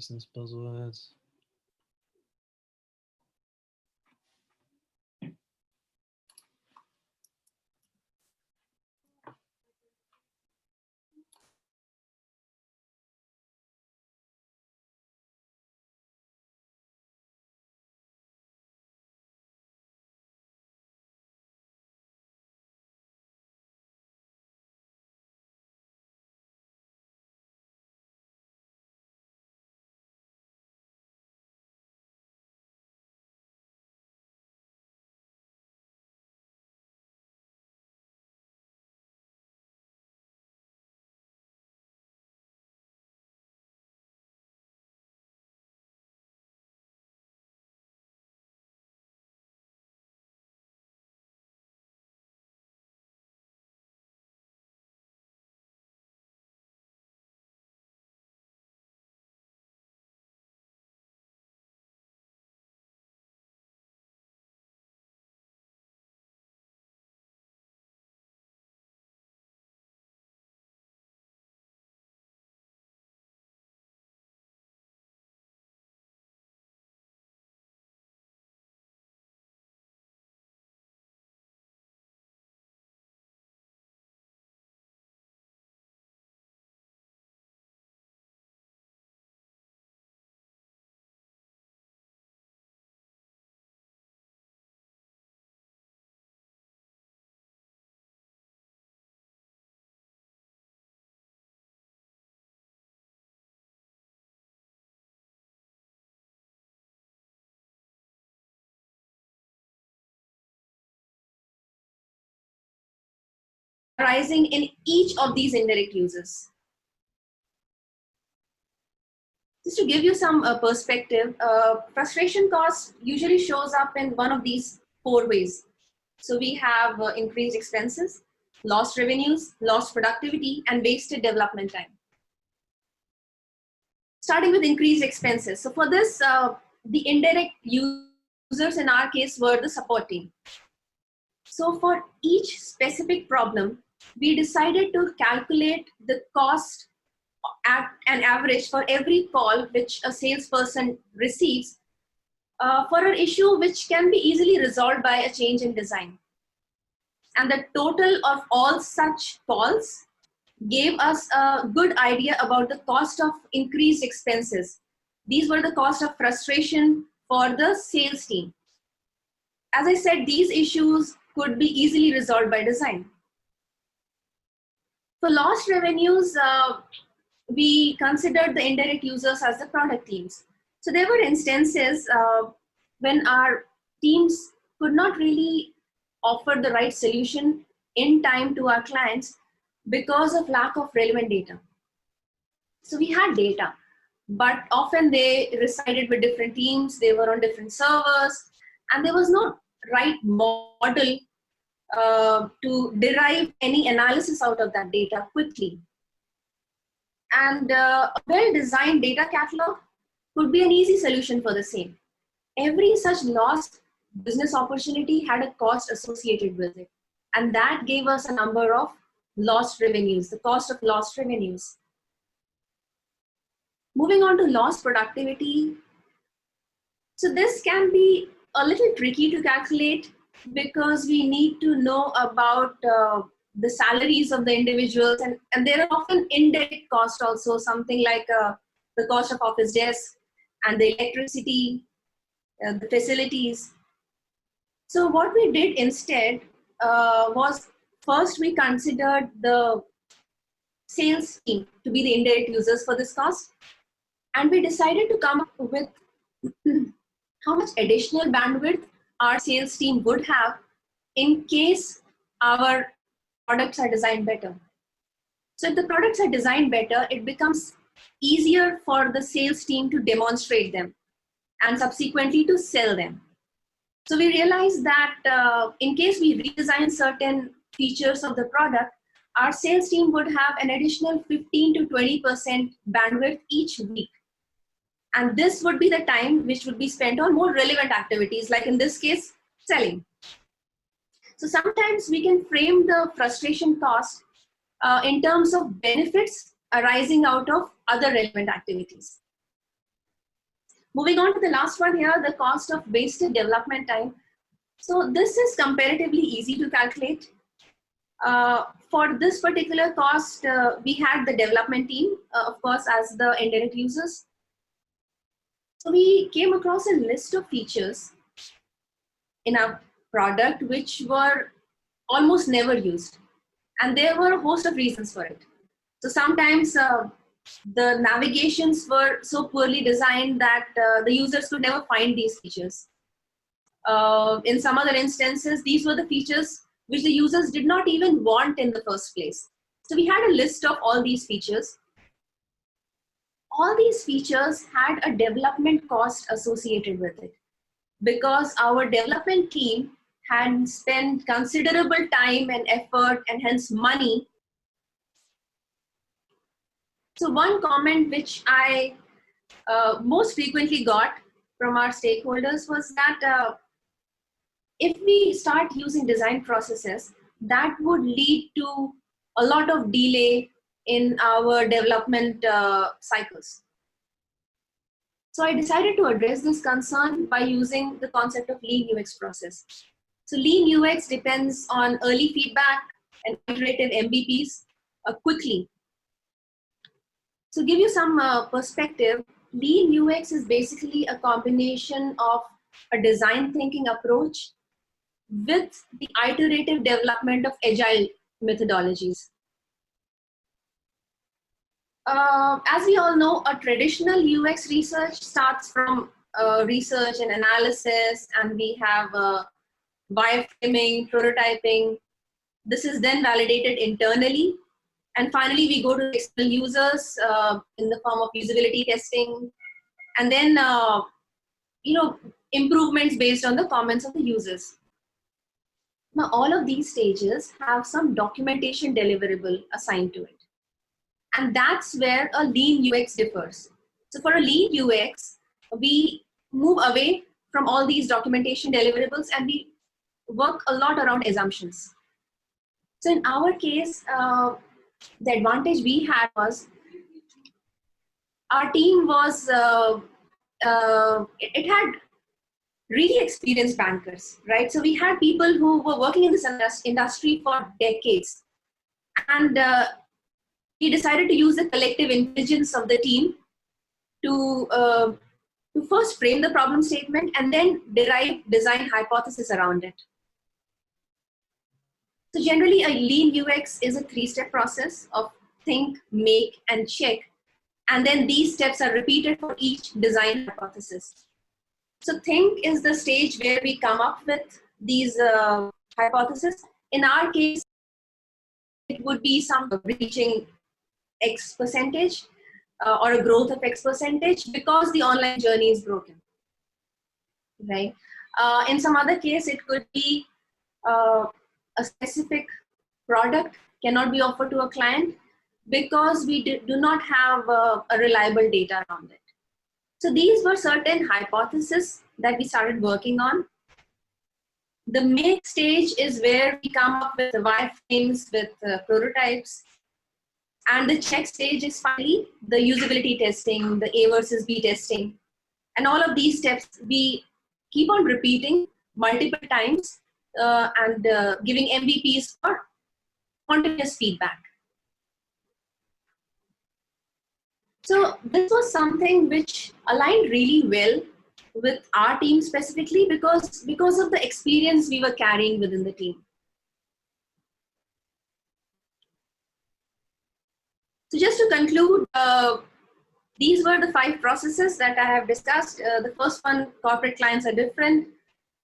Wissensbuzzwords. Arising in each of these indirect users. Just to give you some perspective, frustration cost usually shows up in one of these 4 ways. So we have increased expenses, lost revenues, lost productivity, and wasted development time. Starting with increased expenses. So for this, the indirect users in our case were the support team. So for each specific problem, we decided to calculate the cost at an average for every call which a salesperson receives for an issue which can be easily resolved by a change in design. And the total of all such calls gave us a good idea about the cost of increased expenses. These were the cost of frustration for the sales team. As I said, these issues could be easily resolved by design. For lost revenues, we considered the indirect users as the product teams. So there were instances when our teams could not really offer the right solution in time to our clients because of lack of relevant data. So we had data, but often they resided with different teams, they were on different servers, and there was no right model to derive any analysis out of that data quickly. And a well-designed data catalog could be an easy solution for the same. Every such lost business opportunity had a cost associated with it. And that gave us a number of lost revenues, the cost of lost revenues. Moving on to lost productivity. So this can be a little tricky to calculate because we need to know about the salaries of the individuals, and there are often indirect costs also, something like the cost of office desk and the electricity, the facilities. So what we did instead was first we considered the sales team to be the indirect users for this cost, and we decided to come up with how much additional bandwidth our sales team would have in case our products are designed better. So if the products are designed better, it becomes easier for the sales team to demonstrate them and subsequently to sell them. So we realized that in case we redesign certain features of the product, our sales team would have an additional 15 to 20% bandwidth each week. And this would be the time which would be spent on more relevant activities, like in this case, selling. So sometimes we can frame the frustration cost in terms of benefits arising out of other relevant activities. Moving on to the last one here, the cost of wasted development time. So this is comparatively easy to calculate. For this particular cost, we had the development team, of course, as the intended users. So we came across a list of features in our product which were almost never used. And there were a host of reasons for it. So sometimes the navigations were so poorly designed that the users could never find these features. In some other instances, these were the features which the users did not even want in the first place. So we had a list of all these features. All these features had a development cost associated with it because our development team had spent considerable time and effort and hence money. So one comment which I most frequently got from our stakeholders was that if we start using design processes, that would lead to a lot of delay in our development cycles. So I decided to address this concern by using the concept of lean UX process. So lean UX depends on early feedback and iterative MVPs quickly. So give you some perspective, lean UX is basically a combination of a design thinking approach with the iterative development of agile methodologies. As we all know, a traditional UX research starts from research and analysis, and we have wireframing, prototyping. This is then validated internally. And finally, we go to external users in the form of usability testing, and then improvements based on the comments of the users. Now, all of these stages have some documentation deliverable assigned to it. And that's where a lean UX differs. So for a lean UX, we move away from all these documentation deliverables and we work a lot around assumptions. So in our case, the advantage we had was our team was, it had really experienced bankers, right? So we had people who were working in this industry for decades. And we decided to use the collective intelligence of the team to first frame the problem statement and then derive design hypothesis around it. So generally, a lean UX is a three-step process of think, make, and check. And then these steps are repeated for each design hypothesis. So think is the stage where we come up with these hypotheses. In our case, it would be some reaching X percentage or a growth of X percentage because the online journey is broken, right? In some other case, it could be a specific product cannot be offered to a client because we do not have a reliable data around it. So these were certain hypotheses that we started working on. The make stage is where we come up with the wireframes, with prototypes. And the check stage is finally the usability testing, the A versus B testing. And all of these steps we keep on repeating multiple times and giving MVPs for continuous feedback. So this was something which aligned really well with our team specifically because of the experience we were carrying within the team. So just to conclude, these were the 5 processes that I have discussed. The first one, corporate clients are different.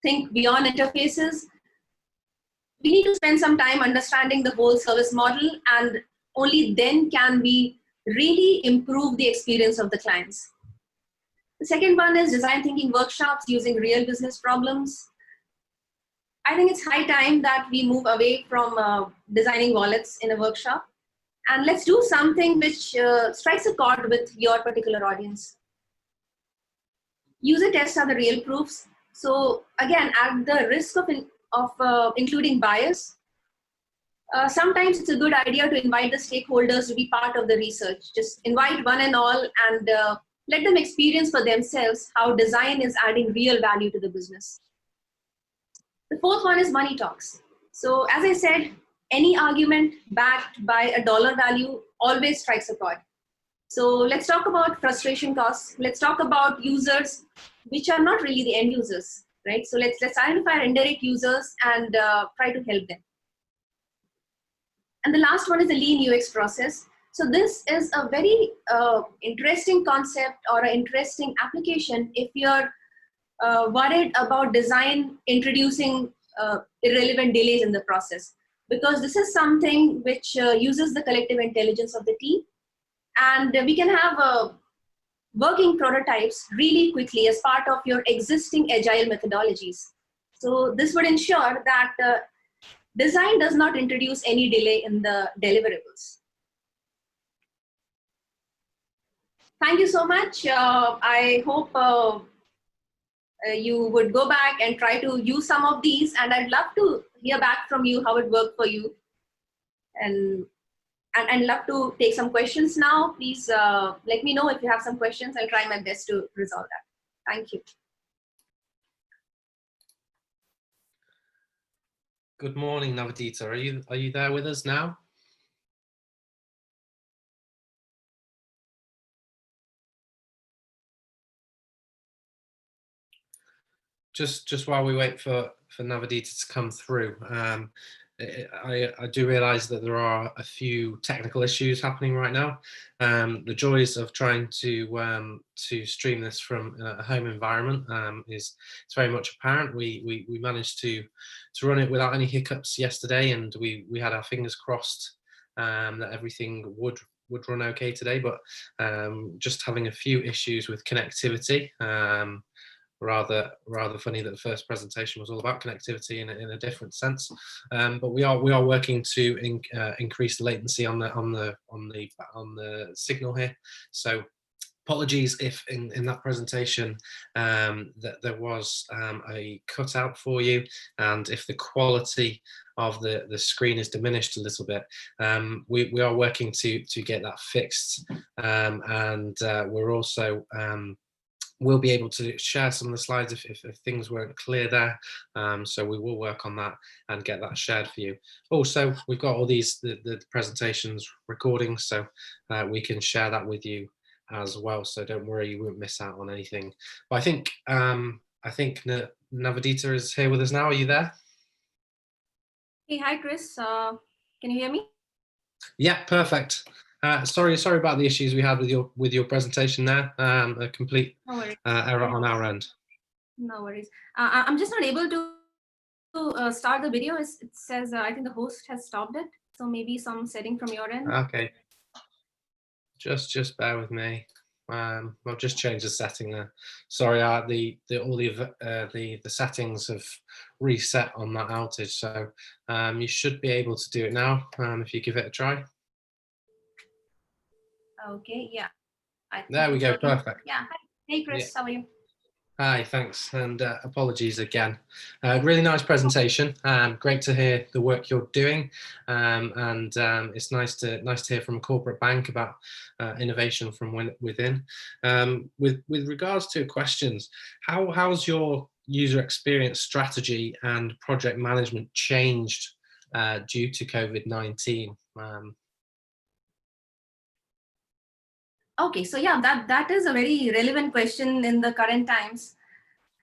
Think beyond interfaces. We need to spend some time understanding the whole service model, and only then can we really improve the experience of the clients. The second one is design thinking workshops using real business problems. I think it's high time that we move away from designing wallets in a workshop. And let's do something which strikes a chord with your particular audience. User tests are the real proofs. So again, at the risk of including bias, sometimes it's a good idea to invite the stakeholders to be part of the research. Just invite one and all and let them experience for themselves how design is adding real value to the business. The fourth one is money talks. So as I said, any argument backed by a dollar value always strikes a chord. So let's talk about frustration costs. Let's talk about users, which are not really the end users, right? So let's identify our indirect users and try to help them. And the last one is the lean UX process. So this is a very interesting concept or an interesting application if you're worried about design introducing irrelevant delays in the process, because this is something which uses the collective intelligence of the team, and we can have working prototypes really quickly as part of your existing agile methodologies. So this would ensure that design does not introduce any delay in the deliverables. Thank you so much. I hope you would go back and try to use some of these, and I'd love to hear back from you how it worked for you, and love to take some questions now. Please let me know if you have some questions. I'll try my best to resolve that. Thank you. Good morning, Navadita. Are you there with us now? Just while we wait for Navadita to come through, I do realise that there are a few technical issues happening right now. The joys of trying to stream this from a home environment is it's very much apparent. We managed to run it without any hiccups yesterday, and we had our fingers crossed that everything would run okay today. But just having a few issues with connectivity. Rather funny that the first presentation was all about connectivity in a different sense, but we are working to increase the latency on the signal here. So apologies if in that presentation that there was a cutout for you, and if the quality of the screen is diminished a little bit. We are working to get that fixed, and we're also we'll be able to share some of the slides if things weren't clear there. So we will work on that and get that shared for you. Also, we've got all these the presentations recording, so we can share that with you as well. So don't worry, you won't miss out on anything. But I think Navadita is here with us now. Are you there? Hey, hi Chris. Can you hear me? Yeah, perfect. Sorry about the issues we had with your presentation there. A complete error on our end. No worries. I'm just not able to start the video. It says I think the host has stopped it. So maybe some setting from your end. Okay. Just bear with me. I'll just change the setting there. Sorry, all the settings have reset on that outage. So you should be able to do it now if you give it a try. Okay, yeah. There we go, perfect. Yeah, hi. Hey Chris, how are you? Hi, thanks, and apologies again. Really nice presentation. Great to hear the work you're doing, and it's nice to hear from a corporate bank about innovation from within. With regards to questions, how's your user experience strategy and project management changed due to COVID-19? Okay, so yeah, that is a very relevant question in the current times.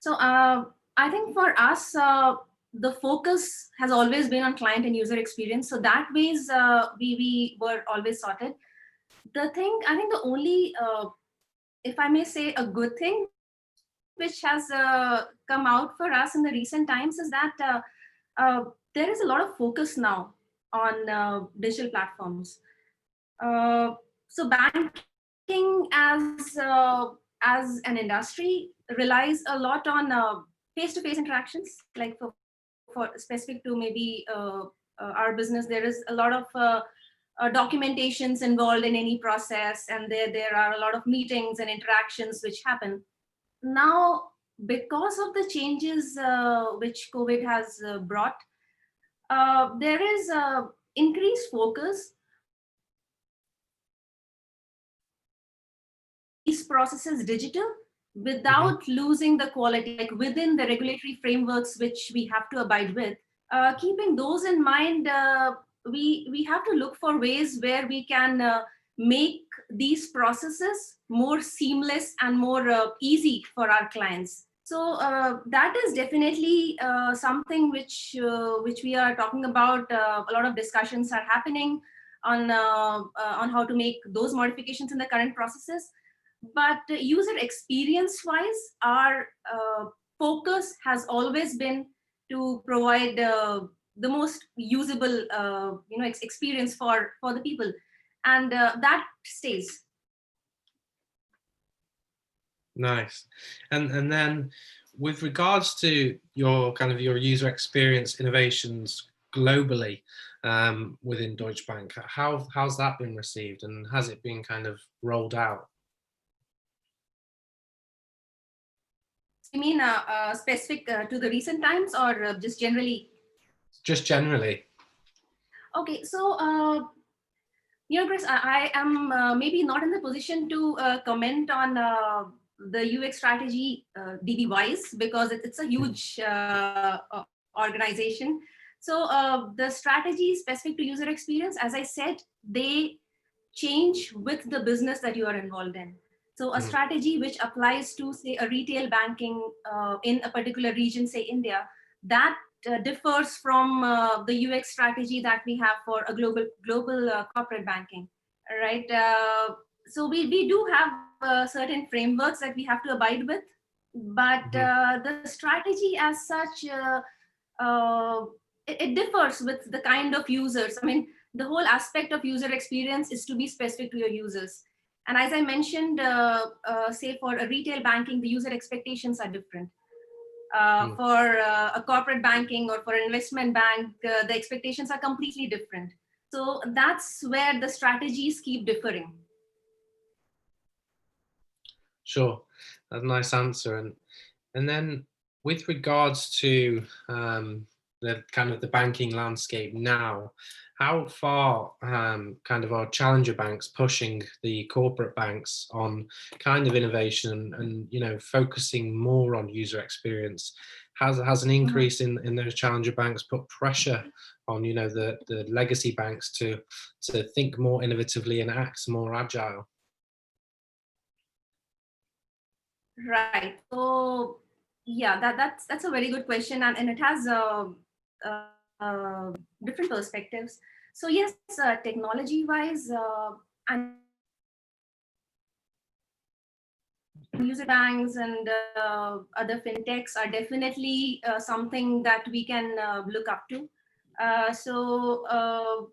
So I think for us, the focus has always been on client and user experience. So that ways we were always sorted. I think the only, if I may say, a good thing which has come out for us in the recent times is that there is a lot of focus now on digital platforms. So banking as an industry relies a lot on face-to-face interactions, like for specific to maybe our business. There is a lot of documentations involved in any process, and there are a lot of meetings and interactions which happen. Now, because of the changes which COVID has brought, there is increased focus these processes digital without losing the quality, like within the regulatory frameworks which we have to abide with. Keeping those in mind, we have to look for ways where we can make these processes more seamless and more easy for our clients. So that is definitely something which we are talking about. A lot of discussions are happening on how to make those modifications in the current processes. But user experience wise, our focus has always been to provide the most usable experience for the people, and that stays. Nice. And then with regards to your kind of your user experience innovations globally within Deutsche Bank, how's that been received, and has it been kind of rolled out? You mean specific to the recent times, or just generally? Just generally. Okay, so Chris, I am maybe not in the position to comment on the UX strategy DB-wise, because it's a huge organization. So the strategy specific to user experience, as I said, they change with the business that you are involved in. So a strategy which applies to, say, a retail banking in a particular region, say India, that differs from the UX strategy that we have for a global corporate banking, right? So we do have certain frameworks that we have to abide with, but the strategy as such, it differs with the kind of users. I mean, the whole aspect of user experience is to be specific to your users. And as I mentioned, say for a retail banking, the user expectations are different. For a corporate banking or for an investment bank, the expectations are completely different. So that's where the strategies keep differing. Sure, that's a nice answer. And then with regards to the kind of the banking landscape now, how far kind of are challenger banks pushing the corporate banks on kind of innovation and focusing more on user experience? Has an increase in those challenger banks put pressure on the legacy banks to think more innovatively and act more agile? Right. So yeah, that's a very good question, and it has different perspectives. So yes, technology wise, and user banks and other fintechs are definitely something that we can look up to. So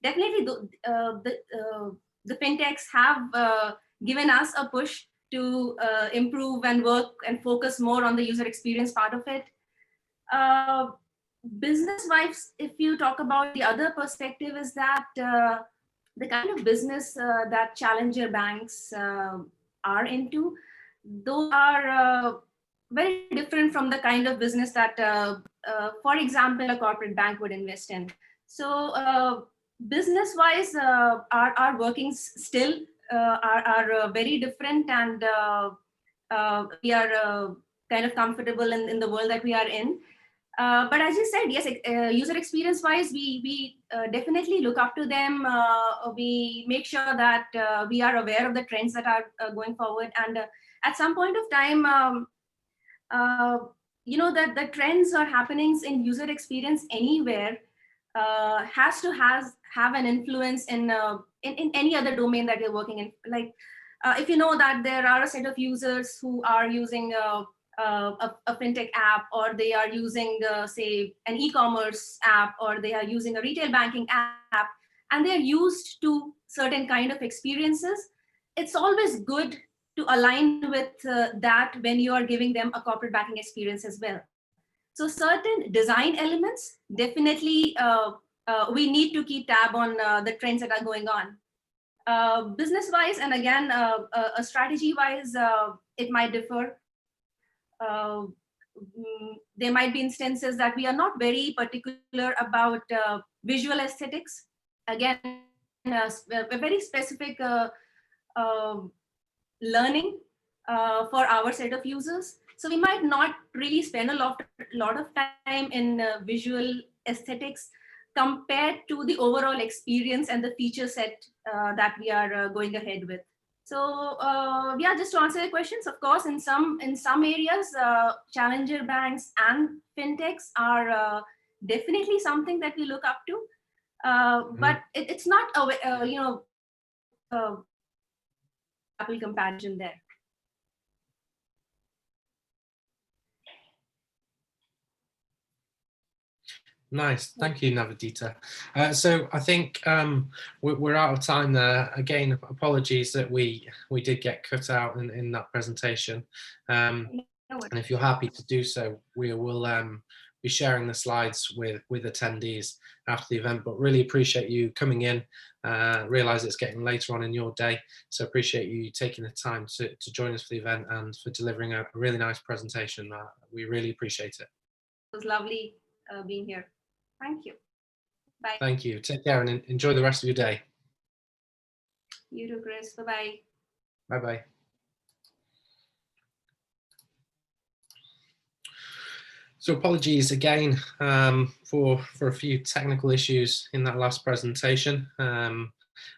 definitely the fintechs have given us a push to improve and work and focus more on the user experience part of it. Business wise, if you talk about the other perspective, is that the kind of business that challenger banks are into, those are very different from the kind of business that, for example, a corporate bank would invest in. So business wise, our workings still are very different, and we are kind of comfortable in the world that we are in. But as you said, yes, user experience wise, we definitely look up to them. We make sure that we are aware of the trends that are going forward. And at some point of time, that the trends or happenings in user experience anywhere has to have an influence in any other domain that you're working in. Like if you know that there are a set of users who are using a fintech app, or they are using say an e-commerce app, or they are using a retail banking app, and they're used to certain kind of experiences, it's always good to align with that when you are giving them a corporate banking experience as well. So certain design elements, definitely we need to keep tab on the trends that are going on. Business wise, and again, strategy wise, it might differ. There might be instances that we are not very particular about visual aesthetics. Again, a very specific learning for our set of users. So we might not really spend a lot of time in visual aesthetics compared to the overall experience and the feature set that we are going ahead with. So yeah, just to answer your questions, of course, in some areas, challenger banks and fintechs are definitely something that we look up to. But it's not a Apple comparison there. Nice, thank you, Navadita. So I think we're out of time there. Again, apologies that we did get cut out in that presentation. And if you're happy to do so, we will be sharing the slides with attendees after the event. But really appreciate you coming in. Realize it's getting later on in your day, so appreciate you taking the time to join us for the event and for delivering a really nice presentation. We really appreciate it. It was lovely being here. Thank you. Bye. Thank you. Take care and enjoy the rest of your day. You too, Chris. Bye-bye. Bye-bye. So apologies again for a few technical issues in that last presentation.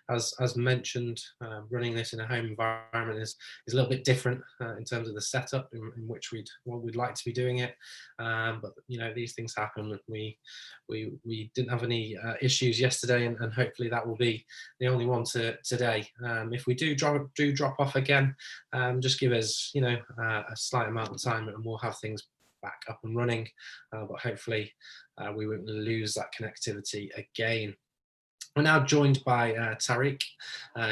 As mentioned, running this in a home environment is a little bit different in terms of the setup in which we'd like to be doing it. But these things happen. We didn't have any issues yesterday, and hopefully that will be the only one today. If we do drop off again, just give us a slight amount of time, and we'll have things back up and running. But hopefully we won't lose that connectivity again. We're now joined by Tariq,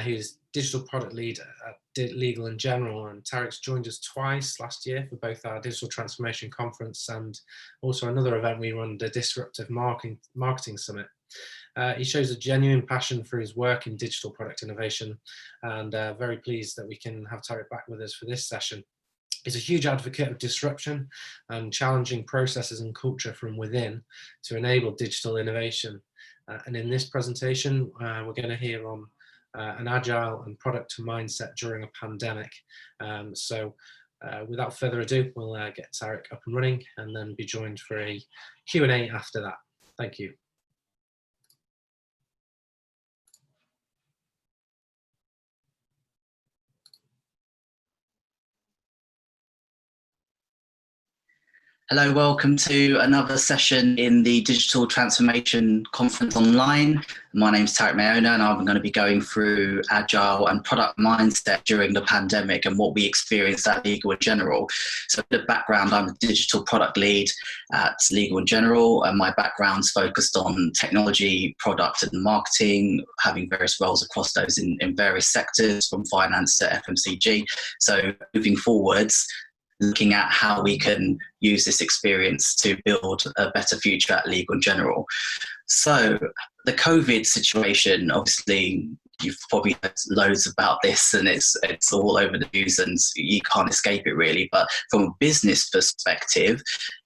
who's digital product lead at Legal and General, and Tariq's joined us twice last year for both our digital transformation conference and also another event we run, the Disruptive Marketing Summit. He shows a genuine passion for his work in digital product innovation, and very pleased that we can have Tariq back with us for this session. He's a huge advocate of disruption and challenging processes and culture from within to enable digital innovation. And in this presentation, we're going to hear on an agile and product mindset during a pandemic. So without further ado, we'll get Tariq up and running and then be joined for a Q&A after that. Thank you. Hello, welcome to another session in the Digital Transformation Conference Online. My name is Tariq Mayona, and I'm going to be going through Agile and product mindset during the pandemic and what we experienced at Legal and General. So the background, I'm a digital product lead at Legal and General, and my background's focused on technology, product and marketing, having various roles across those in various sectors from finance to FMCG. So moving forwards, looking at how we can use this experience to build a better future at Legal and General. So the COVID situation, obviously, you've probably heard loads about this, and it's all over the news and you can't escape it really. But from a business perspective,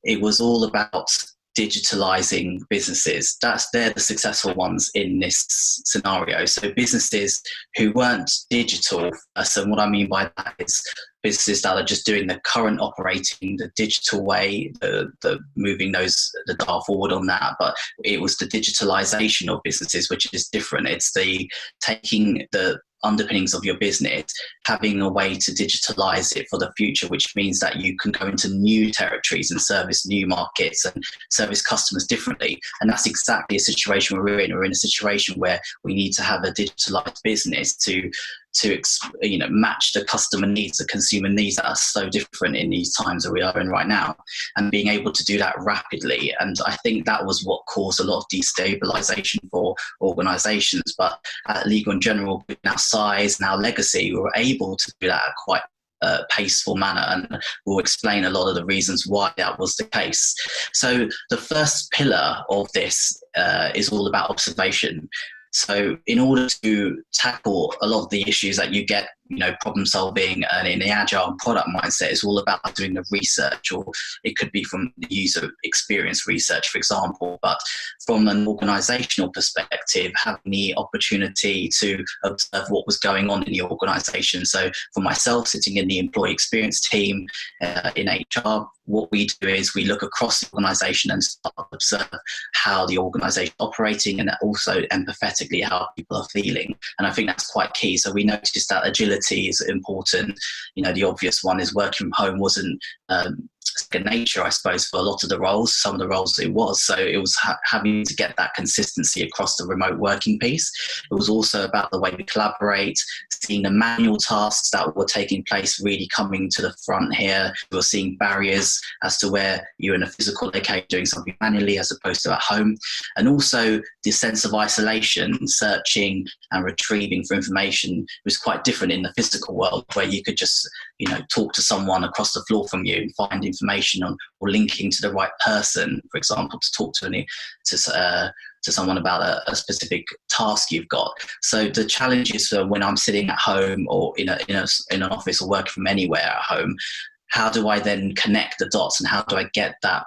it was all about digitalizing businesses. They're the successful ones in this scenario. So businesses who weren't digital, so what I mean by that is businesses that are just doing the current operating the digital way, the moving the dial forward on that. But it was the digitalization of businesses, which is different. It's the taking the underpinnings of your business, having a way to digitalize it for the future, which means that you can go into new territories and service new markets and service customers differently. And that's exactly a situation we're in. We're in a situation where we need to have a digitalized business to match the customer needs, the consumer needs that are so different in these times that we are in right now, and being able to do that rapidly. And I think that was what caused a lot of destabilization for organizations. But at Legal and General, with our size and our legacy, we were able to do that at quite a paceful manner, and we'll explain a lot of the reasons why that was the case. So the first pillar of this is all about observation. So in order to tackle a lot of the issues that you get problem solving, and in the agile product mindset, it's all about doing the research, or it could be from the user experience research, for example. But from an organizational perspective, having the opportunity to observe what was going on in the organization. So for myself, sitting in the employee experience team in HR, what we do is we look across the organization and start to observe how the organization is operating, and also empathetically how people are feeling. And I think that's quite key. So we noticed that agility is important. The obvious one is working from home wasn't second nature, I suppose, for a lot of the roles. Some of the roles it was. So it was having to get that consistency across the remote working piece. It was also about the way we collaborate, seeing the manual tasks that were taking place really coming to the front here. We were seeing barriers as to where you're in a physical location doing something manually as opposed to at home. And also the sense of isolation, searching and retrieving for information was quite different in the physical world, where you could just talk to someone across the floor from you and find information on, or linking to the right person, for example, to talk to someone about a specific task you've got. So the challenge is for when I'm sitting at home or in an office or working from anywhere at home, how do I then connect the dots, and how do I get that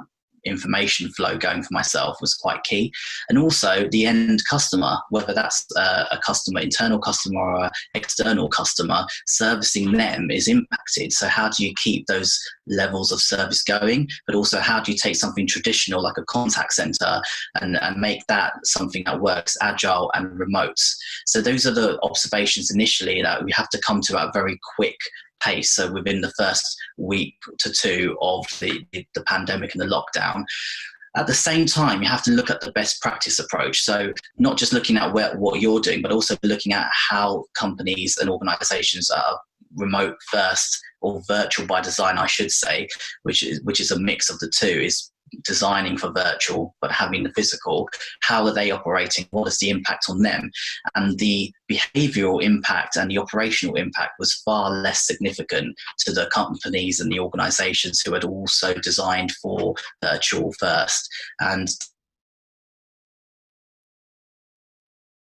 information flow going for myself was quite key. And also the end customer, whether that's a customer, internal customer or external customer, servicing them is impacted. So how do you keep those levels of service going, but also how do you take something traditional like a contact center and make that something that works agile and remote? So those are the observations initially that we have to come to at a very quick pace. So within the first week to two of the pandemic and the lockdown. At the same time, you have to look at the best practice approach. So not just looking at what you're doing, but also looking at how companies and organizations are remote first, or virtual by design, I should say, which is a mix of the two, is designing for virtual but having the physical. How are they operating? What is the impact on them? And the behavioral impact and the operational impact was far less significant to the companies and the organizations who had also designed for virtual first. And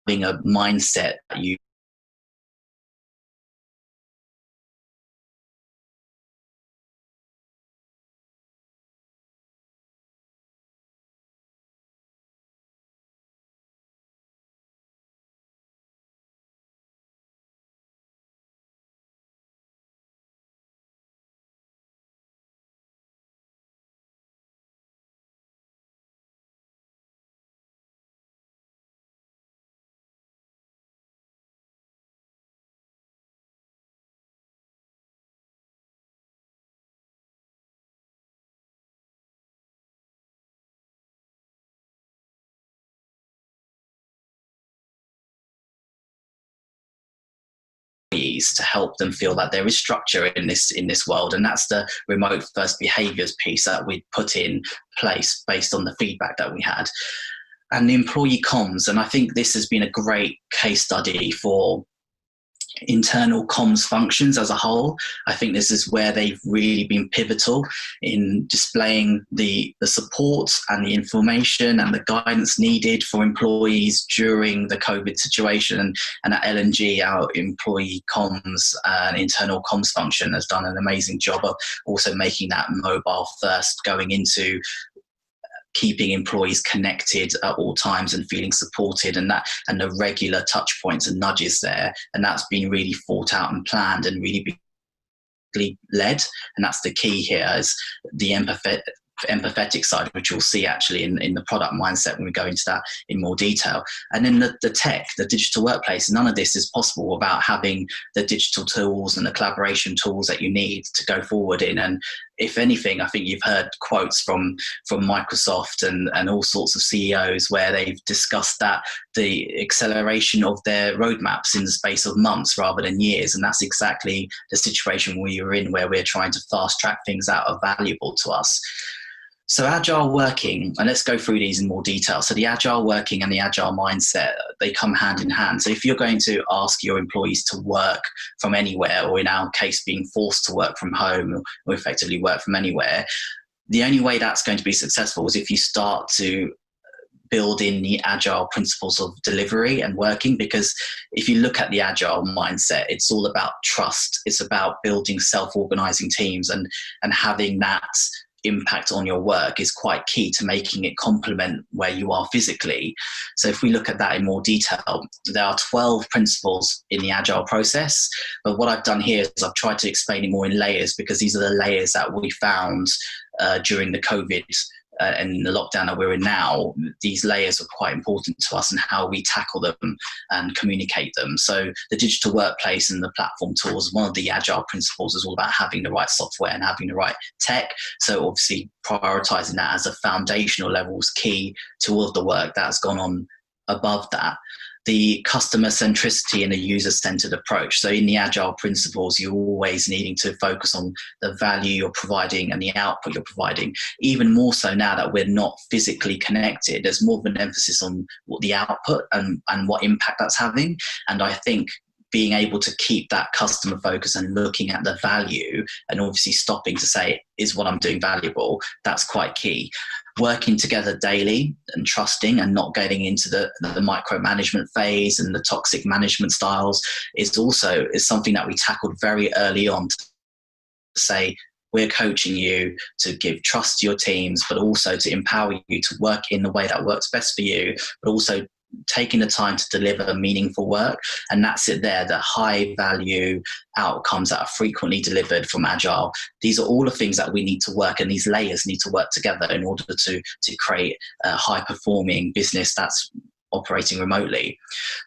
having a mindset that you to help them feel that there is structure in this world. And that's the remote first behaviors piece that we put in place based on the feedback that we had. And the employee comms, and I think this has been a great case study for internal comms functions as a whole. I think this is where they've really been pivotal in displaying the support and the information and the guidance needed for employees during the COVID situation. And at L&G, our employee comms and internal comms function has done an amazing job of also making that mobile first, going into keeping employees connected at all times and feeling supported, and the regular touch points and nudges there. And that's been really thought out and planned and really led. And that's the key here, is the empathetic side, which you'll see actually in the product mindset when we go into that in more detail. And then the tech, the digital workplace, none of this is possible without having the digital tools and the collaboration tools that you need to go forward in. And if anything, I think you've heard quotes from Microsoft and all sorts of CEOs where they've discussed that the acceleration of their roadmaps in the space of months rather than years. And that's exactly the situation we are in, where we're trying to fast track things that are valuable to us. So agile working, and let's go through these in more detail. So the agile working and the agile mindset, they come hand in hand. So if you're going to ask your employees to work from anywhere, or in our case being forced to work from home or effectively work from anywhere, the only way that's going to be successful is if you start to build in the agile principles of delivery and working, because if you look at the agile mindset, it's all about trust. It's about building self-organizing teams, and having that impact on your work is quite key to making it complement where you are physically. So if we look at that in more detail, there are 12 principles in the agile process, but what I've done here is I've tried to explain it more in layers, because these are the layers that we found during the COVID and the lockdown that we're in now. These layers are quite important to us, and how we tackle them and communicate them. So the digital workplace and the platform tools, one of the agile principles is all about having the right software and having the right tech. So obviously prioritizing that as a foundational level is key to all of the work that's gone on above that. The customer centricity and the user-centered approach. So in the agile principles, you're always needing to focus on the value you're providing and the output you're providing. Even more so now that we're not physically connected, there's more of an emphasis on what the output and what impact that's having. And I think being able to keep that customer focus and looking at the value, and obviously stopping to say, is what I'm doing valuable? That's quite key. Working together daily and trusting, and not getting into the micromanagement phase and the toxic management styles is something that we tackled very early on, to say, we're coaching you to give trust to your teams, but also to empower you to work in the way that works best for you, but also taking the time to deliver meaningful work. And that's it there, the high value outcomes that are frequently delivered from Agile. These are all the things that we need to work, and these layers need to work together in order to create a high performing business that's operating remotely.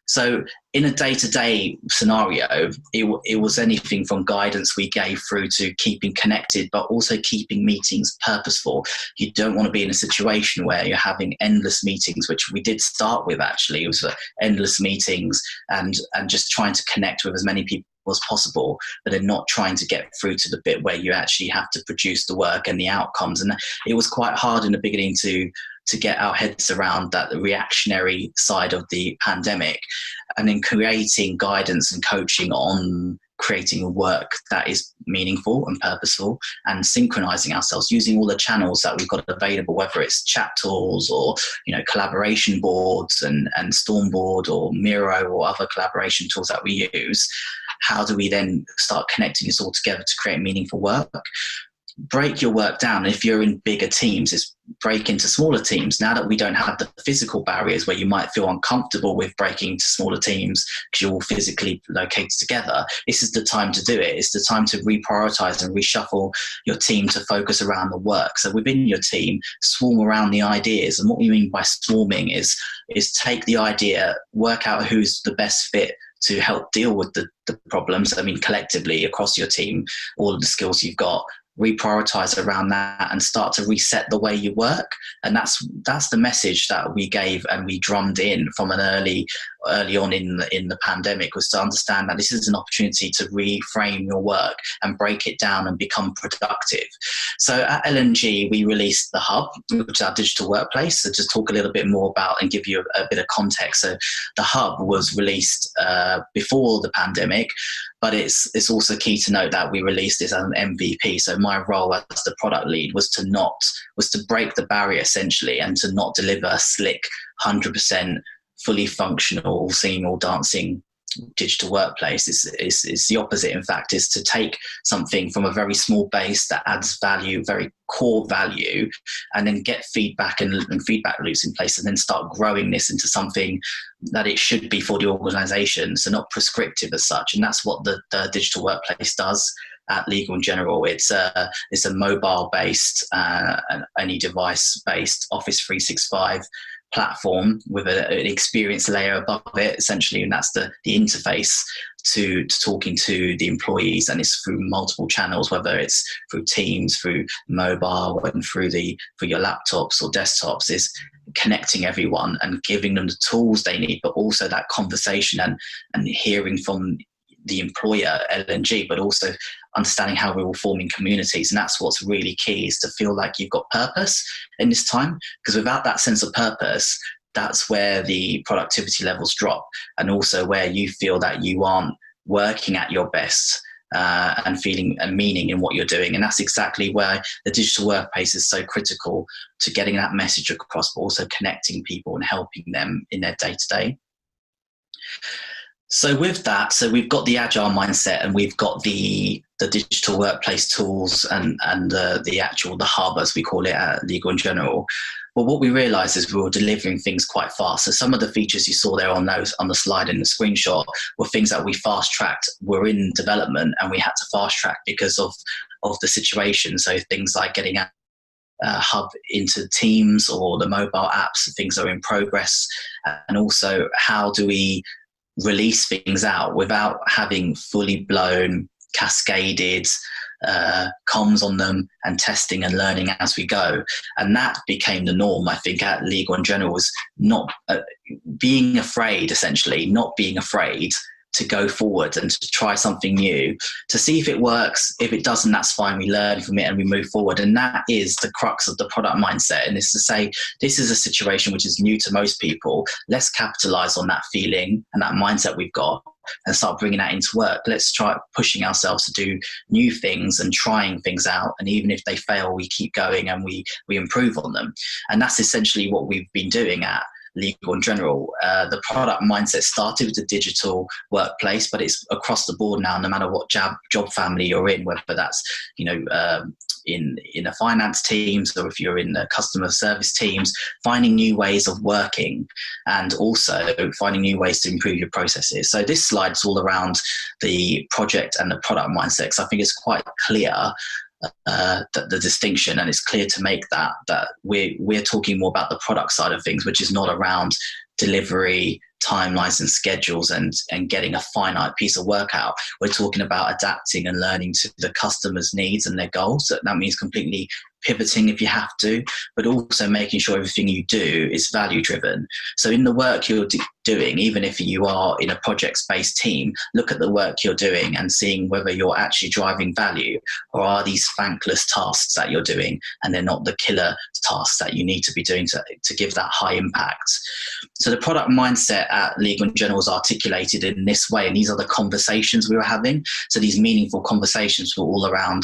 So in a day-to-day scenario, it was anything from guidance we gave through to keeping connected, but also keeping meetings purposeful. You don't want to be in a situation where you're having endless meetings, which we did start with actually. It was endless meetings and just trying to connect with as many people as possible, but then not trying to get through to the bit where you actually have to produce the work and the outcomes. And it was quite hard in the beginning to get our heads around that, the reactionary side of the pandemic, and then creating guidance and coaching on creating a work that is meaningful and purposeful, and synchronizing ourselves using all the channels that we've got available, whether it's chat tools or collaboration boards and Stormboard or Miro or other collaboration tools that we use. How do we then start connecting this all together to create meaningful work? Break your work down. If you're in bigger teams, it's break into smaller teams. Now that we don't have the physical barriers where you might feel uncomfortable with breaking into smaller teams because you're all physically located together, this is the time to do it. It's the time to reprioritize and reshuffle your team to focus around the work. So within your team, swarm around the ideas. And what we mean by swarming is take the idea, work out who's the best fit to help deal with the problems. I mean, collectively across your team, all of the skills you've got, reprioritize around that and start to reset the way you work. And that's the message that we gave and we drummed in from an early on in the pandemic, was to understand that this is an opportunity to reframe your work and break it down and become productive. So at LNG, we released the Hub, which is our digital workplace. So just talk a little bit more about and give you a bit of context. So the Hub was released before the pandemic, but it's also key to note that we released this as an MVP. So my role as the product lead was to break the barrier essentially, and to not deliver a slick 100% fully functional, all singing, all dancing digital workplace. It's the opposite, in fact, is to take something from a very small base that adds value, very core value, and then get feedback and feedback loops in place, and then start growing this into something that it should be for the organization, so not prescriptive as such. And that's what the digital workplace does at Legal in General. It's a mobile-based, any device-based Office 365 platform with an experience layer above it, essentially, and that's the interface to talking to the employees. And it's through multiple channels, whether it's through Teams, through mobile, and through your laptops or desktops, is connecting everyone and giving them the tools they need, but also that conversation and hearing from the employer, LNG, but also understanding how we're all forming communities. And that's what's really key, is to feel like you've got purpose in this time, because without that sense of purpose, that's where the productivity levels drop, and also where you feel that you aren't working at your best. and feeling and meaning in what you're doing. And that's exactly where the digital workplace is so critical to getting that message across, but also connecting people and helping them in their day-to-day. So with that, so we've got the agile mindset, and we've got the digital workplace tools and the hub, as we call it at Legal & General. But what we realized is we were delivering things quite fast. So some of the features you saw there on the slide in the screenshot were things that we fast tracked, were in development, and we had to fast track because of the situation. So things like getting a hub into Teams or the mobile apps, things are in progress. And also, how do we release things out without having fully blown, cascaded comms on them, and testing and learning as we go. And that became the norm, I think, at Legal & General, was not being afraid, essentially, not being afraid to go forward and to try something new, to see if it works. If it doesn't, that's fine. We learn from it and we move forward. And that is the crux of the product mindset. And it's to say, this is a situation which is new to most people. Let's capitalize on that feeling and that mindset we've got and start bringing that into work. Let's try pushing ourselves to do new things and trying things out. And even if they fail, we keep going and we improve on them. And that's essentially what we've been doing at Legal & General. The product mindset started with the digital workplace, but it's across the board now, no matter what job family you're in, whether that's, in the finance teams, or if you're in the customer service teams, finding new ways of working and also finding new ways to improve your processes. So this slide is all around the project and the product mindset, because I think it's quite clear the distinction, and it's clear to make that we're talking more about the product side of things, which is not around delivery timelines and schedules and getting a finite piece of work out. We're talking about adapting and learning to the customer's needs and their goals. That means completely pivoting if you have to, but also making sure everything you do is value driven. So in the work you're doing, even if you are in a project-based team, look at the work you're doing and seeing whether you're actually driving value, or are these thankless tasks that you're doing and they're not the killer tasks that you need to be doing to give that high impact. So the product mindset at Legal & General is articulated in this way, and these are the conversations we were having. So these meaningful conversations were all around,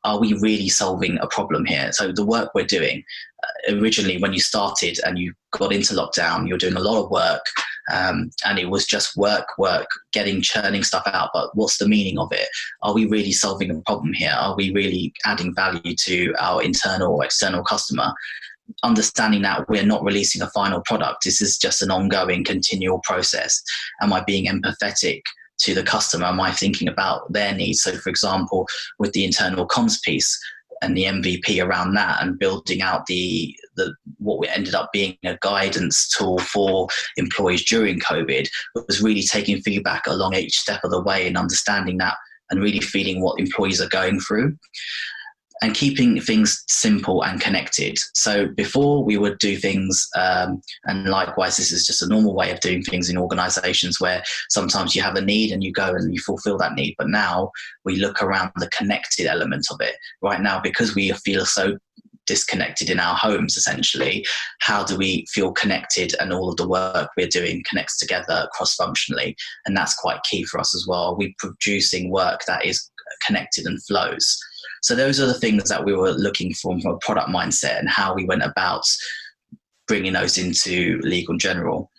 are we really solving a problem here? So the work we're doing, originally when you started and you got into lockdown, you're doing a lot of work, and it was just work, churning stuff out. But what's the meaning of it? Are we really solving a problem here? Are we really adding value to our internal or external customer? Understanding that we're not releasing a final product. This is just an ongoing, continual process. Am I being empathetic to the customer? Am I thinking about their needs? So for example, with the internal comms piece and the MVP around that, and building out the what we ended up being a guidance tool for employees during COVID, was really taking feedback along each step of the way and understanding that and really feeling what employees are going through. And keeping things simple and connected. So before we would do things, and likewise, this is just a normal way of doing things in organizations where sometimes you have a need and you go and you fulfill that need. But now we look around the connected element of it. Right now, because we feel so disconnected in our homes, essentially, how do we feel connected, and all of the work we're doing connects together cross-functionally? And that's quite key for us as well. We're producing work that is connected and flows. So those are the things that we were looking for from a product mindset, and how we went about bringing those into Legal & General.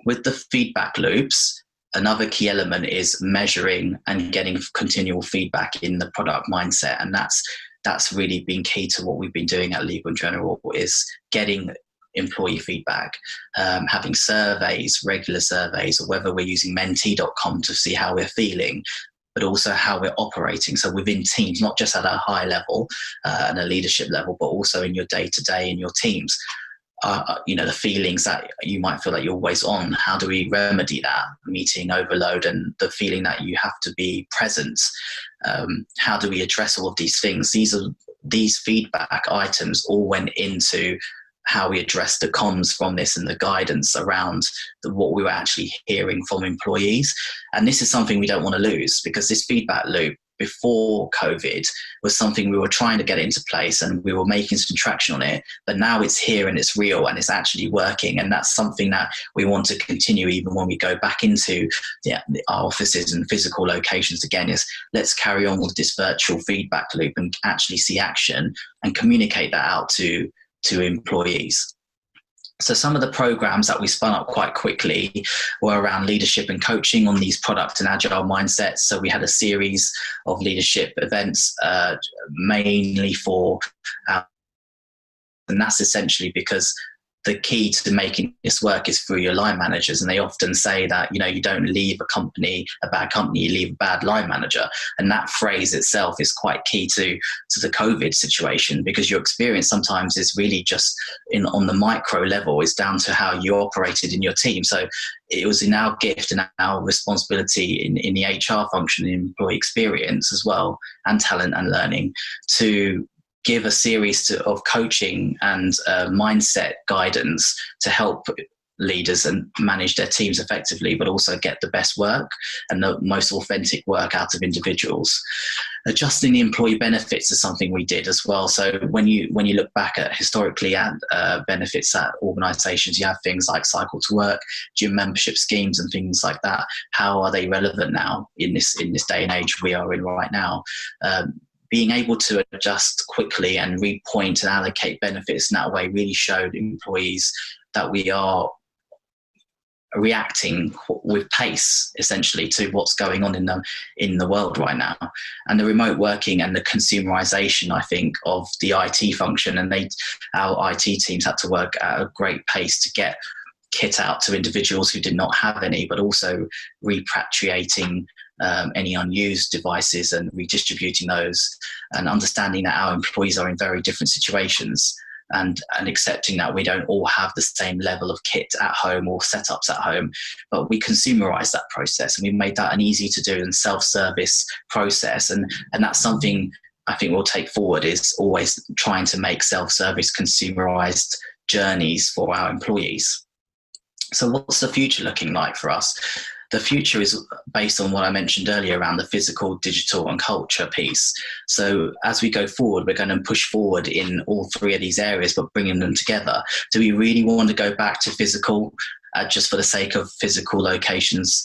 With the feedback loops, another key element is measuring and getting continual feedback in the product mindset. And that's really been key to what we've been doing at Legal & General, is getting employee feedback, having surveys, regular surveys, or whether we're using mentee.com to see how we're feeling, but also how we're operating. So within teams, not just at a high level and a leadership level, but also in your day-to-day in your teams. The feelings that you might feel that you're always on, how do we remedy that? Meeting overload and the feeling that you have to be present. How do we address all of these things? These feedback items all went into how we address the comms from this and the guidance around what we were actually hearing from employees. And this is something we don't want to lose, because this feedback loop before COVID was something we were trying to get into place, and we were making some traction on it, but now it's here and it's real and it's actually working. And that's something that we want to continue even when we go back into our offices and physical locations again, is let's carry on with this virtual feedback loop and actually see action and communicate that out to employees. So some of the programs that we spun up quite quickly were around leadership and coaching on these product and agile mindsets. So we had a series of leadership events, mainly for and that's essentially because the key to making this work is through your line managers. And they often say that, you don't leave a bad company, you leave a bad line manager. And that phrase itself is quite key to the COVID situation, because your experience sometimes is really just on the micro level, is down to how you operated in your team. So it was in our gift and our responsibility in the HR function, in employee experience as well, and talent and learning, to give a series of coaching and mindset guidance to help leaders and manage their teams effectively, but also get the best work and the most authentic work out of individuals. Adjusting the employee benefits is something we did as well. So when you look back at historically at benefits at organisations, you have things like cycle to work, gym membership schemes, and things like that. How are they relevant now in this day and age we are in right now? Being able to adjust quickly and repoint and allocate benefits in that way really showed employees that we are reacting with pace, essentially, to what's going on in the world right now. And the remote working and the consumerization, I think, of the IT function, and our IT teams had to work at a great pace to get kit out to individuals who did not have any, but also repatriating any unused devices and redistributing those, and understanding that our employees are in very different situations, and accepting that we don't all have the same level of kit at home or setups at home, but we consumerize that process, and we made that an easy to do and self-service process. And that's something I think we'll take forward, is always trying to make self-service consumerized journeys for our employees. So what's the future looking like for us? The future is based on what I mentioned earlier around the physical, digital, and culture piece. So as we go forward, we're going to push forward in all three of these areas, but bringing them together. Do we really want to go back to physical just for the sake of physical locations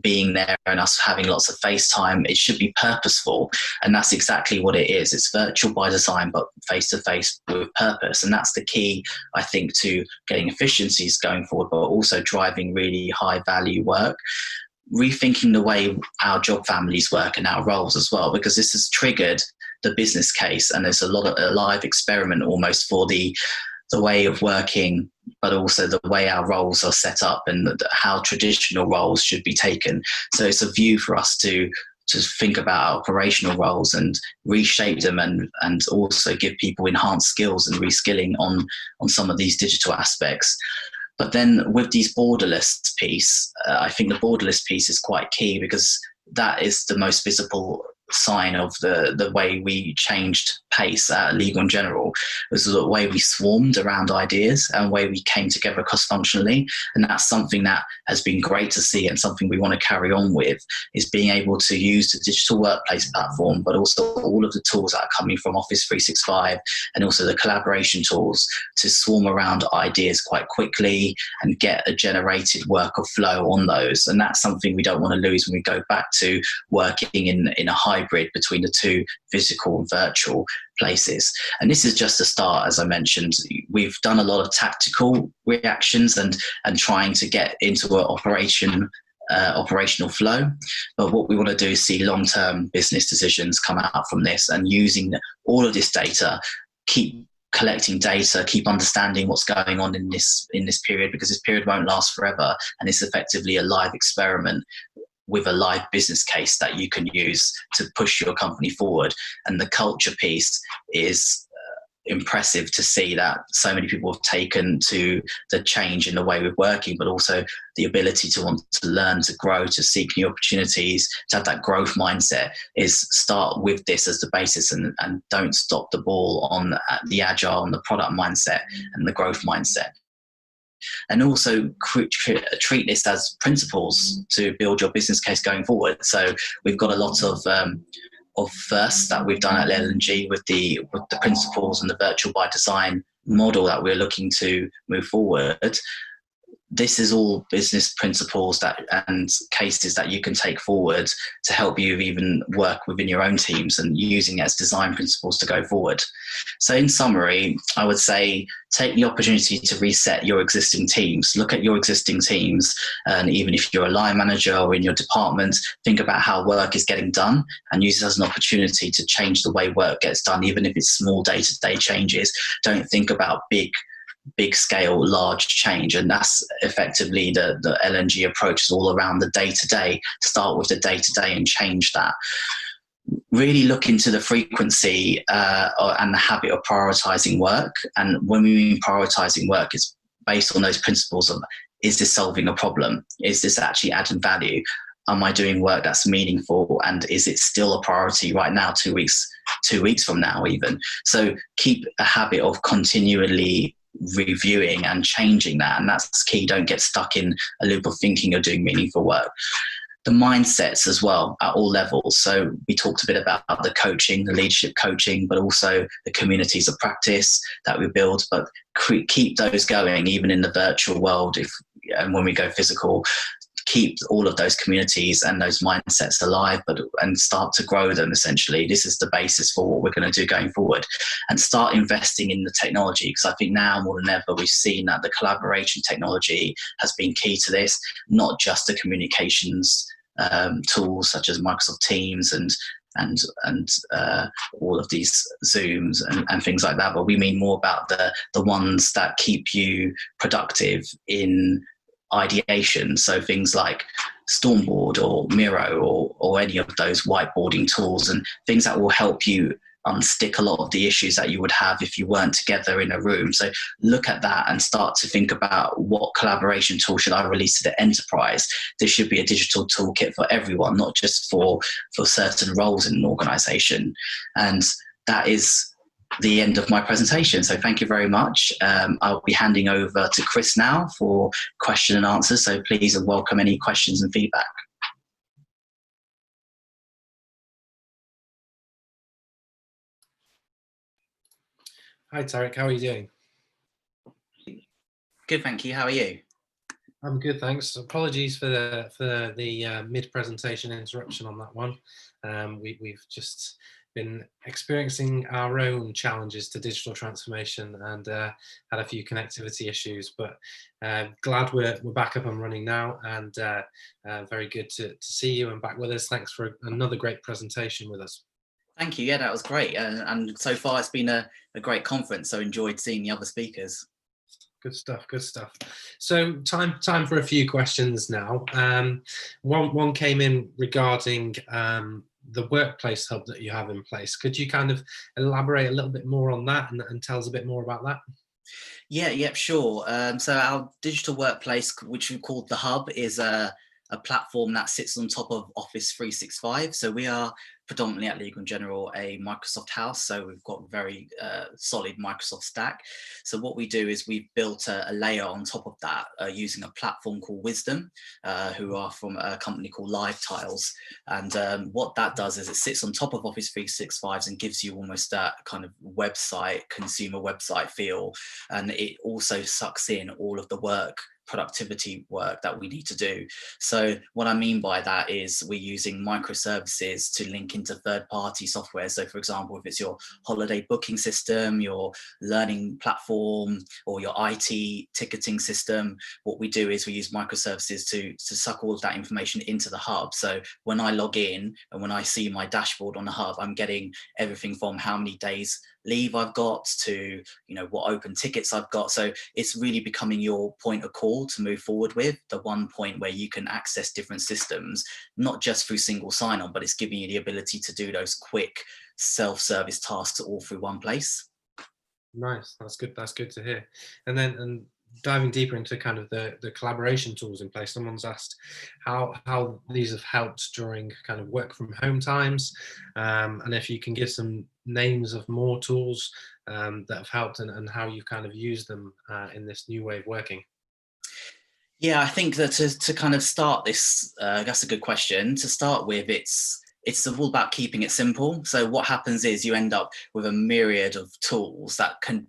being there and us having lots of face time? It should be purposeful, and that's exactly what it is. It's virtual by design, but face to face with purpose, and that's the key, I think, to getting efficiencies going forward, but also driving really high value work. Rethinking the way our job families work and our roles as well, because this has triggered the business case, and there's a live experiment almost for the way of working, but also the way our roles are set up and how traditional roles should be taken. So it's a view for us to think about our operational roles and reshape them, and also give people enhanced skills and reskilling on some of these digital aspects. But then with these borderless piece, I think the borderless piece is quite key, because that is the most visible sign of the way we changed pace at Legal in General. It was the way we swarmed around ideas and the way we came together cross-functionally. And that's something that has been great to see, and something we want to carry on with, is being able to use the digital workplace platform, but also all of the tools that are coming from Office 365 and also the collaboration tools, to swarm around ideas quite quickly and get a generated work of flow on those. And that's something we don't want to lose when we go back to working in a hybrid between the two, physical and virtual places. And this is just a start. As I mentioned, we've done a lot of tactical reactions and trying to get into an operational flow, but what we want to do is see long-term business decisions come out from this, and using all of this data, keep collecting data, keep understanding what's going on in this period, because this period won't last forever, and it's effectively a live experiment with a live business case that you can use to push your company forward. And the culture piece is impressive to see that so many people have taken to the change in the way we're working, but also the ability to want to learn, to grow, to seek new opportunities, to have that growth mindset. Is start with this as the basis, and don't stop the ball on the agile and the product mindset and the growth mindset. And also treat this as principles to build your business case going forward. So we've got a lot of firsts that we've done at L&G with the principles and the virtual by design model that we're looking to move forward. This is all business principles and cases that you can take forward to help you even work within your own teams, and using it as design principles to go forward. So in summary, I would say take the opportunity to reset your existing teams. Look at your existing teams, and even if you're a line manager or in your department, think about how work is getting done and use it as an opportunity to change the way work gets done, even if it's small day-to-day changes. Don't think about big scale, large change. And that's effectively the L&G approach, is all around the day-to-day. Start with the day-to-day and change that. Really look into the frequency and the habit of prioritizing work. And when we mean prioritizing work, it's based on those principles of, is this solving a problem? Is this actually adding value? Am I doing work that's meaningful? And is it still a priority right now, 2 weeks from now even? So keep a habit of continually reviewing and changing that, and that's key. Don't get stuck in a loop of thinking you're doing meaningful work. The mindsets as well at all levels. So we talked a bit about the coaching, the leadership coaching, but also the communities of practice that we build, but keep those going even in the virtual world. And when we go physical, keep all of those communities and those mindsets alive, and start to grow them. Essentially, this is the basis for what we're going to do going forward, and start investing in the technology, because I think now more than ever we've seen that the collaboration technology has been key to this, not just the communications tools such as Microsoft Teams and all of these Zooms and things like that, but we mean more about the ones that keep you productive in ideation. So things like Stormboard or Miro or any of those whiteboarding tools, and things that will help you unstick a lot of the issues that you would have if you weren't together in a room. So look at that and start to think about, what collaboration tool should I release to the enterprise? There should be a digital toolkit for everyone, not just for certain roles in an organization. And that is the end of my presentation. So thank you very much. I'll be handing over to Chris now for question and answers. So please welcome any questions and feedback. Hi Tarek, how are you doing? Good, thank you. How are you? I'm good, thanks. Apologies for the mid-presentation interruption on that one. We've just been experiencing our own challenges to digital transformation and had a few connectivity issues, but glad we're back up and running now, and very good to see you and back with us. Thanks for another great presentation with us. Thank you. Yeah, that was great. And so far it's been a great conference, so enjoyed seeing the other speakers. Good stuff, good stuff. So time for a few questions now. One came in regarding the workplace hub that you have in place. Could you kind of elaborate a little bit more on that and tell us a bit more about that? Yeah, sure. So our digital workplace, which we call the Hub, is a platform that sits on top of Office 365. So we are predominantly at Legal & General a Microsoft house, so we've got very solid Microsoft stack. So what we do is we've built a layer on top of that using a platform called Wisdom, who are from a company called Live Tiles. And what that does is it sits on top of Office 365 and gives you almost that kind of website, consumer website feel. And it also sucks in all of the productivity work that we need to do. So what I mean by that is we're using microservices to link into third-party software. So for example, if it's your holiday booking system, your learning platform, or your IT ticketing system, what we do is we use microservices to suck all of that information into the Hub. So when I log in and when I see my dashboard on the Hub, I'm getting everything from how many days leave I've got to, what open tickets I've got. So it's really becoming your point of call to move forward with, the one point where you can access different systems, not just through single sign-on, but it's giving you the ability to do those quick self-service tasks all through one place. Nice. That's good. That's good to hear. And diving deeper into kind of the collaboration tools in place, someone's asked how these have helped during kind of work from home times, and if you can give some names of more tools that have helped, and how you kind of use them in this new way of working. Yeah, I think that to kind of start this, that's a good question. To start with, it's all about keeping it simple. So what happens is you end up with a myriad of tools that can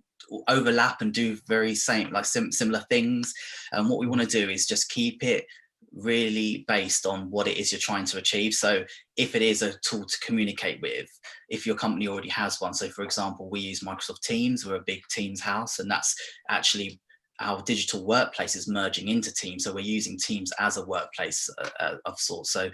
overlap and do very similar things. And what we want to do is just keep it really based on what it is you're trying to achieve. So if it is a tool to communicate with, if your company already has one, so for example, we use Microsoft Teams, we're a big Teams house, and that's actually our digital workplace is merging into Teams. So we're using Teams as a workplace of sorts. So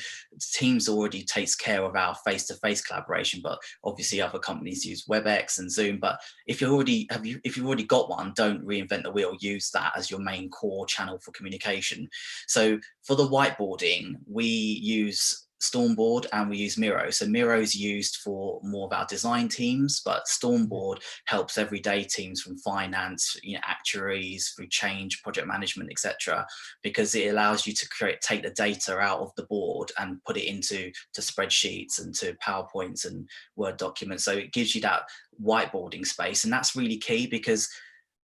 Teams already takes care of our face-to-face collaboration, but obviously other companies use WebEx and Zoom. But if you've already got one, don't reinvent the wheel. Use that as your main core channel for communication. So for the whiteboarding, we use Stormboard and we use Miro. So Miro is used for more of our design teams, but Stormboard helps everyday teams from finance, actuaries, through change, project management, etc., because it allows you to take the data out of the board and put it into spreadsheets and to PowerPoints and Word documents. So it gives you that whiteboarding space, and that's really key because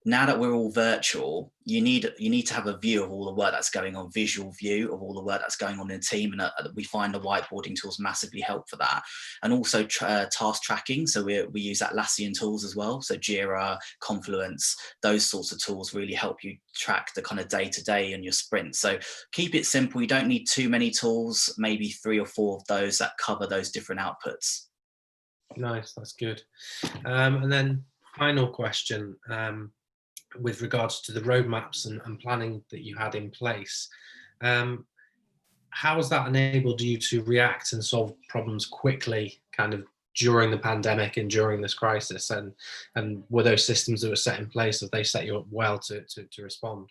now that we're all virtual, you need to have a view of all the work that's going on, visual view of all the work that's going on in the team, and we find the whiteboarding tools massively help for that. And also task tracking, so we use Atlassian tools as well, so Jira, Confluence, those sorts of tools really help you track the kind of day-to-day and your sprint. So keep it simple. You don't need too many tools, maybe 3 or 4 of those that cover those different outputs. Nice, that's good. And then final question, with regards to the roadmaps and planning that you had in place, how has that enabled you to react and solve problems quickly kind of during the pandemic and during this crisis? And were those systems that were set in place, have they set you up well to respond?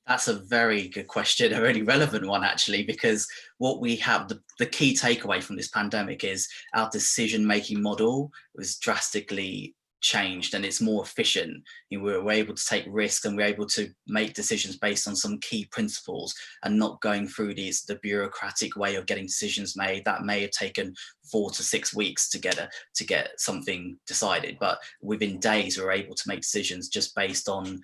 That's a very good question, a really relevant one actually, because what we have, the key takeaway from this pandemic is our decision-making model was drastically changed and it's more efficient. We're able to take risks and we're able to make decisions based on some key principles and not going through the bureaucratic way of getting decisions made that may have taken 4 to 6 weeks to get something decided, but within days we're able to make decisions just based on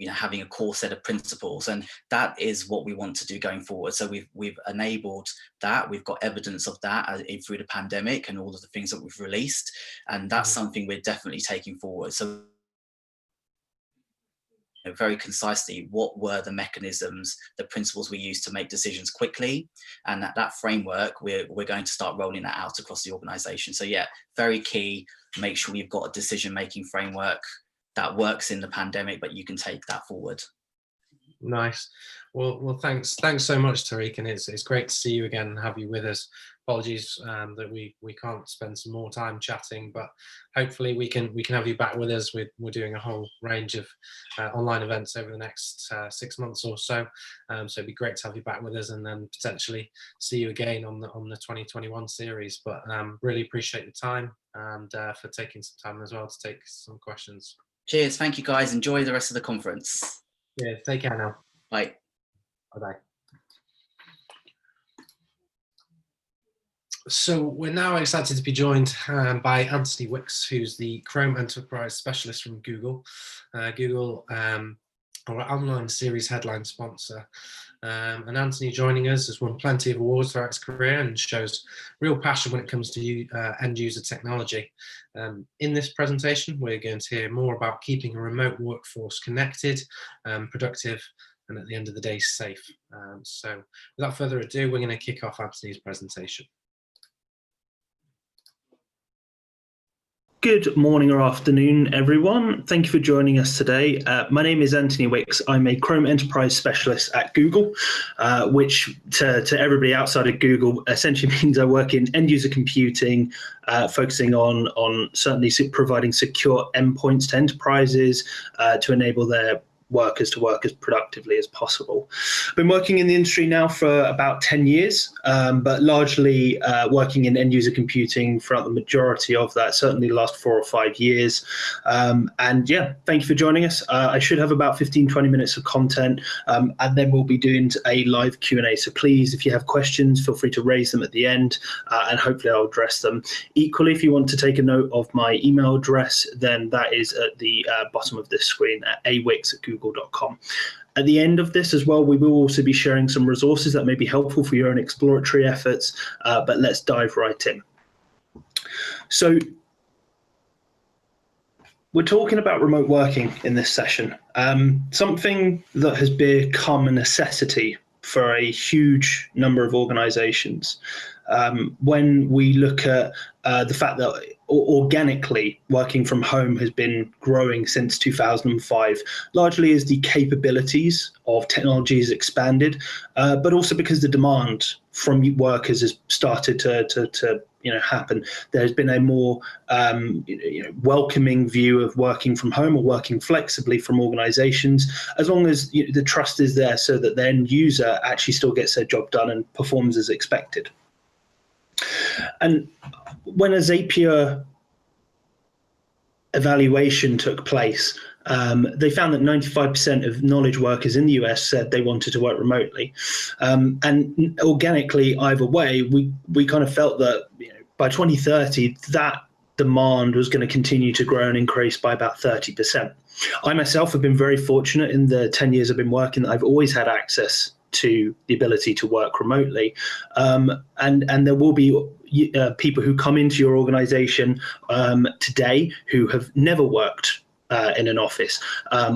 having a core set of principles, and that is what we want to do going forward. So we've enabled that. We've got evidence of that through the pandemic and all of the things that we've released, and that's something we're definitely taking forward. So very concisely, what were the mechanisms, the principles we use to make decisions quickly, and that framework we're going to start rolling that out across the organization. So yeah, very key. Make sure you've got a decision-making framework that works in the pandemic, but you can take that forward. Nice. Well, thanks so much, Tariq, and it's great to see you again and have you with us. Apologies that we can't spend some more time chatting, but hopefully we can have you back with us. We're doing a whole range of online events over the next 6 months or so. So it'd be great to have you back with us, and then potentially see you again on the 2021 series. But really appreciate the time and for taking some time as well to take some questions. Cheers. Thank you, guys. Enjoy the rest of the conference. Yeah, take care now. Bye. Bye-bye. So we're now excited to be joined by Anthony Wicks, who's the Chrome Enterprise Specialist from Google. Google, our online series headline sponsor. And Anthony joining us has won plenty of awards throughout his career and shows real passion when it comes to end user technology. In this presentation, we're going to hear more about keeping a remote workforce connected, productive, and at the end of the day, safe. So without further ado, we're going to kick off Anthony's presentation. Good morning or afternoon, everyone. Thank you for joining us today. My name is Anthony Wicks. I'm a Chrome Enterprise Specialist at Google, which to everybody outside of Google essentially means I work in end-user computing, focusing on certainly providing secure endpoints to enterprises to enable their workers to work as productively as possible. I've been working in the industry now for about 10 years, but largely working in end user computing throughout the majority of that, certainly the last 4 or 5 years. And yeah, thank you for joining us. I should have about 15-20 minutes of content, and then we'll be doing a live Q&A. So please, if you have questions, feel free to raise them at the end, and hopefully I'll address them. Equally, if you want to take a note of my email address, then that is at the bottom of this screen at awicks@google.com. At the end of this as well, we will also be sharing some resources that may be helpful for your own exploratory efforts, but let's dive right in. So we're talking about remote working in this session, something that has become a necessity for a huge number of organizations. When we look at the fact that organically working from home has been growing since 2005, largely as the capabilities of technology has expanded, but also because the demand from workers has started to happen. There's been a more welcoming view of working from home or working flexibly from organizations, as long as the trust is there so that the end user actually still gets their job done and performs as expected. And when a Zapier evaluation took place, they found that 95% of knowledge workers in the US said they wanted to work remotely. And organically, either way, we kind of felt that by 2030, that demand was going to continue to grow and increase by about 30%. I myself have been very fortunate in the 10 years I've been working that I've always had access to the ability to work remotely. And there will be people who come into your organization today who have never worked in an office,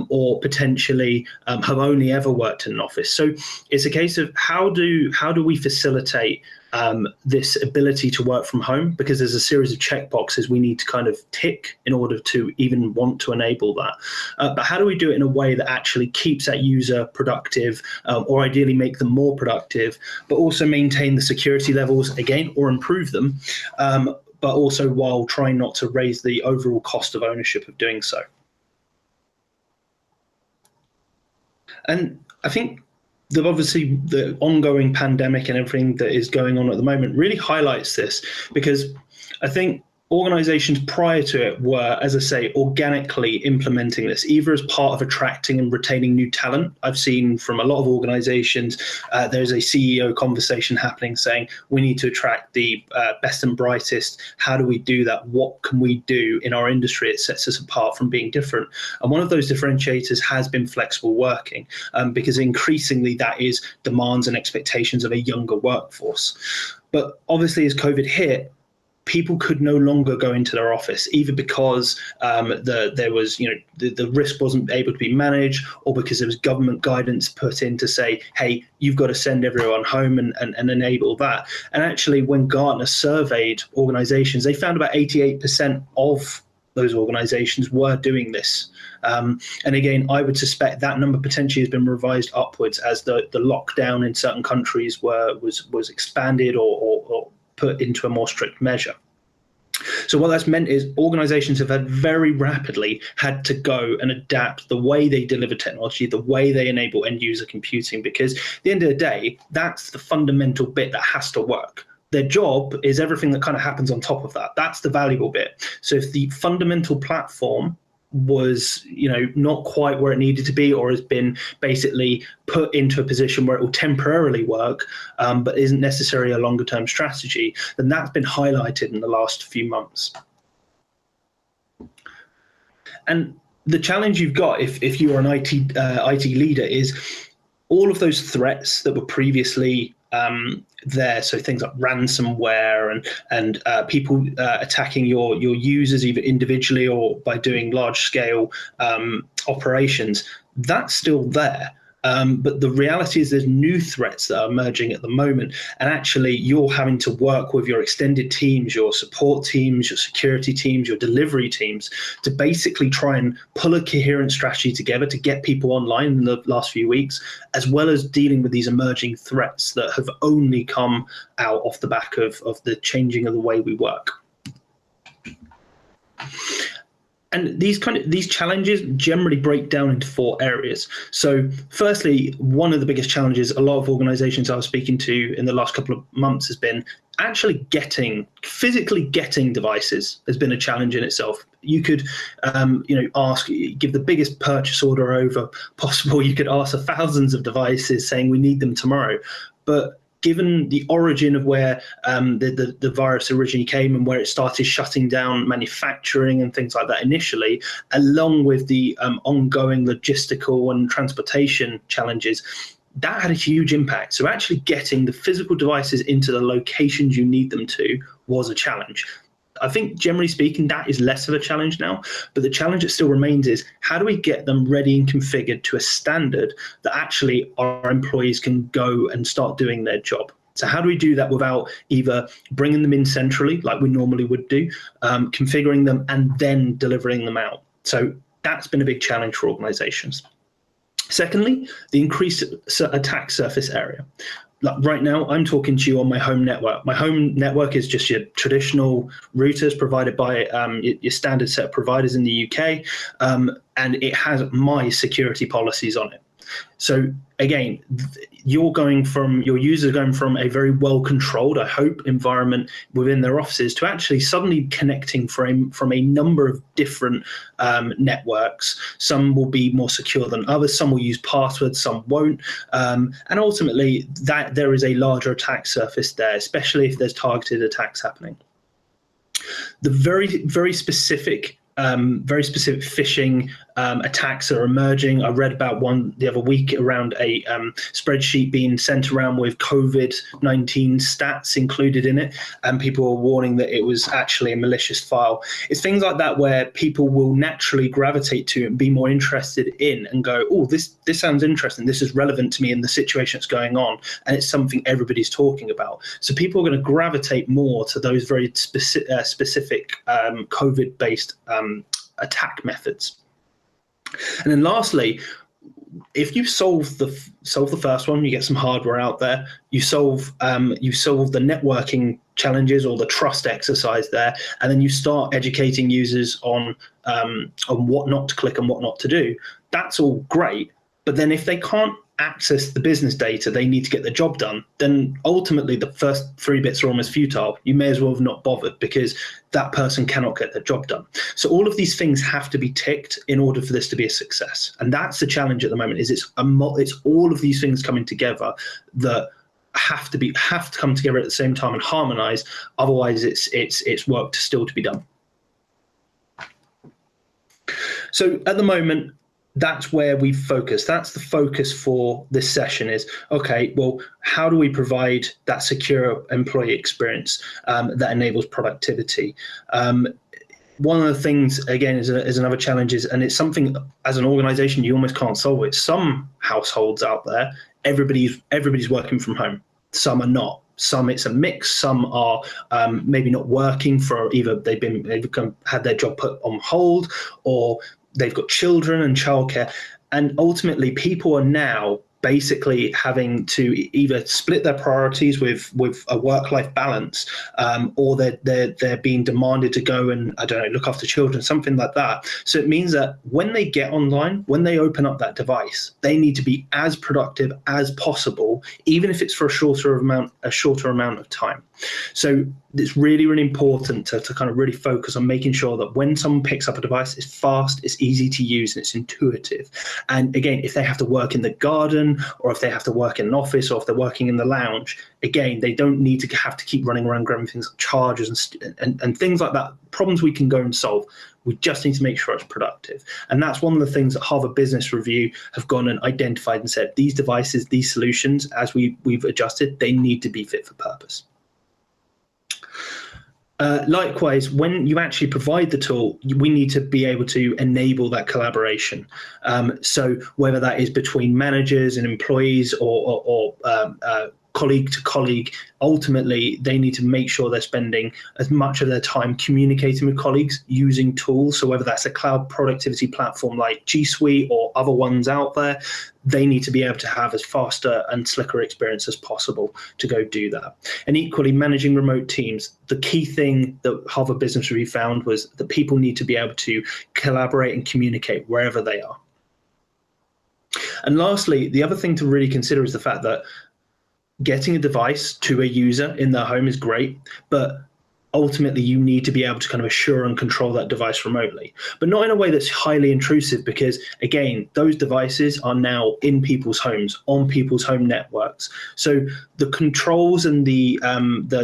or potentially have only ever worked in an office. So it's a case of how do we facilitate this ability to work from home, because there's a series of checkboxes we need to kind of tick in order to even want to enable that. But how do we do it in a way that actually keeps that user productive, or ideally make them more productive, but also maintain the security levels again, or improve them, but also while trying not to raise the overall cost of ownership of doing so. And I think that obviously the ongoing pandemic and everything that is going on at the moment really highlights this, because I think organizations prior to it were, as I say, organically implementing this, either as part of attracting and retaining new talent. I've seen from a lot of organizations, there's a CEO conversation happening saying, we need to attract the best and brightest. How do we do that? What can we do in our industry that sets us apart from being different? And one of those differentiators has been flexible working, because increasingly that is demands and expectations of a younger workforce. But obviously as COVID hit, people could no longer go into their office, either because there was, the risk wasn't able to be managed, or because there was government guidance put in to say, hey, you've got to send everyone home and enable that. And actually, when Gartner surveyed organizations, they found about 88% of those organizations were doing this. And again, I would suspect that number potentially has been revised upwards as the lockdown in certain countries was expanded or put into a more strict measure. So what that's meant is organizations have very rapidly had to go and adapt the way they deliver technology, the way they enable end user computing, because at the end of the day, that's the fundamental bit that has to work. Their job is everything that kind of happens on top of that. That's the valuable bit. So if the fundamental platform was not quite where it needed to be, or has been basically put into a position where it will temporarily work, but isn't necessarily a longer term strategy, then that's been highlighted in the last few months. And the challenge you've got if you're an IT leader is all of those threats that were previously there, so things like ransomware and people attacking your users either individually or by doing large scale operations, that's still there. But the reality is there's new threats that are emerging at the moment, and actually you're having to work with your extended teams, your support teams, your security teams, your delivery teams to basically try and pull a coherent strategy together to get people online in the last few weeks, as well as dealing with these emerging threats that have only come out off the back of the changing of the way we work. And these challenges generally break down into 4 areas. So firstly, one of the biggest challenges a lot of organizations I was speaking to in the last couple of months has been actually physically getting devices has been a challenge in itself. You could, give the biggest purchase order over possible. You could ask for thousands of devices saying we need them tomorrow. But given the origin of where the virus originally came and where it started shutting down manufacturing and things like that initially, along with the ongoing logistical and transportation challenges, that had a huge impact. So actually getting the physical devices into the locations you need them to was a challenge. I think generally speaking, that is less of a challenge now, but the challenge that still remains is how do we get them ready and configured to a standard that actually our employees can go and start doing their job? So how do we do that without either bringing them in centrally, like we normally would do, configuring them and then delivering them out? So that's been a big challenge for organizations. Secondly, the increased attack surface area. Like right now, I'm talking to you on my home network. My home network is just your traditional routers provided by your standard set of providers in the UK, and it has my security policies on it. So again, your users going from a very well-controlled, I hope, environment within their offices to actually suddenly connecting from a number of different networks. Some will be more secure than others. Some will use passwords, some won't. And ultimately, that there is a larger attack surface there, especially if there's targeted attacks happening. The very specific phishing attacks are emerging. I read about one the other week around a spreadsheet being sent around with COVID-19 stats included in it, and people were warning that it was actually a malicious file. It's things like that where people will naturally gravitate to and be more interested in and go, oh, this sounds interesting. This is relevant to me in the situation that's going on, and it's something everybody's talking about. So people are going to gravitate more to those very specific COVID-based attack methods. And then lastly, if you solve the first one, you get some hardware out there, you solve the networking challenges or the trust exercise there, and then you start educating users on what not to click and what not to do. That's all great, but then if they can't access the business data they need to get the job done, then ultimately the first 3 bits are almost futile. You may as well have not bothered because that person cannot get the job done. So all of these things have to be ticked in order for this to be a success. And that's the challenge at the moment, is it's all of these things coming together that have to come together at the same time and harmonize. Otherwise it's work still to be done. So at the moment, that's where we focus. That's the focus for this session is, okay, well, how do we provide that secure employee experience that enables productivity? One of the things, again, is another challenge and it's something as an organization you almost can't solve it. Some households out there, everybody's working from home. Some are not. Some it's a mix. Some are maybe not working for either they've had their job put on hold, or they've got children and childcare, and ultimately people are now basically having to either split their priorities with a work-life balance, or they're being demanded to go and, I don't know, look after children, something like that. So it means that when they get online, when they open up that device, they need to be as productive as possible, even if it's for a shorter amount of time. So it's really, really important to kind of really focus on making sure that when someone picks up a device, it's fast, it's easy to use, and it's intuitive. And again, if they have to work in the garden, or if they have to work in an office, or if they're working in the lounge, again, they don't need to have to keep running around grabbing things like chargers and things like that. Problems we can go and solve. We just need to make sure it's productive. And that's one of the things that Harvard Business Review have gone and identified and said, these devices, these solutions, as we've adjusted, they need to be fit for purpose. Likewise, when you actually provide the tool, we need to be able to enable that collaboration. So whether that is between managers and employees or colleague to colleague. Ultimately, they need to make sure they're spending as much of their time communicating with colleagues using tools. So whether that's a cloud productivity platform like G Suite or other ones out there, they need to be able to have as faster and slicker experience as possible to go do that. And equally, managing remote teams, the key thing that Harvard Business Review found was that people need to be able to collaborate and communicate wherever they are. And lastly, the other thing to really consider is the fact that getting a device to a user in their home is great, but ultimately you need to be able to kind of assure and control that device remotely, but not in a way that's highly intrusive, because again, those devices are now in people's homes, on people's home networks. So the controls and the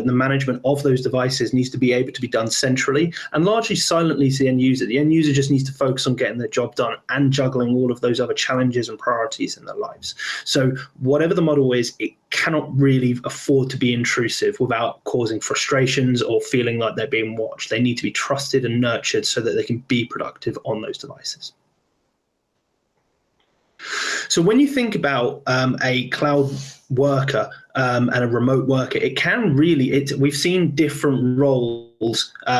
management of those devices needs to be able to be done centrally and largely silently to the end user. The end user just needs to focus on getting their job done and juggling all of those other challenges and priorities in their lives. So whatever the model is, it cannot really afford to be intrusive without causing frustrations or feeling like they're being watched. They need to be trusted and nurtured so that they can be productive on those devices. So when you think about a cloud worker and a remote worker, it can really, we've seen different roles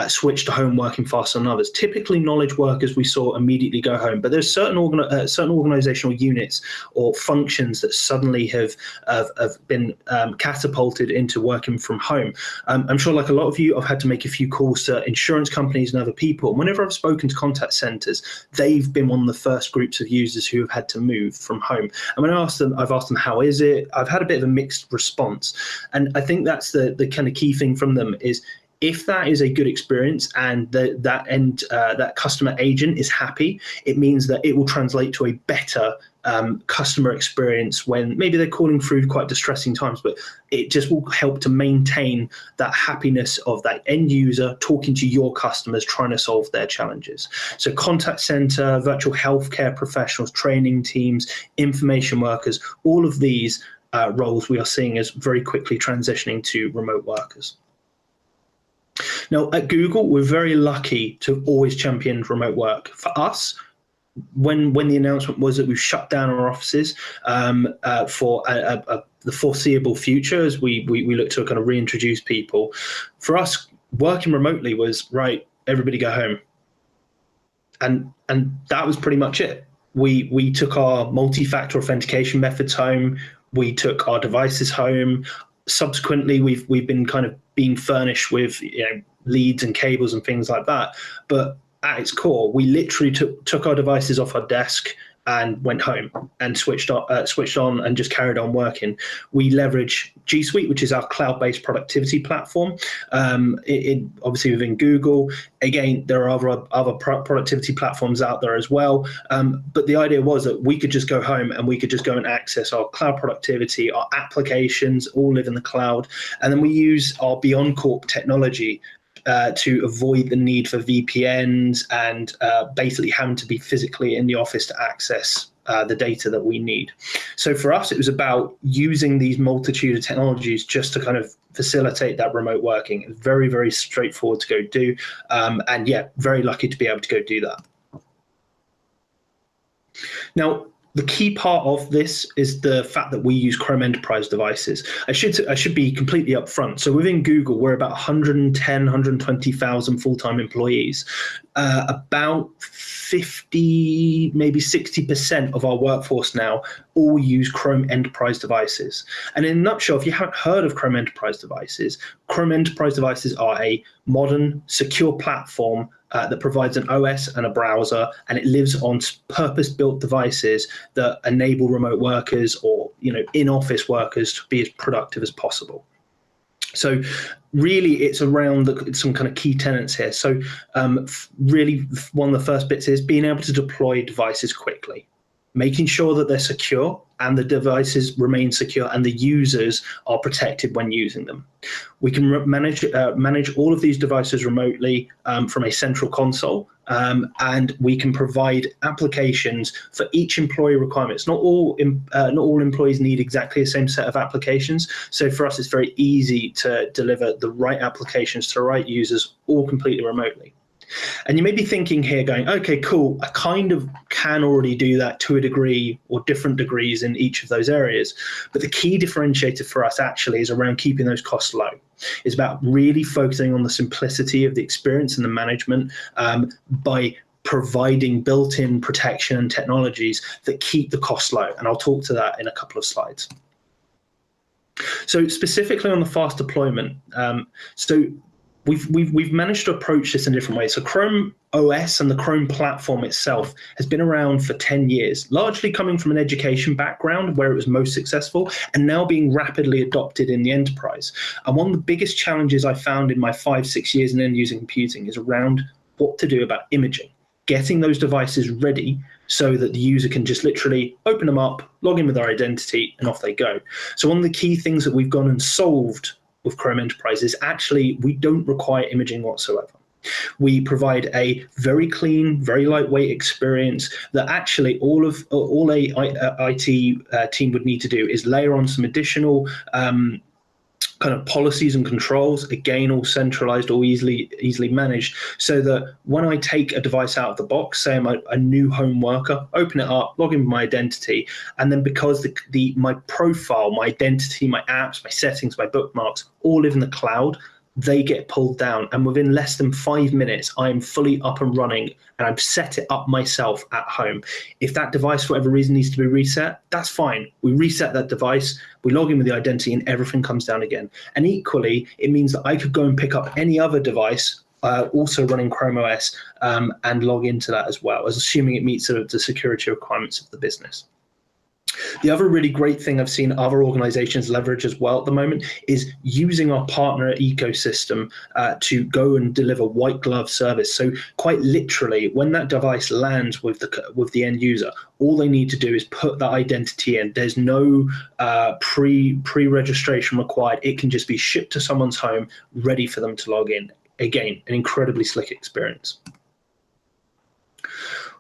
switch to home working faster than others. Typically, knowledge workers we saw immediately go home, but there's certain organizational units or functions that suddenly have been catapulted into working from home. I'm sure, like a lot of you, I've had to make a few calls to insurance companies and other people. And whenever I've spoken to contact centers, they've been one of the first groups of users who have had to move from home. And when I've asked them, how is it? I've had a bit of a mixed response. And I think that's the kind of key thing from them is, if that is a good experience and that customer agent is happy, it means that it will translate to a better customer experience when maybe they're calling through quite distressing times, but it just will help to maintain that happiness of that end user talking to your customers, trying to solve their challenges. So contact center, virtual healthcare professionals, training teams, information workers, all of these roles we are seeing as very quickly transitioning to remote workers. Now, at Google, we're very lucky to have always championed remote work. For us, when the announcement was that we've shut down our offices for the foreseeable future, as we look to kind of reintroduce people, for us, working remotely was, right, everybody go home. And that was pretty much it. We took our multi-factor authentication methods home. We took our devices home. Subsequently, we've been kind of being furnished with leads and cables and things like that. But at its core, we literally took our devices off our desk and went home and switched on and just carried on working. We leverage G Suite, which is our cloud-based productivity platform. Obviously within Google, again, there are other productivity platforms out there as well. But the idea was that we could just go home and we could just go and access our cloud productivity, our applications all live in the cloud. And then we use our BeyondCorp technology to avoid the need for VPNs and basically having to be physically in the office to access the data that we need. So for us, it was about using these multitude of technologies just to kind of facilitate that remote working. It was very, very straightforward to go do. And yeah, very lucky to be able to go do that. Now, the key part of this is the fact that we use Chrome Enterprise devices. I should be completely upfront. So within Google, we're about 110, 120,000 full-time employees. About 50, maybe 60% of our workforce now all use Chrome Enterprise devices. And in a nutshell, if you haven't heard of Chrome Enterprise devices are a modern, secure platform that provides an OS and a browser, and it lives on purpose-built devices that enable remote workers or in-office workers to be as productive as possible. So really, it's around some kind of key tenets here. So really, one of the first bits is being able to deploy devices quickly, making sure that they're secure and the devices remain secure and the users are protected when using them. We can manage all of these devices remotely from a central console, and we can provide applications for each employee requirements. Not all employees need exactly the same set of applications. So for us, it's very easy to deliver the right applications to the right users, all completely remotely. And you may be thinking here going, okay, cool, I kind of can already do that to a degree or different degrees in each of those areas. But the key differentiator for us actually is around keeping those costs low. It's about really focusing on the simplicity of the experience and the management by providing built-in protection and technologies that keep the costs low. And I'll talk to that in a couple of slides. So specifically on the fast deployment, We've managed to approach this in different ways. So Chrome OS and the Chrome platform itself has been around for 10 years, largely coming from an education background where it was most successful and now being rapidly adopted in the enterprise. And one of the biggest challenges I found in my 5-6 years in end-user computing is around what to do about imaging, getting those devices ready so that the user can just literally open them up, log in with their identity, and off they go. So one of the key things that we've gone and solved with Chrome Enterprise is actually we don't require imaging whatsoever. We provide a very clean, very lightweight experience that actually all a IT team would need to do is layer on some additional kind of policies and controls, again, all centralized or easily managed, so that when I take a device out of the box, say I'm a new home worker, open it up, log in with my identity, and then because my profile, my identity, my apps, my settings, my bookmarks all live in the cloud, they get pulled down, and within less than 5 minutes, I am fully up and running, and I've set it up myself at home. If that device, for whatever reason, needs to be reset, that's fine. We reset that device, we log in with the identity, and everything comes down again. And equally, it means that I could go and pick up any other device, also running Chrome OS, and log into that as well, as assuming it meets the security requirements of the business. The other really great thing I've seen other organizations leverage as well at the moment is using our partner ecosystem to go and deliver white glove service. So quite literally, when that device lands with the end user, all they need to do is put that identity in. There's no pre-registration required. It can just be shipped to someone's home, ready for them to log in. Again, an incredibly slick experience.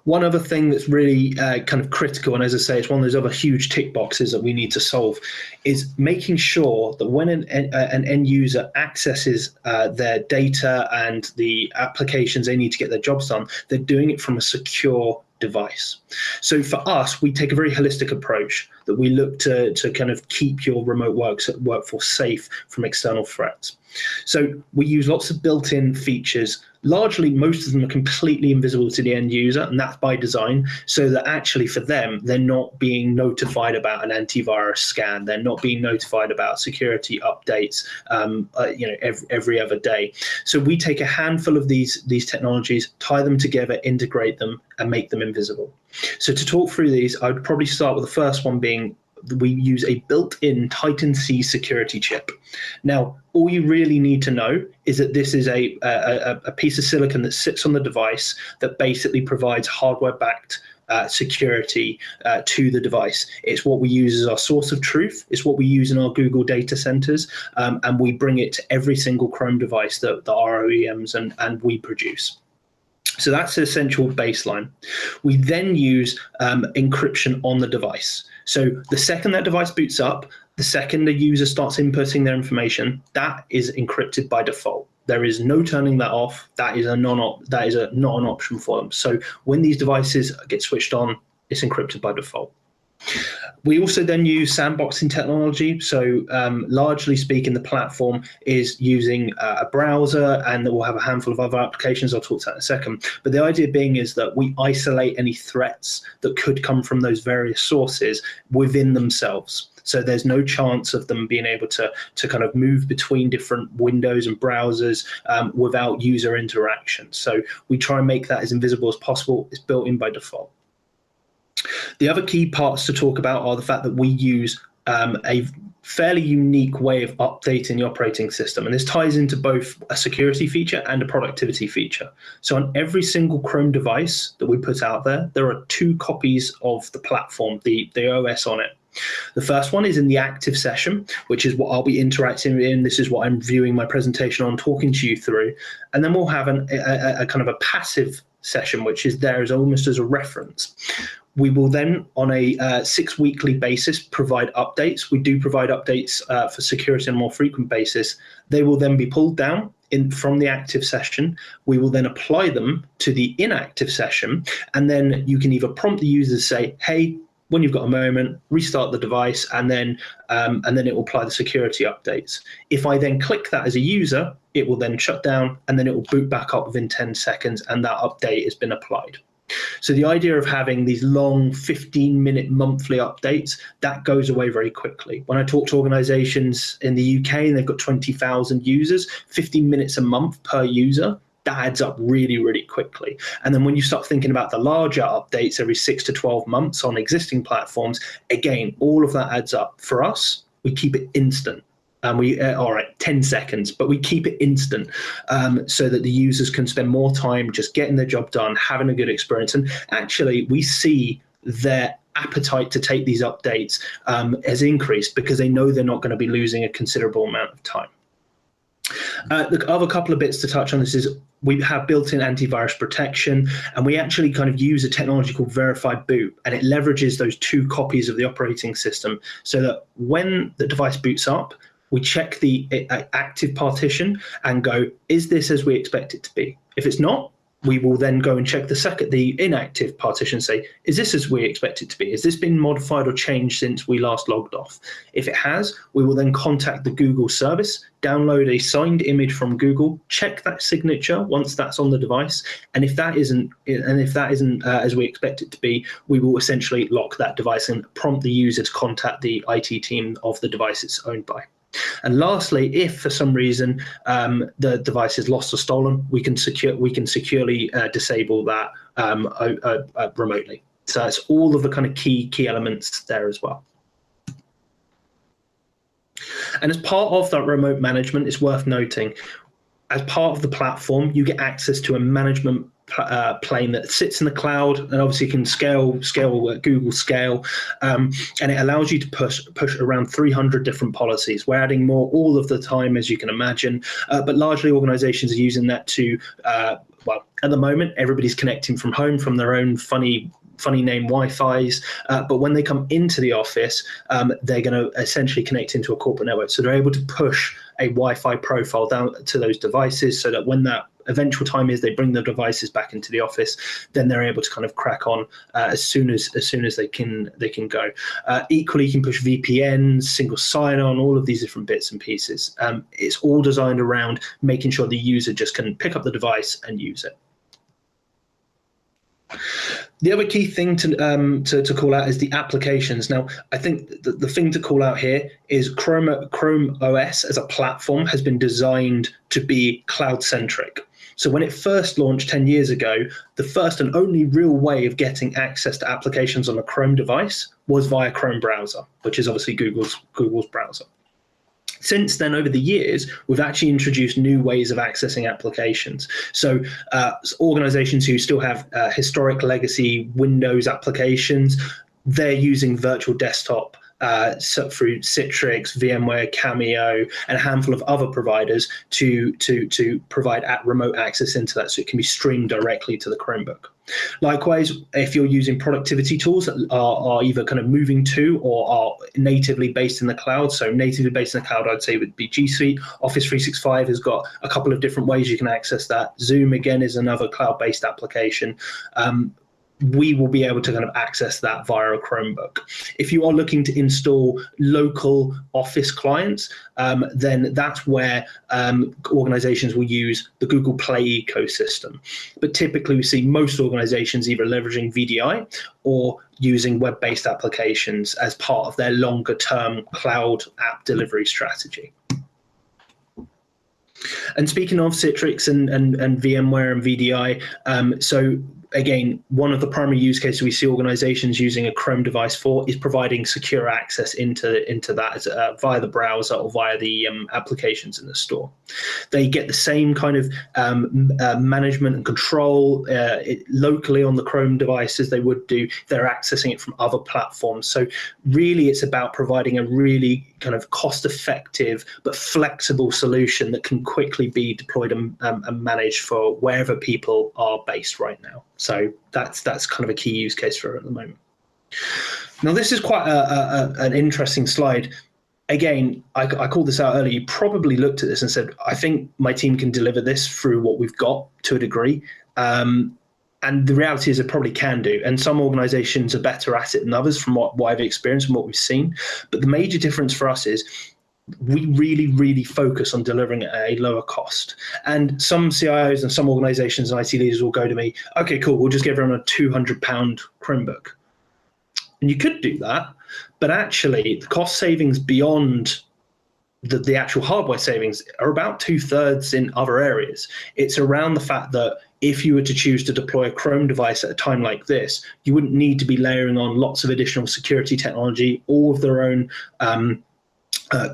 One other thing that's really kind of critical, and as I say, it's one of those other huge tick boxes that we need to solve, is making sure that when an end user accesses their data and the applications they need to get their jobs done, they're doing it from a secure device. So for us, we take a very holistic approach that we look to kind of keep your remote workforce safe from external threats. So we use lots of built-in features. Largely, most of them are completely invisible to the end user, and that's by design, so that actually for them, they're not being notified about an antivirus scan. They're not being notified about security updates, every other day. So we take a handful of these technologies, tie them together, integrate them, and make them invisible. So to talk through these, I would probably start with the first one being we use a built-in Titan C security chip. Now, all you really need to know is that this is a piece of silicon that sits on the device that basically provides hardware-backed security to the device. It's what we use as our source of truth. It's what we use in our Google data centers, and we bring it to every single Chrome device that our OEMs and we produce. So that's the essential baseline. We then use encryption on the device. So the second that device boots up, the second the user starts inputting their information, that is encrypted by default. There is no turning that off. That is not an option for them. So when these devices get switched on, it's encrypted by default. We also then use sandboxing technology. So largely speaking, the platform is using a browser, and we'll have a handful of other applications. I'll talk to that in a second. But the idea being is that we isolate any threats that could come from those various sources within themselves. So there's no chance of them being able to kind of move between different windows and browsers without user interaction. So we try and make that as invisible as possible. It's built in by default. The other key parts to talk about are the fact that we use a fairly unique way of updating the operating system. And this ties into both a security feature and a productivity feature. So on every single Chrome device that we put out there, there are 2 copies of the platform, the OS on it. The first one is in the active session, which is what I'll be interacting in. This is what I'm viewing my presentation on, talking to you through. And then we'll have a kind of a passive session, which is there as almost as a reference. We will then, on a 6 weekly basis, provide updates. We do provide updates for security on a more frequent basis. They will then be pulled down from the active session. We will then apply them to the inactive session, and then you can either prompt the user to say, hey, when you've got a moment, restart the device, and then it will apply the security updates. If I then click that as a user, it will then shut down, and then it will boot back up within 10 seconds, and that update has been applied. So the idea of having these long 15-minute monthly updates, that goes away very quickly. When I talk to organizations in the UK and they've got 20,000 users, 15 minutes a month per user, that adds up really, really quickly. And then when you start thinking about the larger updates every 6 to 12 months on existing platforms, again, all of that adds up. For us, we keep it instant. All right, 10 seconds, but we keep it instant so that the users can spend more time just getting their job done, having a good experience. And actually, we see their appetite to take these updates has increased because they know they're not going to be losing a considerable amount of time. The other couple of bits to touch on this is we have built-in antivirus protection, and we actually kind of use a technology called verified boot, and it leverages those 2 copies of the operating system so that when the device boots up, we check the active partition and go, is this as we expect it to be? If it's not, we will then go and check the inactive partition and say, is this as we expect it to be? Has this been modified or changed since we last logged off? If it has, we will then contact the Google service, download a signed image from Google, check that signature once that's on the device, and if that isn't as we expect it to be, we will essentially lock that device and prompt the user to contact the IT team of the device it's owned by. And lastly, if for some reason the device is lost or stolen, we can securely disable that remotely. So it's all of the kind of key elements there as well. And as part of that remote management, it's worth noting, as part of the platform, you get access to a management plane that sits in the cloud and obviously can scale Google scale, and it allows you to push around 300 different policies. We're adding more all of the time, as you can imagine, but largely organizations are using that to well, at the moment everybody's connecting from home from their own funny name Wi-Fi's, but when they come into the office, they're going to essentially connect into a corporate network. So they're able to push a Wi-Fi profile down to those devices so that when that eventual time is they bring the devices back into the office, then they're able to kind of crack on as soon as they can go. Equally, you can push VPNs, single sign-on, all of these different bits and pieces. It's all designed around making sure the user just can pick up the device and use it. The other key thing to call out is the applications. Now, I think the thing to call out here is Chrome OS as a platform has been designed to be cloud-centric. So when it first launched 10 years ago, the first and only real way of getting access to applications on a Chrome device was via Chrome browser, which is obviously Google's browser. Since then, over the years, we've actually introduced new ways of accessing applications. So organizations who still have historic legacy Windows applications, they're using virtual desktop through Citrix, VMware, Cameo, and a handful of other providers to provide remote access into that, so it can be streamed directly to the Chromebook. Likewise, if you're using productivity tools that are either kind of moving to or are natively based in the cloud, so natively based in the cloud, I'd say would be G Suite. Office 365 has got a couple of different ways you can access that. Zoom, again, is another cloud-based application. We will be able to kind of access that via a Chromebook. If you are looking to install local Office clients, then that's where organizations will use the Google Play ecosystem. But typically we see most organizations either leveraging VDI or using web-based applications as part of their longer-term cloud app delivery strategy. And speaking of Citrix and VMware and VDI, so again, one of the primary use cases we see organizations using a Chrome device for is providing secure access into that via the browser or via the applications in the store. They get the same kind of management and control locally on the Chrome device as they would do if they're accessing it from other platforms. So really, it's about providing a really kind of cost-effective but flexible solution that can quickly be deployed and managed for wherever people are based right now. So that's kind of a key use case for it at the moment. Now, this is quite an interesting slide. again, I called this out earlier. You probably looked at this and said, I think my team can deliver this through what we've got to a degree. And the reality is it probably can do. And some organizations are better at it than others from what I've experienced and what we've seen. But the major difference for us is we really, really focus on delivering at a lower cost. And some CIOs and some organizations and IT leaders will go to me, okay, cool, we'll just give everyone a £200 Chromebook. And you could do that, but actually the cost savings beyond the actual hardware savings are about 2/3 in other areas. It's around the fact that if you were to choose to deploy a Chrome device at a time like this, you wouldn't need to be layering on lots of additional security technology, all of their own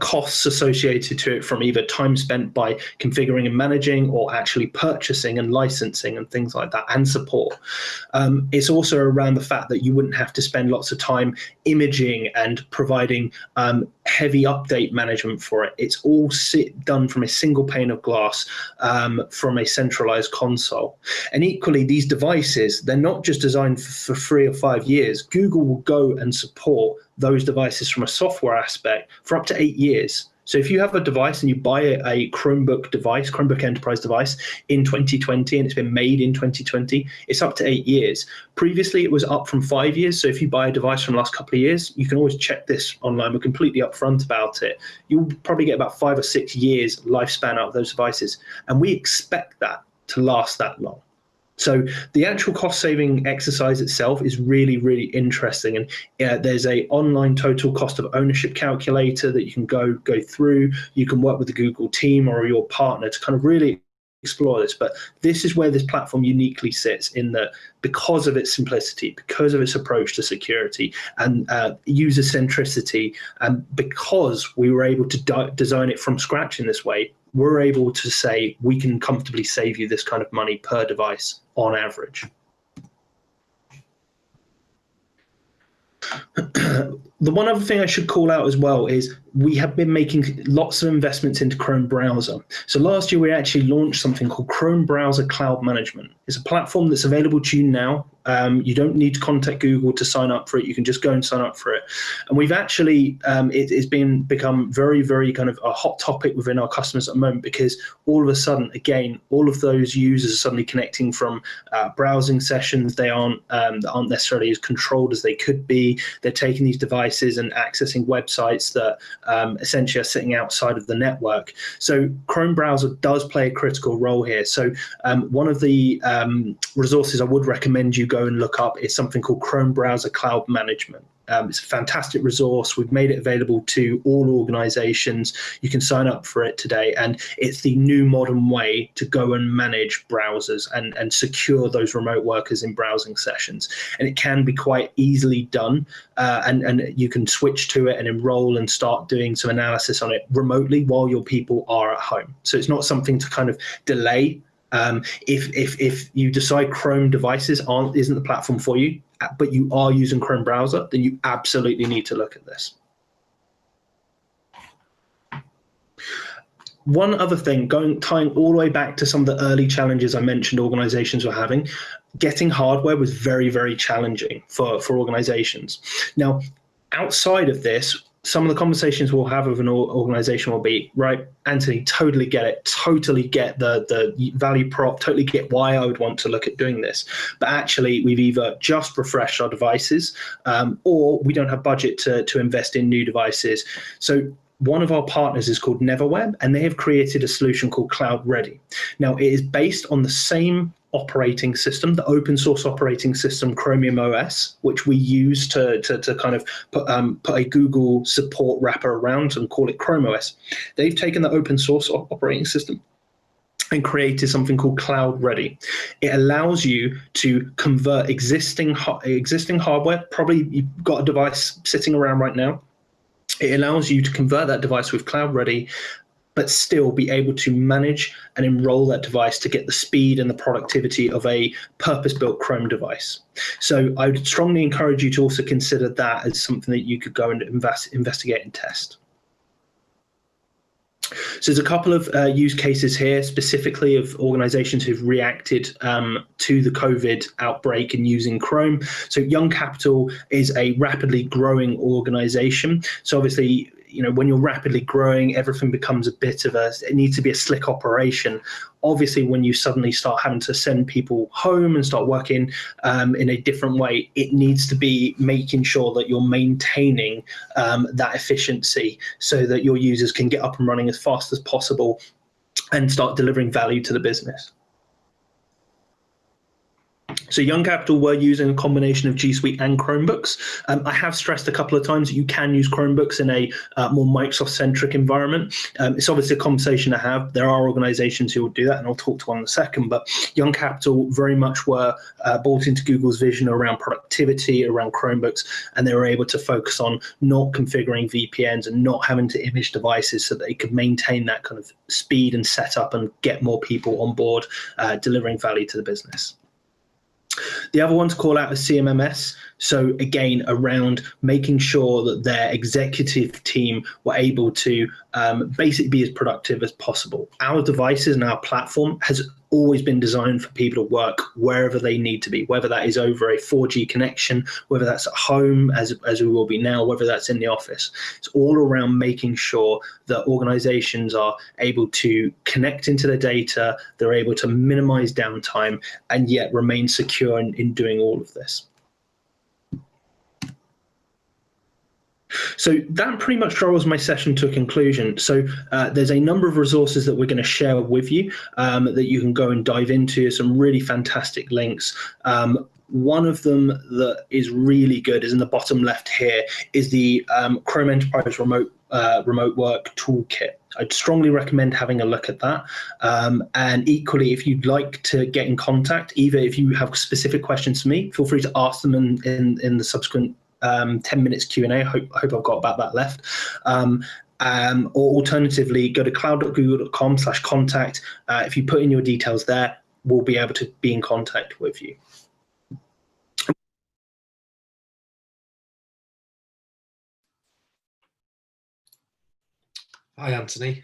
costs associated to it, from either time spent by configuring and managing or actually purchasing and licensing and things like that, and support. It's also around the fact that you wouldn't have to spend lots of time imaging and providing heavy update management for it. It's all done from a single pane of glass, from a centralized console. And equally, these devices, they're not just designed for 3 or 5 years. Google will go and support those devices from a software aspect for up to 8 years. So if you have a device and you buy a Chromebook device, Chromebook Enterprise device in 2020, and it's been made in 2020, it's up to 8 years. Previously, it was up from 5 years. So if you buy a device from the last couple of years, you can always check this online. We're completely upfront about it. You'll probably get about 5 or 6 years lifespan out of those devices. And we expect that to last that long. So the actual cost saving exercise itself is really, really interesting. And there's a online total cost of ownership calculator that you can go through. You can work with the Google team or your partner to kind of really explore this. But this is where this platform uniquely sits, in that because of its simplicity, because of its approach to security and user centricity, and because we were able to design it from scratch in this way, we're able to say we can comfortably save you this kind of money per device on average. The one other thing I should call out as well is we have been making lots of investments into Chrome browser. So last year we actually launched something called Chrome Browser Cloud Management. It's a platform that's available to you now. You don't need to contact Google to sign up for it. You can just go and sign up for it. And we've actually, it's become very, very kind of a hot topic within our customers at the moment, because all of a sudden, again, all of those users are suddenly connecting from browsing sessions. They aren't necessarily as controlled as they could be. They're taking these devices and accessing websites that essentially are sitting outside of the network. So Chrome browser does play a critical role here. So one of the resources I would recommend you go and look up is something called Chrome Browser Cloud Management. It's a fantastic resource. We've made it available to all organizations. You can sign up for it today, and it's the new modern way to go and manage browsers and secure those remote workers in browsing sessions. And it can be quite easily done, and you can switch to it and enroll and start doing some analysis on it remotely while your people are at home. So it's not something to kind of delay. If you decide Chrome devices isn't the platform for you, but you are using Chrome browser, then you absolutely need to look at this. One other thing, tying all the way back to some of the early challenges I mentioned organizations were having, getting hardware was very, very challenging for organizations. Now, outside of this, some of the conversations we'll have with an organization will be, right, Anthony, totally get it, totally get the value prop, totally get why I would want to look at doing this. But actually, we've either just refreshed our devices or we don't have budget to invest in new devices. So one of our partners is called Neverweb, and they have created a solution called Cloud Ready. Now, it is based on the same operating system, the open source operating system Chromium OS, which we use to kind of put a Google support wrapper around and call it Chrome OS. They've taken the open source operating system and created something called Cloud Ready. It allows you to convert existing hardware. Probably you've got a device sitting around right now. It allows you to convert that device with Cloud Ready, but still be able to manage and enroll that device to get the speed and the productivity of a purpose-built Chrome device. So I would strongly encourage you to also consider that as something that you could go and investigate and test. So there's a couple of use cases here, specifically of organizations who've reacted to the COVID outbreak and using Chrome. So Young Capital is a rapidly growing organization. So obviously, when you're rapidly growing, everything becomes a bit of it needs to be a slick operation. Obviously, when you suddenly start having to send people home and start working in a different way, it needs to be making sure that you're maintaining that efficiency so that your users can get up and running as fast as possible and start delivering value to the business. So Young Capital were using a combination of G Suite and Chromebooks. I have stressed a couple of times that you can use Chromebooks in a more Microsoft-centric environment. It's obviously a conversation to have. There are organizations who will do that, and I'll talk to one in a second. But Young Capital very much were bought into Google's vision around productivity, around Chromebooks, and they were able to focus on not configuring VPNs and not having to image devices so that they could maintain that kind of speed and setup and get more people on board, delivering value to the business. The other one to call out is CMMS. So again, around making sure that their executive team were able to basically be as productive as possible. Our devices and our platform has always been designed for people to work wherever they need to be, whether that is over a 4G connection, whether that's at home, as we will be now, whether that's in the office. It's all around making sure that organizations are able to connect into their data, they're able to minimize downtime, and yet remain secure in doing all of this. So that pretty much draws my session to a conclusion. So there's a number of resources that we're going to share with you that you can go and dive into, some really fantastic links. One of them that is really good is in the bottom left here, is the Chrome Enterprise Remote Work Toolkit. I'd strongly recommend having a look at that. And equally, if you'd like to get in contact, either if you have specific questions for me, feel free to ask them in the subsequent 10 minutes Q&A. I hope I've got about that left. Or alternatively, go to cloud.google.com/contact. If you put in your details there, we'll be able to be in contact with you. Hi, Anthony.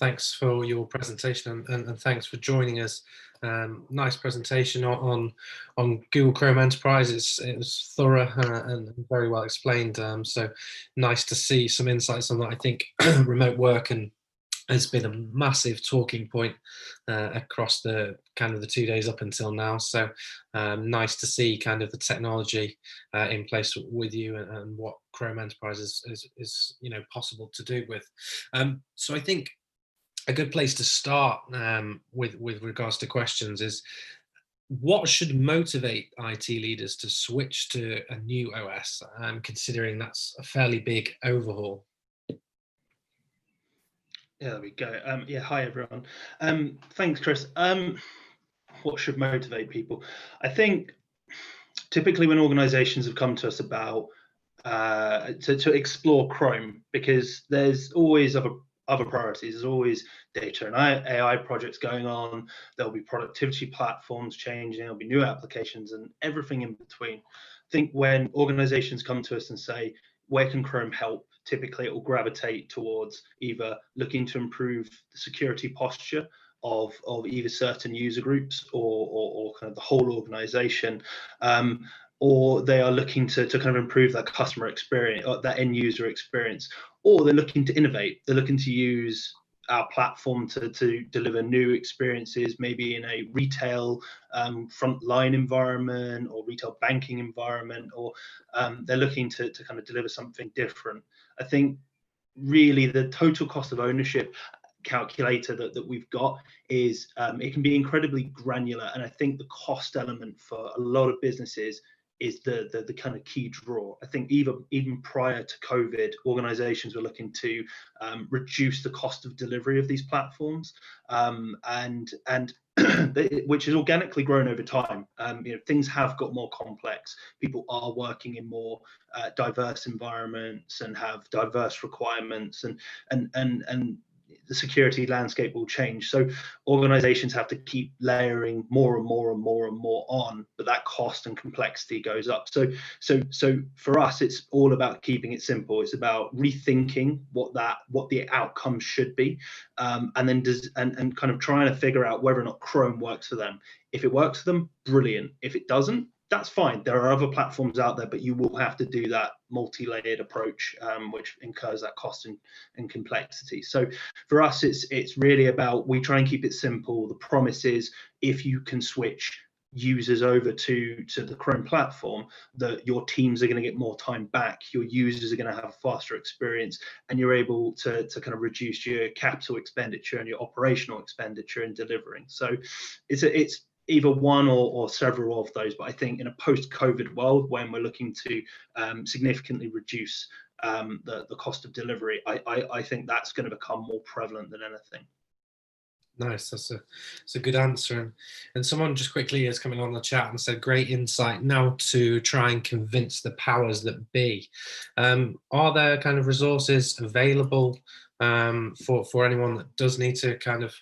Thanks for your presentation and thanks for joining us. Nice presentation on Google Chrome Enterprise. It was thorough and very well explained. So nice to see some insights on that. I think remote work has been a massive talking point across the 2 days up until now. So nice to see kind of the technology in place with you and what Chrome Enterprise is possible to do with. So I think a good place to start with regards to questions is, what should motivate IT leaders to switch to a new OS, considering that's a fairly big overhaul? Yeah, there we go. Yeah, hi everyone. Thanks, Chris. What should motivate people? I think typically when organizations have come to us about to explore Chrome, because there's always other priorities. There's always data and AI projects going on. There'll be productivity platforms changing. There'll be new applications and everything in between. I think when organizations come to us and say, where can Chrome help? Typically, it will gravitate towards either looking to improve the security posture of either certain user groups or kind of the whole organization, or they are looking to kind of improve that customer experience, or that end user experience, or they're looking to innovate. They're looking to use our platform to deliver new experiences, maybe in a retail frontline environment or retail banking environment, or they're looking to kind of deliver something different. I think really the total cost of ownership calculator that we've got is it can be incredibly granular, and I think the cost element for a lot of businesses is the kind of key draw. I think even prior to COVID, organizations were looking to reduce the cost of delivery of these platforms, and which has organically grown over time. Things have got more complex. People are working in more diverse environments and have diverse requirements, and the security landscape will change. So organizations have to keep layering more and more and more and more on, but that cost and complexity goes up. So for us, it's all about keeping it simple. It's about rethinking what the outcome should be, and then kind of trying to figure out whether or not Chrome works for them. If it works for them, brilliant. If it doesn't, that's fine. There are other platforms out there, but you will have to do that multi-layered approach, which incurs that cost and complexity. So for us, it's really about, we try and keep it simple. The promise is, if you can switch users over to the Chrome platform, that your teams are going to get more time back, your users are going to have a faster experience, and you're able to kind of reduce your capital expenditure and your operational expenditure in delivering. So it's either one or several of those. But I think in a post-COVID world, when we're looking to significantly reduce the cost of delivery, I think that's going to become more prevalent than anything. Nice, that's a good answer. And someone just quickly is coming on the chat and said, great insight. Now to try and convince the powers that be. Are there kind of resources available for anyone that does need to kind of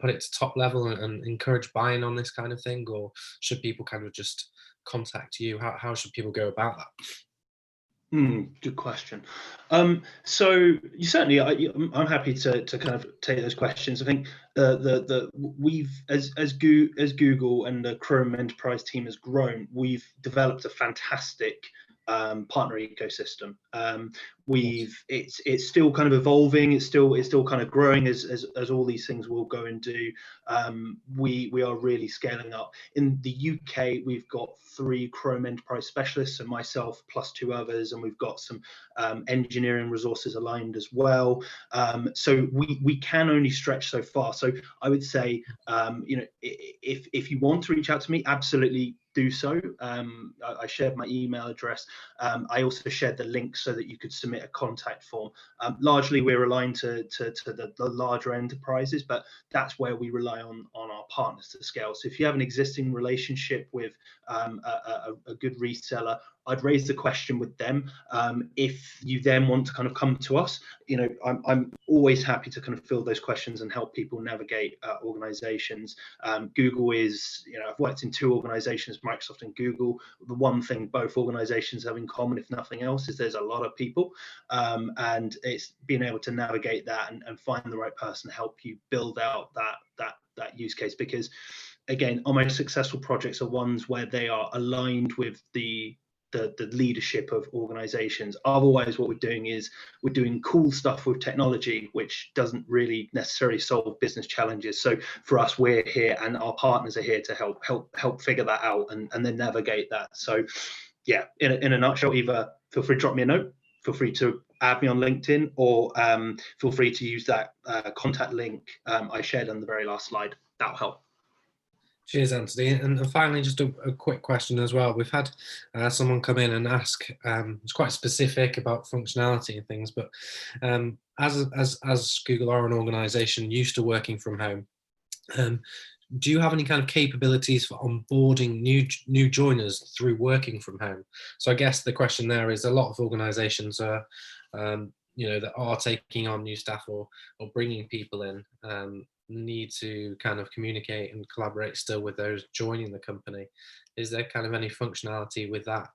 put it to top level and encourage buying on this kind of thing? Or should people kind of just contact you? How should people go about that? Good question. So you certainly, I'm happy to kind of take those questions. I think we've as Google and the Chrome Enterprise team has grown, we've developed a fantastic partner ecosystem. It's still kind of evolving. It's still kind of growing as all these things will go and do. We are really scaling up. In the UK, we've got 3 Chrome Enterprise specialists, so myself plus 2 others, and we've got some engineering resources aligned as well. So we can only stretch so far. So I would say, if you want to reach out to me, absolutely do so. I shared my email address. I also shared the link so that you could submit a contact form. Largely, we're aligned to the larger enterprises, but that's where we rely on our partners to scale. So if you have an existing relationship with a good reseller, I'd raise the question with them. If you then want to kind of come to us, I'm always happy to kind of fill those questions and help people navigate organizations. Google is, I've worked in 2 organizations, Microsoft and Google. The one thing both organizations have in common, if nothing else, is there's a lot of people, and it's being able to navigate that and find the right person to help you build out that use case. Because again, our most successful projects are ones where they are aligned with the leadership of organizations. Otherwise, what we're doing is we're doing cool stuff with technology, which doesn't really necessarily solve business challenges. So for us, we're here and our partners are here to help figure that out and then navigate that. So yeah, in a nutshell, either feel free to drop me a note, feel free to add me on LinkedIn, or feel free to use that contact link I shared on the very last slide. That'll help. Cheers, Anthony. And finally, just a quick question as well. We've had someone come in and ask, it's quite specific about functionality and things, but as Google are an organization used to working from home, do you have any kind of capabilities for onboarding new joiners through working from home? So I guess the question there is, a lot of organizations are, that are taking on new staff or bringing people in, need to kind of communicate and collaborate still with those joining the company. Is there kind of any functionality with that?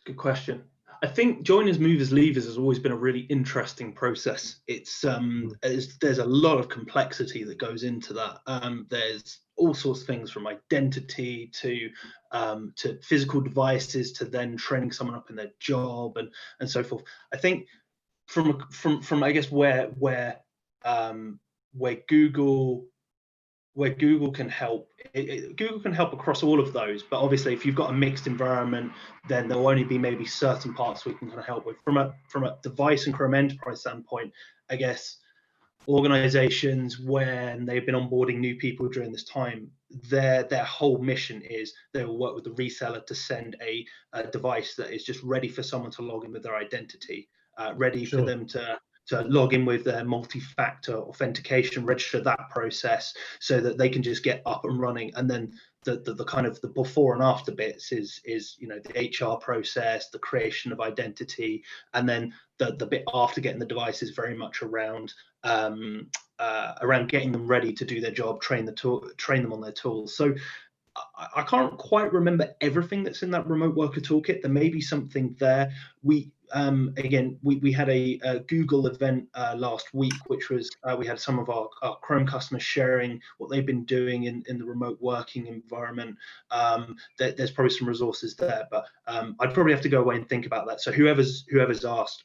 Good question. I think joiners, movers, leavers has always been a really interesting process. It's there's a lot of complexity that goes into that. There's all sorts of things, from identity to physical devices, to then training someone up in their job and so forth. I think from I guess where Google can help, Google can help across all of those. But obviously, if you've got a mixed environment, then there'll only be maybe certain parts we can kind of help with. From a device and Chrome Enterprise standpoint, I guess organizations, when they've been onboarding new people during this time, their whole mission is they will work with the reseller to send a device that is just ready for someone to log in with their identity, ready for them to log in with their multi-factor authentication, register that process so that they can just get up and running. And then the kind of the before and after bits is the HR process, the creation of identity, and then the bit after getting the device is very much around getting them ready to do their job, train them on their tools. So I can't quite remember everything that's in that remote worker toolkit. There may be something there. again, we had a Google event last week, which was we had some of our Chrome customers sharing what they've been doing in the remote working environment. There's probably some resources there, but I'd probably have to go away and think about that. So whoever's asked,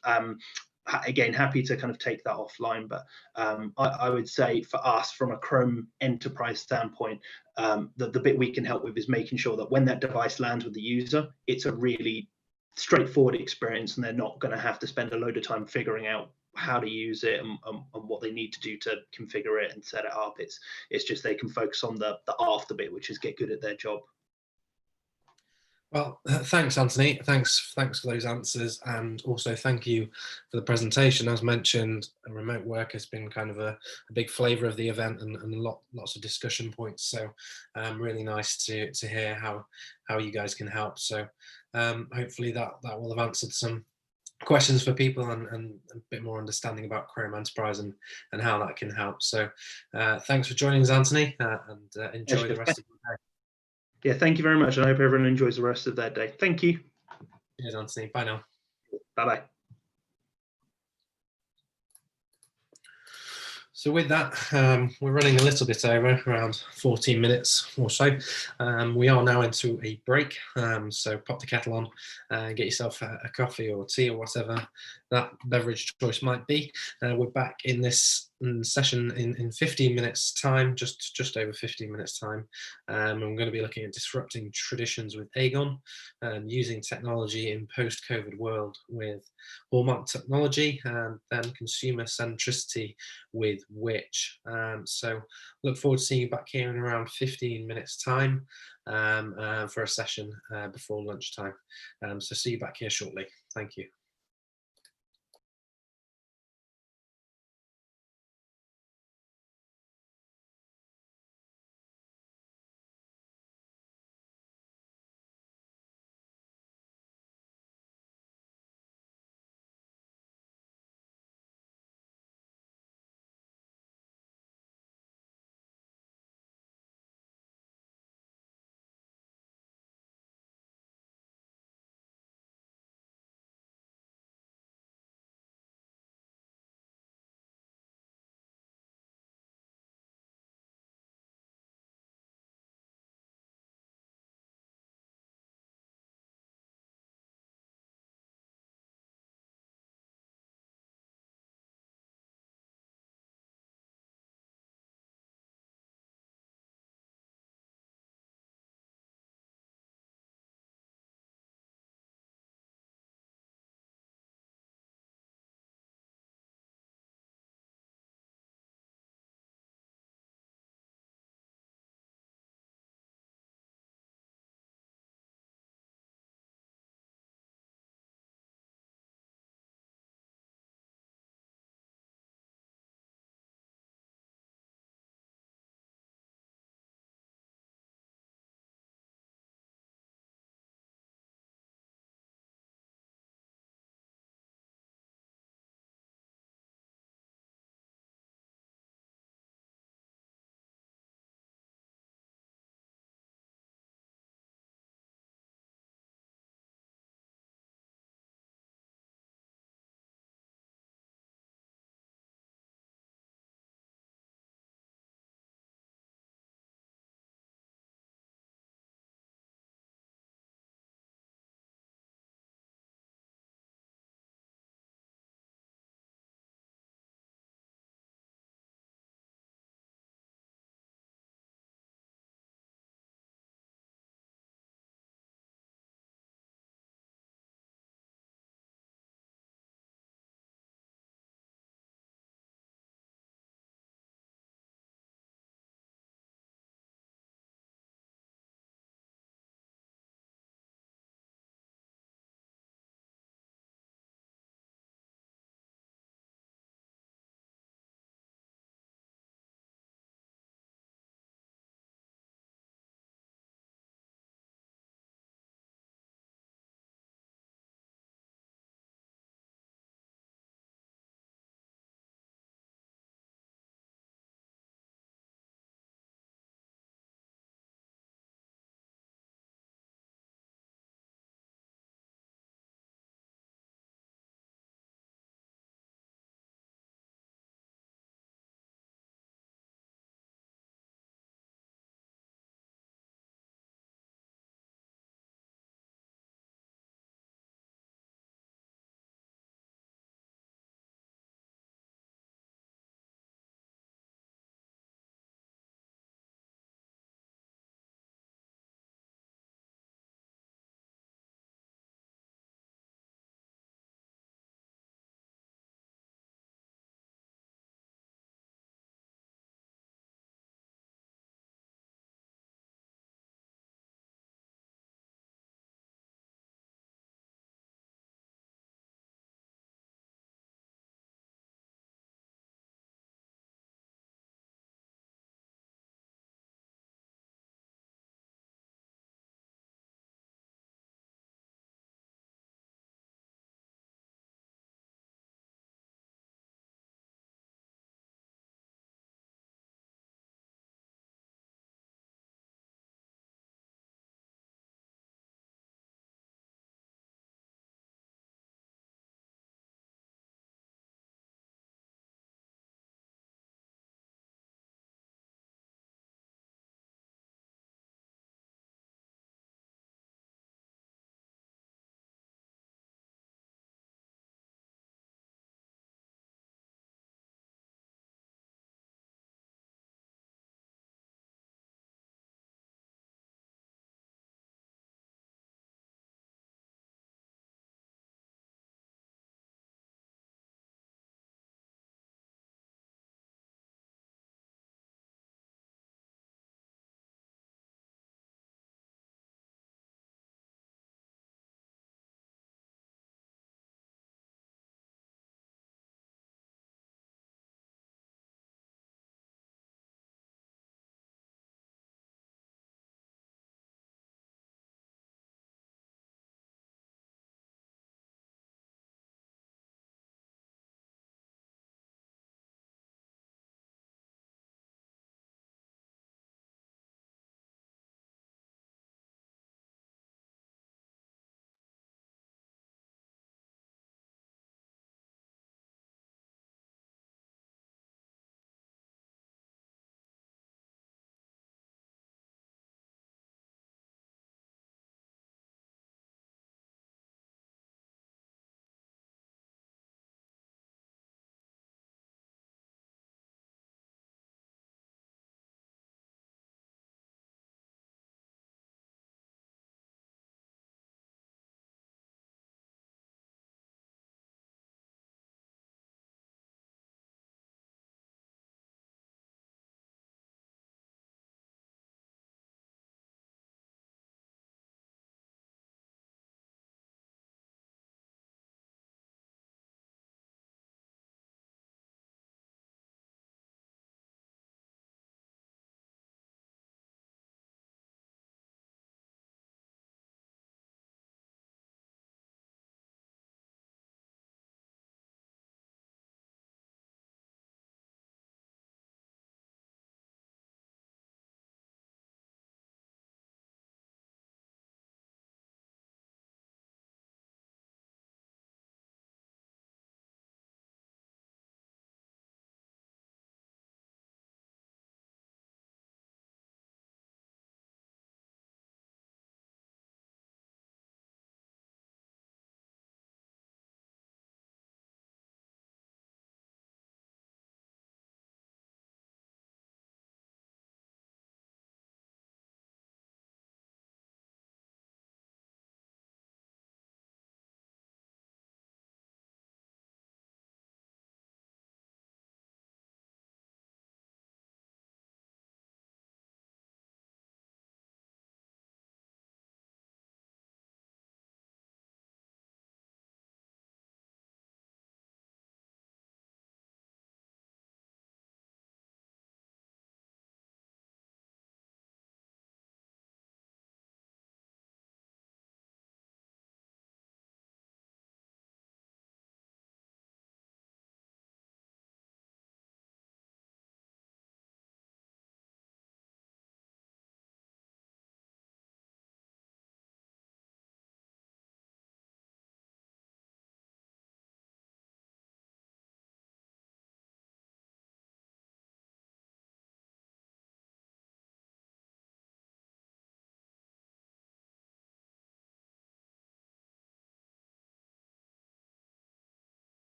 again, happy to kind of take that offline. But I would say for us, from a Chrome enterprise standpoint, the bit we can help with is making sure that when that device lands with the user, it's a really straightforward experience, and they're not going to have to spend a load of time figuring out how to use it and what they need to do to configure it and set it up. It's just they can focus on the after bit, which is get good at their job. Well, thanks, Anthony. Thanks for those answers, and also thank you for the presentation. As mentioned, remote work has been kind of a big flavour of the event, and lots of discussion points. So, really nice to hear how you guys can help. So, hopefully that will have answered some questions for people and a bit more understanding about Chrome Enterprise and how that can help. So, thanks for joining us, Anthony, and enjoy the rest of the day. Yeah, thank you very much. I hope everyone enjoys the rest of their day. Thank you. Cheers, Anthony. Bye now. Bye-bye. So with that, we're running a little bit over, around 14 minutes or so. We are now into a break, so pop the kettle on, get yourself a coffee or tea or whatever that beverage choice might be. We're back in this session in 15 minutes time, just over 15 minutes time. I'm going to be looking at disrupting traditions with Aegon, using technology in post-COVID world with Hallmark technology, and then consumer centricity with Which. So look forward to seeing you back here in around 15 minutes time for a session before lunchtime. So see you back here shortly. Thank you.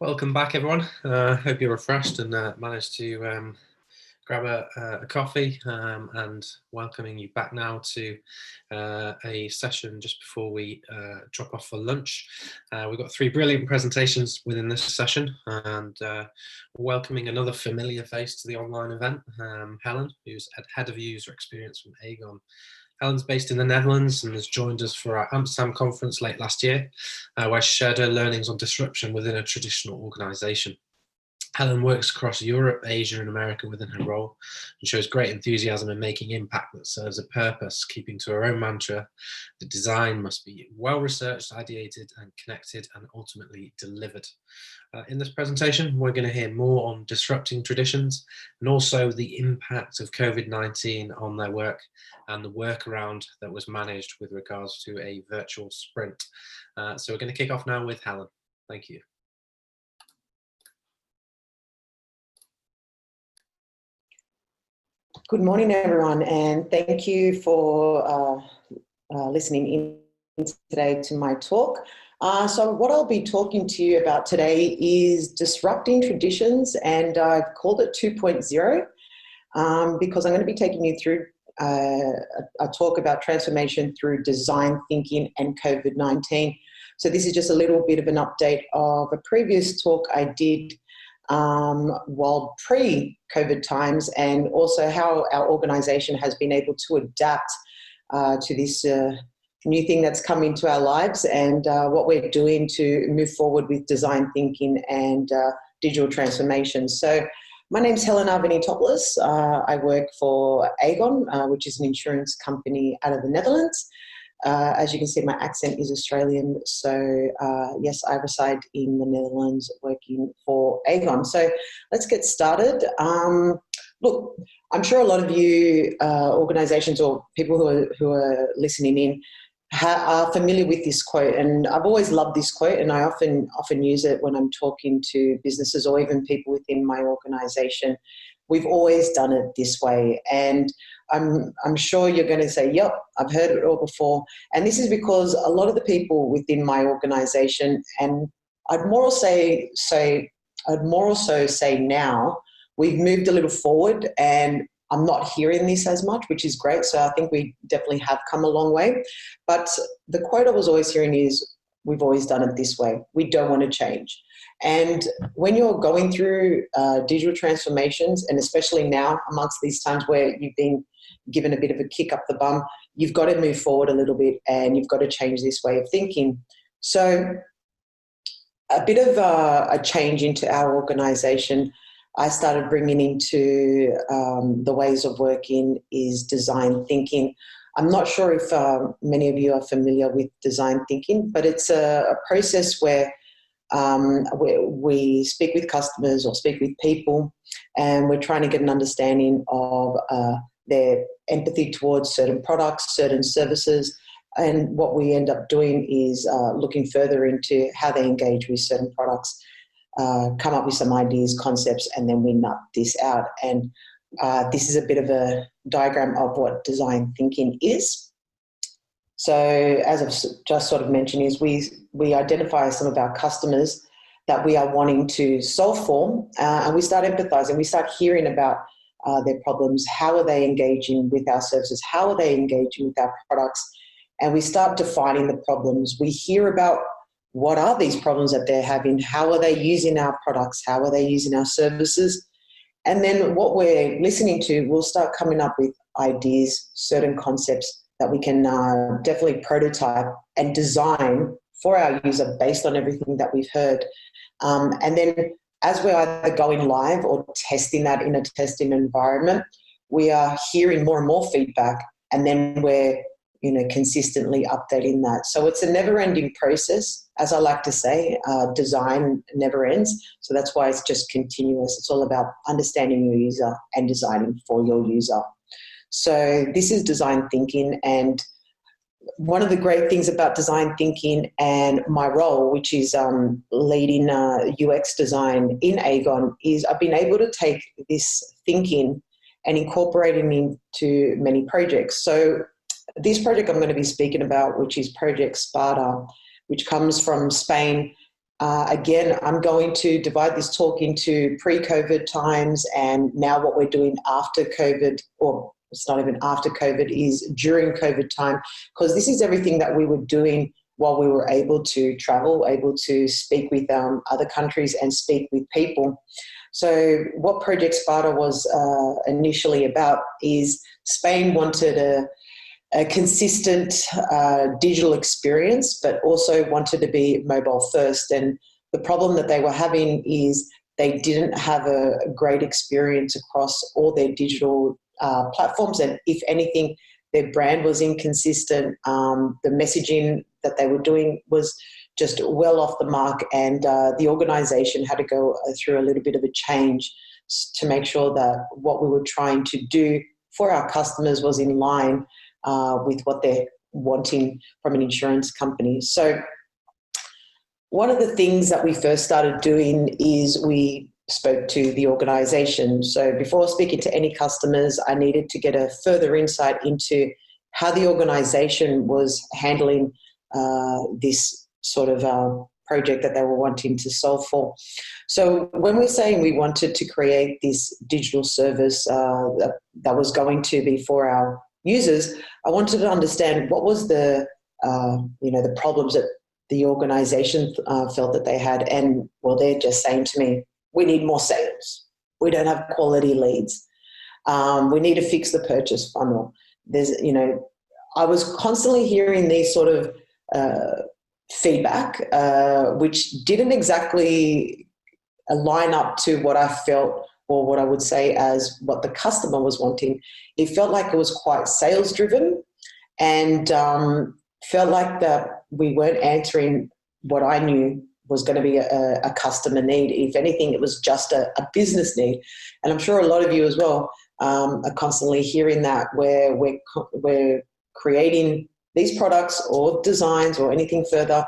Welcome back, everyone. Hope you're refreshed and managed to grab a coffee, and welcoming you back now to a session just before we drop off for lunch. We've got 3 brilliant presentations within this session, and welcoming another familiar face to the online event, Helen, who's head of user experience from Aegon. Helen's based in the Netherlands and has joined us for our Amsterdam conference late last year, where she shared her learnings on disruption within a traditional organisation. Helen works across Europe, Asia and America within her role and shows great enthusiasm in making impact that serves a purpose, keeping to her own mantra that design must be well researched, ideated and connected and ultimately delivered. In this presentation, we're going to hear more on disrupting traditions and also the impact of COVID-19 on their work and the workaround that was managed with regards to a virtual sprint. So we're going to kick off now with Helen. Thank you. Good morning, everyone, and thank you for listening in today to my talk. So what I'll be talking to you about today is disrupting traditions, and I've called it 2.0 because I'm going to be taking you through a talk about transformation through design thinking and COVID-19. So this is just a little bit of an update of a previous talk I did while pre-COVID times, and also how our organisation has been able to adapt to this new thing that's come into our lives, and what we're doing to move forward with design thinking and digital transformation. So my name's Helen Arvanitopoulos. I work for Aegon, which is an insurance company out of the Netherlands. As you can see, my accent is Australian, so yes, I reside in the Netherlands working for Aegon. So let's get started. Look, I'm sure a lot of you organisations or people who are listening in are familiar with this quote, and I've always loved this quote, and I often use it when I'm talking to businesses or even people within my organisation. We've always done it this way, and I'm sure you're going to say, yep, I've heard it all before. And this is because a lot of the people within my organisation, and I'd more so say now, we've moved a little forward, and I'm not hearing this as much, which is great. So I think we definitely have come a long way. But the quote I was always hearing is, we've always done it this way. We don't want to change. And when you're going through digital transformations, and especially now amongst these times where you've been given a bit of a kick up the bum, you've got to move forward a little bit, and you've got to change this way of thinking. So a bit of a change into our organisation I started bringing into the ways of working is design thinking. I'm not sure if many of you are familiar with design thinking, but it's a process where we speak with customers or speak with people, and we're trying to get an understanding of their empathy towards certain products, certain services, and what we end up doing is looking further into how they engage with certain products, come up with some ideas, concepts, and then we nut this out. And this is a bit of a diagram of what design thinking is. So as I've just sort of mentioned, is we identify some of our customers that we are wanting to solve for, and we start empathizing. We start hearing about their problems. How are they engaging with our services? How are they engaging with our products? And we start defining the problems. We hear about what are these problems that they're having? How are they using our products? How are they using our services? And then what we're listening to, we'll start coming up with ideas, certain concepts that we can definitely prototype and design for our user based on everything that we've heard. And then as we're either going live or testing that in a testing environment, we are hearing more and more feedback, and then we're consistently updating that. So it's a never-ending process. As I like to say, design never ends. So that's why it's just continuous. It's all about understanding your user and designing for your user. So this is design thinking, and one of the great things about design thinking and my role, which is leading UX design in Aegon, is I've been able to take this thinking and incorporate it into many projects. So this project I'm going to be speaking about, which is Project Sparta, which comes from Spain, Again, I'm going to divide this talk into pre-COVID times and now what we're doing after COVID, or it's not even after COVID, is during COVID time, because this is everything that we were doing while we were able to travel, able to speak with other countries and speak with people. So what Project Sparta was initially about is Spain wanted a consistent digital experience, but also wanted to be mobile first. And the problem that they were having is they didn't have a great experience across all their digital platforms. And if anything, their brand was inconsistent. The messaging that they were doing was just well off the mark, and the organisation had to go through a little bit of a change to make sure that what we were trying to do for our customers was in line with what they're wanting from an insurance company. So one of the things that we first started doing is we spoke to the organisation. So before speaking to any customers, I needed to get a further insight into how the organisation was handling this sort of project that they were wanting to solve for. So when we're saying we wanted to create this digital service that was going to be for our users, I wanted to understand what was the problems that the organisation felt that they had. And well, they're just saying to me, we need more sales. We don't have quality leads. We need to fix the purchase funnel. I was constantly hearing these sort of feedback, which didn't exactly line up to what I felt, or what I would say as what the customer was wanting. It felt like it was quite sales driven, and felt like that we weren't answering what I knew was going to be a customer need. If anything, it was just a business need. And I'm sure a lot of you as well are constantly hearing that, where we're creating these products or designs or anything further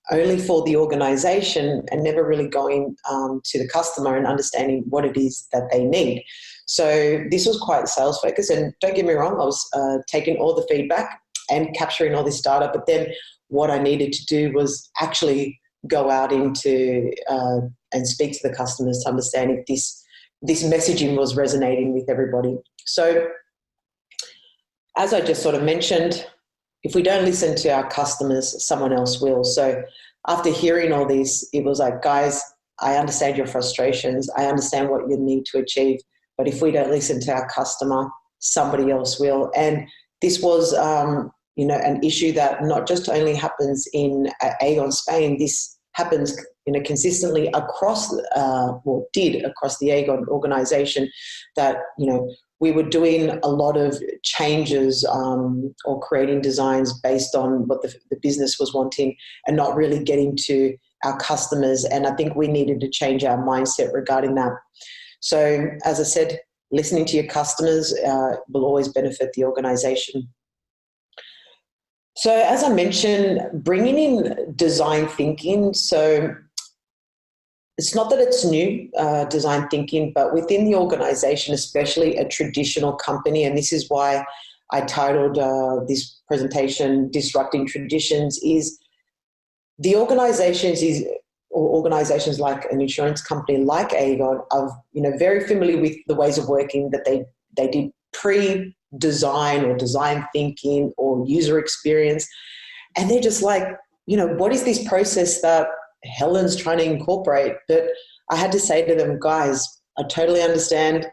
only for the organisation, and never really going to the customer and understanding what it is that they need. So this was quite sales focused, and don't get me wrong, I was taking all the feedback and capturing all this data, but then what I needed to do was actually go out into and speak to the customers to understand if this messaging was resonating with everybody. So as I just sort of mentioned, if we don't listen to our customers, someone else will. So after hearing all this, it was like, guys, I understand your frustrations. I understand what you need to achieve. But if we don't listen to our customer, somebody else will. And this was, an issue that not just only happens in Aegon Spain. This happens, consistently across, did across the Aegon organisation. That we were doing a lot of changes or creating designs based on what the business was wanting, and not really getting to our customers. And I think we needed to change our mindset regarding that. So as I said, listening to your customers will always benefit the organisation. So as I mentioned, bringing in design thinking. So it's not that it's new, design thinking, but within the organisation, especially a traditional company, and this is why I titled this presentation Disrupting Traditions, is the organisations like an insurance company like Aegon are very familiar with the ways of working that they did pre-design or design thinking or user experience. And they're just like, what is this process that Helen's trying to incorporate? But I had to say to them, guys, I totally understand.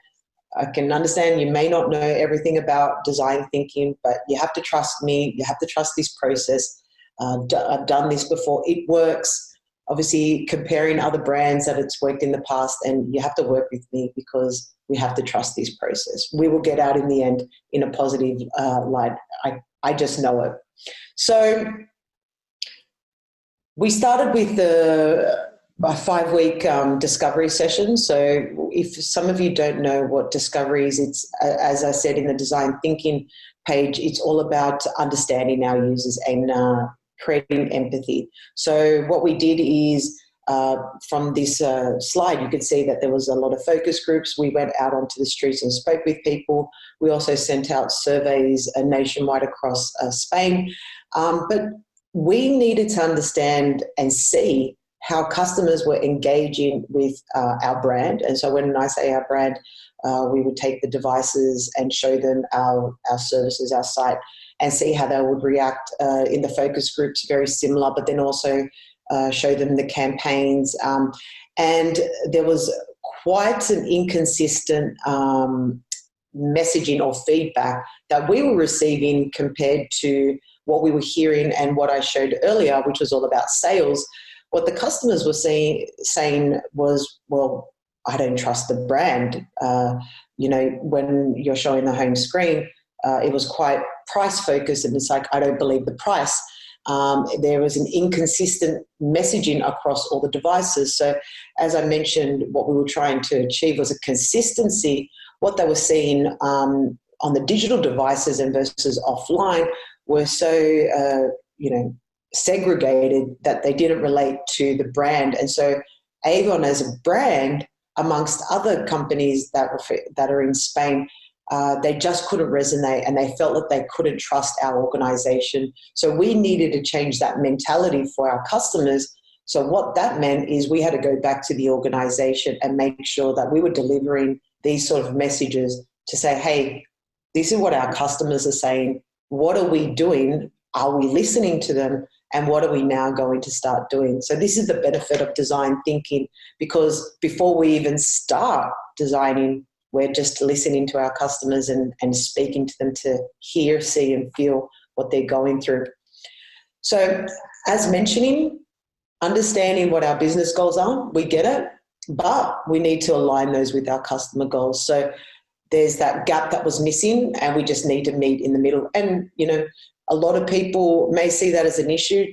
I can understand you may not know everything about design thinking, but you have to trust me. You have to trust this process. I've done this before. It works. Obviously, comparing other brands that it's worked in the past, and you have to work with me because we have to trust this process. We will get out in the end in a positive light. I just know it. So we started with a 5-week discovery session. So if some of you don't know what discovery is, it's, as I said in the design thinking page, it's all about understanding our users and creating empathy. So what we did is, from this slide, you could see that there was a lot of focus groups. We went out onto the streets and spoke with people. We also sent out surveys nationwide across Spain. But we needed to understand and see how customers were engaging with our brand. And so when I say our brand, we would take the devices and show them our services, our site, and see how they would react in the focus groups, very similar, but then also show them the campaigns. And there was quite an inconsistent messaging or feedback that we were receiving compared to what we were hearing and what I showed earlier, which was all about sales. What the customers were saying was, well, I don't trust the brand. When you're showing the home screen, it was quite price focused, and it's like, I don't believe the price. There was an inconsistent messaging across all the devices. So as I mentioned, what we were trying to achieve was a consistency. What they were seeing on the digital devices and versus offline were so, segregated that they didn't relate to the brand. And so Aegon as a brand, amongst other companies that are in Spain, they just couldn't resonate, and they felt that they couldn't trust our organization. So we needed to change that mentality for our customers. So what that meant is we had to go back to the organization and make sure that we were delivering these sort of messages to say, hey, this is what our customers are saying. What are we doing? Are we listening to them? And what are we now going to start doing? So this is the benefit of design thinking, because before we even start designing, we're just listening to our customers and speaking to them to hear, see, and feel what they're going through. So as mentioning, understanding what our business goals are, we get it, but we need to align those with our customer goals. So there's that gap that was missing, and we just need to meet in the middle. And, a lot of people may see that as an issue,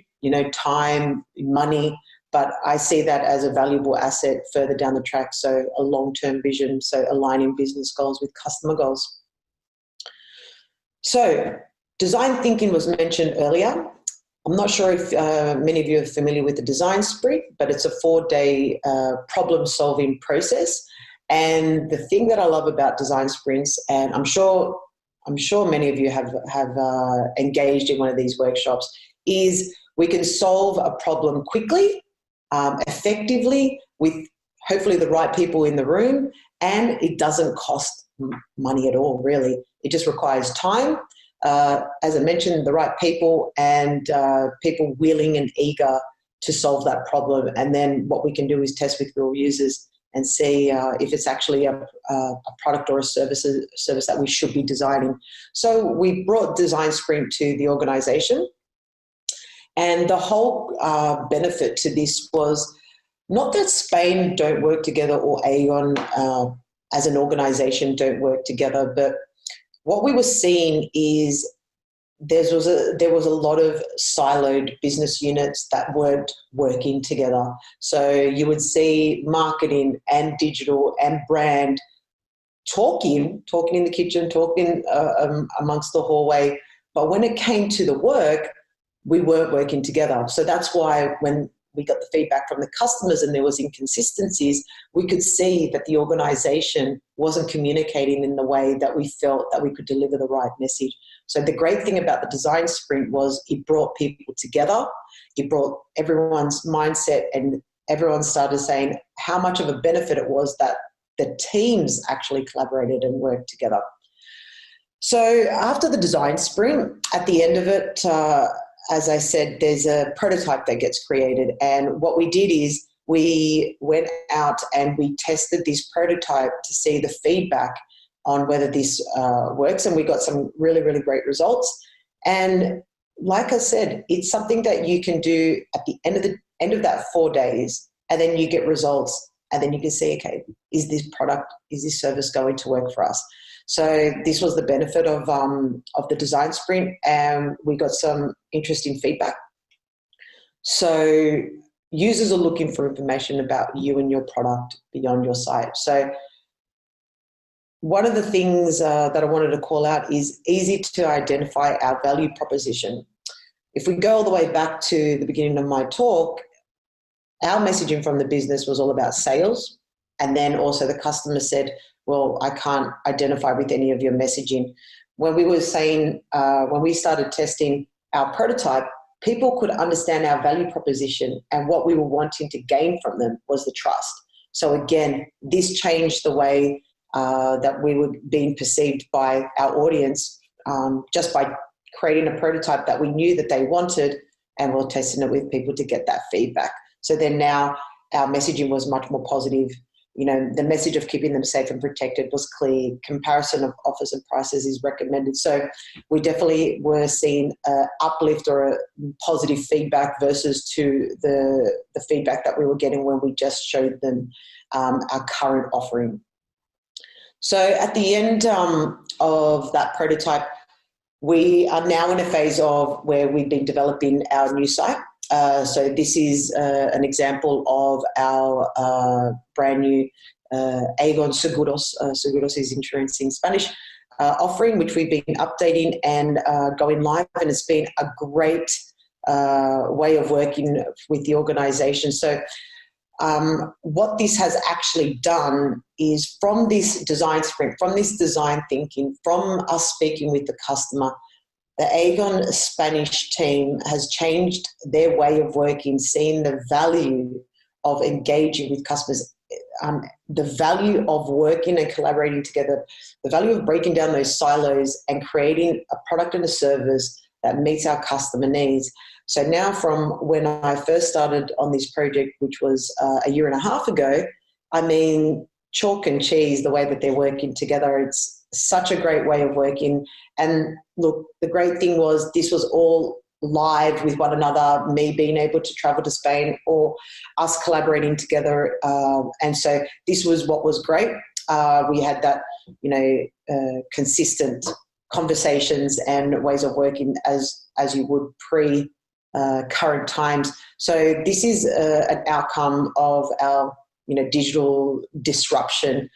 time, money, but I see that as a valuable asset further down the track. So a long-term vision, so aligning business goals with customer goals. So design thinking was mentioned earlier. I'm not sure if many of you are familiar with the design sprint, but it's a 4-day problem-solving process. And the thing that I love about design sprints, and I'm sure many of you have engaged in one of these workshops, is we can solve a problem quickly, effectively, with hopefully the right people in the room, and it doesn't cost money at all, really. It just requires time, as I mentioned, the right people, and people willing and eager to solve that problem. And then what we can do is test with real users and see if it's actually a product or a service that we should be designing. So we brought Design Sprint to the organisation, and the whole benefit to this was not that Spain don't work together or Aegon as an organisation don't work together, but what we were seeing is there was a lot of siloed business units that weren't working together. So you would see marketing and digital and brand talking in the kitchen, talking amongst the hallway. But when it came to the work, we weren't working together. So that's why when we got the feedback from the customers and there was inconsistencies, we could see that the organisation wasn't communicating in the way that we felt that we could deliver the right message. So the great thing about the design sprint was it brought people together. It brought everyone's mindset, and everyone started saying how much of a benefit it was that the teams actually collaborated and worked together. So after the design sprint, at the end of it, as I said, there's a prototype that gets created. And what we did is we went out and we tested this prototype to see the feedback on whether this works. And we got some really, really great results. And like I said, it's something that you can do at the end of that 4 days, and then you get results, and then you can see, okay, is this service going to work for us? So this was the benefit of the design sprint, and we got some interesting feedback. So users are looking for information about you and your product beyond your site. So one of the things that I wanted to call out is easy to identify our value proposition. If we go all the way back to the beginning of my talk, our messaging from the business was all about sales. And then also the customer said, well, I can't identify with any of your messaging. When we were saying, when we started testing our prototype, people could understand our value proposition, and what we were wanting to gain from them was the trust. So again, this changed the way that we were being perceived by our audience, just by creating a prototype that we knew that they wanted, and we're testing it with people to get that feedback. So then now our messaging was much more positive. You know, the message of keeping them safe and protected was clear. Comparison of offers and prices is recommended. So we definitely were seeing an uplift or a positive feedback versus to the feedback that we were getting when we just showed them our current offering. So at the end of that prototype, we are now in a phase of where we've been developing our new site. So this is an example of our brand new Aegon Seguros. Seguros is insurance in Spanish, offering, which we've been updating and going live. And it's been a great way of working with the organization. So what this has actually done is, from this design sprint, from this design thinking, from us speaking with the customer, the Aegon Spanish team has changed their way of working, seeing the value of engaging with customers, the value of working and collaborating together, the value of breaking down those silos and creating a product and a service that meets our customer needs. So now, from when I first started on this project, which was a year and a half ago, I mean, chalk and cheese, the way that they're working together. It's such a great way of working. And look, the great thing was this was all live with one another, me being able to travel to Spain or us collaborating together. And so this was what was great. We had that, consistent conversations and ways of working as you would current times. So this is an outcome of our digital disruption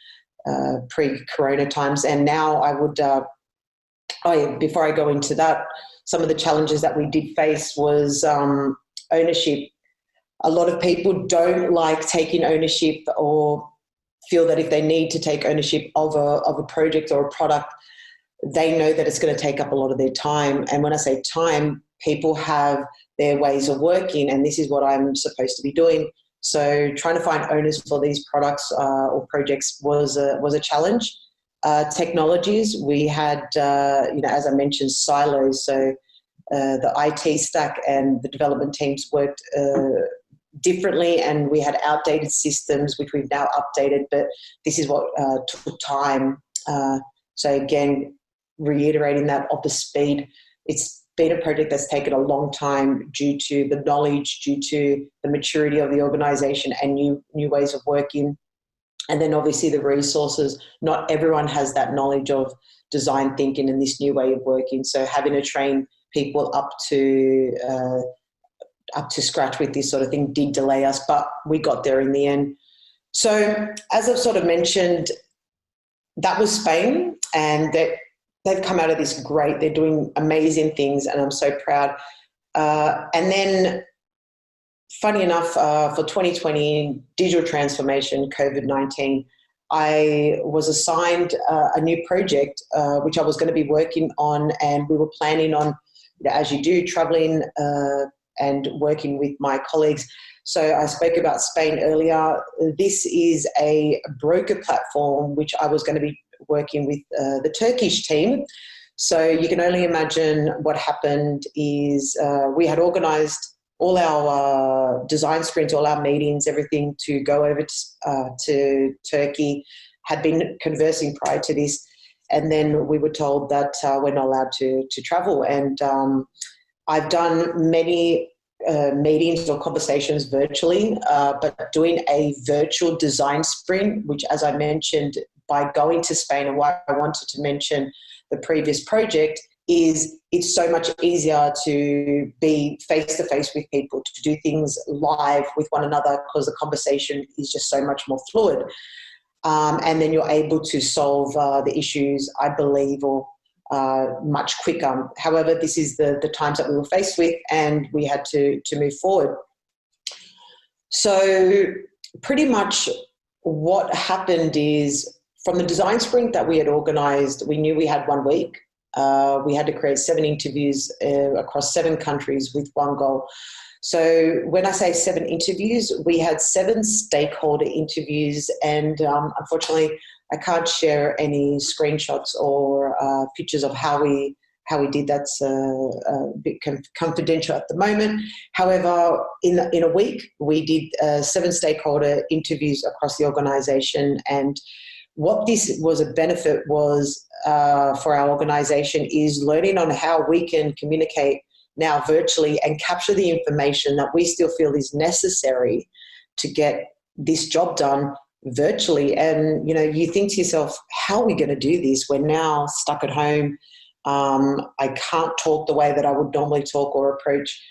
pre-corona times. And now I would before I go into that, some of the challenges that we did face was ownership. A lot of people don't like taking ownership, or feel that if they need to take ownership of a project or a product, they know that it's going to take up a lot of their time. And when I say time, people have their ways of working, and this is what I'm supposed to be doing. So trying to find owners for these products or projects was a challenge. Technologies, we had, as I mentioned, silos. So the IT stack and the development teams worked differently, and we had outdated systems, which we've now updated, but this is what took time. So again, reiterating that of the speed, it's been a project that's taken a long time due to the knowledge, due to the maturity of the organisation and new ways of working. And then obviously the resources. Not everyone has that knowledge of design thinking and this new way of working. So having to train people up to scratch with this sort of thing did delay us, but we got there in the end. So as I've sort of mentioned, that was Spain, and they've come out of this great. They're doing amazing things, and I'm so proud. And then, funny enough, for 2020 digital transformation, COVID-19, I was assigned a new project which I was going to be working on, and we were planning on, as you do, traveling and working with my colleagues. So I spoke about Spain earlier. This is a broker platform which I was going to be working with the Turkish team. So you can only imagine what happened is we had organised all our design sprints, all our meetings, everything to go over to Turkey, had been conversing prior to this. And then we were told that we're not allowed to travel. And I've done many meetings or conversations virtually, but doing a virtual design sprint, which, as I mentioned, by going to Spain, and why I wanted to mention the previous project, is it's so much easier to be face-to-face with people, to do things live with one another, because the conversation is just so much more fluid. And then you're able to solve the issues, I believe, or much quicker. However, this is the times that we were faced with, and we had to move forward. So pretty much what happened is, from the design sprint that we had organised, we knew we had 1 week. We had to create 7 interviews across 7 countries with one goal. So when I say 7 interviews, we had 7 stakeholder interviews, and unfortunately, I can't share any screenshots or pictures of how we did. That's a bit confidential at the moment. However, in a week, we did 7 stakeholder interviews across the organisation, and what this was a benefit was for our organisation is learning on how we can communicate now virtually and capture the information that we still feel is necessary to get this job done virtually. And, you think to yourself, how are we going to do this? We're now stuck at home. I can't talk the way that I would normally talk or approach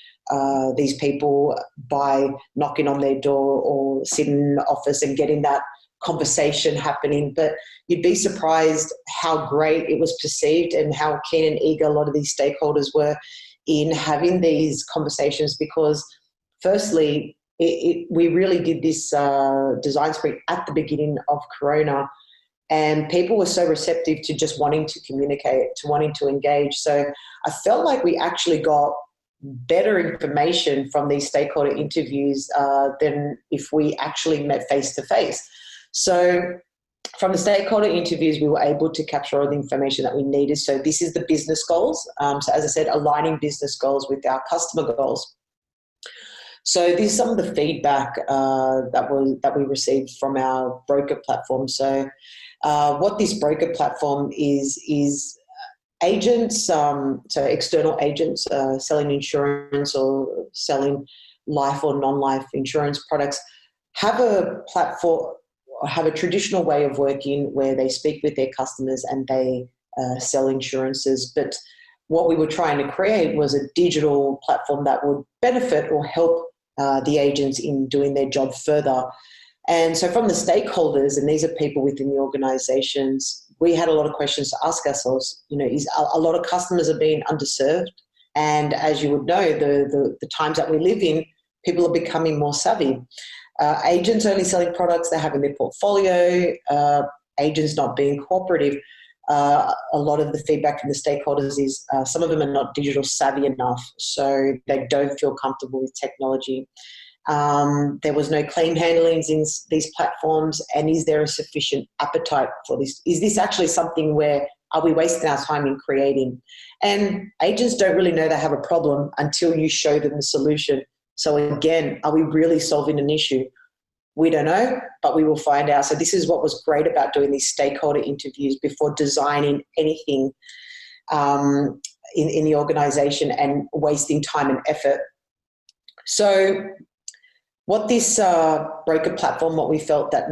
these people by knocking on their door or sitting in the office and getting that conversation happening. But you'd be surprised how great it was perceived and how keen and eager a lot of these stakeholders were in having these conversations, because firstly, we really did this design sprint at the beginning of Corona, and people were so receptive to just wanting to communicate, to wanting to engage. So I felt like we actually got better information from these stakeholder interviews than if we actually met face to face. So from the stakeholder interviews, we were able to capture all the information that we needed. So this is the business goals. So as I said, aligning business goals with our customer goals. So this is some of the feedback that we received from our broker platform. So what this broker platform is agents, so external agents selling insurance or selling life or non-life insurance products, have a platform, have a traditional way of working where they speak with their customers and they sell insurances. But what we were trying to create was a digital platform that would benefit or help the agents in doing their job further. And so from the stakeholders, and these are people within the organizations, we had a lot of questions to ask ourselves. Is a lot of customers are being underserved. And as you would know, the times that we live in, people are becoming more savvy. Agents only selling products they have in their portfolio, agents not being cooperative. A lot of the feedback from the stakeholders is some of them are not digital savvy enough, so they don't feel comfortable with technology. There was no claim handlings in these platforms, and is there a sufficient appetite for this? Is this actually something where are we wasting our time in creating? And agents don't really know they have a problem until you show them the solution. So again, are we really solving an issue? We don't know, but we will find out. So this is what was great about doing these stakeholder interviews before designing anything in the organisation and wasting time and effort. So what this broker platform, what we felt that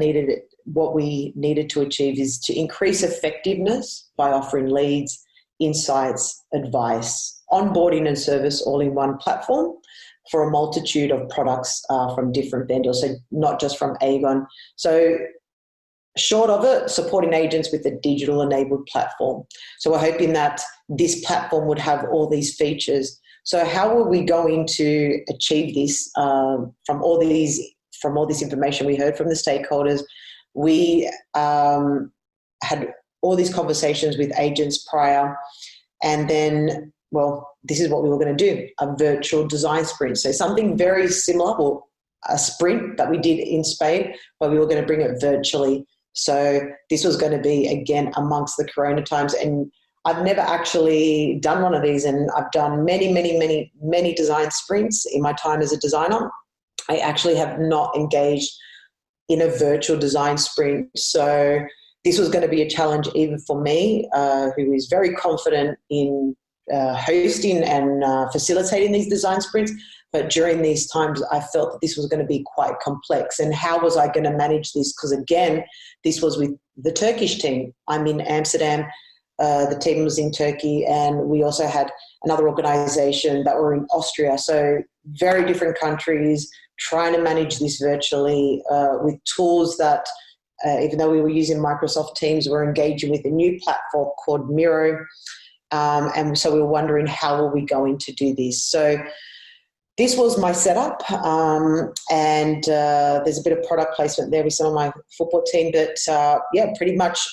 what we needed to achieve is to increase effectiveness by offering leads, insights, advice, onboarding and service all in one platform for a multitude of products from different vendors, so not just from Aegon. So short of it, supporting agents with a digital enabled platform. So we're hoping that this platform would have all these features. So how are we going to achieve this from all this information we heard from the stakeholders? We had all these conversations with agents prior, and then, well, this is what we were going to do, a virtual design sprint. So something very similar, or a sprint that we did in Spain, but we were going to bring it virtually. So this was going to be, again, amongst the Corona times. And I've never actually done one of these, and I've done many design sprints in my time as a designer. I actually have not engaged in a virtual design sprint. So this was going to be a challenge even for me, who is very confident in hosting and facilitating these design sprints. But during these times, I felt that this was going to be quite complex. And how was I going to manage this? Because again, this was with the Turkish team. I'm in Amsterdam. The team was in Turkey, and we also had another organization that were in Austria. So very different countries, trying to manage this virtually with tools that, even though we were using Microsoft Teams, we're engaging with a new platform called Miro. And so we were wondering, how are we going to do this? So this was my setup, and there's a bit of product placement there with some of my football team. But yeah, pretty much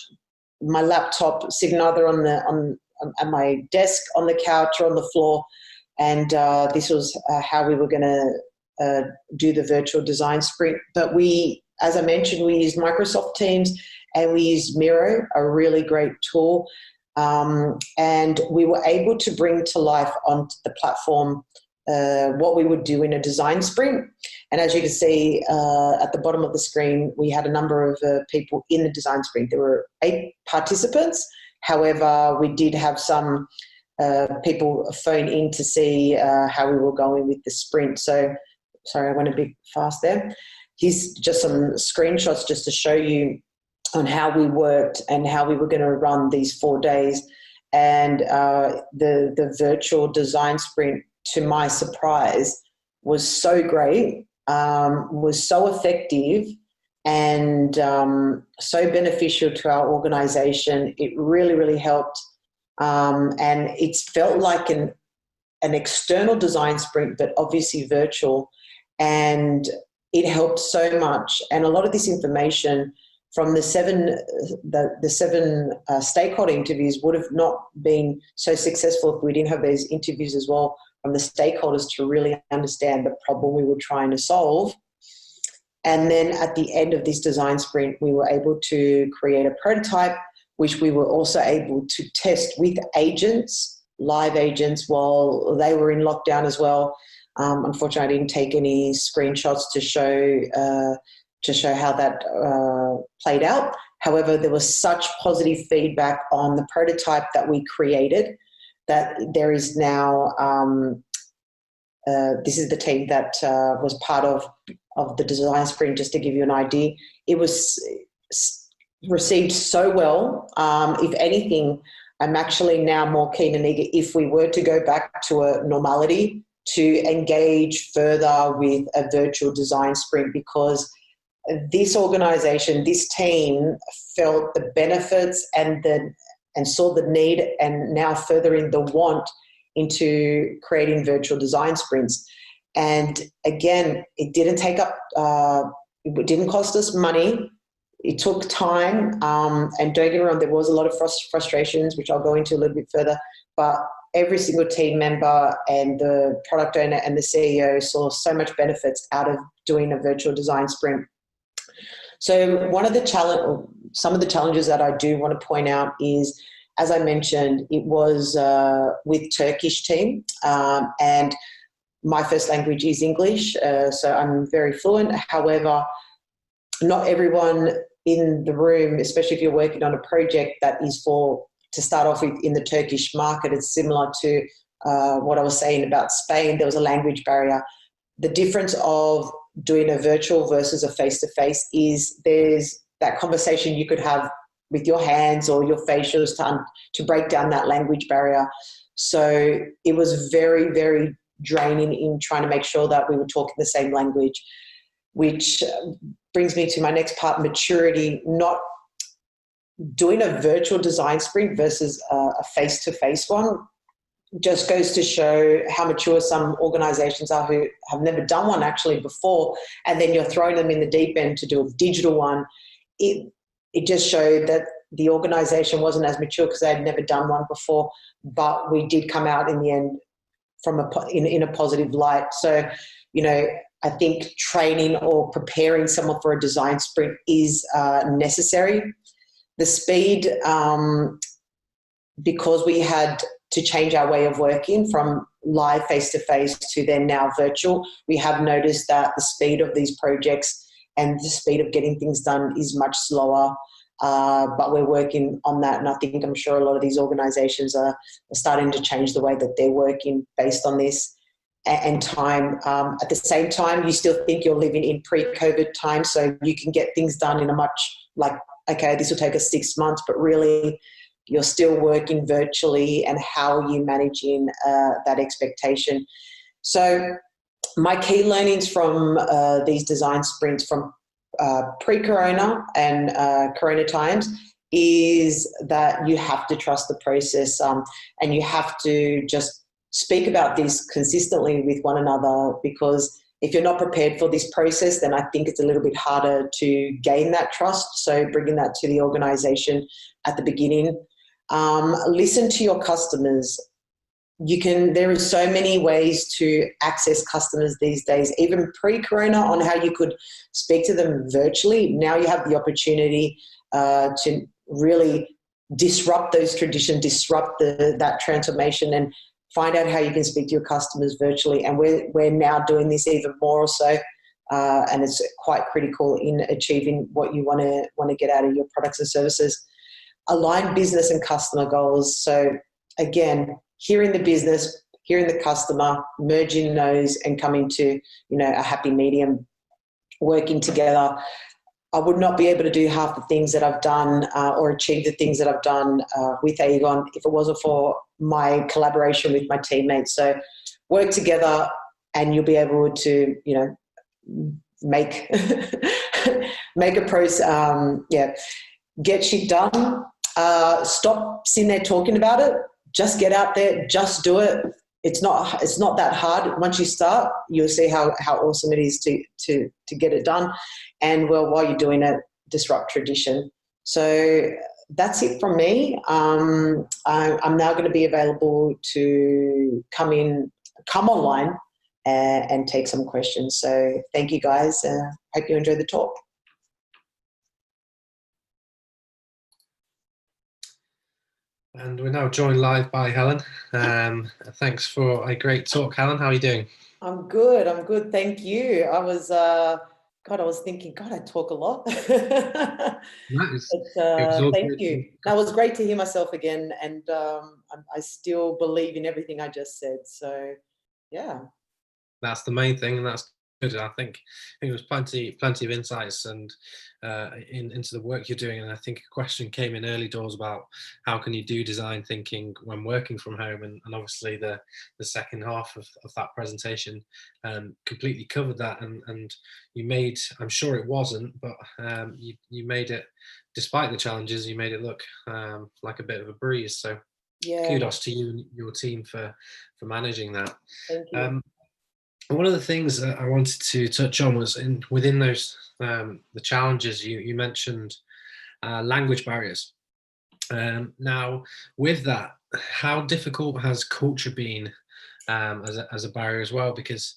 my laptop sitting either on at my desk, on the couch, or on the floor. And this was how we were going to do the virtual design sprint. But we, as I mentioned, we used Microsoft Teams and we used Miro, a really great tool. And we were able to bring to life on the platform what we would do in a design sprint. And as you can see at the bottom of the screen, we had a number of people in the design sprint. There were 8 participants. However, we did have some people phone in to see how we were going with the sprint. So, sorry, I went a bit fast there. Here's just some screenshots just to show you on how we worked and how we were going to run these 4 days. And the virtual design sprint, to my surprise, was so great, was so effective, and so beneficial to our organisation. It really, really helped. And it's felt like an external design sprint, but obviously virtual. And it helped so much. And a lot of this information from the seven stakeholder interviews would have not been so successful if we didn't have those interviews as well from the stakeholders to really understand the problem we were trying to solve. And then at the end of this design sprint, we were able to create a prototype, which we were also able to test with agents, live agents, while they were in lockdown as well. Unfortunately, I didn't take any screenshots to show how that played out. However, there was such positive feedback on the prototype that we created that there is now, this is the team that was part of the design sprint, just to give you an idea. It was received so well. If anything, I'm actually now more keen and eager, if we were to go back to a normality, to engage further with a virtual design sprint, because this organisation, this team felt the benefits and saw the need, and now furthering the want into creating virtual design sprints. And again, it didn't take up, it didn't cost us money. It took time, and don't get me wrong, there was a lot of frustrations, which I'll go into a little bit further, but every single team member and the product owner and the CEO saw so much benefits out of doing a virtual design sprint. So some of the challenges that I do want to point out is, as I mentioned, it was with Turkish team, and my first language is English, so I'm very fluent. However, not everyone in the room, especially if you're working on a project that is to start off with in the Turkish market, it's similar to what I was saying about Spain. There was a language barrier. The difference of doing a virtual versus a face-to-face is there's that conversation you could have with your hands or your facials to break down that language barrier. So it was very, very draining in trying to make sure that we were talking the same language, which brings me to my next part, maturity. Not doing a virtual design sprint versus a face-to-face one just goes to show how mature some organizations are who have never done one actually before, and then you're throwing them in the deep end to do a digital one. It just showed that the organization wasn't as mature because they had never done one before, but we did come out in the end from in a positive light. So, I think training or preparing someone for a design sprint is necessary. The speed, because we had to change our way of working from live face-to-face to then now virtual, we have noticed that the speed of these projects and the speed of getting things done is much slower, but we're working on that, and I'm sure a lot of these organisations are starting to change the way that they're working based on this and time. At the same time, you still think you're living in pre-COVID time, so you can get things done in a much, okay, this will take us 6 months, but really you're still working virtually, and how are you managing that expectation? So my key learnings from these design sprints from pre-corona and corona times is that you have to trust the process, and you have to just speak about this consistently with one another, because if you're not prepared for this process, then I think it's a little bit harder to gain that trust. So bringing that to the organisation at the beginning. Listen to your customers. There is so many ways to access customers these days, even pre-corona, on how you could speak to them virtually. Now you have the opportunity to really disrupt those traditions, disrupt that transformation, and find out how you can speak to your customers virtually. And we're now doing this even more so, and it's quite critical in achieving what you want to get out of your products and services. Align business and customer goals. So again, hearing the business, hearing the customer, merging those and coming to, a happy medium, working together. I would not be able to do half the things that I've done or achieve the things that I've done with Aegon if it wasn't for my collaboration with my teammates. So work together and you'll be able to, make a process, get shit done. Stop sitting there talking about it. Just get out there, just do it. It's not that hard. Once you start, you'll see how awesome it is to get it done. And while you're doing it, disrupt tradition. So that's it from me. I'm now going to be available to come online and take some questions. So thank you guys. Hope you enjoy the talk. And we're now joined live by Helen. Thanks for a great talk, Helen. How are you doing? I'm good. Thank you. I was thinking, God, I talk a lot. Nice. But, thank you. That was great to hear myself again. And I still believe in everything I just said. So, yeah. That's the main thing, and that's good. I think there was plenty of insights and into the work you're doing. And I think a question came in early doors about how can you do design thinking when working from home, and obviously the second half of that presentation completely covered that. And you made, I'm sure it wasn't, but you made it, despite the challenges, you made it look like a bit of a breeze. So yeah, kudos to you and your team for managing that. Thank you. One of the things that I wanted to touch on was within those the challenges you mentioned language barriers. Now, with that, how difficult has culture been as a barrier as well? Because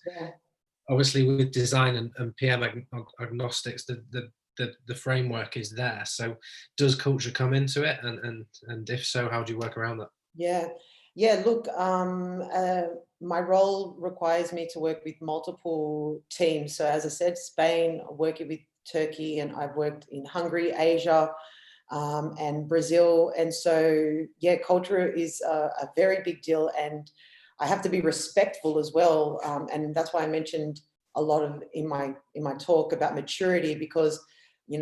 obviously with design and PM agnostics, the framework is there. So does culture come into it, and if so, how do you work around that? Yeah. Look, my role requires me to work with multiple teams. So as I said, Spain, working with Turkey, and I've worked in Hungary, Asia, and Brazil. And so, culture is a very big deal, and I have to be respectful as well. And that's why I mentioned a lot of in my talk about maturity, because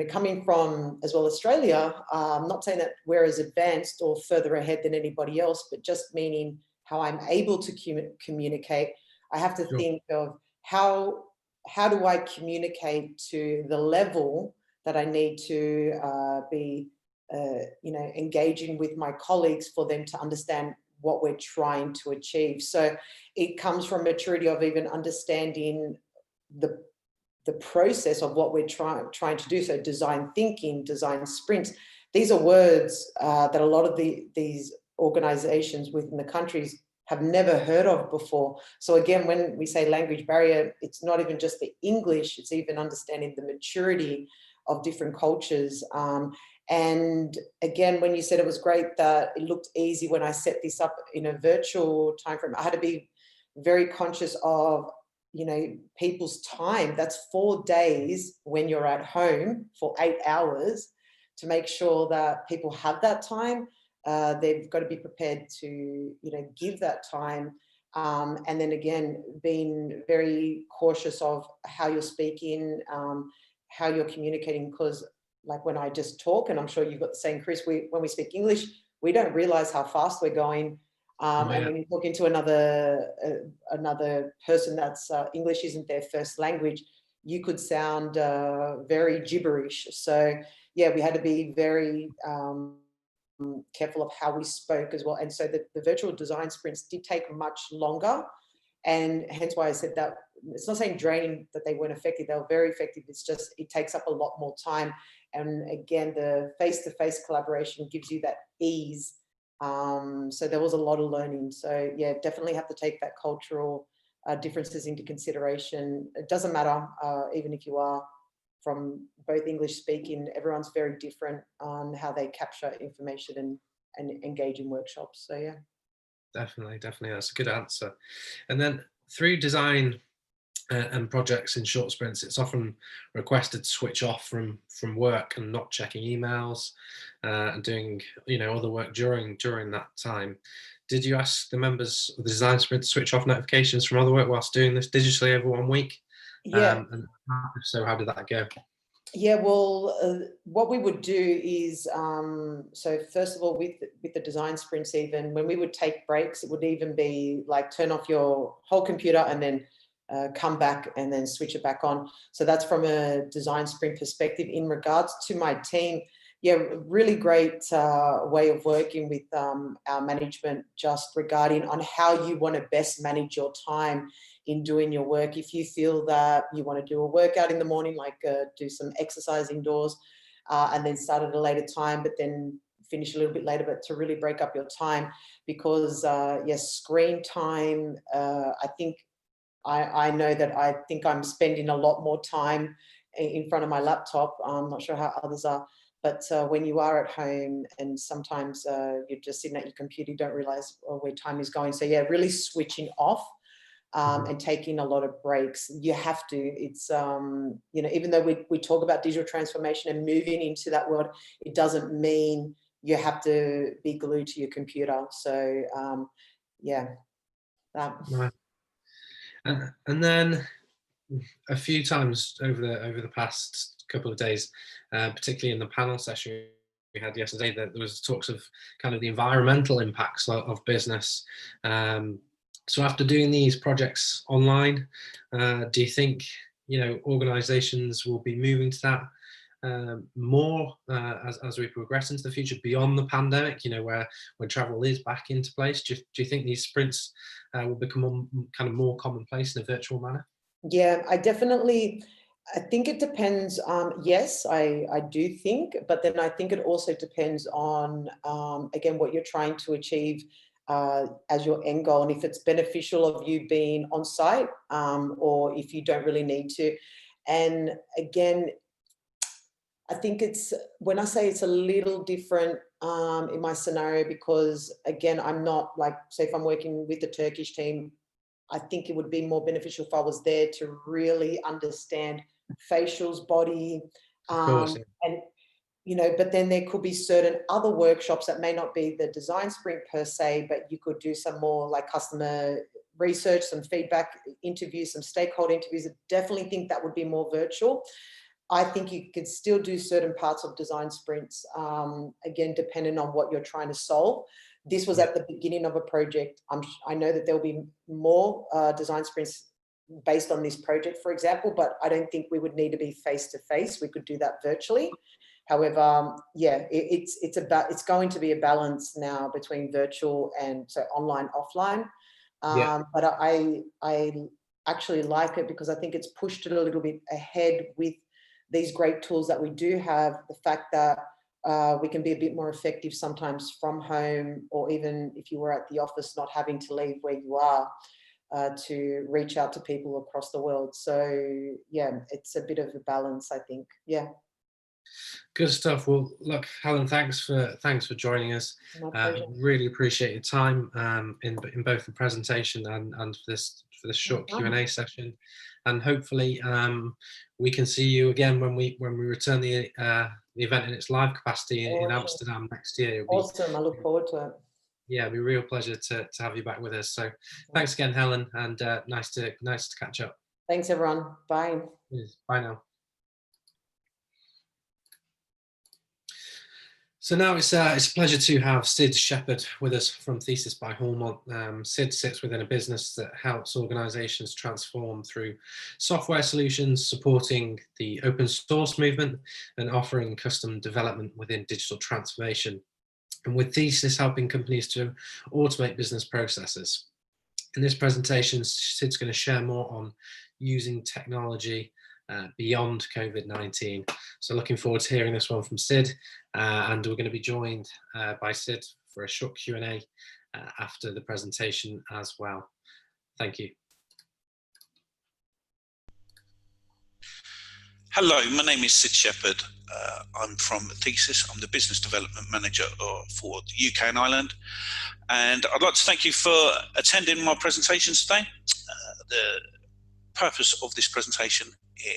coming from as well Australia, I'm not saying that we're as advanced or further ahead than anybody else, but just meaning how I'm able to communicate. I have to think of how do I communicate to the level that I need to be, engaging with my colleagues for them to understand what we're trying to achieve. So it comes from maturity of even understanding the process of what we're trying to do. So design thinking, design sprints. These are words that a lot of these organizations within the countries have never heard of before. So again, when we say language barrier, it's not even just the English, it's even understanding the maturity of different cultures. And again, when you said it was great that it looked easy when I set this up in a virtual timeframe, I had to be very conscious of people's time. That's 4 days when you're at home for 8 hours, to make sure that people have that time. They've got to be prepared to, give that time. And then again, being very cautious of how you're speaking, how you're communicating, because like when I just talk, and I'm sure you've got the same, Chris, when we speak English, we don't realize how fast we're going. And when you talk into another person that's English isn't their first language, you could sound very gibberish. So we had to be very careful of how we spoke as well. And so the virtual design sprints did take much longer, and hence why I said that it's not saying draining that they weren't effective. They were very effective. It's just it takes up a lot more time. And again, the face-to-face collaboration gives you that ease So there was a lot of learning. So yeah, definitely have to take that cultural differences into consideration. It doesn't matter, even if you are from both English speaking, everyone's very different on how they capture information and engage in workshops. So yeah. Definitely, that's a good answer. And then through design and projects in short sprints, it's often requested to switch off from work and not checking emails and doing other work during that time. Did you ask the members of the design sprint to switch off notifications from other work whilst doing this digitally over 1 week? Yeah. And if so, how did that go? Yeah, well, what we would do is, so first of all, with the design sprints, even when we would take breaks, it would even be like turn off your whole computer and then come back and then switch it back on. So that's from a design sprint perspective. In regards to my team, yeah, really great way of working with our management, just regarding on how you want to best manage your time in doing your work. If you feel that you want to do a workout in the morning, like do some exercise indoors and then start at a later time, but then finish a little bit later, but to really break up your time, because yes, screen time, I know that I think I'm spending a lot more time in front of my laptop. I'm not sure how others are, but when you are at home and sometimes you're just sitting at your computer, you don't realize where time is going. So yeah, really switching off and taking a lot of breaks. You have to. It's, even though we talk about digital transformation and moving into that world, it doesn't mean you have to be glued to your computer. So yeah. Right. And then a few times over the past couple of days, particularly in the panel session we had yesterday, that there was talks of kind of the environmental impacts of business. So after doing these projects online, do you think organizations will be moving to that more as we progress into the future beyond the pandemic, where when travel is back into place? Do you think these sprints will become kind of more commonplace in a virtual manner? Yeah, I think it depends. Yes, I do think, but then I think it also depends on, again, what you're trying to achieve as your end goal, and if it's beneficial of you being on site or if you don't really need to. And again, I think when I say it's a little different in my scenario, because again, I'm not like, say if I'm working with the Turkish team, I think it would be more beneficial if I was there to really understand facials, body, Of course, yeah. and but then there could be certain other workshops that may not be the design sprint per se, but you could do some more like customer research, some feedback interviews, some stakeholder interviews. I definitely think that would be more virtual. I think you could still do certain parts of design sprints, again, depending on what you're trying to solve. This was at the beginning of a project. I know that there'll be more design sprints based on this project, for example, but I don't think we would need to be face-to-face. We could do that virtually. However, yeah, it's going to be a balance now between virtual and so online, offline. But I actually like it because I think it's pushed it a little bit ahead with these great tools that we do have. The fact that we can be a bit more effective sometimes from home, or even if you were at the office, not having to leave where you are to reach out to people across the world. So yeah, it's a bit of a balance, I think. Yeah. Good stuff. Well, look, Helen, thanks for joining us. Really appreciate your time in both the presentation and for this short Q&A session. And hopefully we can see you again when we return the event in its live capacity in Amsterdam next year. Awesome. I look forward to it. Yeah, it'll be a real pleasure to have you back with us. So thanks again, Helen, and nice to catch up. Thanks, everyone. Bye. Yes, bye now. So now it's a pleasure to have Sid Shepherd with us from Thesis by Hallmont. Sid sits within a business that helps organizations transform through software solutions, supporting the open source movement and offering custom development within digital transformation. And with Thesis helping companies to automate business processes. In this presentation, Sid's going to share more on using technology beyond COVID-19. So looking forward to hearing this one from Sid, and we're going to be joined by Sid for a short Q&A after the presentation as well. Thank you. Hello, my name is Sid Shepherd. I'm from Thesis. I'm the Business Development Manager for the UK and Ireland. And I'd like to thank you for attending my presentation today. The purpose of this presentation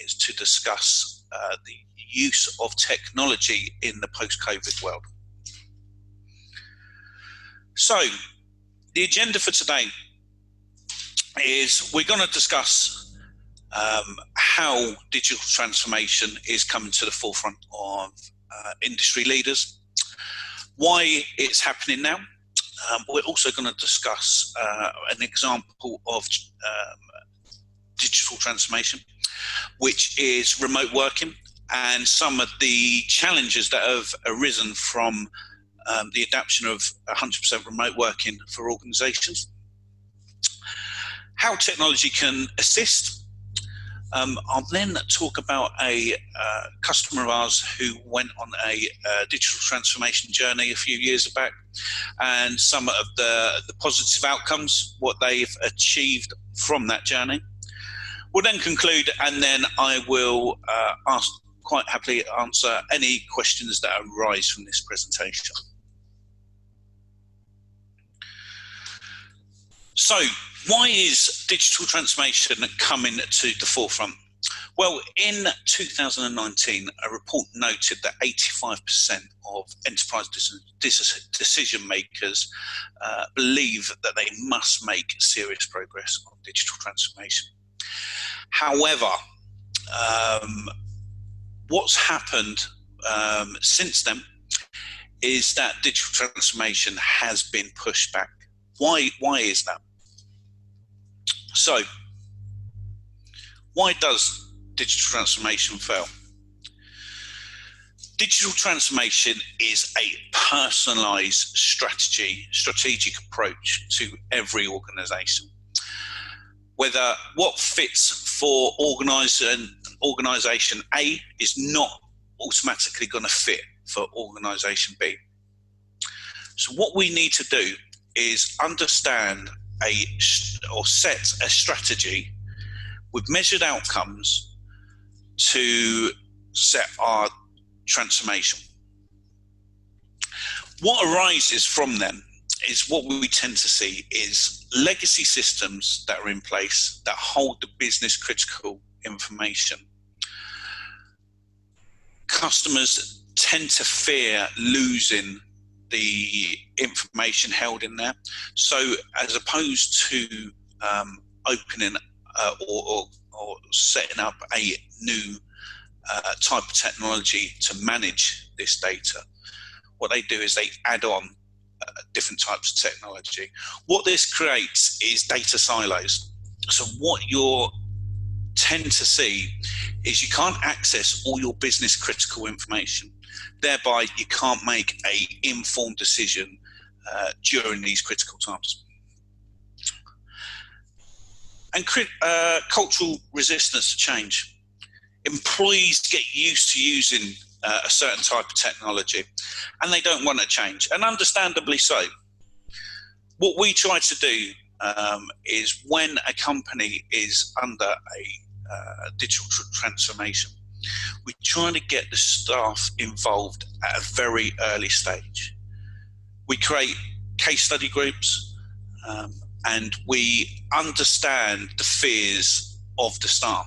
is to discuss the use of technology in the post-COVID world. So, the agenda for today is we're going to discuss how digital transformation is coming to the forefront of industry leaders, why it's happening now. We're also going to discuss an example of digital transformation, which is remote working, and some of the challenges that have arisen from the adoption of 100% remote working for organizations. How technology can assist. I'll then talk about a customer of ours who went on a digital transformation journey a few years back, and some of the positive outcomes, what they've achieved from that journey. We'll then conclude, and then I will quite happily answer any questions that arise from this presentation. So, why is digital transformation coming to the forefront? Well, in 2019, a report noted that 85% of enterprise decision makers believe that they must make serious progress on digital transformation. However, what's happened since then is that digital transformation has been pushed back. Why is that? So, why does digital transformation fail? Digital transformation is a personalized strategic approach to every organization. Whether what fits for organization A is not automatically going to fit for organization B. So what we need to do is understand or set a strategy with measured outcomes to set our transformation. What arises from them is what we tend to see is legacy systems that are in place that hold the business critical information. Customers tend to fear losing the information held in there. So as opposed to opening or setting up a new type of technology to manage this data, what they do is they add on different types of technology. What this creates is data silos. So what you tend to see is you can't access all your business critical information. Thereby, you can't make an informed decision during these critical times. And cultural resistance to change. Employees get used to using a certain type of technology, and they don't want to change, and understandably so. What we try to do is when a company is under a digital transformation, we try to get the staff involved at a very early stage. We create case study groups and we understand the fears of the staff.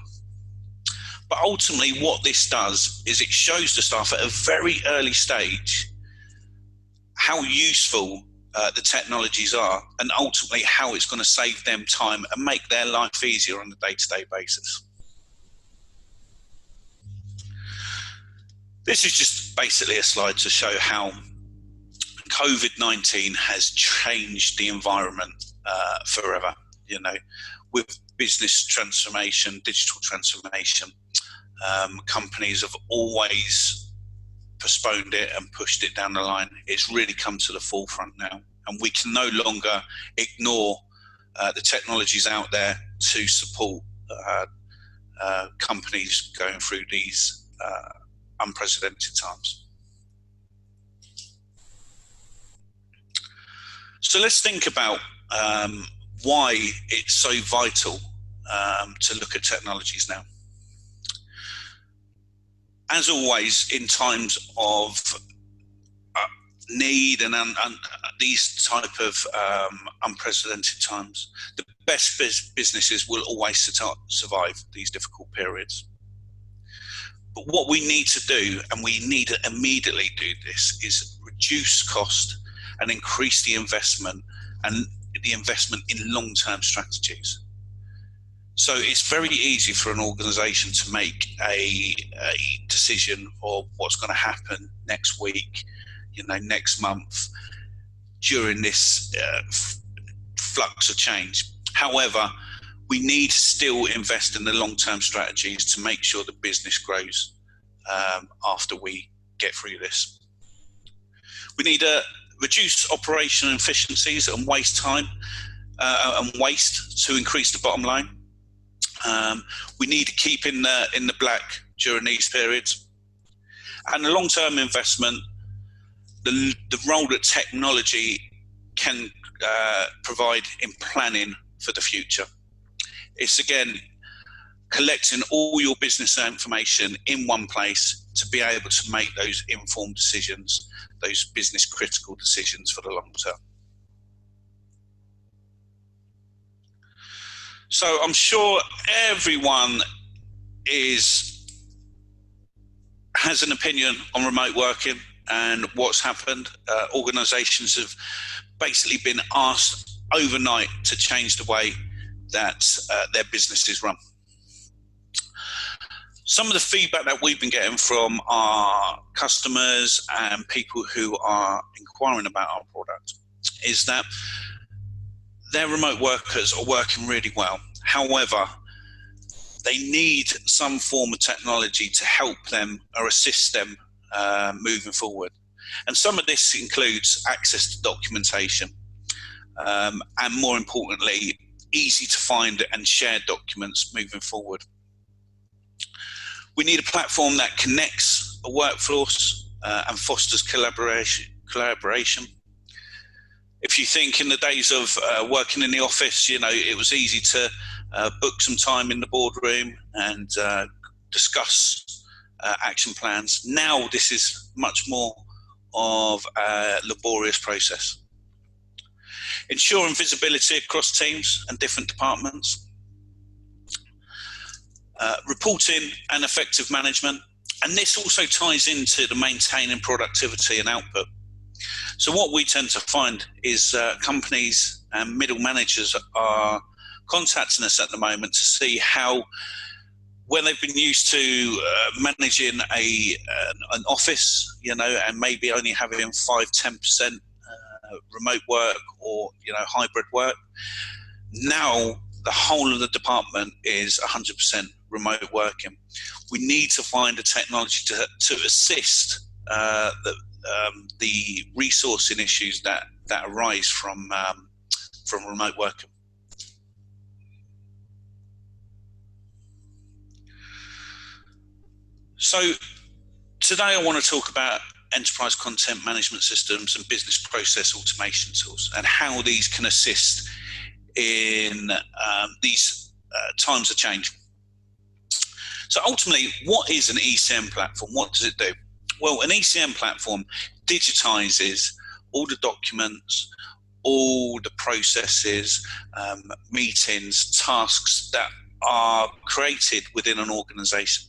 But ultimately what this does is it shows the staff at a very early stage how useful the technologies are, and ultimately how it's going to save them time and make their life easier on a day-to-day basis. This is just basically a slide to show how COVID-19 has changed the environment forever. You know, with business transformation, digital transformation, companies have always postponed it and pushed it down the line. It's really come to the forefront now, and we can no longer ignore the technologies out there to support companies going through these unprecedented times. So let's think about why it's so vital to look at technologies now. As always, in times of need and these type of unprecedented times, the best businesses will always survive these difficult periods. But what we need to do, and we need to immediately do this, is reduce cost and increase the investment and the investment in long-term strategies. So it's very easy for an organization to make a decision of what's going to happen next week, next month, during this flux of change. However, we need to still invest in the long-term strategies to make sure the business grows after we get through this. We need to reduce operational efficiencies and waste time and waste to increase the bottom line. We need to keep in the black during these periods. And the long-term investment, the role that technology can provide in planning for the future. It's again collecting all your business information in one place to be able to make those informed decisions, those business critical decisions for the long term. So I'm sure everyone has an opinion on remote working and what's happened. Organizations have basically been asked overnight to change the way that their businesses run. Some of the feedback that we've been getting from our customers and people who are inquiring about our product is that their remote workers are working really well. However, they need some form of technology to help them or assist them moving forward. And some of this includes access to documentation, and more importantly, easy to find and share documents moving forward. We need a platform that connects a workforce and fosters collaboration. If you think in the days of working in the office, it was easy to book some time in the boardroom and discuss action plans. Now this is much more of a laborious process. Ensuring visibility across teams and different departments. Reporting and effective management. And this also ties into the maintaining productivity and output. So what we tend to find is companies and middle managers are contacting us at the moment to see how, when they've been used to managing an office, and maybe only having 5-10% remote work or hybrid work, now the whole of the department is 100% remote working. We need to find a technology to assist the resourcing issues that arise from remote working. So today I want to talk about enterprise content management systems and business process automation tools and how these can assist in these times of change. So ultimately, what is an ECM platform? What does it do? Well, an ECM platform digitizes all the documents, all the processes, meetings, tasks that are created within an organization.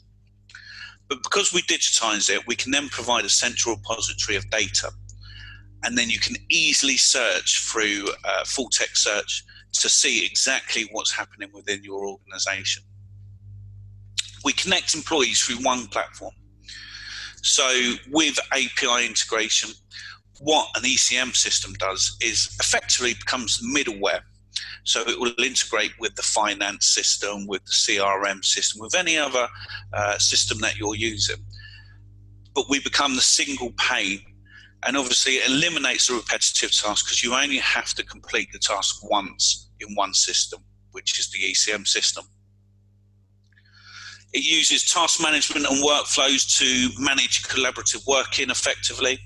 But because we digitize it, we can then provide a central repository of data. And then you can easily search through full text search to see exactly what's happening within your organization. We connect employees through one platform. So with API integration, what an ECM system does is effectively becomes middleware. So it will integrate with the finance system, with the CRM system, with any other system that you're using. But we become the single pane, and obviously it eliminates the repetitive task because you only have to complete the task once in one system, which is the ECM system. It uses task management and workflows to manage collaborative working effectively.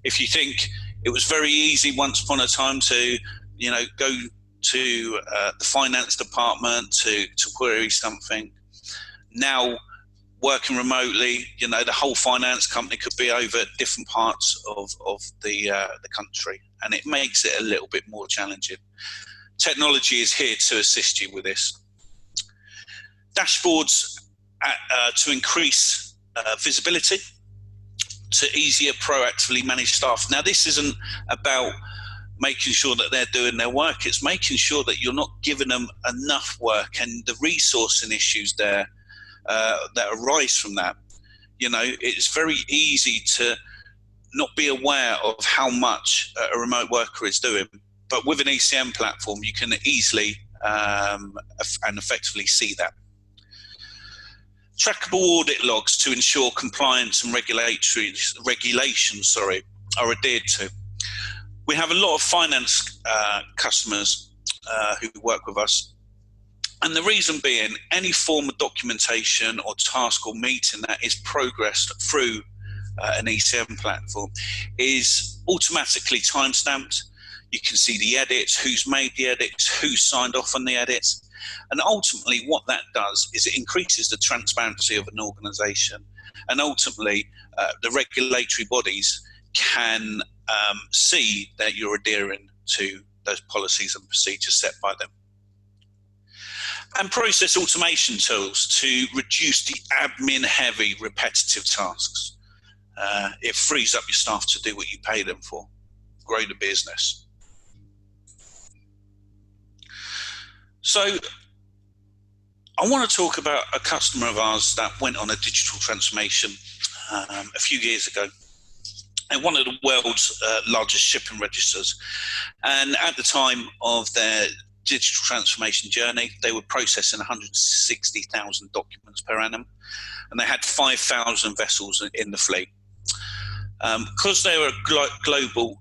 If you think It was very easy once upon a time to, go to the finance department to query something. Now, working remotely, the whole finance company could be over different parts of the country, and it makes it a little bit more challenging. Technology is here to assist you with this. Dashboards to increase visibility, to easier proactively manage staff. Now, this isn't about making sure that they're doing their work. It's making sure that you're not giving them enough work, and the resourcing issues there that arise from that. It's very easy to not be aware of how much a remote worker is doing. But with an ECM platform, you can easily and effectively see that. Trackable audit logs to ensure compliance and regulations are adhered to. We have a lot of finance customers who work with us. And the reason being, any form of documentation or task or meeting that is progressed through an ECM platform is automatically timestamped. You can see the edits, who's made the edits, who's signed off on the edits. And ultimately what that does is it increases the transparency of an organisation. And ultimately the regulatory bodies can see that you're adhering to those policies and procedures set by them. And process automation tools to reduce the admin-heavy, repetitive tasks. It frees up your staff to do what you pay them for, grow the business. So I want to talk about a customer of ours that went on a digital transformation a few years ago, and one of the world's largest shipping registers. And at the time of their digital transformation journey, they were processing 160,000 documents per annum, and they had 5,000 vessels in the fleet. Because they were a global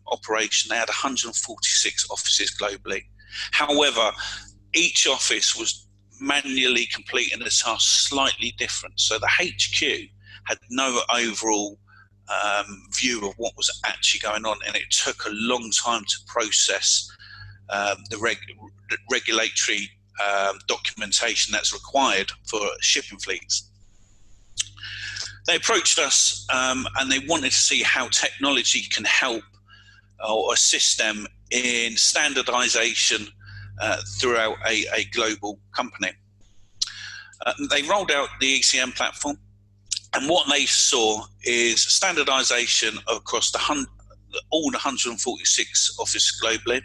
operation, they had 146 offices globally. However, each office was manually completing the task slightly different. So the HQ had no overall view of what was actually going on, and it took a long time to process the regulatory documentation that's required for shipping fleets. They approached us and they wanted to see how technology can help or assist them in standardization throughout a global company. They rolled out the ECM platform, and what they saw is standardization across all 146 offices globally,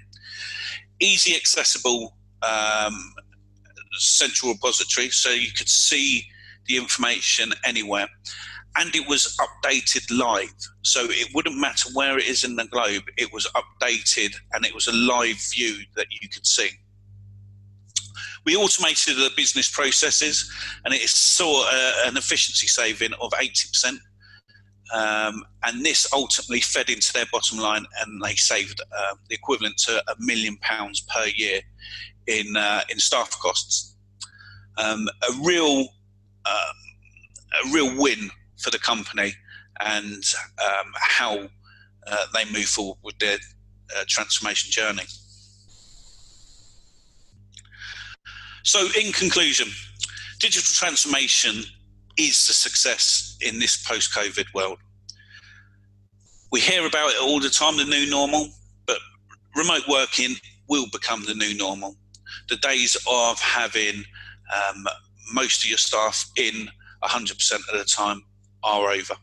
easy accessible central repository, so you could see the information anywhere, and it was updated live, so it wouldn't matter where it is in the globe, it was updated and it was a live view that you could see. We automated the business processes, and it saw an efficiency saving of 80%, and this ultimately fed into their bottom line, and they saved the equivalent to £1 million per year in staff costs. A real win for the company, and how they move forward with their transformation journey. So in conclusion, digital transformation is the success in this post-COVID world. We hear about it all the time, the new normal, but remote working will become the new normal. The days of having most of your staff in 100% of the time are over.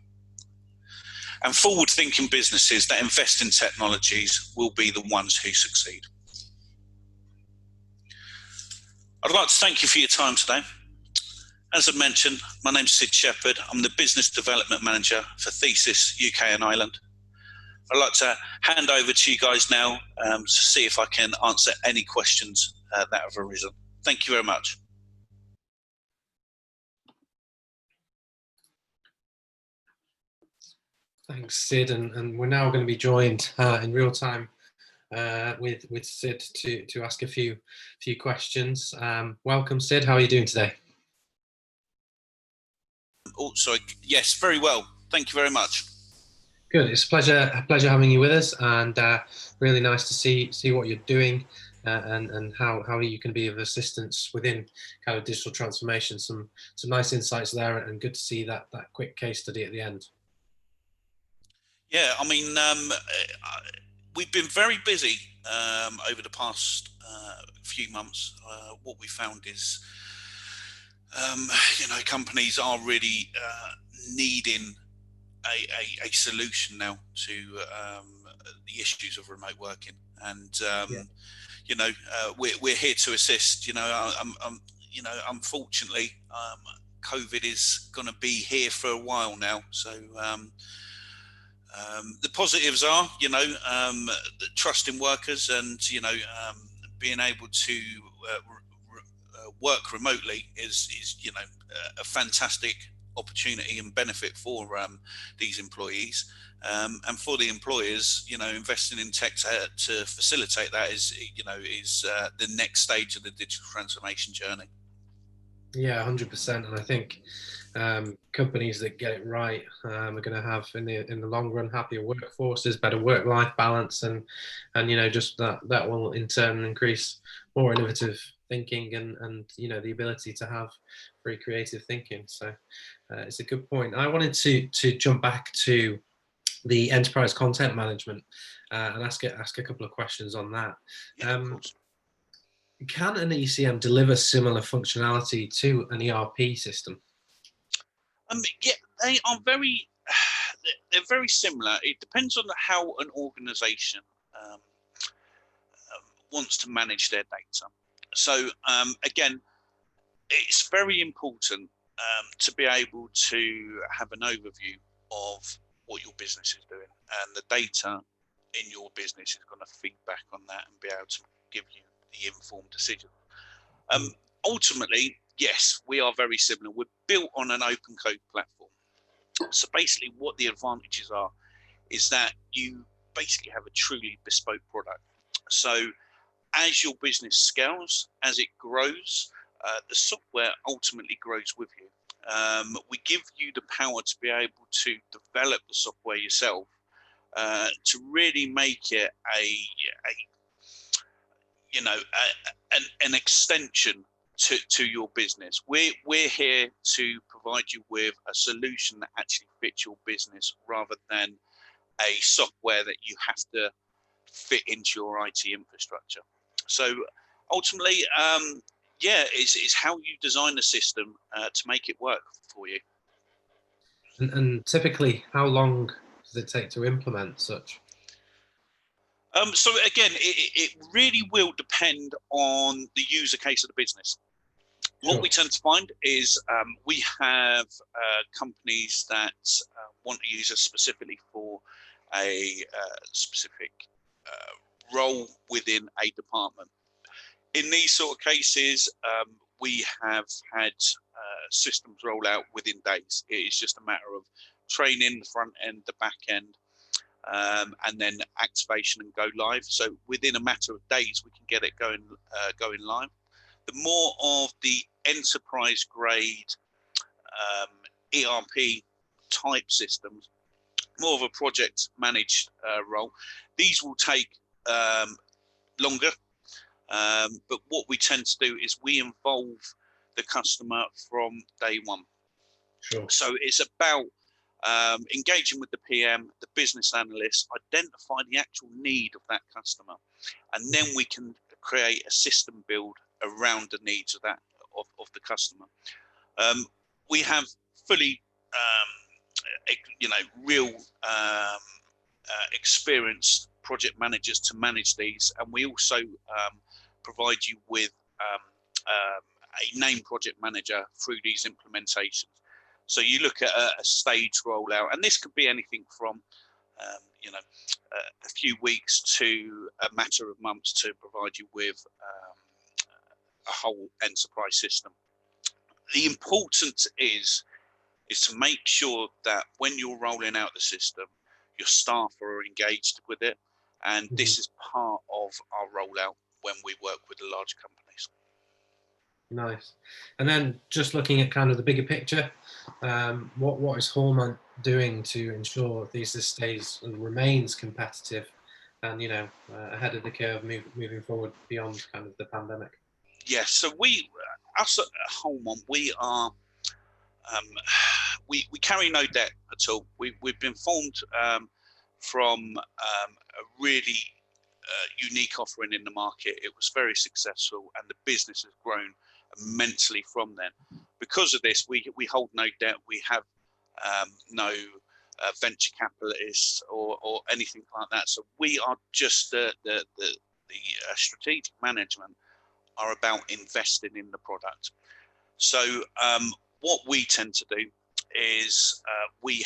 And forward-thinking businesses that invest in technologies will be the ones who succeed. I'd like to thank you for your time today. As I mentioned, my name's Sid Shepherd. I'm the Business Development Manager for Thesis UK and Ireland. I'd like to hand over to you guys now to see if I can answer any questions that have arisen. Thank you very much. Thanks, Sid, and we're now going to be joined in real time with Sid to ask a few questions. Welcome, Sid. How are you doing today? Oh, sorry. Yes, very well. Thank you very much. Good. It's a pleasure having you with us, and really nice to see what you're doing, and how you can be of assistance within kind of digital transformation. Some nice insights there, and good to see that quick case study at the end. Yeah, I mean, we've been very busy over the past few months. What we found is, companies are really needing a solution now to the issues of remote working, and we're here to assist. Unfortunately, COVID is going to be here for a while now, so. The positives are, the trust in workers, and being able to work remotely is a fantastic opportunity and benefit for these employees, and for the employers. Investing in tech to facilitate that is the next stage of the digital transformation journey. Yeah, 100%. And I think companies that get it right are going to have in the long run happier workforces, better work-life balance, and just that will in turn increase more innovative thinking, and the ability to have very creative thinking. So it's a good point. I wanted to jump back to the enterprise content management and ask a couple of questions on that. Yeah, of course. Can an ECM deliver similar functionality to an ERP system? Yeah, they are very. They're very similar. It depends on how an organisation wants to manage their data. So again, it's very important to be able to have an overview of what your business is doing, and the data in your business is going to feed back on that and be able to give you the informed decision. Ultimately, yes, we are very similar. We're built on an open code platform. So basically what the advantages are is that you basically have a truly bespoke product. So as your business scales, as it grows, the software ultimately grows with you. We give you the power to be able to develop the software yourself, to really make it an extension to your business. We're here to provide you with a solution that actually fits your business, rather than a software that you have to fit into your IT infrastructure. So ultimately, it's how you design the system to make it work for you. And typically, how long does it take to implement such? So again, it really will depend on the user case of the business. Sure. What we tend to find is we have companies that want to use us specifically for a specific role within a department. In these sort of cases, we have had systems roll out within days. It is just a matter of training the front end, the back end, and then activation and go live. So within a matter of days, we can get it going live. The more of the enterprise grade ERP type systems, more of a project managed role, these will take longer. But what we tend to do is we involve the customer from day one. Sure. So it's about engaging with the PM, the business analyst, identify the actual need of that customer, and then we can create a system build around the needs of the customer. We have fully real experienced project managers to manage these, and we also provide you with a named project manager through these implementations. So you look at a stage rollout, and this could be anything from a few weeks to a matter of months to provide you with a whole enterprise system. The importance is to make sure that when you're rolling out the system, your staff are engaged with it, and this is part of our rollout when we work with the large companies. Nice. And then just looking at kind of the bigger picture, What is Hallmark doing to ensure thesis stays and remains competitive, and ahead of the curve, moving forward beyond kind of the pandemic? Yes, so us at Holmon, we are we carry no debt at all. We've been formed from a really unique offering in the market. It was very successful, and the business has grown immensely from then. Because of this, we hold no debt. We have no venture capitalists or anything like that. So we are just the strategic management are about investing in the product. So what we tend to do is we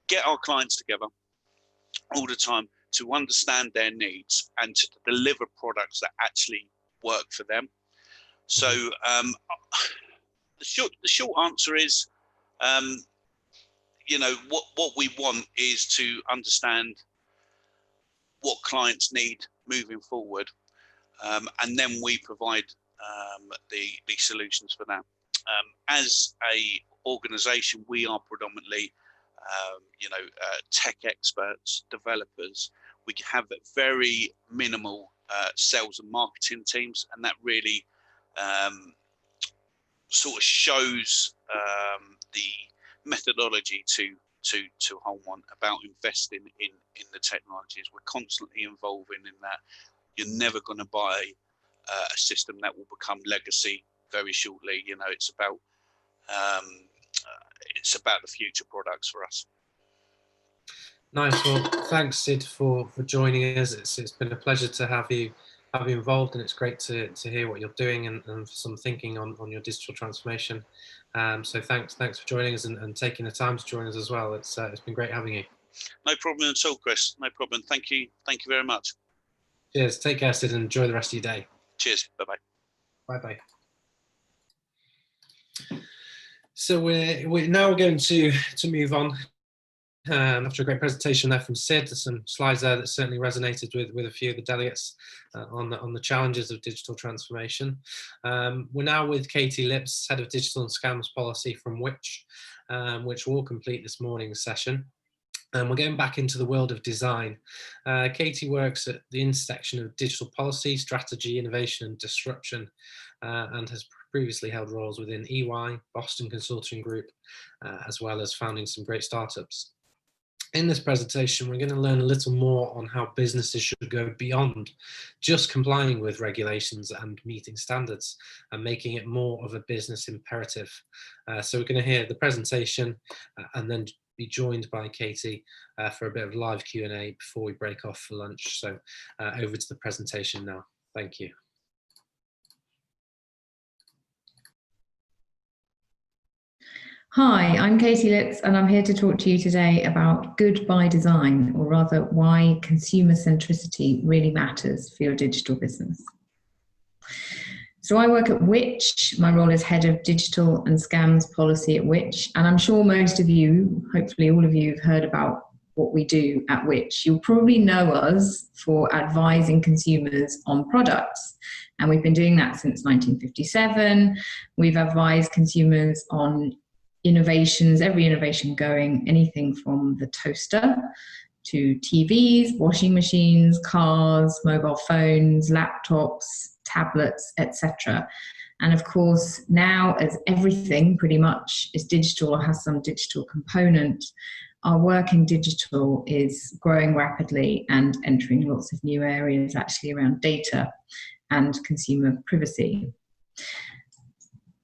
get our clients together all the time to understand their needs and to deliver products that actually work for them. So the short answer is, what we want is to understand what clients need moving forward, and then we provide the solutions for that. As a organization, we are predominantly tech experts, developers. We have very minimal sales and marketing teams, and that really sort of shows the methodology to Holmon about investing in the technologies. We're constantly involving in that. You're never going to buy a system that will become legacy very shortly. It's about the future products for us. Nice. Well, thanks, Sid, for joining us. It's been a pleasure to have you involved, and it's great to hear what you're doing and for some thinking on your digital transformation. So thanks for joining us and taking the time to join us as well. It's been great having you. No problem at all, Chris. No problem. Thank you very much. Cheers. Take care, Sid, and enjoy the rest of your day. Cheers. Bye-bye. Bye-bye. So we're now going to move on. After a great presentation there from Sid, there's some slides there that certainly resonated with a few of the delegates on the challenges of digital transformation. We're now with Katie Lips, Head of Digital and Scams Policy from which will complete this morning's session. And we're going back into the world of design. Katie works at the intersection of digital policy, strategy, innovation and disruption, and has previously held roles within EY, Boston Consulting Group, as well as founding some great startups. In this presentation, we're going to learn a little more on how businesses should go beyond just complying with regulations and meeting standards and making it more of a business imperative. So we're going to hear the presentation and then be joined by Katie for a bit of live Q&A before we break off for lunch. So over to the presentation now. Thank you. Hi, I'm Katie Lips, and I'm here to talk to you today about good by design, or rather why consumer centricity really matters for your digital business. So I work at Which. My role is Head of Digital and Scams Policy at Which, and I'm sure most of you, hopefully all of you, have heard about what we do at Which. You'll probably know us for advising consumers on products, and we've been doing that since 1957. We've advised consumers on innovations, every innovation going, anything from the toaster to TVs, washing machines, cars, mobile phones, laptops, tablets, etc. And of course, now as everything pretty much is digital or has some digital component, our work in digital is growing rapidly and entering lots of new areas actually around data and consumer privacy.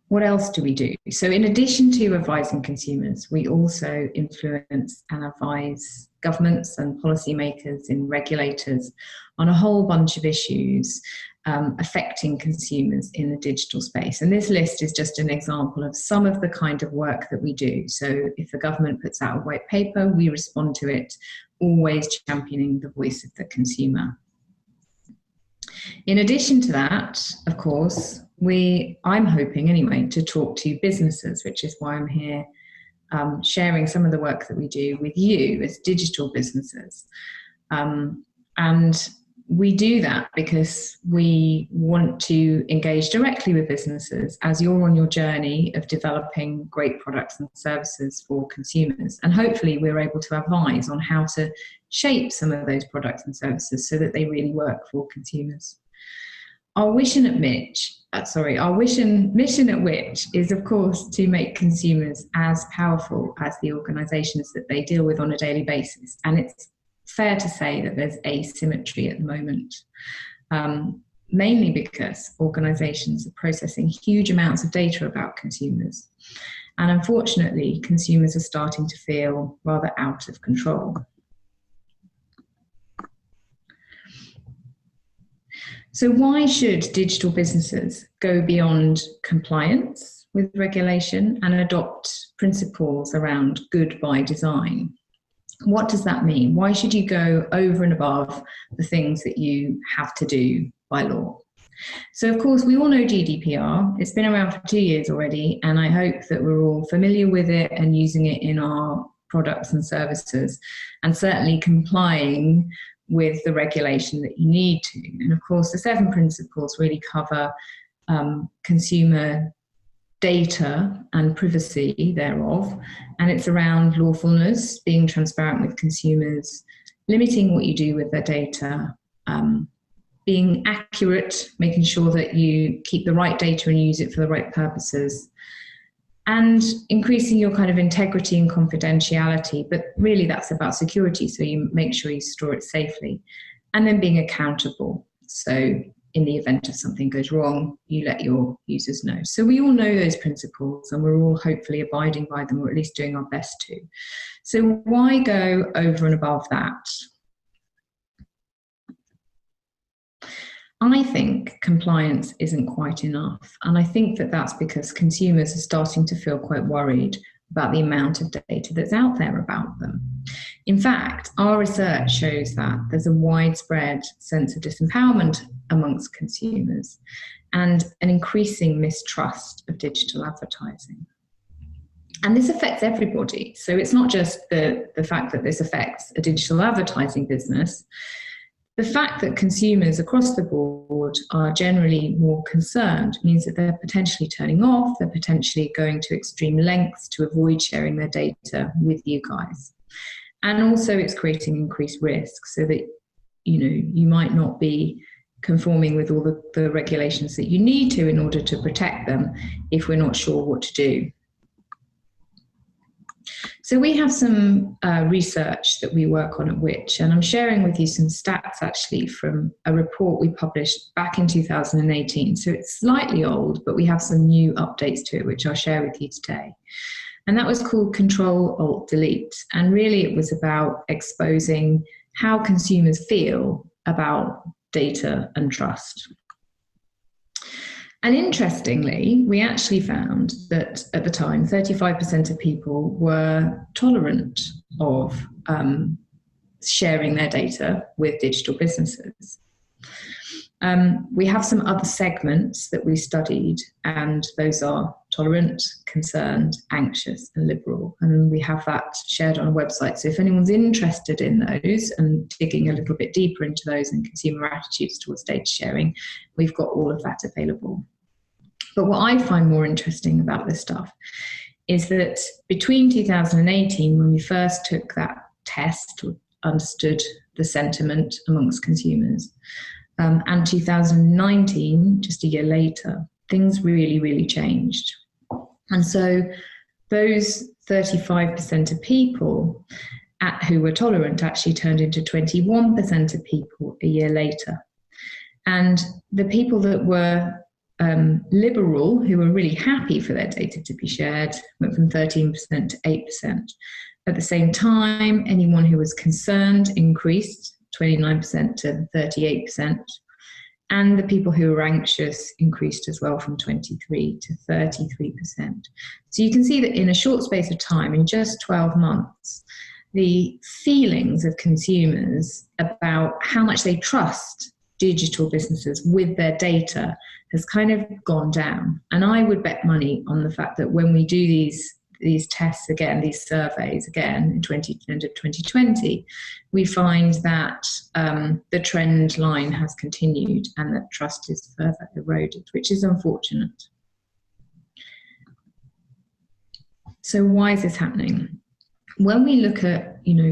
What else do we do? So in addition to advising consumers, we also influence and advise governments and policymakers and regulators on a whole bunch of issues affecting consumers in the digital space. And this list is just an example of some of the kind of work that we do. So if the government puts out a white paper, we respond to it, always championing the voice of the consumer. In addition to that, of course, I'm hoping anyway to talk to businesses, which is why I'm here sharing some of the work that we do with you as digital businesses. And we do that because we want to engage directly with businesses as you're on your journey of developing great products and services for consumers. And hopefully we're able to advise on how to shape some of those products and services so that they really work for consumers. Our mission at Which is, of course, to make consumers as powerful as the organisations that they deal with on a daily basis. And it's fair to say that there's asymmetry at the moment, mainly because organisations are processing huge amounts of data about consumers. And unfortunately, consumers are starting to feel rather out of control. So why should digital businesses go beyond compliance with regulation and adopt principles around good by design? What does that mean? Why should you go over and above the things that you have to do by law? So, of course, we all know GDPR. It's been around for 2 years already, and I hope that we're all familiar with it and using it in our products and services, and certainly complying with the regulation that you need to. And of course, the 7 principles really cover consumer data and privacy thereof, and it's around lawfulness, being transparent with consumers, limiting what you do with their data, being accurate, making sure that you keep the right data and use it for the right purposes, and increasing your kind of integrity and confidentiality. But really that's about security, so you make sure you store it safely, and then being accountable. So in the event of something goes wrong, you let your users know. So we all know those principles, and we're all hopefully abiding by them, or at least doing our best to. So why go over and above that? I think compliance isn't quite enough. And I think that that's because consumers are starting to feel quite worried about the amount of data that's out there about them. In fact, our research shows that there's a widespread sense of disempowerment amongst consumers and an increasing mistrust of digital advertising. And this affects everybody. So it's not just the fact that this affects a digital advertising business. The fact that consumers across the board are generally more concerned means that they're potentially turning off, they're potentially going to extreme lengths to avoid sharing their data with you guys. And also it's creating increased risk, so that you might not be conforming with all the regulations that you need to in order to protect them if we're not sure what to do. So we have some research that we work on at Which, and I'm sharing with you some stats actually from a report we published back in 2018. So it's slightly old, but we have some new updates to it, which I'll share with you today. And that was called Control, Alt, Delete. And really it was about exposing how consumers feel about data and trust. And interestingly, we actually found that at the time, 35% of people were tolerant of sharing their data with digital businesses. We have some other segments that we studied, and those are tolerant, concerned, anxious, and liberal. And we have that shared on our website. So if anyone's interested in those and digging a little bit deeper into those and consumer attitudes towards data sharing, we've got all of that available. But what I find more interesting about this stuff is that between 2018, when we first took that test, or understood the sentiment amongst consumers, and 2019, just a year later, things really, really changed. And so those 35% of people who were tolerant actually turned into 21% of people a year later. And the people that were liberal, who were really happy for their data to be shared, went from 13% to 8%. At the same time, anyone who was concerned increased 29% to 38%. And the people who were anxious increased as well from 23 to 33%. So you can see that in a short space of time, in just 12 months, the feelings of consumers about how much they trust digital businesses with their data has kind of gone down. And I would bet money on the fact that when we do these tests again, these surveys again in end of 2020, we find that the trend line has continued and that trust is further eroded, which is unfortunate. So why is this happening? When we look at,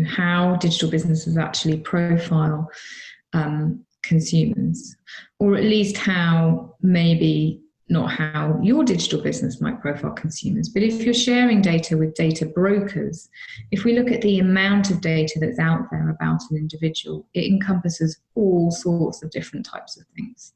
how digital businesses actually profile consumers, or at least how, maybe not how your digital business might profile consumers, but if you're sharing data with data brokers, if we look at the amount of data that's out there about an individual, it encompasses all sorts of different types of things.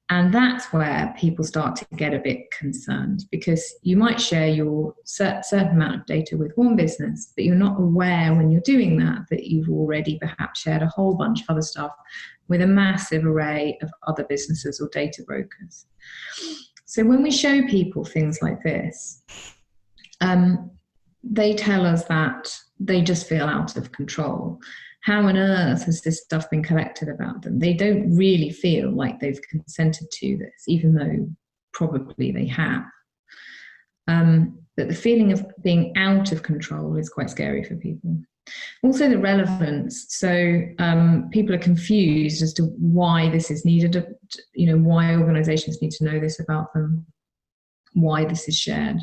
And that's where people start to get a bit concerned, because you might share your certain amount of data with one business, but you're not aware when you're doing that you've already perhaps shared a whole bunch of other stuff with a massive array of other businesses or data brokers. So when we show people things like this, they tell us that they just feel out of control. How on earth has this stuff been collected about them? They don't really feel like they've consented to this, even though probably they have. But the feeling of being out of control is quite scary for people. Also the relevance. So people are confused as to why this is needed, why organizations need to know this about them, why this is shared.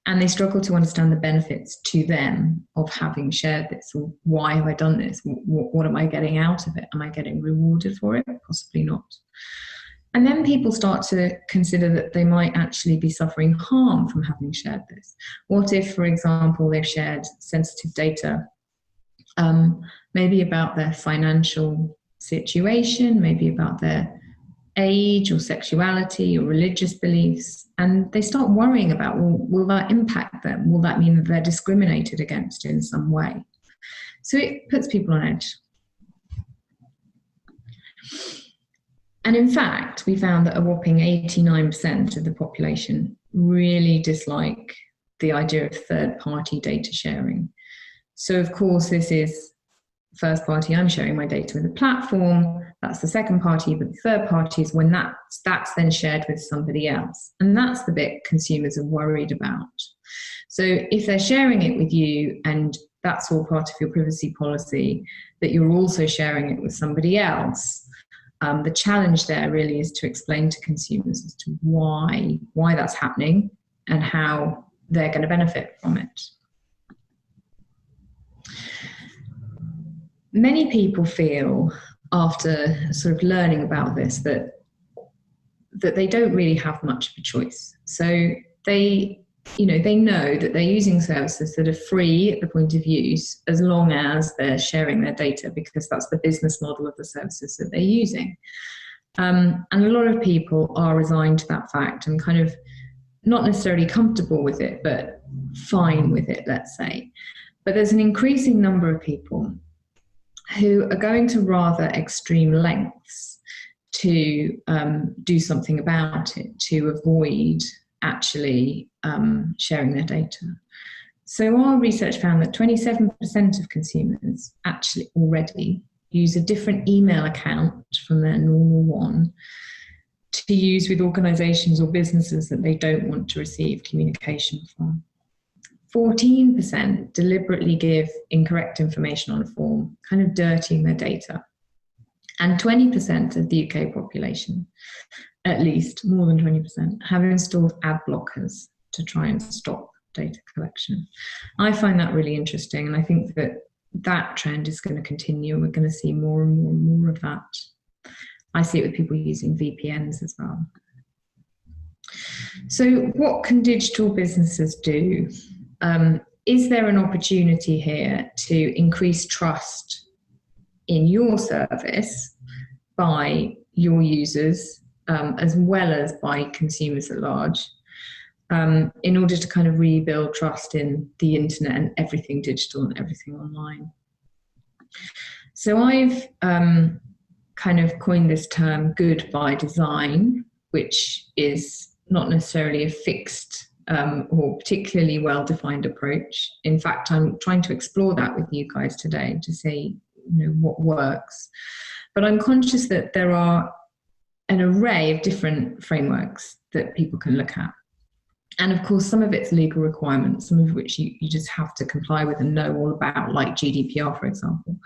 And they struggle to understand the benefits to them of having shared this. Or why have I done this? What am I getting out of it? Am I getting rewarded for it? Possibly not. And then people start to consider that they might actually be suffering harm from having shared this. What if, for example, they've shared sensitive data, maybe about their financial situation, maybe about their age or sexuality or religious beliefs, and they start worrying about, well, will that impact them? Will that mean that they're discriminated against in some way? So it puts people on edge. And in fact, we found that a whopping 89% of the population really dislike the idea of third-party data sharing. So of course, this is first party, I'm sharing my data with a platform, that's the second party, but the third party is when that's then shared with somebody else. And that's the bit consumers are worried about. So if they're sharing it with you and that's all part of your privacy policy, that you're also sharing it with somebody else, the challenge there really is to explain to consumers as to why that's happening and how they're going to benefit from it. Many people feel, after sort of learning about this, that they don't really have much of a choice. So they know that they're using services that are free at the point of use as long as they're sharing their data, because that's the business model of the services that they're using. And a lot of people are resigned to that fact and kind of not necessarily comfortable with it, but fine with it, let's say. But there's an increasing number of people who are going to rather extreme lengths to do something about it, to avoid actually sharing their data. So our research found that 27% of consumers actually already use a different email account from their normal one to use with organizations or businesses that they don't want to receive communication from. 14% deliberately give incorrect information on a form, kind of dirtying their data. And 20% of the UK population, at least more than 20%, have installed ad blockers to try and stop data collection. I find that really interesting, and I think that trend is going to continue, and we're going to see more and more and more of that. I see it with people using VPNs as well. So what can digital businesses do? Is there an opportunity here to increase trust in your service by your users, as well as by consumers at large, in order to kind of rebuild trust in the internet and everything digital and everything online? So I've kind of coined this term good by design, which is not necessarily a fixed or particularly well-defined approach. In fact, I'm trying to explore that with you guys today to see, what works. But I'm conscious that there are an array of different frameworks that people can look at. And of course, some of it's legal requirements, some of which you just have to comply with and know all about, like GDPR, for example.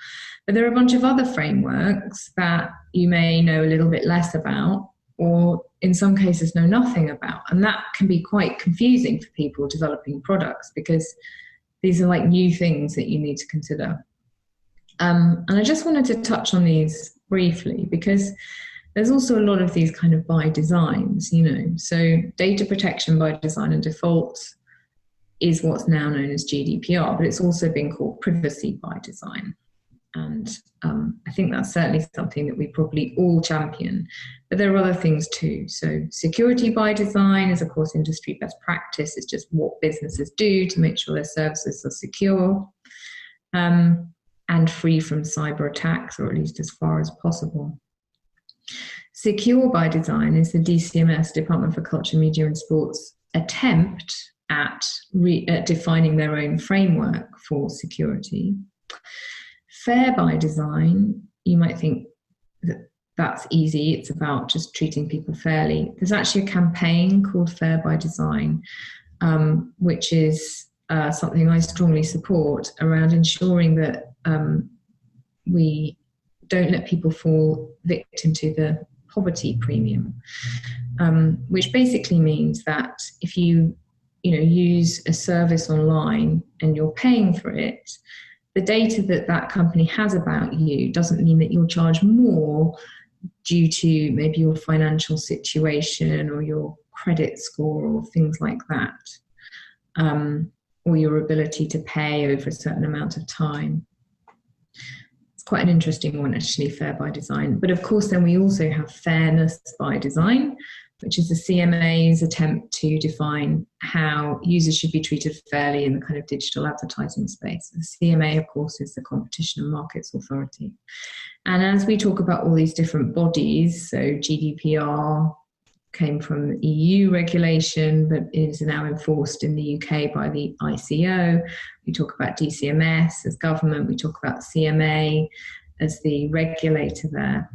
But there are a bunch of other frameworks that you may know a little bit less about, or in some cases know nothing about. And that can be quite confusing for people developing products, because these are like new things that you need to consider. And I just wanted to touch on these briefly, because there's also a lot of these kind of by designs, So data protection by design and default is what's now known as GDPR, but it's also been called privacy by design. And I think that's certainly something that we probably all champion. But there are other things too. So security by design is, of course, industry best practice. It's just what businesses do to make sure their services are secure and free from cyber attacks, or at least as far as possible. Secure by design is the DCMS, Department for Culture, Media and Sports, attempt at defining their own framework for security. Fair by design, you might think that that's easy. It's about just treating people fairly. There's actually a campaign called Fair by Design, which is something I strongly support, around ensuring that we don't let people fall victim to the poverty premium, which basically means that if you use a service online and you're paying for it, the data that company has about you doesn't mean that you'll charge more due to maybe your financial situation or your credit score or things like that, or your ability to pay over a certain amount of time. Quite an interesting one, actually, fair by design. But of course, then we also have fairness by design, which is the CMA's attempt to define how users should be treated fairly in the kind of digital advertising space. The CMA, of course, is the Competition and Markets Authority. And as we talk about all these different bodies, so GDPR came from the EU regulation, but is now enforced in the UK by the ICO. We talk about DCMS as government. We talk about CMA as the regulator there.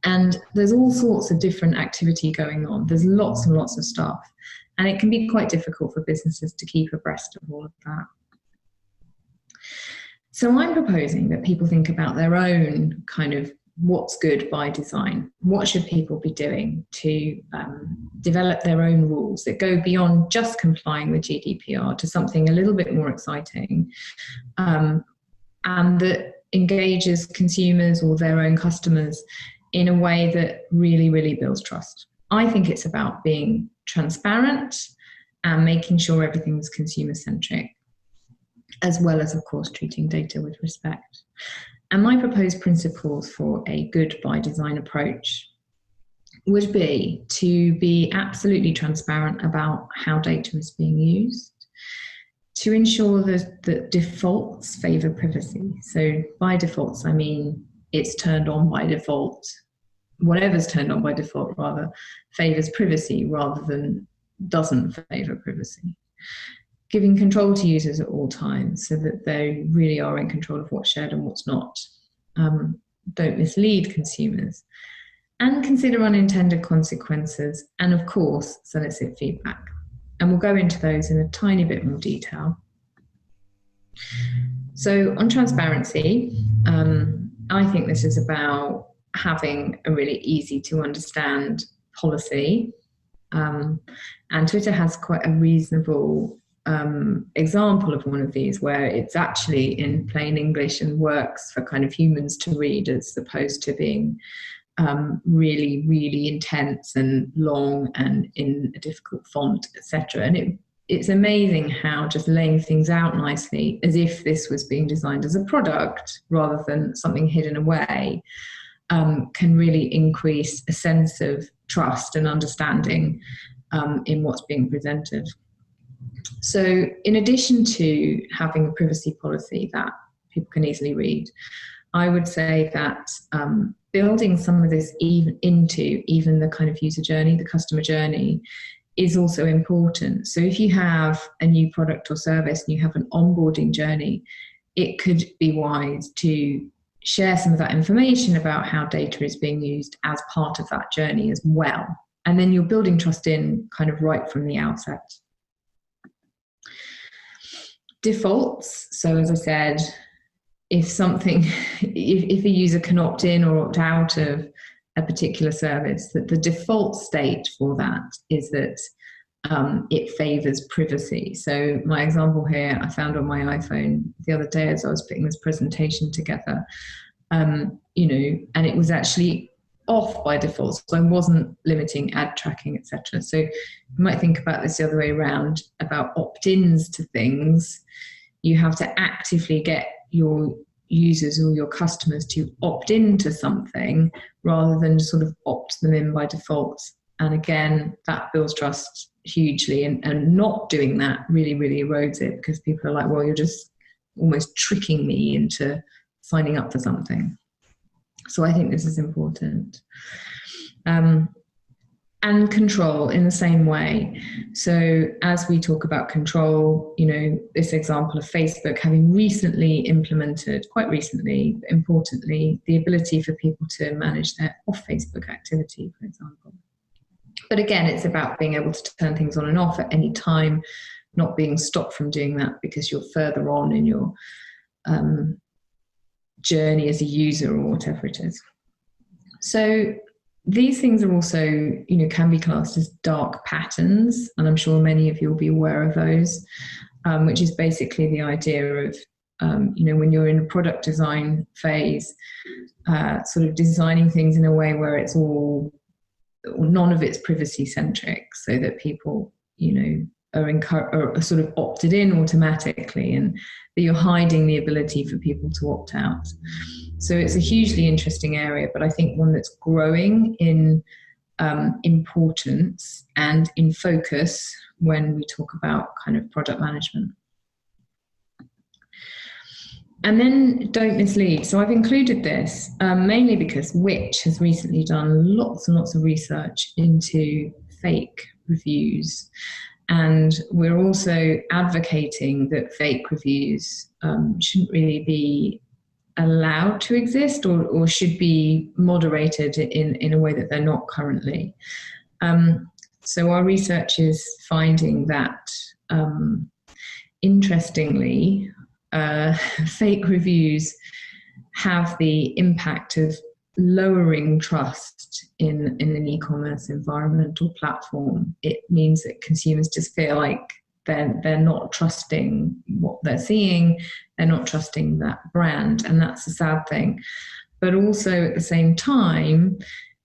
And there's all sorts of different activity going on. There's lots and lots of stuff. And it can be quite difficult for businesses to keep abreast of all of that. So I'm proposing that people think about their own kind of what's good by design. What should people be doing to develop their own rules that go beyond just complying with GDPR to something a little bit more exciting, and that engages consumers or their own customers in a way that really, really builds trust. I think it's about being transparent and making sure everything's consumer-centric, as well as, of course, treating data with respect. And my proposed principles for a good by design approach would be to be absolutely transparent about how data is being used, to ensure that defaults favour privacy. So by defaults, I mean it's turned on by default. Whatever's turned on by default, rather, favours privacy rather than doesn't favour privacy. Giving control to users at all times so that they really are in control of what's shared and what's not. Don't mislead consumers. And consider unintended consequences. And of course, solicit feedback. And we'll go into those in a tiny bit more detail. So on transparency, I think this is about having a really easy to understand policy. And Twitter has quite a reasonable example of one of these where it's actually in plain English and works for kind of humans to read, as opposed to being really, really intense and long and in a difficult font, etc. And it's amazing how just laying things out nicely, as if this was being designed as a product rather than something hidden away, can really increase a sense of trust and understanding in what's being presented. So in addition to having a privacy policy that people can easily read, I would say that building some of this into even the kind of user journey, the customer journey, is also important. So if you have a new product or service and you have an onboarding journey, it could be wise to share some of that information about how data is being used as part of that journey as well. And then you're building trust in kind of right from the outset. Defaults. So as I said, if a user can opt in or opt out of a particular service, that the default state for that is that it favors privacy. So my example here, I found on my iPhone the other day as I was putting this presentation together, and it was actually off by default. So I wasn't limiting ad tracking, etc. So you might think about this the other way around, about opt-ins to things. You have to actively get your users or your customers to opt into something rather than just sort of opt them in by default. And again, that builds trust hugely, and not doing that really, really erodes it, because people are like, well, you're just almost tricking me into signing up for something. So I think this is important. And control in the same way. So as we talk about control, this example of Facebook having recently implemented, quite recently, importantly, the ability for people to manage their off-Facebook activity, for example. But again, it's about being able to turn things on and off at any time, not being stopped from doing that because you're further on in your journey as a user or whatever it is. So these things are also, can be classed as dark patterns, and I'm sure many of you will be aware of those, which is basically the idea of, when you're in a product design phase, sort of designing things in a way where it's none of it's privacy centric, so that people, are sort of opted in automatically, and that you're hiding the ability for people to opt out. So it's a hugely interesting area, but I think one that's growing in importance and in focus when we talk about kind of product management. And then don't mislead. So I've included this mainly because Which has recently done lots and lots of research into fake reviews. And we're also advocating that fake reviews shouldn't really be allowed to exist, or should be moderated in a way that they're not currently. So our research is finding that, interestingly, fake reviews have the impact of lowering trust in an e-commerce environment or platform. It means that consumers just feel like they're not trusting what they're seeing, they're not trusting that brand, and that's a sad thing. But also at the same time,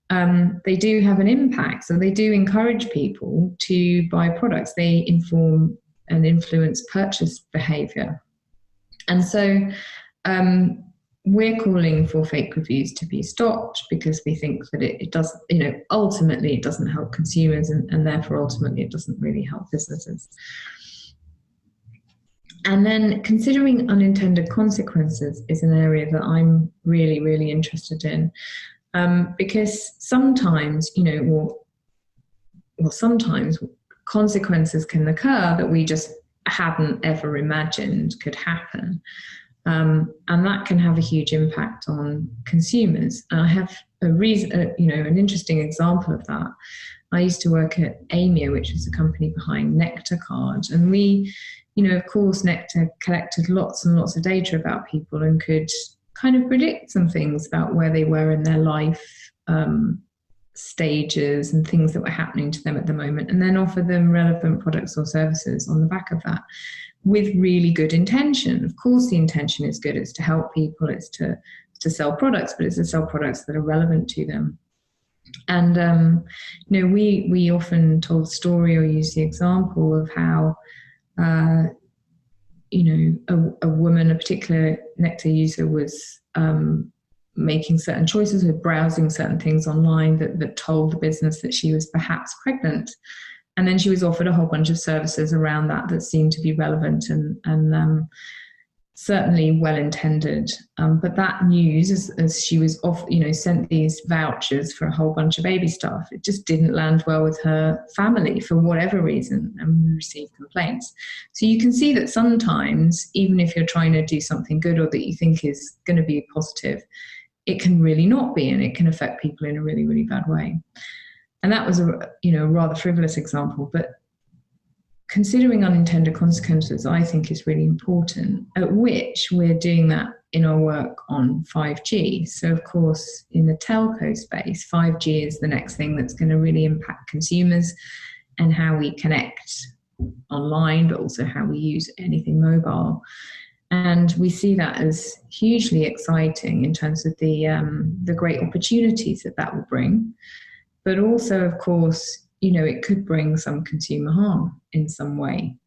they do have an impact. So they do encourage people to buy products. They inform and influence purchase behavior. And so we're calling for fake reviews to be stopped, because we think that it does, ultimately it doesn't help consumers, and therefore ultimately it doesn't really help businesses. And then considering unintended consequences is an area that I'm really, really interested in, because sometimes, sometimes consequences can occur that we just hadn't ever imagined could happen. And that can have a huge impact on consumers. And I have an interesting example of that. I used to work at Amia, which was a company behind Nectar Card. And we, of course, Nectar collected lots and lots of data about people and could kind of predict some things about where they were in their life stages and things that were happening to them at the moment, and then offer them relevant products or services on the back of that, with really good intention. Of course, the intention is good. It's to help people. It's to sell products, but it's to sell products that are relevant to them. And we often told the story or use the example of how a woman, a particular Nectar user, was making certain choices, or browsing certain things online that told the business that she was perhaps pregnant. And then she was offered a whole bunch of services around that seemed to be relevant and certainly well-intended. But that news, as she was sent these vouchers for a whole bunch of baby stuff, it just didn't land well with her family for whatever reason, and we received complaints. So you can see that sometimes, even if you're trying to do something good or that you think is going to be positive, it can really not be, and it can affect people in a really, really bad way. And that was a rather frivolous example, but considering unintended consequences, I think, is really important, at which we're doing that in our work on 5G. So, of course, in the telco space, 5G is the next thing that's going to really impact consumers and how we connect online, but also how we use anything mobile. And we see that as hugely exciting in terms of the great opportunities that will bring. But also, of course, it could bring some consumer harm in some way.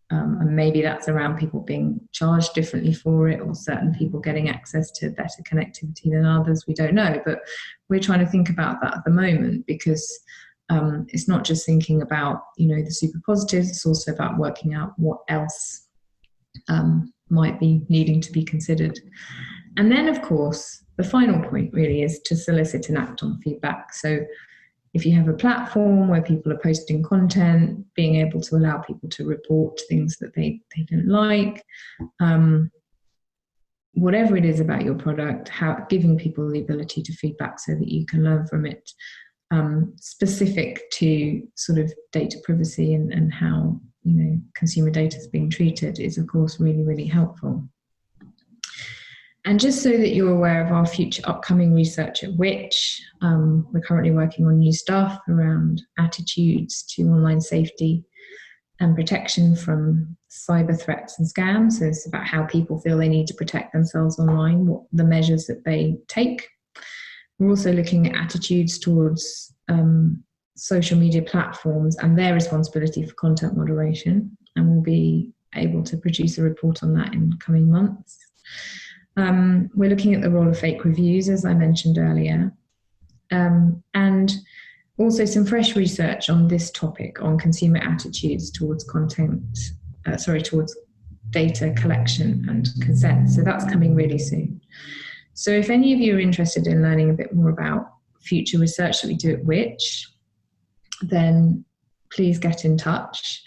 And maybe that's around people being charged differently for it, or certain people getting access to better connectivity than others. We don't know, but we're trying to think about that at the moment, because it's not just thinking about, the super positives, it's also about working out what else might be needing to be considered. And then, of course, the final point really is to solicit and act on feedback. So if you have a platform where people are posting content, being able to allow people to report things that they don't like, whatever it is about your product, giving people the ability to feedback so that you can learn from it, specific to sort of data privacy and how consumer data is being treated, is of course really, really helpful. And just so that you're aware of our future upcoming research at Which, we're currently working on new stuff around attitudes to online safety and protection from cyber threats and scams. So it's about how people feel they need to protect themselves online, what the measures that they take. We're also looking at attitudes towards social media platforms and their responsibility for content moderation, and we'll be able to produce a report on that in coming months. We're looking at the role of fake reviews, as I mentioned earlier, and also some fresh research on this topic, on consumer attitudes towards towards data collection and consent. So that's coming really soon. So if any of you are interested in learning a bit more about future research that we do at Which, then please get in touch.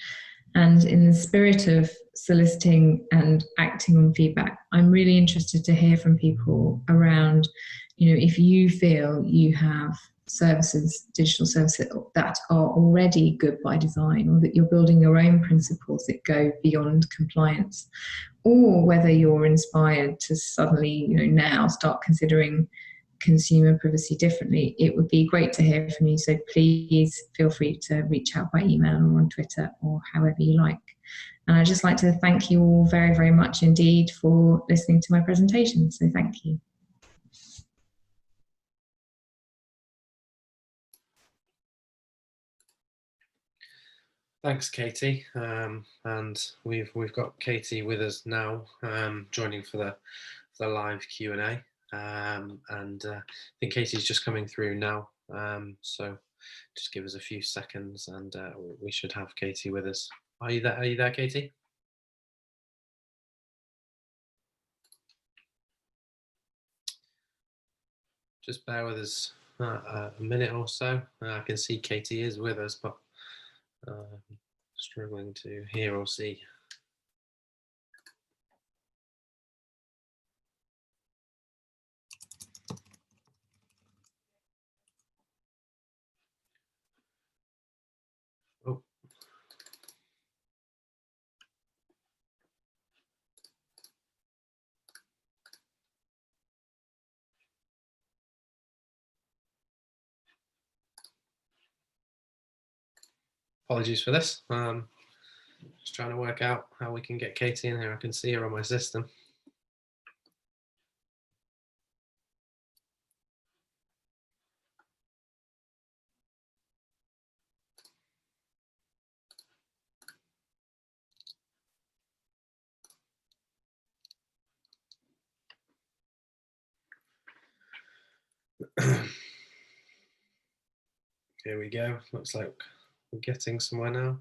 And in the spirit of soliciting and acting on feedback, I'm really interested to hear from people around, if you feel you have digital services that are already good by design, or that you're building your own principles that go beyond compliance, or whether you're inspired to suddenly, now start considering consumer privacy differently. It would be great to hear from you. So please feel free to reach out by email or on Twitter or however you like. And I'd just like to thank you all very, very much indeed for listening to my presentation. So thank you. Thanks, Katie. And we've got Katie with us now, joining for the live Q&A. And I think Katie's just coming through now. So just give us a few seconds, and we should have Katie with us. Are you there, Katie? Just bear with us a minute or so. I can see Katie is with us, but struggling to hear or see. Oh. Apologies for this. Just trying to work out how we can get Katie in here. I can see her on my system. Here we go. Looks like we're getting somewhere now.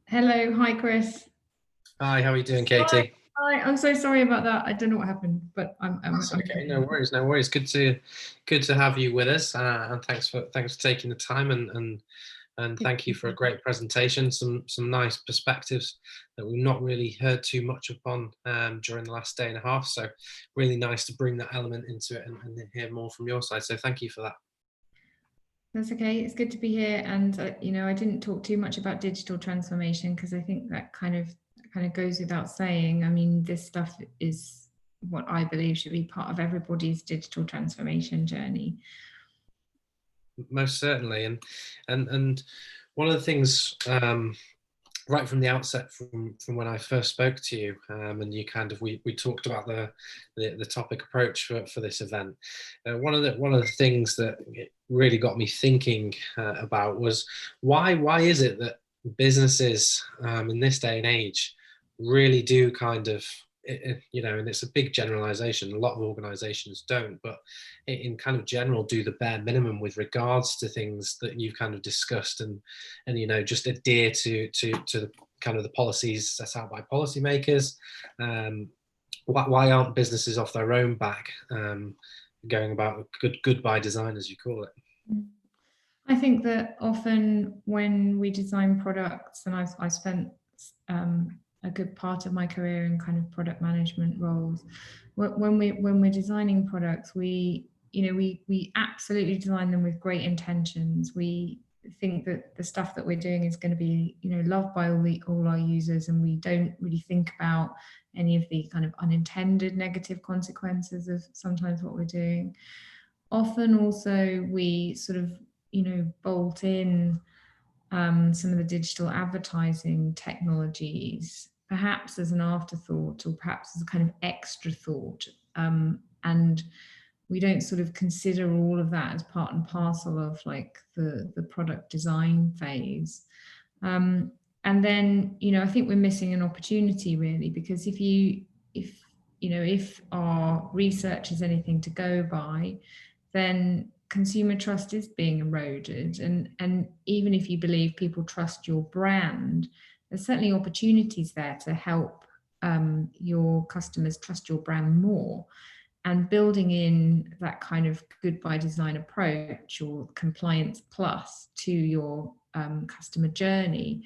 Hello, hi Chris. Hi, how are you doing, Katie? Hi, I'm so sorry about that. I don't know what happened, but I'm okay. No worries, no worries. Good to have you with us, and thanks for taking the time and and thank you for a great presentation. Some nice perspectives that we've not really heard too much upon during the last day and a half. So really nice to bring that element into it and hear more from your side. So thank you for that. That's okay. It's good to be here. And I didn't talk too much about digital transformation because I think that kind of goes without saying. I mean, this stuff is what I believe should be part of everybody's digital transformation journey. Most certainly, and one of the things right from the outset, from when I first spoke to you, and you we talked about the topic approach for this event. One of the things that really got me thinking about was why is it that businesses in this day and age really do and it's a big generalization. A lot of organizations don't, but in kind of general do the bare minimum with regards to things that you've kind of discussed and just adhere to the kind of the policies set out by policymakers. Why aren't businesses off their own back going about good by design, as you call it? I think that often when we design products, and I spent a good part of my career in kind of product management roles. When we're designing products, we absolutely design them with great intentions. We think that the stuff that we're doing is going to be loved by all our users, and we don't really think about any of the kind of unintended negative consequences of sometimes what we're doing. Often also we sort of bolt in some of the digital advertising technologies, perhaps as an afterthought or perhaps as a kind of extra thought. And we don't sort of consider all of that as part and parcel of like the product design phase. And then, I think we're missing an opportunity really, because if our research is anything to go by, then consumer trust is being eroded. And even if you believe people trust your brand, there's certainly opportunities there to help your customers trust your brand more. And building in that kind of good by design approach or compliance plus to your customer journey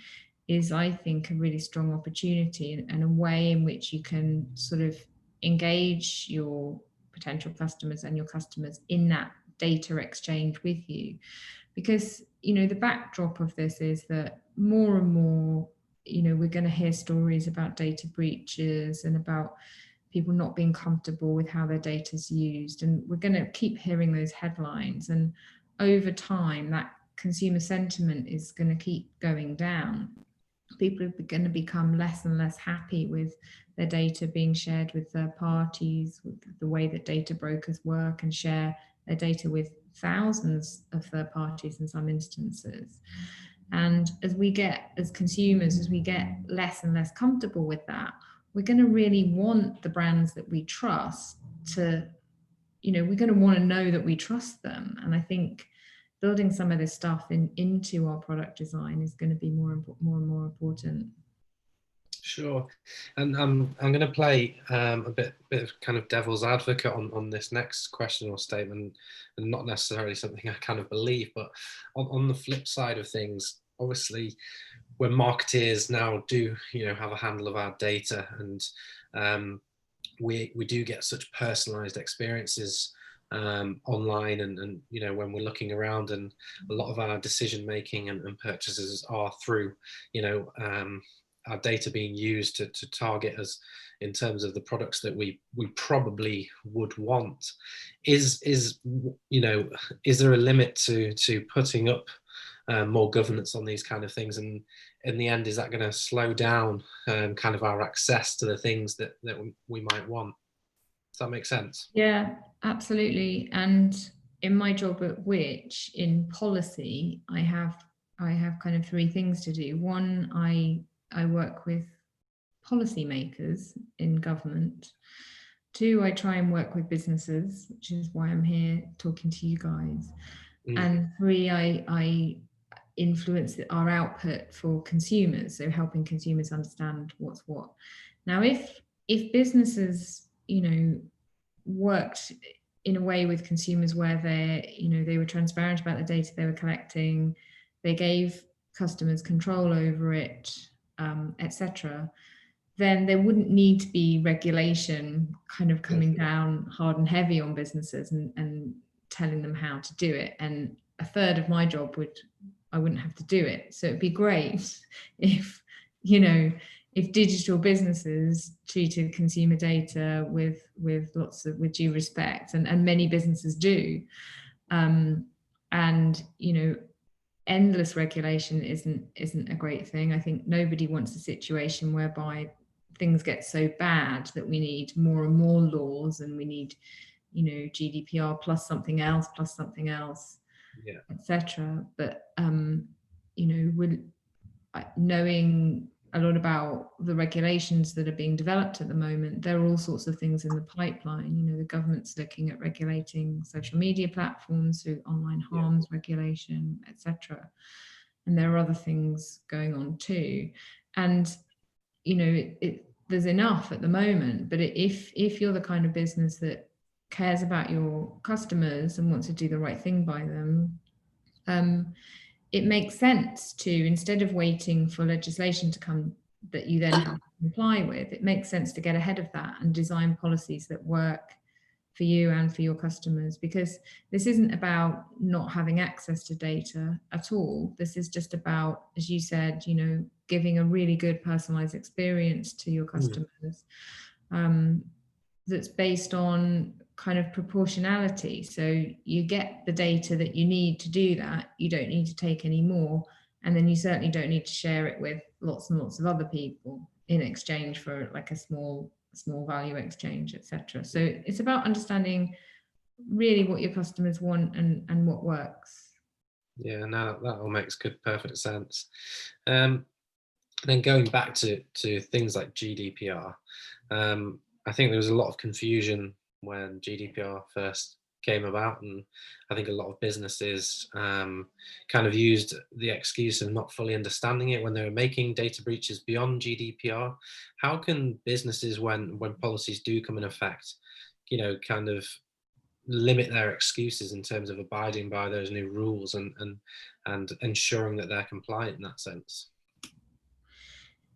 is, I think, a really strong opportunity and a way in which you can sort of engage your potential customers and your customers in that data exchange with you. Because the backdrop of this is that more and more we're going to hear stories about data breaches and about people not being comfortable with how their data is used, and we're going to keep hearing those headlines, and over time that consumer sentiment is going to keep going down. People are going to become less and less happy with their data being shared with third parties, with the way that data brokers work and share their data with thousands of third parties in some instances. And as consumers, as we get less and less comfortable with that, we're going to really want the brands that we trust to, we're going to want to know that we trust them. And I think building some of this stuff into our product design is going to be more and more important. Sure, and I'm going to play a bit of kind of devil's advocate on this next question or statement, and not necessarily something I kind of believe, but on the flip side of things, obviously, when marketeers now do have a handle of our data, and we do get such personalized experiences online, and when we're looking around, and a lot of our decision making and purchases are through our data being used to target us in terms of the products that we probably would want. Is there a limit to putting up more governance on these kind of things, and in the end, is that going to slow down kind of our access to the things that we might want? Does that make sense? Yeah, absolutely. And in my job at Which, in policy, I have kind of three things to do. One, I work with policymakers in government. Two, I try and work with businesses, which is why I'm here talking to you guys. And three, I influence our output for consumers, so helping consumers understand what's what. Now, if businesses, worked in a way with consumers where they were transparent about the data they were collecting, they gave customers control over it, etc., then there wouldn't need to be regulation kind of coming down hard and heavy on businesses and telling them how to do it. And a third of my job I wouldn't have to do it. So it'd be great if, if digital businesses treated consumer data with due respect, and many businesses do. And endless regulation isn't a great thing. I think nobody wants a situation whereby things get so bad that we need more and more laws, and we need GDPR plus something else, etc. But we're knowing a lot about the regulations that are being developed at the moment. There are all sorts of things in the pipeline. The government's looking at regulating social media platforms through online harms regulation, etc. And there are other things going on too. And there's enough at the moment. But if you're the kind of business that cares about your customers and wants to do the right thing by them, it makes sense to, instead of waiting for legislation to come that you then have to comply with, it makes sense to get ahead of that and design policies that work for you and for your customers. Because this isn't about not having access to data at all. This is just about, as you said, giving a really good personalized experience to your customers, that's based on kind of proportionality. So you get the data that you need to do that. You don't need to take any more, and then you certainly don't need to share it with lots and lots of other people in exchange for like a small value exchange, etc. So it's about understanding really what your customers want and what works. Yeah, no, that all makes perfect sense. Then going back to things like GDPR, I think there was a lot of confusion when GDPR first came about, and I think a lot of businesses kind of used the excuse of not fully understanding it when they were making data breaches beyond GDPR. How can businesses, when policies do come in effect, kind of limit their excuses in terms of abiding by those new rules and ensuring that they're compliant in that sense?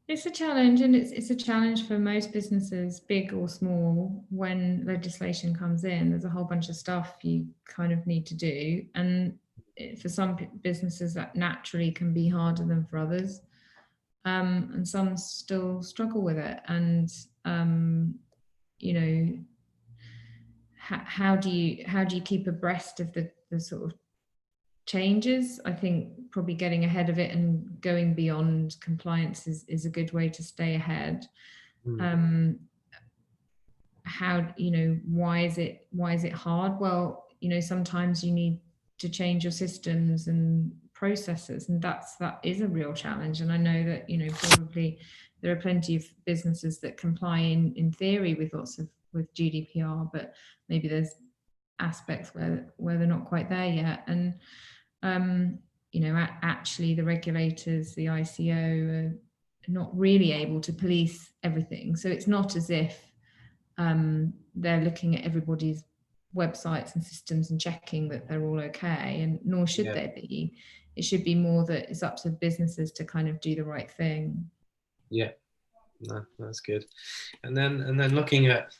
It's a challenge, and it's a challenge for most businesses, big or small. When legislation comes in, there's a whole bunch of stuff you kind of need to do, and for some businesses that naturally can be harder than for others, and some still struggle with it. And how do you keep abreast of the sort of changes? I think probably getting ahead of it and going beyond compliance is a good way to stay ahead. Why is it hard? Well, sometimes you need to change your systems and processes, and that is a real challenge. And I know that probably there are plenty of businesses that comply in theory with GDPR, but maybe there's aspects where they're not quite there yet. And actually the regulators, the ICO, are not really able to police everything. So it's not as if they're looking at everybody's websites and systems and checking that they're all okay, and nor should there be. It should be more that it's up to businesses to kind of do the right thing. Yeah, no, that's good. And then looking at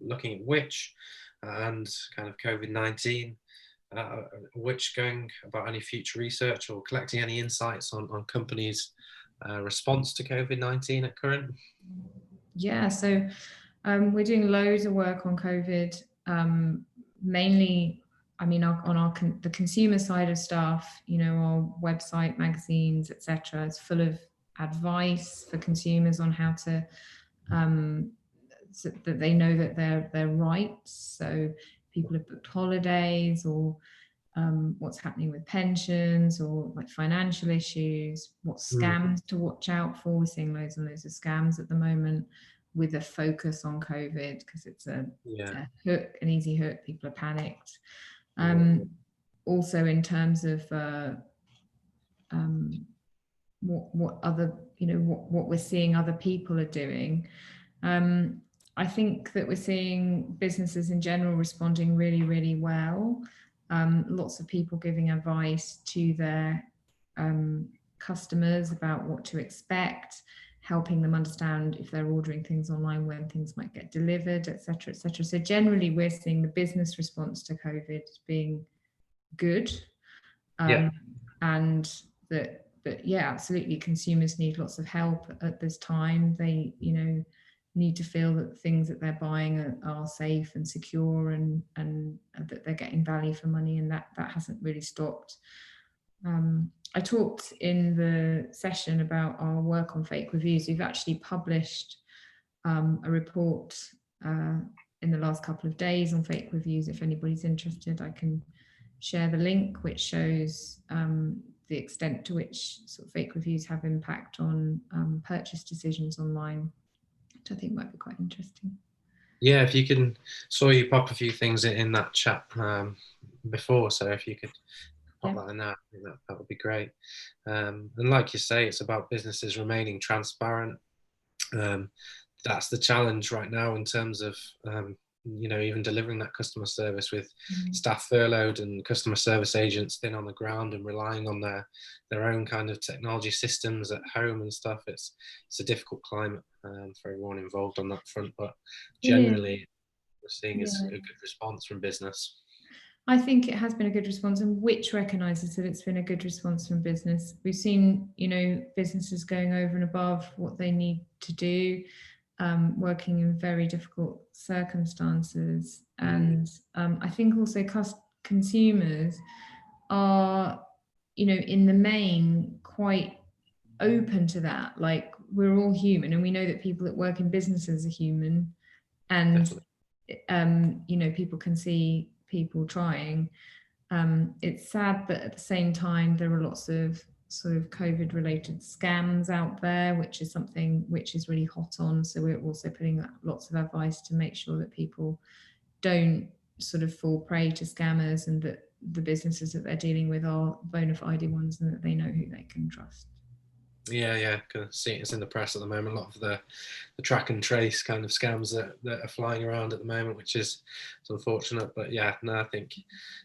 Which and kind of COVID-19, Which going about any future research or collecting any insights on companies' response to COVID-19 at current? Yeah, so we're doing loads of work on COVID, mainly, on the consumer side of stuff. Our website, magazines, etc. is full of advice for consumers on how to so that they know that their rights. So people have booked holidays, or what's happening with pensions, or like financial issues, what scams to watch out for. We're seeing loads and loads of scams at the moment with a focus on COVID, because it's a hook, an easy hook. People are panicked. Also in terms of what other, what we're seeing other people are doing. I think that we're seeing businesses in general responding really, really well. Lots of people giving advice to their customers about what to expect, helping them understand if they're ordering things online, when things might get delivered, etc., etc. So generally, we're seeing the business response to COVID being good, and that yeah, absolutely, consumers need lots of help at this time. They, you know, need to feel that things that they're buying are safe and secure, and that they're getting value for money, and that hasn't really stopped. I talked in the session about our work on fake reviews. We've actually published a report in the last couple of days on fake reviews. If anybody's interested, I can share the link, which shows the extent to which sort of fake reviews have impact on purchase decisions online, which I think might be quite interesting. Yeah, if you can, saw you pop a few things in that chat before, so if you could pop that in there, I think that would be great. And like you say, it's about businesses remaining transparent. That's the challenge right now in terms of you know, even delivering that customer service with staff furloughed and customer service agents thin on the ground and relying on their own kind of technology systems at home and stuff. It's a difficult climate for everyone involved on that front, but generally we're seeing is a good response from business. I think it has been a good response, and which recognises that it's been a good response from business. We've seen, you know, businesses going over and above what they need to do, working in very difficult circumstances. And I think also consumers are, you know, in the main quite open to that. Like, we're all human, and we know that people that work in businesses are human, and you know, people can see people trying. It's sad, but at the same time, there are lots of sort of COVID related scams out there, which is something which is really hot on. So we're also putting lots of advice to make sure that people don't sort of fall prey to scammers, and that the businesses that they're dealing with are bona fide ones, and that they know who they can trust. Yeah, kind of see it's in the press at the moment. A lot of the track and trace kind of scams that are flying around at the moment, which is unfortunate. But yeah, no, I think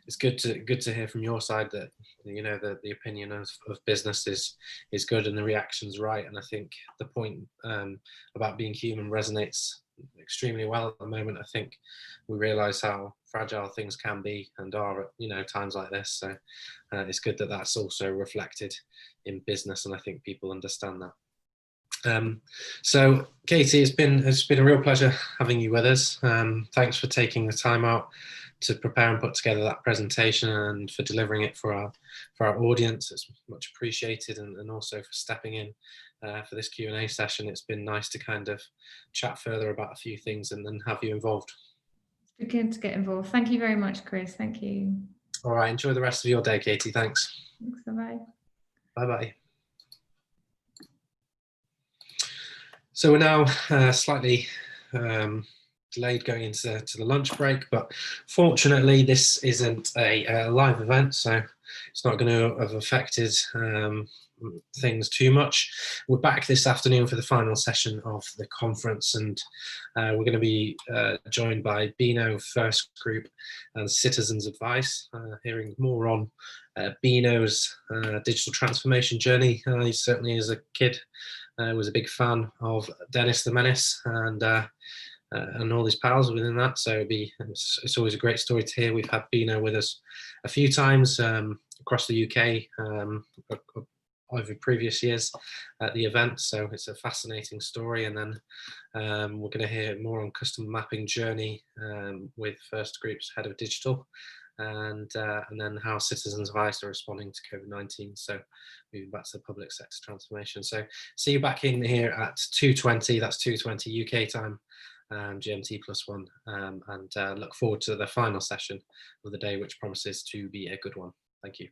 it's good to hear from your side that, you know, the opinion of business is good and the reaction's right. And I think the point about being human resonates extremely well at the moment. I think we realise how fragile things can be and are at, you know, times like this. So it's good that that's also reflected in business, and I think people understand that. So Katie, it's been a real pleasure having you with us. Thanks for taking the time out to prepare and put together that presentation, and for delivering it for our audience. It's much appreciated, and also for stepping in for this Q&A session. It's been nice to kind of chat further about a few things and then have you involved. It's good to get involved. Thank you very much, Chris. Thank you. All right, enjoy the rest of your day, Katie. Thanks. Thanks. Bye-bye. Bye-bye. So we're now slightly delayed going into the lunch break, but fortunately this isn't a live event, so it's not going to have affected things too much. We're back this afternoon for the final session of the conference, and we're going to be joined by Beano First Group and Citizens Advice, hearing more on Beano's digital transformation journey. He certainly, as a kid, was a big fan of Dennis the Menace and all his pals within that. So it's always a great story to hear. We've had Beano with us a few times across the UK over previous years at the event. So it's a fascinating story. And then we're going to hear more on customer mapping journey with First Group's head of digital. And then how Citizens Advice are responding to COVID-19. So moving back to the public sector transformation. So see you back in here at 2:20. That's 2:20 UK time, GMT +1, and look forward to the final session of the day, which promises to be a good one. Thank you.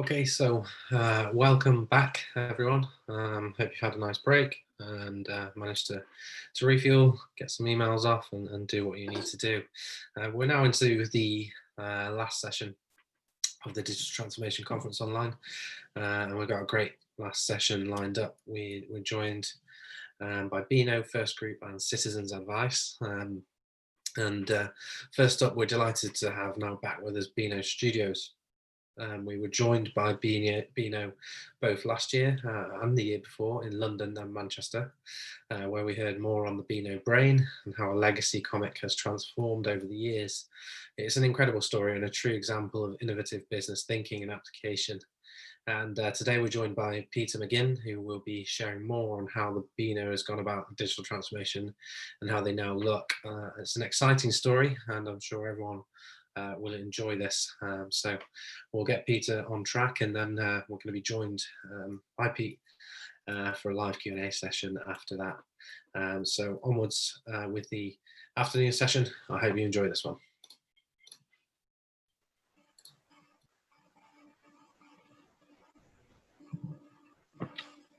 Okay, so welcome back, everyone. Hope you've had a nice break and managed to refuel, get some emails off, and do what you need to do. We're now into the last session of the Digital Transformation Conference online, and we've got a great last session lined up. We're joined by Beano, First Group, and Citizens Advice. First up, we're delighted to have now back with us Beano Studios. We were joined by Beano both last year and the year before in London and Manchester, where we heard more on the Beano brain and how a legacy comic has transformed over the years. It's an incredible story and a true example of innovative business thinking and application. And today we're joined by Peter McGinn, who will be sharing more on how the Beano has gone about digital transformation and how they now look. It's an exciting story, and I'm sure everyone will enjoy this. So we'll get Peter on track, and then we're going to be joined by Pete for a live Q&A session after that. So onwards with the afternoon session. I hope you enjoy this one.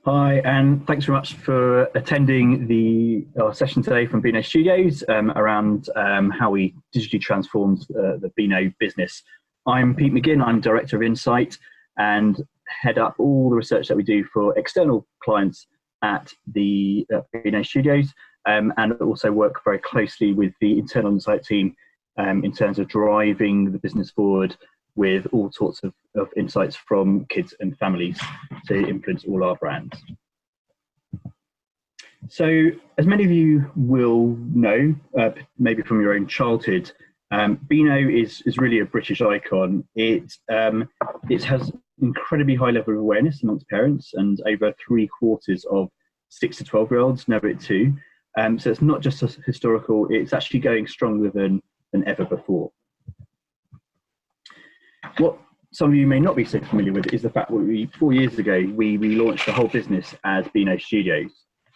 Hi, and thanks very much for attending our session today from Beano Studios around how we digitally transformed the Beano business. I'm Pete McGinn, I'm Director of Insight and head up all the research that we do for external clients at the Beano Studios, and also work very closely with the internal Insight team in terms of driving the business forward with all sorts of insights from kids and families to influence all our brands. So, as many of you will know, maybe from your own childhood, Beano is really a British icon. It has incredibly high level of awareness amongst parents, and over 3/4 of 6 to 12-year-olds know it too. So it's not just historical; it's actually going stronger than ever before. What some of you may not be so familiar with is the fact that 4 years ago we launched the whole business as Beano Studios,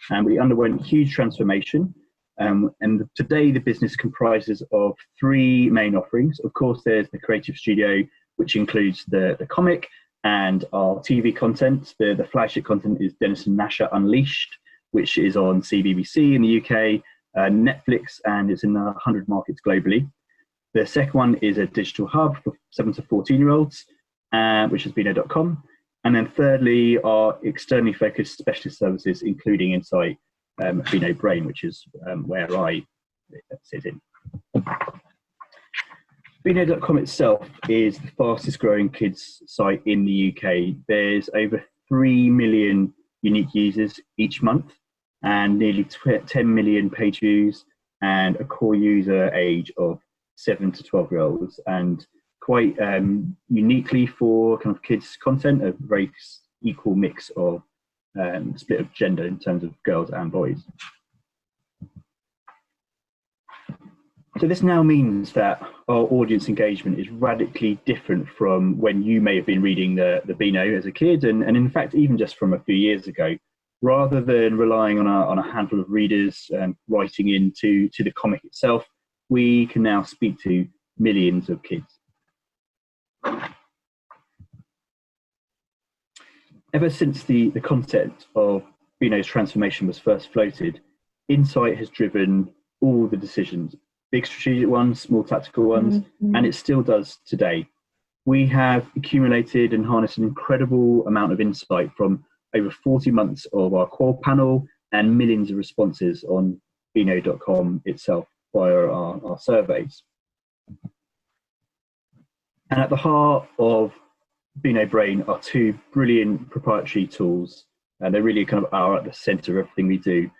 and we underwent huge transformation. And today the business comprises of 3 main offerings. Of course, there's the creative studio, which includes the comic and our TV content. The flagship content is Dennis and Nasha Unleashed, which is on CBBC in the UK, Netflix, and it's in 100 markets globally. The second one is a digital hub for 7 to 14-year-olds, which is Beano.com. And then thirdly, our externally focused specialist services, including Insight, Beano Brain, which is where I sit in. Beano.com itself is the fastest growing kids site in the UK. There's over 3 million unique users each month and nearly 10 million page views and a core user age of 7 to 12-year-olds, and quite uniquely for kind of kids content, a very equal mix of split of gender in terms of girls and boys. So this now means that our audience engagement is radically different from when you may have been reading the Beano as a kid, and in fact even just from a few years ago. Rather than relying on a handful of readers writing into the comic itself, we can now speak to millions of kids. Ever since the concept of Beano's transformation was first floated, Insight has driven all the decisions, big strategic ones, small tactical ones, and it still does today. We have accumulated and harnessed an incredible amount of insight from over 40 months of our core panel and millions of responses on Beano.com itself via our surveys. And at the heart of Beano Brain are 2 brilliant proprietary tools, and they really kind of are at the center of everything we do.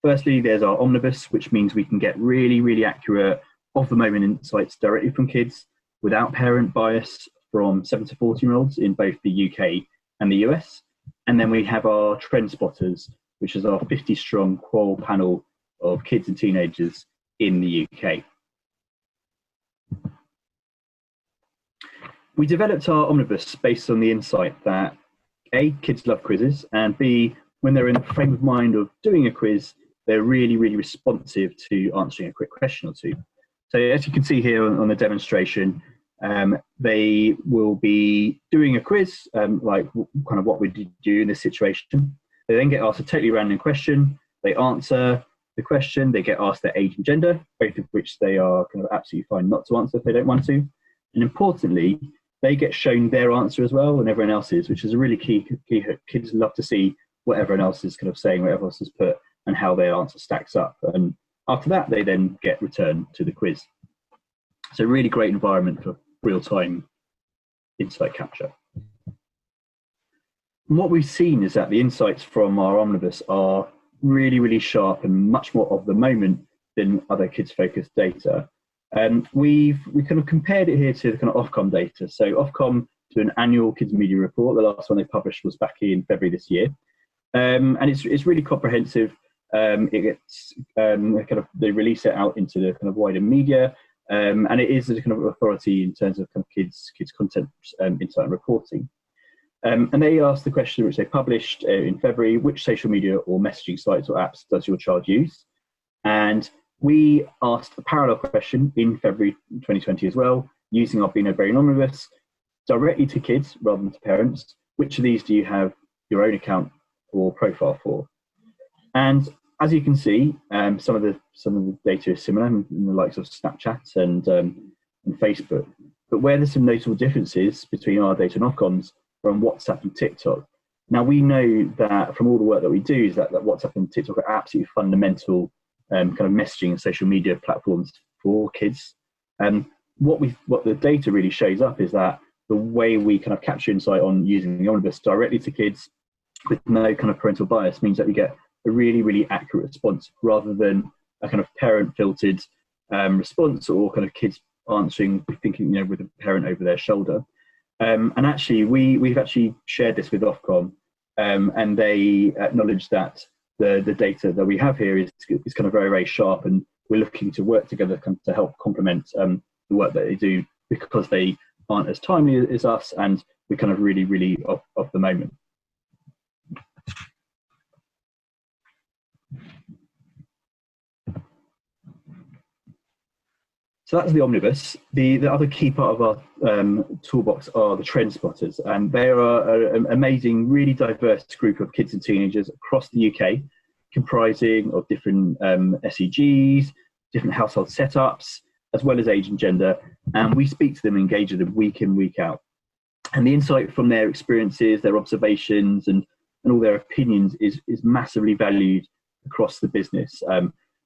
Firstly, there's our Omnibus, which means we can get really, really accurate of-the-moment insights directly from kids without parent bias from 7 to 14-year-olds in both the UK and the US. And then we have our Trend Spotters, which is our 50-strong qual panel of kids and teenagers in the UK. We developed our Omnibus based on the insight that A, kids love quizzes, and B, when they're in the frame of mind of doing a quiz, they're really, really responsive to answering a quick question or two. So as you can see here on the demonstration, They will be doing a quiz, like kind of what would you do in this situation. They then get asked a totally random question. They answer the question. They get asked their age and gender, both of which they are kind of absolutely fine not to answer if they don't want to. And importantly, they get shown their answer as well, and everyone else's, which is a really key hook. Kids love to see what everyone else is kind of saying, what everyone else has put, and how their answer stacks up. And after that, they then get returned to the quiz. So really great environment for real-time insight capture. And what we've seen is that the insights from our omnibus are really, really sharp and much more of the moment than other kids-focused data. We kind of compared it here to the kind of Ofcom data. So Ofcom do an annual kids media report. The last one they published was back in February this year, and it's really comprehensive. It gets they release it out into the kind of wider media, and it is a kind of authority in terms of kind of kids content insight and reporting. And they asked the question which they published in February: which social media or messaging sites or apps does your child use? And we asked a parallel question in February 2020 as well, using our Being a Brain omnibus, directly to kids rather than to parents. Which of these do you have your own account or profile for? And as you can see, some of the data is similar in the likes of Snapchat and Facebook. But where there's some notable differences between our data and Ofcom's are on WhatsApp and TikTok. Now we know that from all the work that we do is that WhatsApp and TikTok are absolutely fundamental kind of messaging and social media platforms for kids. And what the data really shows up is that the way we kind of capture insight on using the omnibus directly to kids with no kind of parental bias means that we get a really, really accurate response rather than a kind of parent filtered response or kind of kids answering, thinking, with a parent over their shoulder. And actually, we've actually shared this with Ofcom, and they acknowledge that the data that we have here is kind of very, very sharp, and we're looking to work together to help complement the work that they do, because they aren't as timely as us, and we're kind of really, really of the moment. So that's the omnibus. The other key part of our toolbox are the trend spotters, and they are an amazing, really diverse group of kids and teenagers across the UK, comprising of different SEGs, different household setups, as well as age and gender. And we speak to them and engage with them week in, week out. And the insight from their experiences, their observations, and all their opinions is massively valued across the business.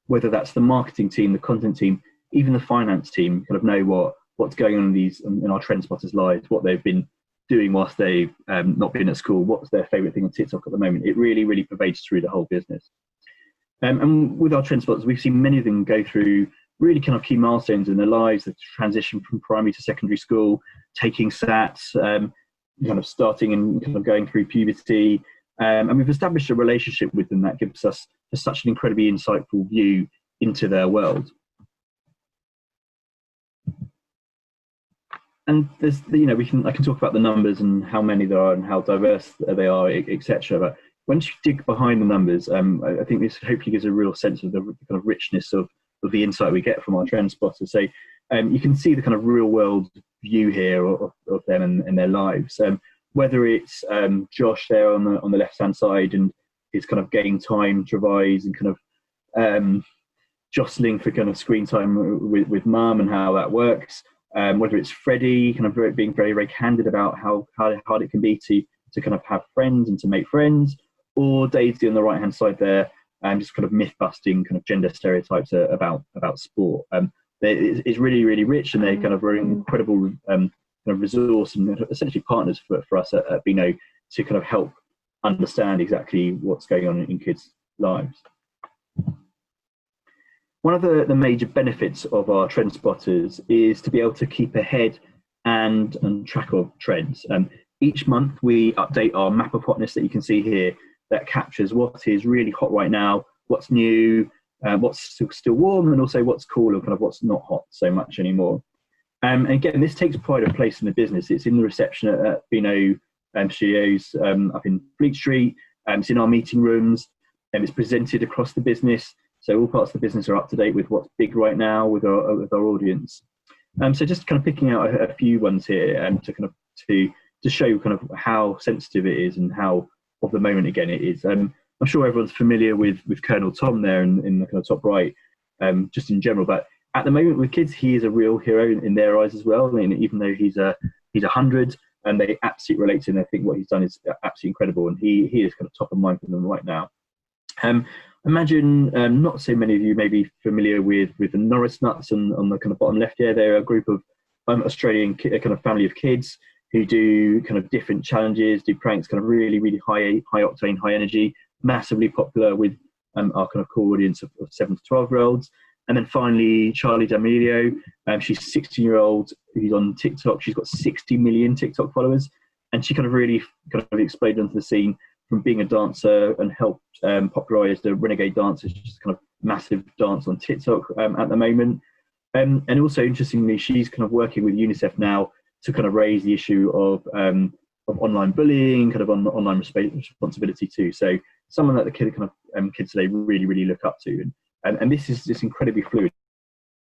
Whether that's the marketing team, the content team, even the finance team kind of know what's going on in our trend spotters' lives, what they've been doing whilst they've not been at school, what's their favourite thing on TikTok at the moment. It really, really pervades through the whole business. And with our trend spotters, we've seen many of them go through really kind of key milestones in their lives, the transition from primary to secondary school, taking SATs, kind of starting and kind of going through puberty. And we've established a relationship with them that gives us such an incredibly insightful view into their world. And there's, I can talk about the numbers and how many there are and how diverse they are, etc. But once you dig behind the numbers, I think this hopefully gives a real sense of the kind of richness of the insight we get from our trend spotters. So you can see the kind of real world view here of them and their lives. Whether it's Josh there on the left hand side and his kind of game time to revise and kind of jostling for kind of screen time with mum and how that works. Whether it's Freddie kind of being very, very candid about how hard it can be to kind of have friends and to make friends, or Daisy on the right hand side there, just kind of myth busting kind of gender stereotypes about sport. It's really, really rich, and they're kind of very incredible kind of resource and essentially partners for us at Bino to kind of help understand exactly what's going on in kids' lives. One of the major benefits of our trend spotters is to be able to keep ahead and track of trends. Each month we update our map of hotness that you can see here that captures what is really hot right now, what's new, what's still warm, and also what's cool and kind of what's not hot so much anymore. And again, this takes pride of place in the business. It's in the reception at Bino Studios up in Fleet Street. It's in our meeting rooms, and it's presented across the business. So all parts of the business are up to date with what's big right now with our audience. So just kind of picking out a few ones here, to show kind of how sensitive it is and how of the moment again it is. I'm sure everyone's familiar with Colonel Tom there in the kind of top right, just in general. But at the moment with kids, he is a real hero in their eyes as well. I mean, even though he's 100, and they absolutely relate to him, they think what he's done is absolutely incredible, and he is kind of top of mind for them right now. Imagine not so many of you may be familiar with the Norris Nuts on the kind of bottom left here. They're a group of Australian kind of family of kids who do kind of different challenges, do pranks, kind of really, really high octane, high energy, massively popular with our kind of core audience of 7 to 12-year-olds. And then finally, Charlie D'Amelio. She's a 16-year-old who's on TikTok. She's got 60 million TikTok followers, and she kind of really kind of exploded onto the scene from being a dancer and helped popularize the Renegade dance, which is kind of massive dance on TikTok at the moment. And also, interestingly, she's kind of working with UNICEF now to kind of raise the issue of online bullying, kind of on online responsibility too. So someone that the kids today really, really look up to. And this is just incredibly fluid.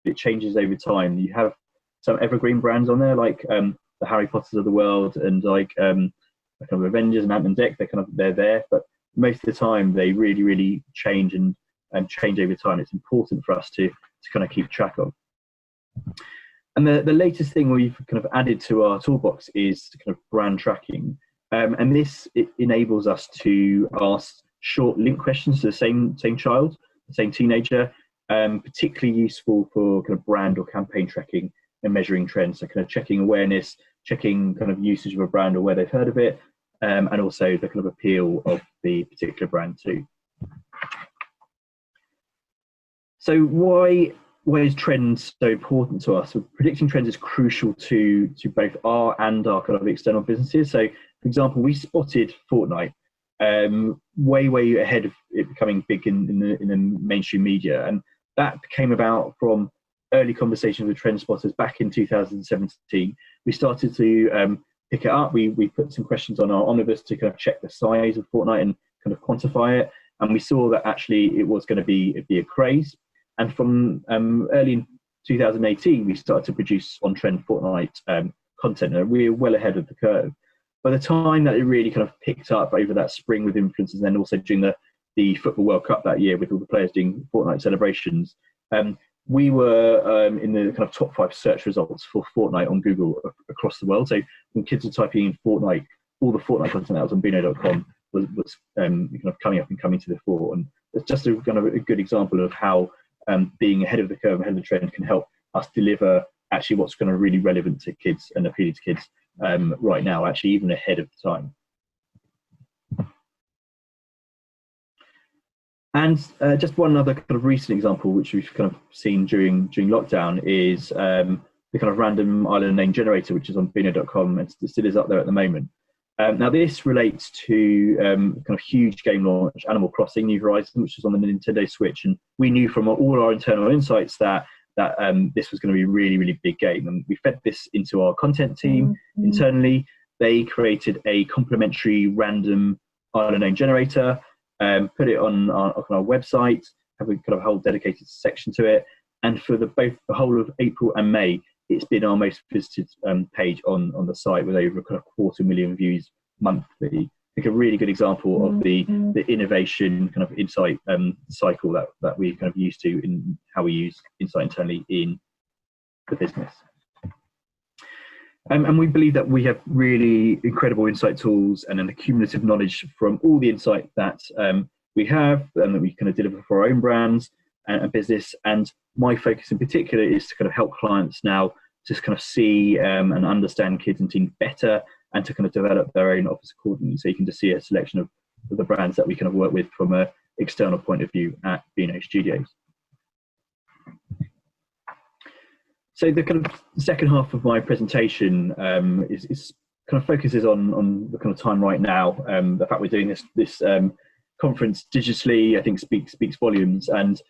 It changes over time. You have some evergreen brands on there, like the Harry Potters of the world, and like kind of Avengers and Ant-Man Deck. They're there, but most of the time they really, really change and change over time. It's important for us to kind of keep track of. And the latest thing we've kind of added to our toolbox is kind of brand tracking. And it enables us to ask short link questions to the same child, the same teenager, particularly useful for kind of brand or campaign tracking and measuring trends. So kind of checking awareness, checking kind of usage of a brand or where they've heard of it, and also the kind of appeal of the particular brand too. So why is trends so important to us? So predicting trends is crucial to both our and our kind of external businesses. So, for example, we spotted Fortnite way ahead of it becoming big in the mainstream media, and that came about from early conversations with trend spotters back in 2017. We started to pick it up. We put some questions on our omnibus to kind of check the size of Fortnite and kind of quantify it, and we saw that actually it was going to be a craze. And from early in 2018, we started to produce on-trend Fortnite content, and we're well ahead of the curve. By the time that it really kind of picked up over that spring with influencers, and then also during the Football World Cup that year with all the players doing Fortnite celebrations, we were in the kind of top 5 search results for Fortnite on Google across the world. So when kids were typing in Fortnite, all the Fortnite content that was on Beano.com was kind of coming up and coming to the fore. And it's just a kind of a good example of how being ahead of the curve, ahead of the trend, can help us deliver actually what's going to really relevant to kids and appealing to kids right now, actually even ahead of the time. And just one other kind of recent example, which we've kind of seen during lockdown, is the kind of random island name generator, which is on Beano.com and still is up there at the moment. Now this relates to kind of huge game launch, Animal Crossing New Horizons, which is on the Nintendo Switch, and we knew from all our internal insights that this was going to be a really, really big game, and we fed this into our content team internally. They created a complimentary random island name generator, put it on our website, have a kind of whole dedicated section to it, and for both the whole of April and May, it's been our most visited page on the site, with over kind of 250,000 views monthly. I think a really good example of the innovation kind of insight cycle that we're kind of used to in how we use insight internally in the business. And we believe that we have really incredible insight tools and then the cumulative knowledge from all the insight that we have and that we kind of deliver for our own brands and business. And my focus in particular is to kind of help clients now just kind of see and understand kids and teens better, and to kind of develop their own offers accordingly. So you can just see a selection of the brands that we kind of work with from an external point of view at Beano Studios. So the kind of second half of my presentation is kind of focuses on the kind of time right now. The fact we're doing this conference digitally, I think speaks volumes, and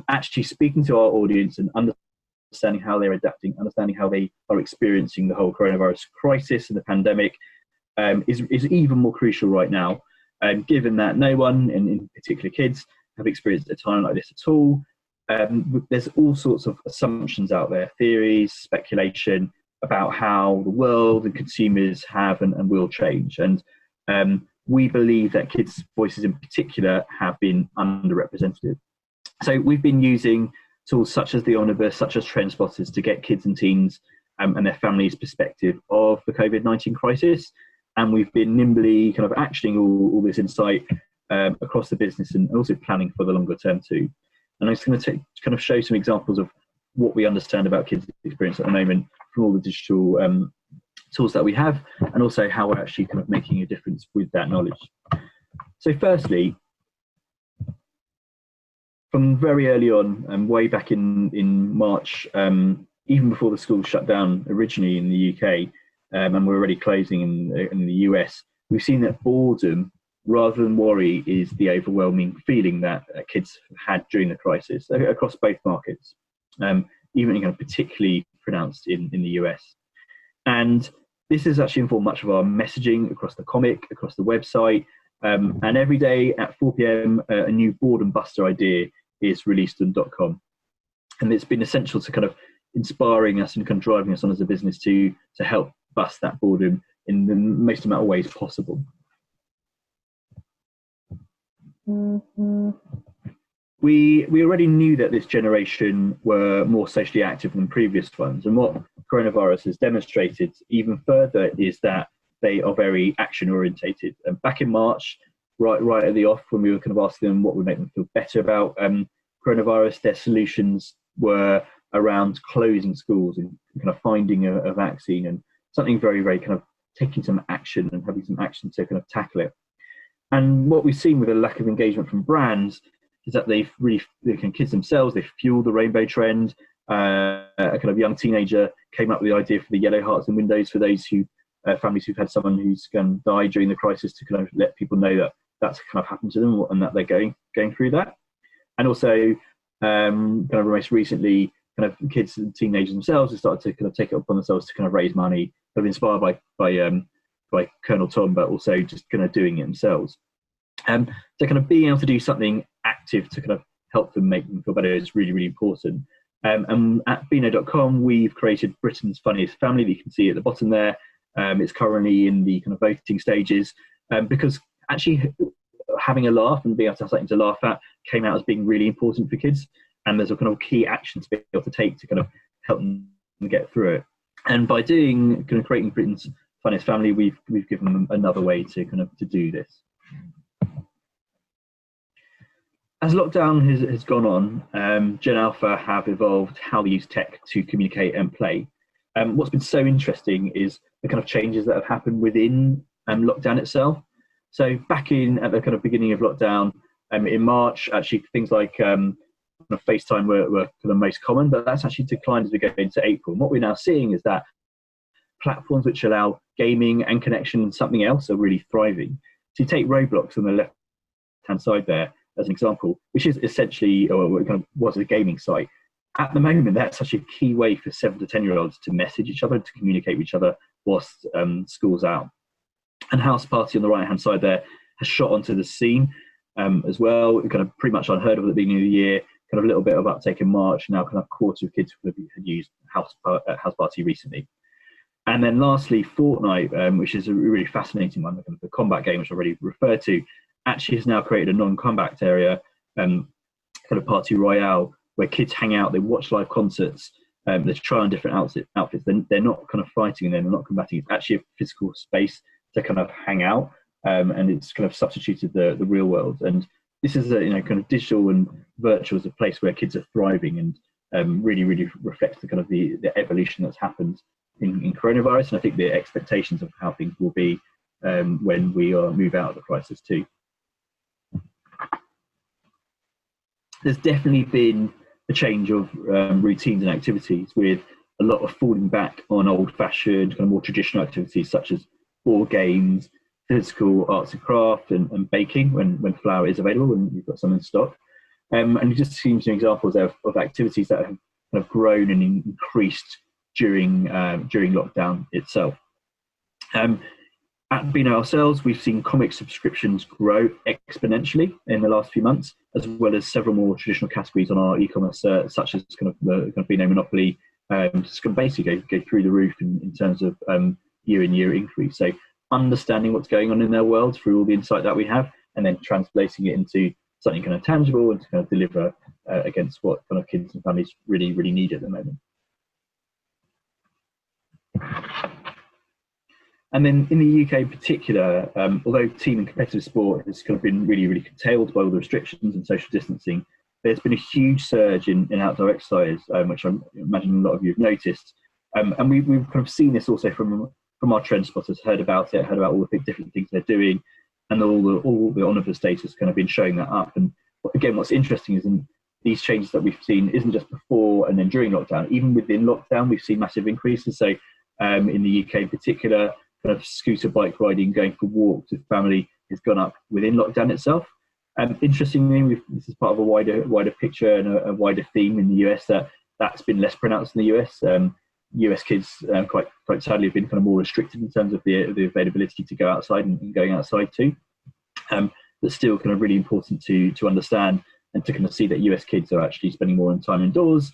actually speaking to our audience and understanding how they're adapting, understanding how they are experiencing the whole coronavirus crisis and the pandemic is even more crucial right now, given that no one, and in particular kids, have experienced a time like this at all. there's all sorts of assumptions out there, theories, speculation about how the world and consumers have and will change. And we believe that kids' voices in particular have been underrepresented. So we've been using tools such as the Omnibus, such as Trend Spotters, to get kids and teens and their families' perspective of the COVID-19 crisis. And we've been nimbly kind of actioning all this insight across the business and also planning for the longer term too. And I'm just going to kind of show some examples of what we understand about kids' experience at the moment from all the digital tools that we have, and also how we're actually kind of making a difference with that knowledge. So firstly, from very early on, way back in March, even before the schools shut down originally in the UK, and we're already closing in the US, we've seen that boredom, rather than worry, is the overwhelming feeling that kids had during the crisis across both markets, even kind of particularly pronounced in the US. And this has actually informed much of our messaging across the comic, across the website, and every day at 4 p.m, a new boredom buster idea is released on .com. And it's been essential to kind of inspiring us and kind of driving us on as a business to help bust that boredom in the most amount of ways possible. We already knew that this generation were more socially active than previous ones, and what coronavirus has demonstrated even further is that they are very action orientated. And back in March, right at the off, when we were kind of asking them what would make them feel better about coronavirus, their solutions were around closing schools and kind of finding a vaccine, and something very, very kind of taking some action and having some action to kind of tackle it. And what we've seen with a lack of engagement from brands is that they can kids themselves, they fuel the rainbow trend. A kind of young teenager came up with the idea for the yellow hearts and windows for those who families who've had someone who's died during the crisis, to kind of let people know that that's kind of happened to them and that they're going through that. And also kind of most recently, kind of kids and teenagers themselves have started to kind of take it upon themselves to kind of raise money, kind of inspired by Colonel Tom, but also just kind of doing it themselves. So kind of being able to do something active to kind of help them, make them feel better is really, really important. And at Beano.com, we've created Britain's Funniest Family, that you can see at the bottom there. It's currently in the kind of voting stages, because actually having a laugh and being able to have something to laugh at came out as being really important for kids. And there's a kind of key action to be able to take to kind of help them get through it. And by creating Britain's Funniest Family, we've given them another way to do this. As lockdown has gone on, Gen Alpha have evolved how they use tech to communicate and play. What's been so interesting is the kind of changes that have happened within lockdown itself. So back at the kind of beginning of lockdown, in March, actually things like FaceTime were the most common, but that's actually declined as we go into April. And what we're now seeing is that platforms which allow gaming and connection and something else are really thriving. So you take Roblox on the left-hand side there as an example, which is essentially, or kind of was a gaming site. At the moment, that's such a key way for 7 to 10-year-olds to message each other, to communicate with each other whilst school's out. And House Party on the right-hand side there has shot onto the scene as well. Kind of pretty much unheard of at the beginning of the year, kind of a little bit of uptake in March. Now kind of a quarter of kids had used House Party recently. And then lastly, Fortnite, which is a really fascinating one, the combat game, which I already referred to, actually has now created a non-combat area, kind of party royale, where kids hang out, they watch live concerts, they try on different outfits. They're not kind of fighting, and they're not combating. It's actually a physical space to kind of hang out, and it's kind of substituted the real world. And this is a kind of digital and virtual as a place where kids are thriving, and really, really reflects the kind of the evolution that's happened in coronavirus. And I think the expectations of how things will be when we move out of the crisis too. There's definitely been a change of routines and activities, with a lot of falling back on old-fashioned, kind of more traditional activities such as board games, physical arts and craft, and baking when flour is available and you've got some in stock. And it just seems some examples of activities that have kind of grown and increased during lockdown itself. At Beano ourselves, we've seen comic subscriptions grow exponentially in the last few months, as well as several more traditional categories on our e-commerce, such as kind of Beano Monopoly, just kind of basically go through the roof in terms of year-in-year increase. So understanding what's going on in their world through all the insight that we have, and then translating it into something kind of tangible and to kind of deliver against what kind of kids and families really, really need at the moment. And then in the UK in particular, although team and competitive sport has kind of been really, really curtailed by all the restrictions and social distancing, there's been a huge surge in outdoor exercise, which I imagine a lot of you have noticed. And we've kind of seen this also from our trend spotters, heard about all the different things they're doing, and all the omnibus data has kind of been showing that up. And again, what's interesting is in these changes that we've seen isn't just before and then during lockdown. Even within lockdown, we've seen massive increases. So in the UK in particular, kind of scooter bike riding, going for walks with family has gone up within lockdown itself. Interestingly, this is part of a wider picture and a wider theme in the US that's been less pronounced in the US. US kids quite sadly have been kind of more restricted in terms of the availability to go outside and going outside too. But still kind of really important to understand and to kind of see that US kids are actually spending more time indoors,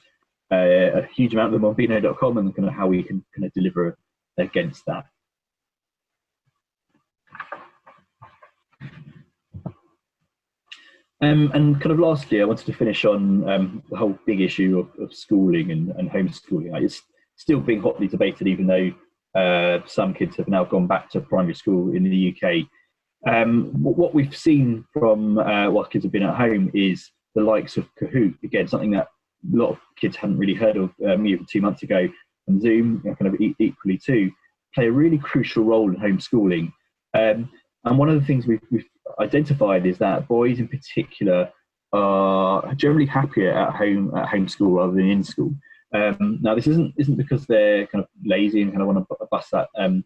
a huge amount of them on Beano.com, and kind of how we can kind of deliver against that. And kind of lastly, I wanted to finish on the whole big issue of schooling and homeschooling. It's still being hotly debated, even though some kids have now gone back to primary school in the UK. What we've seen from while kids have been at home is the likes of Kahoot, again, something that a lot of kids hadn't really heard of even 2 months ago, and Zoom, kind of equally too, play a really crucial role in homeschooling. And one of the things we've identified is that boys in particular are generally happier at home school rather than in school. Now this isn't because they're kind of lazy and kind of want to bust that kind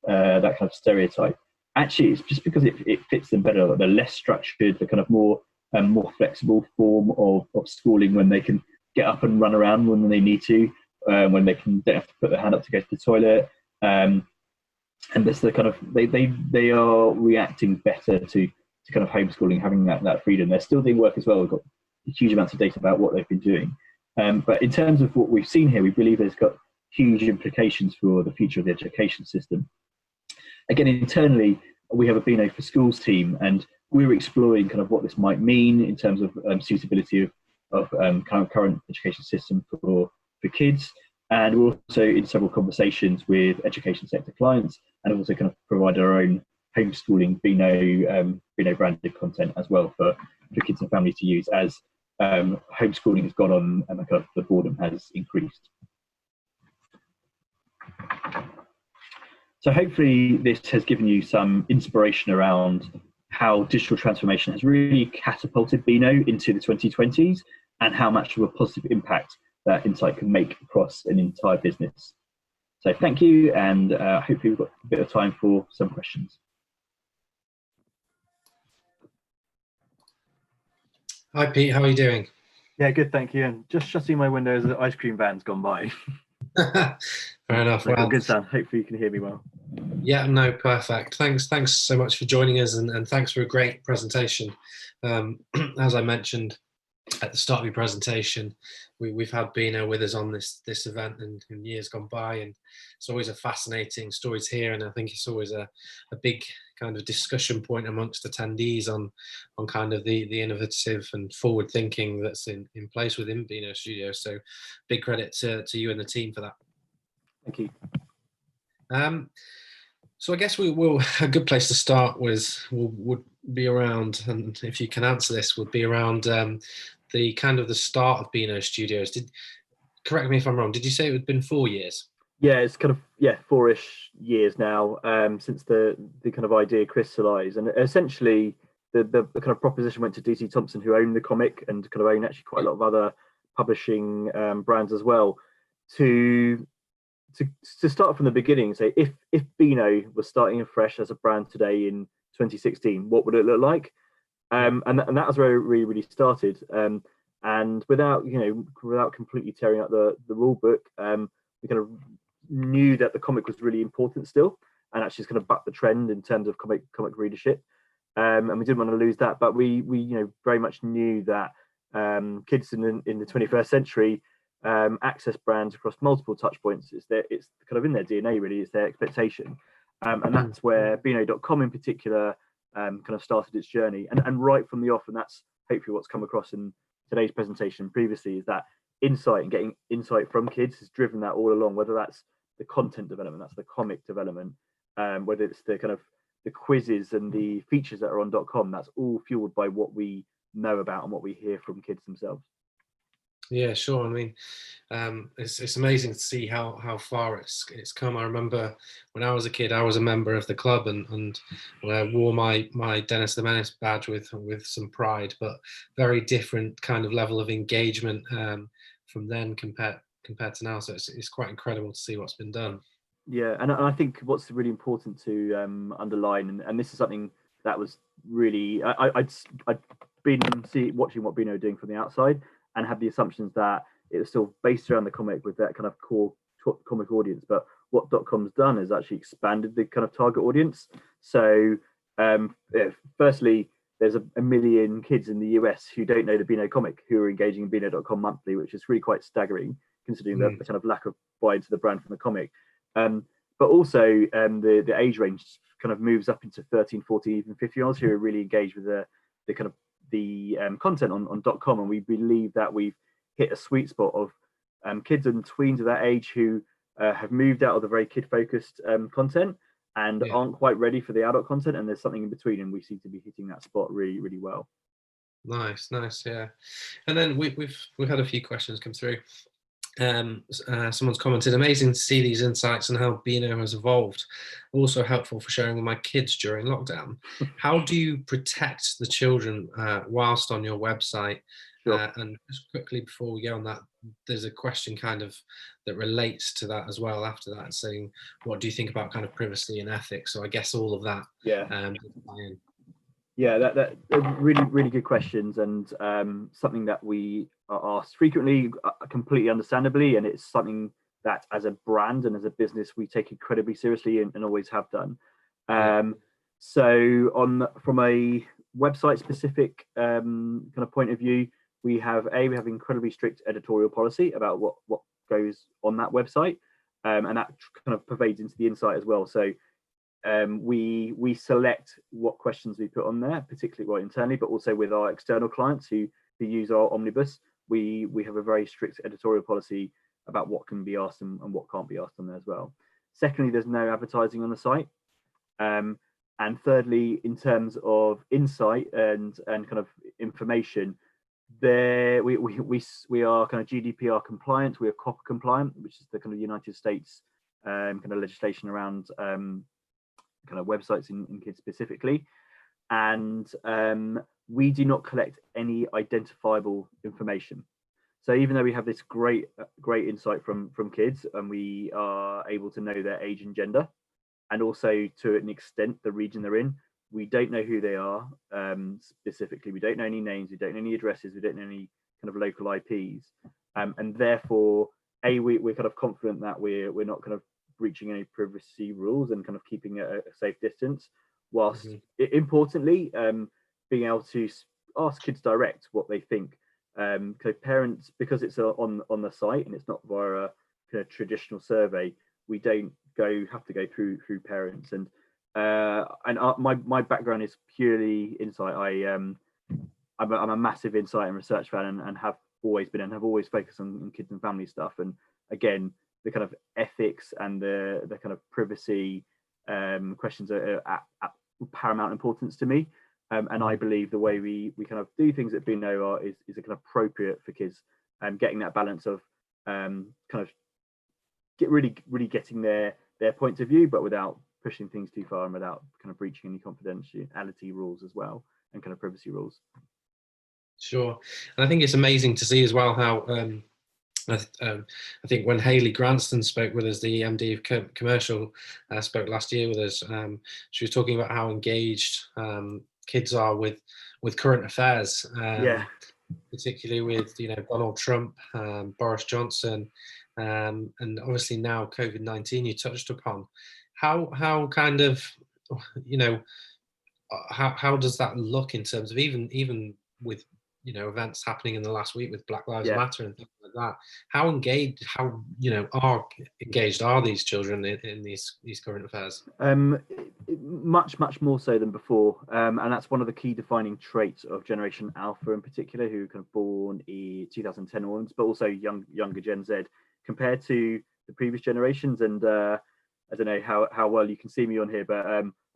of stereotype. Actually, it's just because it fits them better. They're less structured, they're kind of more flexible form of schooling, when they can get up and run around when they need to, when they don't have to put their hand up to go to the toilet. And that's the kind of they are reacting better to kind of homeschooling, having that freedom. They're still doing work as well. We've got huge amounts of data about what they've been doing. But in terms of what we've seen here, we believe there's got huge implications for the future of the education system. Again, internally, we have a Beano for Schools team, and we're exploring kind of what this might mean in terms of suitability of kind of current education system for kids. And we're also in several conversations with education sector clients, and also kind of provide our own homeschooling Beano branded content as well for kids and families to use as homeschooling has gone on and kind of the boredom has increased. So hopefully this has given you some inspiration around how digital transformation has really catapulted Beano into the 2020s, and how much of a positive impact that insight can make across an entire business. So thank you, and hopefully we've got a bit of time for some questions. Hi Pete, how are you doing? Yeah, good, thank you. And just shutting my window as the ice cream van's gone by. Fair enough. Well, good sound. Hopefully you can hear me well. Yeah, no, perfect. Thanks so much for joining us, and thanks for a great presentation. As I mentioned at the start of your presentation, we've had Beano with us on this event in years gone by, and it's always a fascinating story to hear, and I think it's always a big kind of discussion point amongst attendees on kind of the innovative and forward thinking that's in place within Beano Studios. So big credit to you and the team for that. Thank you. So I guess a good place to start would be around, and if you can answer this, would be around the kind of the start of Beano Studios. Correct me if I'm wrong, did you say it had been 4 years? Yeah, it's kind of 4-ish years now since the kind of idea crystallized, and essentially the kind of proposition went to DC Thompson, who owned the comic and kind of own actually quite a lot of other publishing brands as well, to start from the beginning. Say if Beano was starting afresh as a brand today in 2016, what would it look like? And that was where it really started. And without completely tearing up the rule book, we kind of knew that the comic was really important still. and actually kind of buck the trend in terms of comic readership. And we didn't want to lose that, but we very much knew that kids in the 21st century access brands across multiple touch points. It's kind of in their DNA, really. It's their expectation, and that's where Beano.com in particular kind of started its journey, and right from the off. And that's hopefully what's come across in today's presentation previously, is that insight and getting insight from kids has driven that all along, whether that's the content development, that's the comic development, whether it's the kind of the quizzes and the features that are on .com. That's all fueled by what we know about and what we hear from kids themselves. Yeah, sure. I mean, it's amazing to see how far it's come. I remember when I was a kid, I was a member of the club and wore my Dennis the Menace badge with some pride, but very different kind of level of engagement from then compared to now. So it's quite incredible to see what's been done. Yeah, and I think what's really important to underline, and this is something that was really I'd been watching what Beano doing from the outside, and had the assumptions that it was still based around the comic with that kind of core comic audience. But what .com's done is actually expanded the kind of target audience. So firstly, there's a million kids in the US who don't know the Beano comic, who are engaging in Beano.com monthly, which is really quite staggering considering the kind of lack of buy into the brand from the comic. But also the age range kind of moves up into 13, 14, even 50-year-olds who are really engaged with the kind of the content on .com, and we believe that we've hit a sweet spot of kids and tweens of that age who have moved out of the very kid-focused content and aren't quite ready for the adult content, and there's something in between, and we seem to be hitting that spot really, really well. Nice, yeah. And then we've had a few questions come through. Someone's commented, amazing to see these insights and how Beano has evolved. Also helpful for sharing with my kids during lockdown. How do you protect the children whilst on your website? Sure. And just quickly before we go on that, there's a question kind of that relates to that as well after that, saying, what do you think about kind of privacy and ethics? So I guess all of that. Yeah, that really, really good questions, and something that we are asked frequently, completely understandably, and it's something that as a brand and as a business we take incredibly seriously and always have done. So from a website specific kind of point of view, we have incredibly strict editorial policy about what goes on that website, and that kind of pervades into the insight as well. So we select what questions we put on there, particularly internally, but also with our external clients who use our omnibus. We have a very strict editorial policy about what can be asked and what can't be asked on there as well. Secondly, there's no advertising on the site. And thirdly, in terms of insight and kind of information, there we are kind of GDPR compliant. We are COPPA compliant, which is the kind of United States kind of legislation around kind of websites in kids specifically, and we do not collect any identifiable information. So even though we have this great insight from kids, and we are able to know their age and gender, and also to an extent the region they're in, we don't know who they are specifically. We don't know any names, we don't know any addresses, we don't know any kind of local IPs, and therefore we're kind of confident that we're not kind of breaching any privacy rules and kind of keeping a safe distance, whilst importantly being able to ask kids direct what they think. Parents, because it's on the site and it's not via a kind of traditional survey, we don't have to go through parents, and my background is purely insight. I'm a massive insight and research fan, and have always been, and have always focused on kids and family stuff. And again, the kind of ethics and the kind of privacy questions are at paramount importance to me. And I believe the way we kind of do things at Beano is a kind of appropriate for kids, and getting that balance of kind of really getting their points of view, but without pushing things too far and without kind of breaching any confidentiality rules as well, and kind of privacy rules. Sure. And I think it's amazing to see as well how I think when Hayley Granston spoke with us, the MD of commercial, spoke last year with us, she was talking about how engaged kids are with current affairs, particularly with Donald Trump, Boris Johnson, and obviously now COVID-19 you touched upon. how kind of, you know, how does that look in terms of even with, you know, events happening in the last week with Black Lives Yeah. Matter and things like that? How engaged, are engaged are these children in these current affairs? Much more so than before, and that's one of the key defining traits of Generation Alpha in particular, who kind of born in 2010 onwards, but also younger Gen Z compared to the previous generations. And I don't know how well you can see me on here, but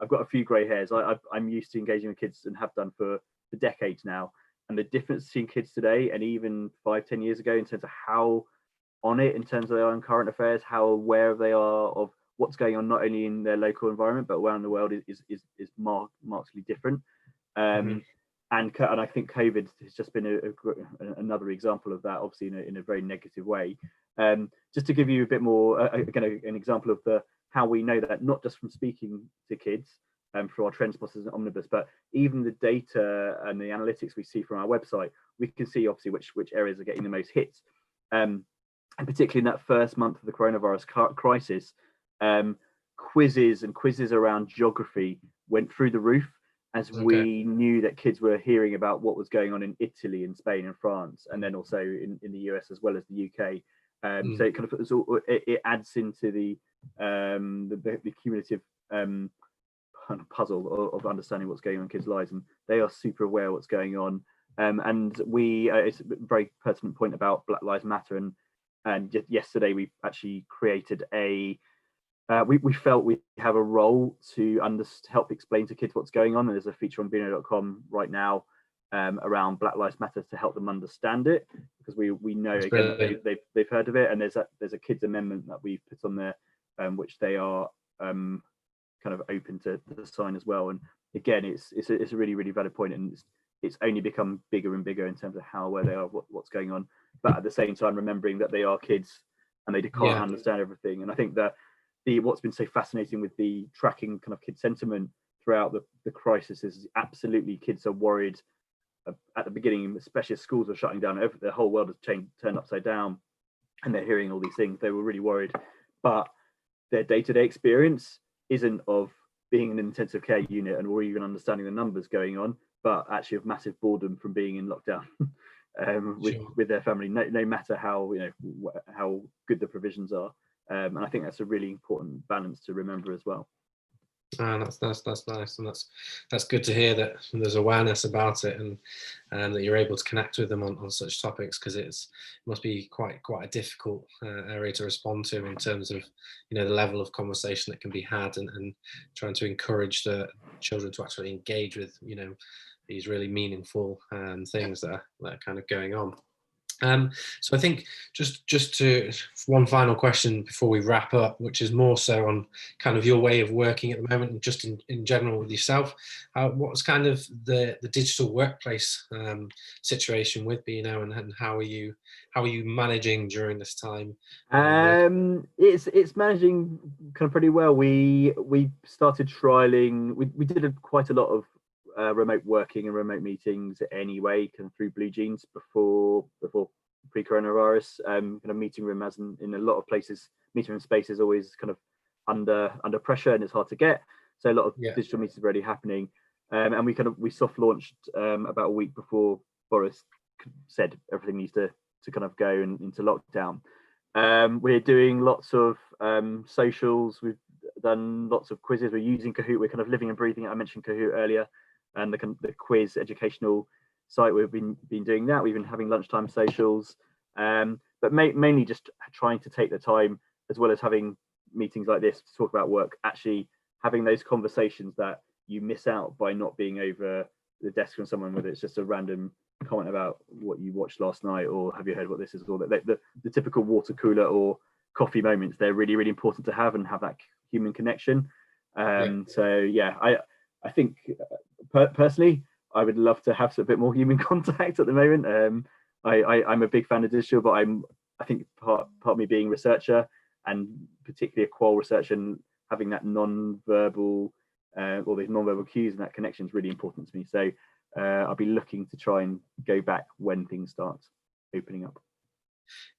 I've got a few grey hairs. I'm used to engaging with kids and have done for decades now. And the difference between kids today and even 5-10 years ago in terms of how on it in terms of their own current affairs, how aware they are of what's going on not only in their local environment but around the world is markedly different. And I think COVID has just been another example of that, obviously in a very negative way. Just to give you a bit more, again, an example of how we know that, not just from speaking to kids through our trend spotters and omnibus, but even the data and the analytics we see from our website, we can see obviously which areas are getting the most hits. And particularly in that first month of the coronavirus crisis, quizzes around geography went through the roof, as we knew that kids were hearing about what was going on in Italy and Spain and France, and then also in the US as well as the UK. So it kind of it adds into the cumulative kind of puzzle of understanding what's going on in kids' lives, and they are super aware of what's going on. And we, it's a very pertinent point about Black Lives Matter, and yesterday we actually created we felt we have a role to help explain to kids what's going on, and there's a feature on Beano.com right now around Black Lives Matter to help them understand it, because we know again they've heard of it, and there's a kids amendment that we've put on there, which they are kind of open to sign as well. And again, it's a really valid point, and it's only become bigger and bigger in terms of how aware they are of what's going on, but at the same time remembering that they are kids and they can't understand everything. And I think that what's been so fascinating with the tracking kind of kid sentiment throughout the crisis is absolutely kids are worried at the beginning, especially as schools are shutting down. The whole world has turned upside down, and they're hearing all these things. They were really worried, but their day-to-day experience isn't of being in an intensive care unit or even understanding the numbers going on, but actually of massive boredom from being in lockdown with their family, no matter how how good the provisions are. And I think that's a really important balance to remember as well. That's nice, and that's good to hear that there's awareness about it, and that you're able to connect with them on such topics, because it must be quite a difficult area to respond to in terms of the level of conversation that can be had, and trying to encourage the children to actually engage with these really meaningful things that are kind of going on. So I think just to one final question before we wrap up, which is more so on kind of your way of working at the moment, and just in general with yourself. What's kind of the digital workplace situation with Beano, and how are you managing during this time? It's managing kind of pretty well. We started trialing. We did quite a lot of remote working and remote meetings anyway, kind of through Blue Jeans before pre-coronavirus. Kind of meeting room, as in a lot of places, meeting room space is always kind of under pressure and it's hard to get. So a lot of digital meetings are already happening, and we soft launched about a week before Boris said everything needs to kind of go into lockdown. We're doing lots of socials. We've done lots of quizzes. We're using Kahoot. We're kind of living and breathing it. I mentioned Kahoot earlier, and the quiz educational site. We've been doing that. We've been having lunchtime socials, but mainly just trying to take the time, as well as having meetings like this to talk about work, actually having those conversations that you miss out by not being over the desk from someone, whether it's just a random comment about what you watched last night, or have you heard what this is, or the typical water cooler or coffee moments. They're really important to have, and have that human connection. So yeah, I think personally I would love to have a bit more human contact at the moment. I'm a big fan of digital, but I think part of me being a researcher, and particularly a qual researcher, and having that non-verbal or these non-verbal cues and that connection is really important to me. So I'll be looking to try and go back when things start opening up.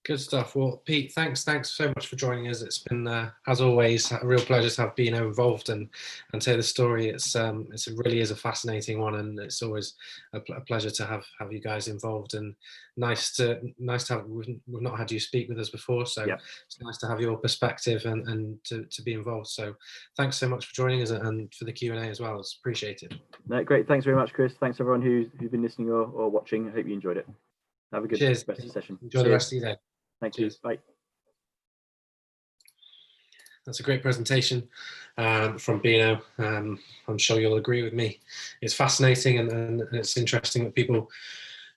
Good stuff. Well, Pete, thanks so much for joining us. It's been, as always, a real pleasure to have Bino involved and tell the story. It really is a fascinating one, and it's always a pleasure to have you guys involved. And nice to have. We've not had you speak with us before, so it's nice to have your perspective and to be involved. So thanks so much for joining us and for the Q&A as well. It's appreciated. No, great. Thanks very much, Chris. Thanks everyone who's been listening or watching. I hope you enjoyed it. Have a good rest of the session. Enjoy the rest of your day. Thank you. Bye. That's a great presentation from Bino. I'm sure you'll agree with me. It's fascinating and it's interesting that people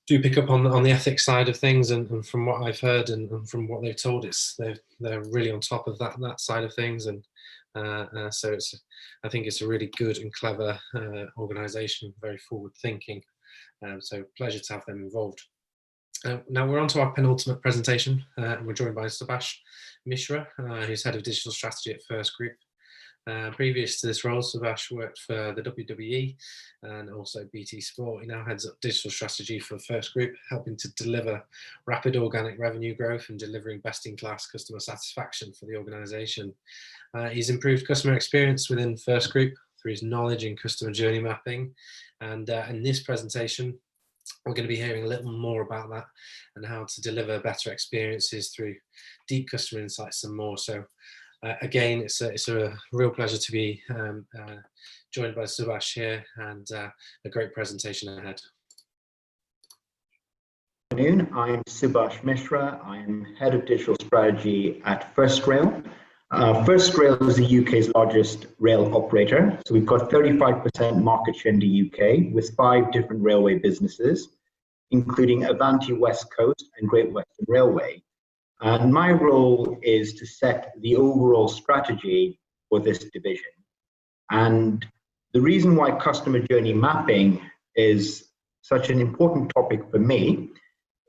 do pick up on the ethics side of things. And from what I've heard and from what they've told, they're really on top of that side of things. And so I think it's a really good and clever organisation, very forward thinking. So pleasure to have them involved. Now we're on to our penultimate presentation. We're joined by Subhash Mishra, who's Head of Digital Strategy at First Group. Previous to this role, Subhash worked for the WWE and also BT Sport. He now heads up digital strategy for First Group, helping to deliver rapid organic revenue growth and delivering best-in-class customer satisfaction for the organisation. He's improved customer experience within First Group through his knowledge in customer journey mapping. And in this presentation, we're going to be hearing a little more about that and how to deliver better experiences through deep customer insights and more. So again, it's a real pleasure to be joined by Subhash here, and a great presentation ahead. Good afternoon. I'm Subhash Mishra. I'm Head of Digital Strategy at First Rail. First Rail is the UK's largest rail operator. So we've got 35% market share in the UK with 5 different railway businesses, including Avanti West Coast and Great Western Railway. And my role is to set the overall strategy for this division. And the reason why customer journey mapping is such an important topic for me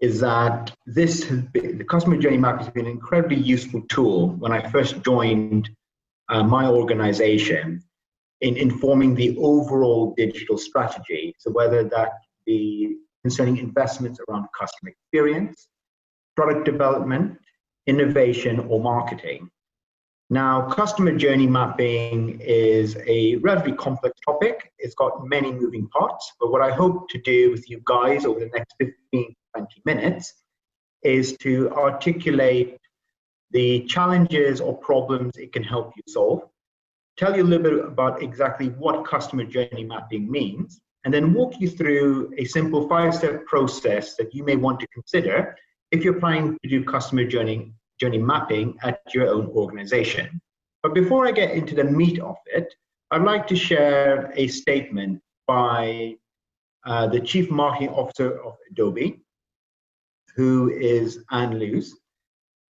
is that the customer journey map has been an incredibly useful tool when I first joined my organization in informing the overall digital strategy. So whether that be concerning investments around customer experience, product development, innovation, or marketing. Now, customer journey mapping is a relatively complex topic. It's got many moving parts, but what I hope to do with you guys over the next 15 20 minutes is to articulate the challenges or problems it can help you solve, tell you a little bit about exactly what customer journey mapping means, and then walk you through a simple 5-step process that you may want to consider if you're planning to do customer journey mapping at your own organization. But before I get into the meat of it, I'd like to share a statement by the Chief Marketing Officer of Adobe, who is Anne Luce,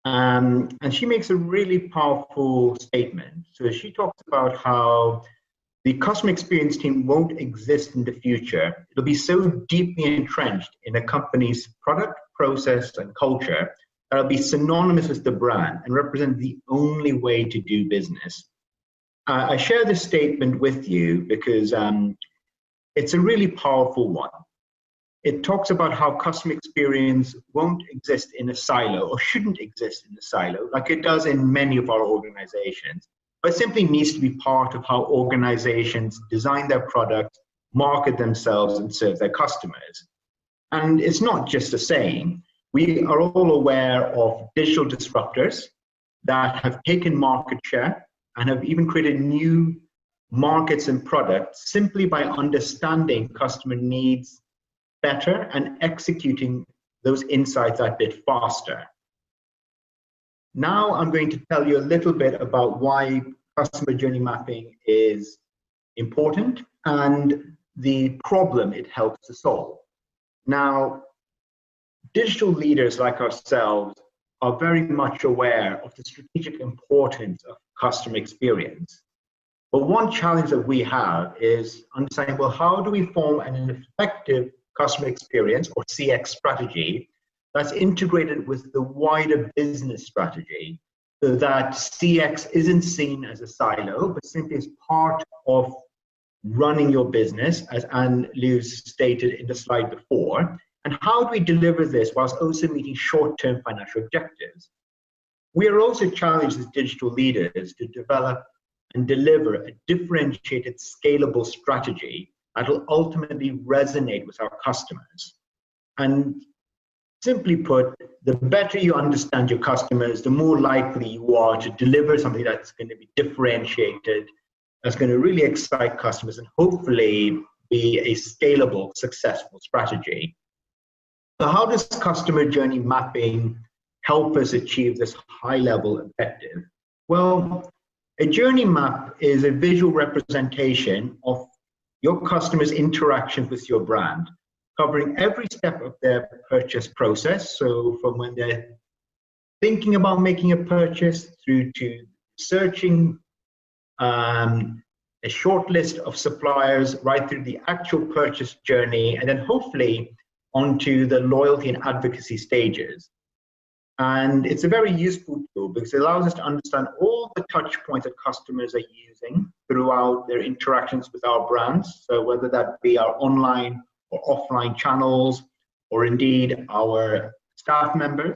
and she makes a really powerful statement. So she talks about how the customer experience team won't exist in the future. It'll be so deeply entrenched in a company's product, process, and culture that it'll be synonymous with the brand and represent the only way to do business. I share this statement with you because it's a really powerful one. It talks about how customer experience won't exist in a silo or shouldn't exist in a silo like it does in many of our organizations, but simply needs to be part of how organizations design their products, market themselves, and serve their customers. And it's not just a saying. We are all aware of digital disruptors that have taken market share and have even created new markets and products simply by understanding customer needs better and executing those insights a bit faster. Now I'm going to tell you a little bit about why customer journey mapping is important and the problem it helps to solve. Now, digital leaders like ourselves are very much aware of the strategic importance of customer experience. But one challenge that we have is understanding, well, how do we form an effective customer experience or CX strategy that's integrated with the wider business strategy so that CX isn't seen as a silo, but simply as part of running your business, as Anne Luce stated in the slide before, And how do we deliver this whilst also meeting short-term financial objectives? We are also challenged as digital leaders to develop and deliver a differentiated, scalable strategy that will ultimately resonate with our customers. And simply put, the better you understand your customers, the more likely you are to deliver something that's going to be differentiated, that's going to really excite customers, and hopefully be a scalable, successful strategy. So how does customer journey mapping help us achieve this high-level objective? Well, a journey map is a visual representation of your customers' interactions with your brand, covering every step of their purchase process. So from when they're thinking about making a purchase through to searching a short list of suppliers, right through the actual purchase journey, and then hopefully onto the loyalty and advocacy stages. And it's a very useful tool because it allows us to understand all the touch points that customers are using throughout their interactions with our brands. So whether that be our online or offline channels, or indeed our staff members,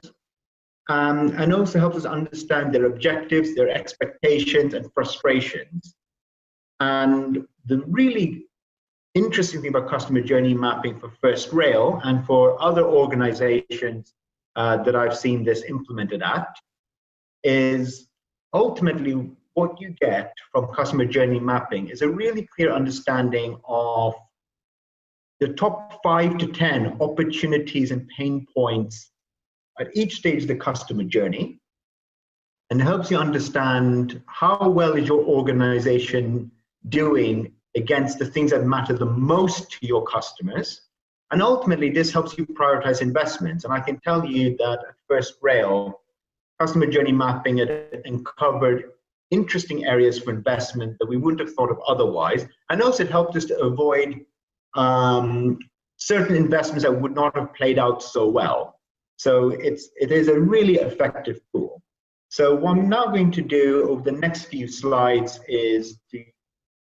and also helps us understand their objectives, their expectations, and frustrations. And the really interesting thing about customer journey mapping for First Rail and for other organizations that I've seen this implemented at is ultimately what you get from customer journey mapping is a really clear understanding of the top 5 to 10 opportunities and pain points at each stage of the customer journey, and helps you understand how well is your organization doing against the things that matter the most to your customers. And ultimately, this helps you prioritize investments. And I can tell you that at First Rail, customer journey mapping had uncovered interesting areas for investment that we wouldn't have thought of otherwise. And also it helped us to avoid certain investments that would not have played out so well. So it is a really effective tool. So what I'm now going to do over the next few slides is to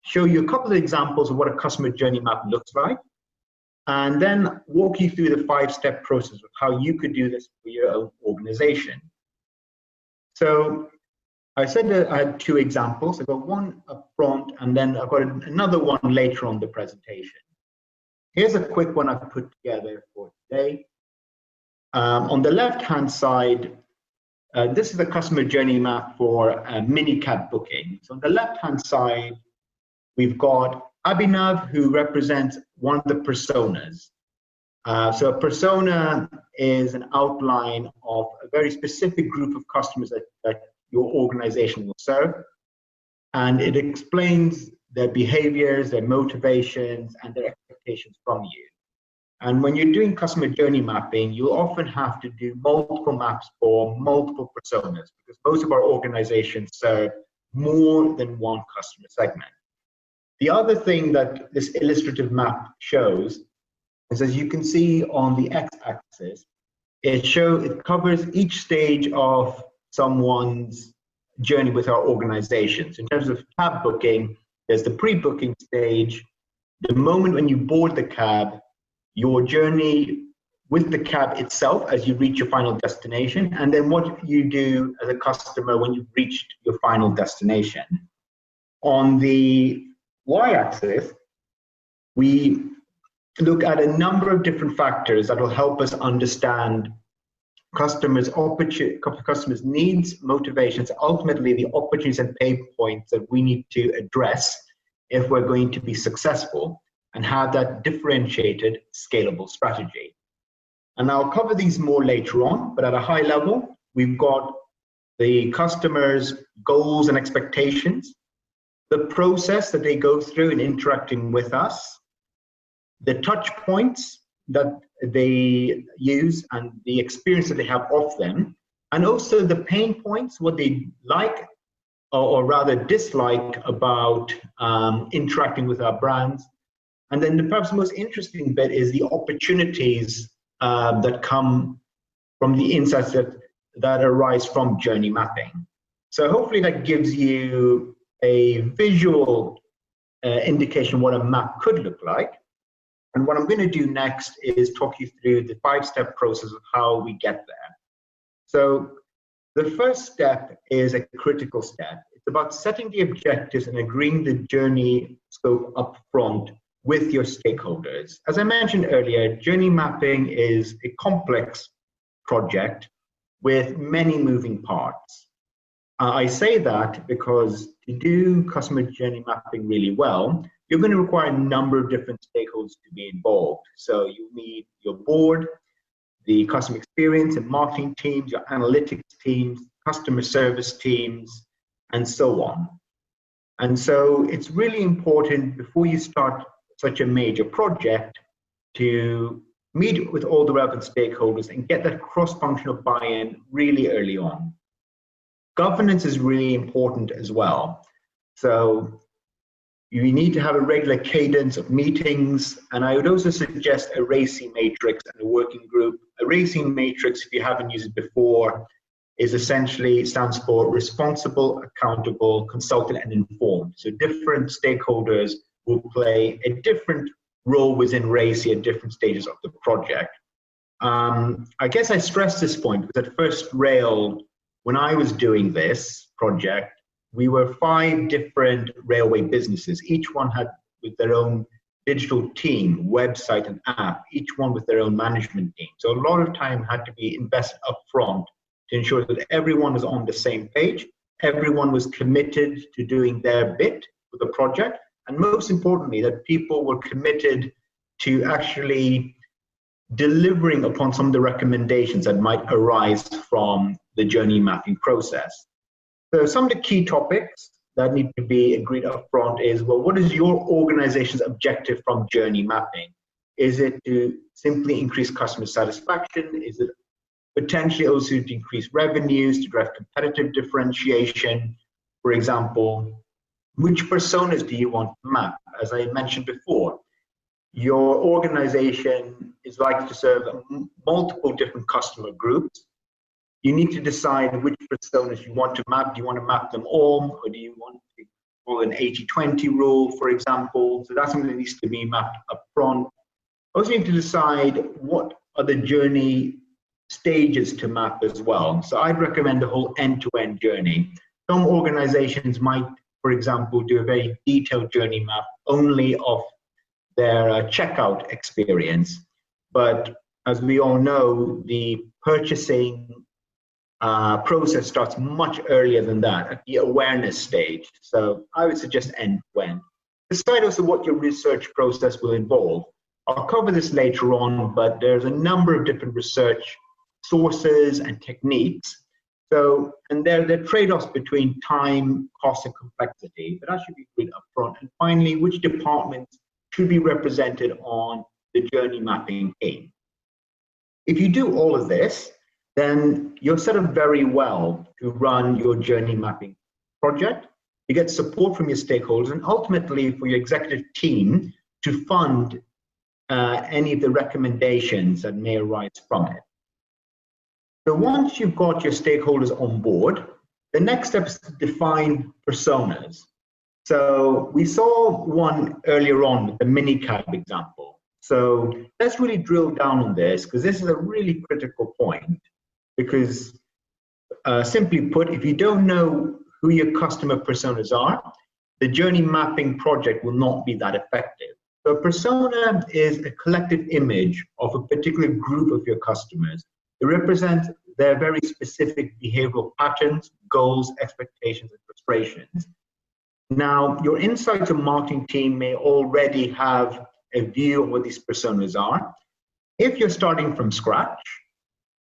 show you a couple of examples of what a customer journey map looks like, and then walk you through the 5-step process of how you could do this for your own organization. So I said that I had 2 examples. I've got one up front, and then I've got another one later on the presentation. Here's a quick one I've put together for today. On the left-hand side, this is a customer journey map for mini cab booking. So on the left-hand side, we've got Abhinav, who represents one of the personas. So a persona is an outline of a very specific group of customers that your organization will serve. And it explains their behaviors, their motivations, and their expectations from you. And when you're doing customer journey mapping, you'll often have to do multiple maps for multiple personas, because most of our organizations serve more than one customer segment. The other thing that this illustrative map shows is, as you can see on the x-axis, it covers each stage of someone's journey with our organization. So in terms of cab booking, there's the pre-booking stage, the moment when you board the cab, your journey with the cab itself as you reach your final destination, and then what you do as a customer when you've reached your final destination. On the y-axis, we look at a number of different factors that will help us understand customers' needs, motivations, ultimately the opportunities and pain points that we need to address if we're going to be successful and have that differentiated, scalable strategy. And I'll cover these more later on, but at a high level, we've got the customer's goals and expectations, the process that they go through in interacting with us, the touch points that they use and the experience that they have of them, and also the pain points, what they like or rather dislike about interacting with our brands. And then perhaps the most interesting bit is the opportunities that come from the insights that arise from journey mapping. So hopefully that gives you a visual indication of what a map could look like. And what I'm going to do next is talk you through the 5-step process of how we get there. So the first step is a critical step. It's about setting the objectives and agreeing the journey scope up front with your stakeholders. As I mentioned earlier, journey mapping is a complex project with many moving parts. I say that because to do customer journey mapping really well, you're going to require a number of different stakeholders to be involved. So you need your board, the customer experience and marketing teams, your analytics teams, customer service teams, and so on. And so it's really important before you start such a major project to meet with all the relevant stakeholders and get that cross-functional buy-in really early on. Governance is really important as well. So you need to have a regular cadence of meetings, and I would also suggest a RACI matrix and a working group. A RACI matrix, if you haven't used it before, is essentially stands for responsible, accountable, consulted, and informed. So different stakeholders will play a different role within RACI at different stages of the project. I guess I stress this point because at First Rail, when I was doing this project, we were 5 different railway businesses. Each one had with their own digital team, website and app, each one with their own management team. So a lot of time had to be invested up front to ensure that everyone was on the same page, everyone was committed to doing their bit with the project, and most importantly, that people were committed to actually delivering upon some of the recommendations that might arise from the journey mapping process. So some of the key topics that need to be agreed up front is, well, what is your organization's objective from journey mapping? Is it to simply increase customer satisfaction? Is it potentially also to increase revenues, to drive competitive differentiation? For example, which personas do you want to map? As I mentioned before, your organization is likely to serve multiple different customer groups. You need to decide which personas you want to map. Do you want to map them all, or do you want to follow an 80-20 rule, for example? So that's something that needs to be mapped up front. Also need to decide what are the journey stages to map as well. So I'd recommend the whole end-to-end journey. Some organizations might, for example, do a very detailed journey map only of their checkout experience. But as we all know, the purchasing process starts much earlier than that, at the awareness stage. So I would suggest end-to-end. Decide also what your research process will involve. I'll cover this later on, but there's a number of different research sources and techniques. So, and there are trade-offs between time, cost, and complexity, but that should be agreed up front. And finally, which departments should be represented on the journey mapping team. If you do all of this, then you're set up very well to run your journey mapping project. You get support from your stakeholders and ultimately for your executive team to fund any of the recommendations that may arise from it. So once you've got your stakeholders on board, the next step is to define personas. So we saw one earlier on with the minicab example. So let's really drill down on this because this is a really critical point. Because simply put, if you don't know who your customer personas are, the journey mapping project will not be that effective. So a persona is a collective image of a particular group of your customers. It represents their very specific behavioral patterns, goals, expectations, and frustrations. Now, your insights and marketing team may already have a view of what these personas are. If you're starting from scratch,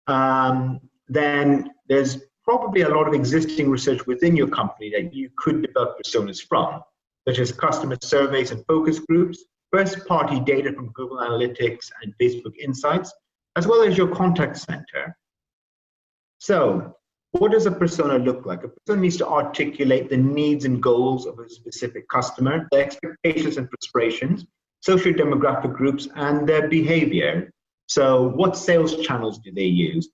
then there's probably a lot of existing research within your company that you could develop personas from, such as customer surveys and focus groups, first-party data from Google Analytics and Facebook Insights, as well as your contact center. So what does a persona look like? A persona needs to articulate the needs and goals of a specific customer, their expectations and frustrations, socio-demographic groups, and their behavior. So what sales channels do they use?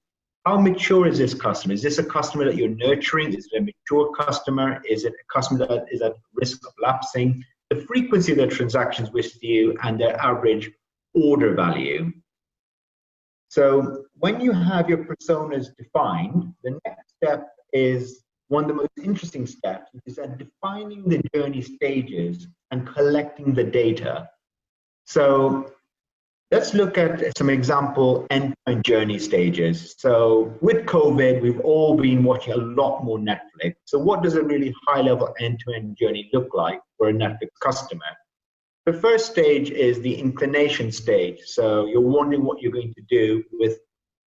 How mature is this customer? Is this a customer that you're nurturing? Is it a mature customer? Is it a customer that is at risk of lapsing? The frequency of their transactions with you and their average order value. So when you have your personas defined, the next step is one of the most interesting steps, which is that defining the journey stages and collecting the data. So let's look at some example end-to-end journey stages. So with COVID, we've all been watching a lot more Netflix. So what does a really high-level end-to-end journey look like for a Netflix customer? The first stage is the inclination stage. So you're wondering what you're going to do with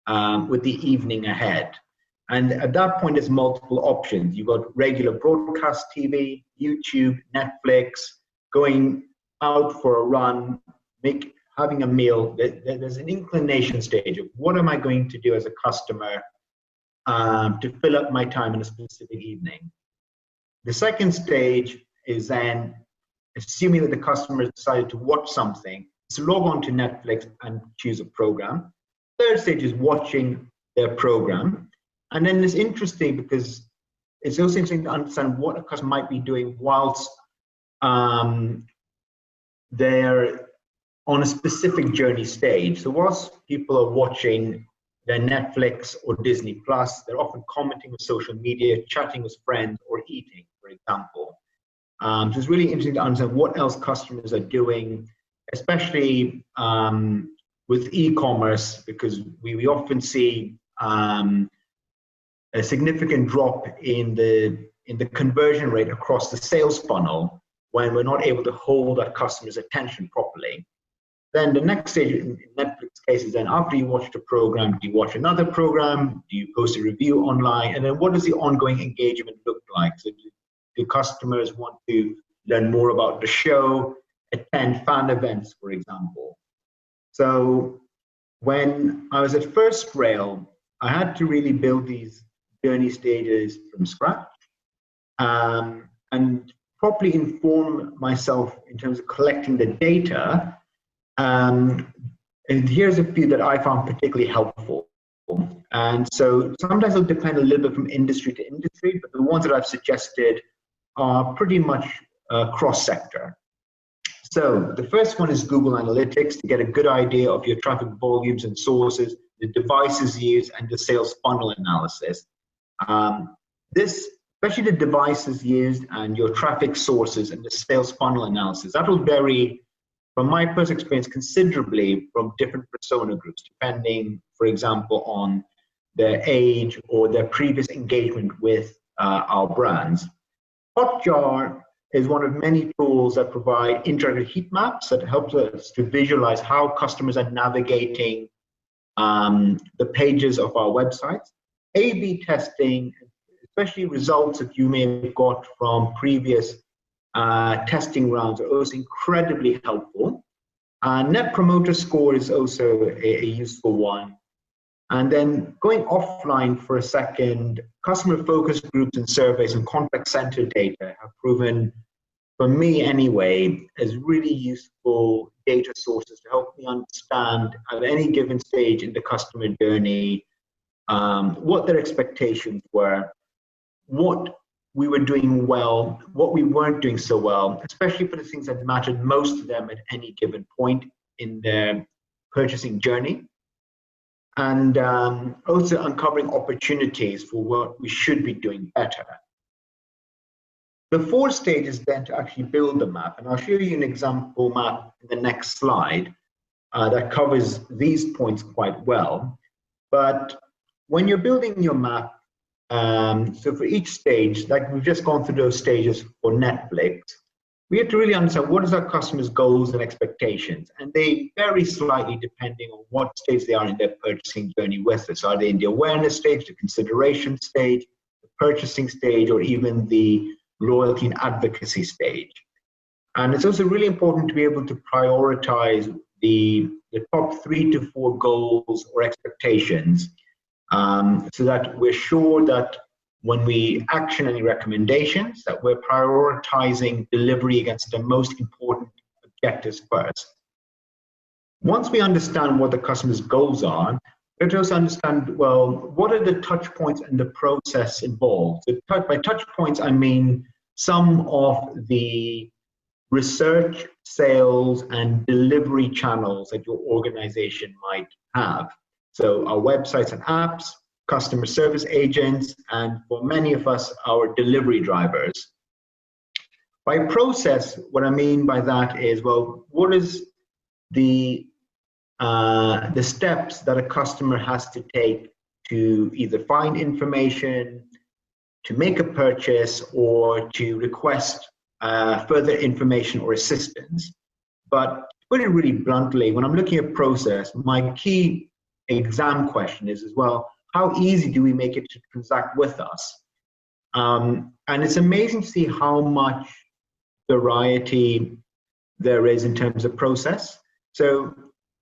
the evening ahead. And at that point, there's multiple options. You've got regular broadcast TV, YouTube, Netflix, going out for a run, having a meal. There's an inclination stage of what am I going to do as a customer to fill up my time in a specific evening. The second stage is then, assuming that the customer has decided to watch something, to log on to Netflix and choose a program. Third stage is watching their program. And then it's interesting because it's also interesting to understand what a customer might be doing whilst they're on a specific journey stage. So whilst people are watching their Netflix or Disney Plus, they're often commenting on social media, chatting with friends, or eating, for example. So it's really interesting to understand what else customers are doing, especially with e-commerce, because we often see a significant drop in the conversion rate across the sales funnel when we're not able to hold that customer's attention properly. Then the next stage in Netflix case is then after you watch the program, do you watch another program? Do you post a review online? And then what does the ongoing engagement look like? So do customers want to learn more about the show, attend fan events, for example? So when I was at First Rail, I had to really build these journey stages from scratch and properly inform myself in terms of collecting the data. And here's a few that I found particularly helpful. And so sometimes it'll depend a little bit from industry to industry, but the ones that I've suggested are pretty much cross-sector. So the first one is Google Analytics to get a good idea of your traffic volumes and sources, the devices used, and the sales funnel analysis. This, especially the devices used and your traffic sources and the sales funnel analysis, that will vary, from my personal experience, considerably from different persona groups, depending, for example, on their age or their previous engagement with our brands. Hotjar is one of many tools that provide interactive heat maps that helps us to visualize how customers are navigating the pages of our websites. A/B testing, especially results that you may have got from previous testing rounds, are also incredibly helpful. Net Promoter Score is also a useful one. And then going offline for a second, customer focus groups and surveys and contact center data have proven, for me anyway, as really useful data sources to help me understand at any given stage in the customer journey what their expectations were, what we were doing well, what we weren't doing so well, especially for the things that mattered most to them at any given point in their purchasing journey. And also uncovering opportunities for what we should be doing better. The fourth stage is then to actually build the map. And I'll show you an example map in the next slide that covers these points quite well. But when you're building your map, so for each stage, like we've just gone through those stages for Netflix, we have to really understand what is our customers' goals and expectations. And they vary slightly depending on what stage they are in their purchasing journey with us. Are they in the awareness stage, the consideration stage, the purchasing stage, or even the loyalty and advocacy stage? And it's also really important to be able to prioritize the top 3 to 4 goals or expectations so that we're sure that when we action any recommendations, that we're prioritizing delivery against the most important objectives first. Once we understand what the customer's goals are, we have to also understand, well, what are the touch points and the process involved? So by touch points, I mean some of the research, sales, and delivery channels that your organization might have. So our websites and apps, customer service agents, and for many of us, our delivery drivers. By process, what I mean by that is, well, what is the steps that a customer has to take to either find information, to make a purchase, or to request further information or assistance. But to put it really bluntly, when I'm looking at process, my key exam question is as well, how easy do we make it to transact with us? And it's amazing to see how much variety there is in terms of process. So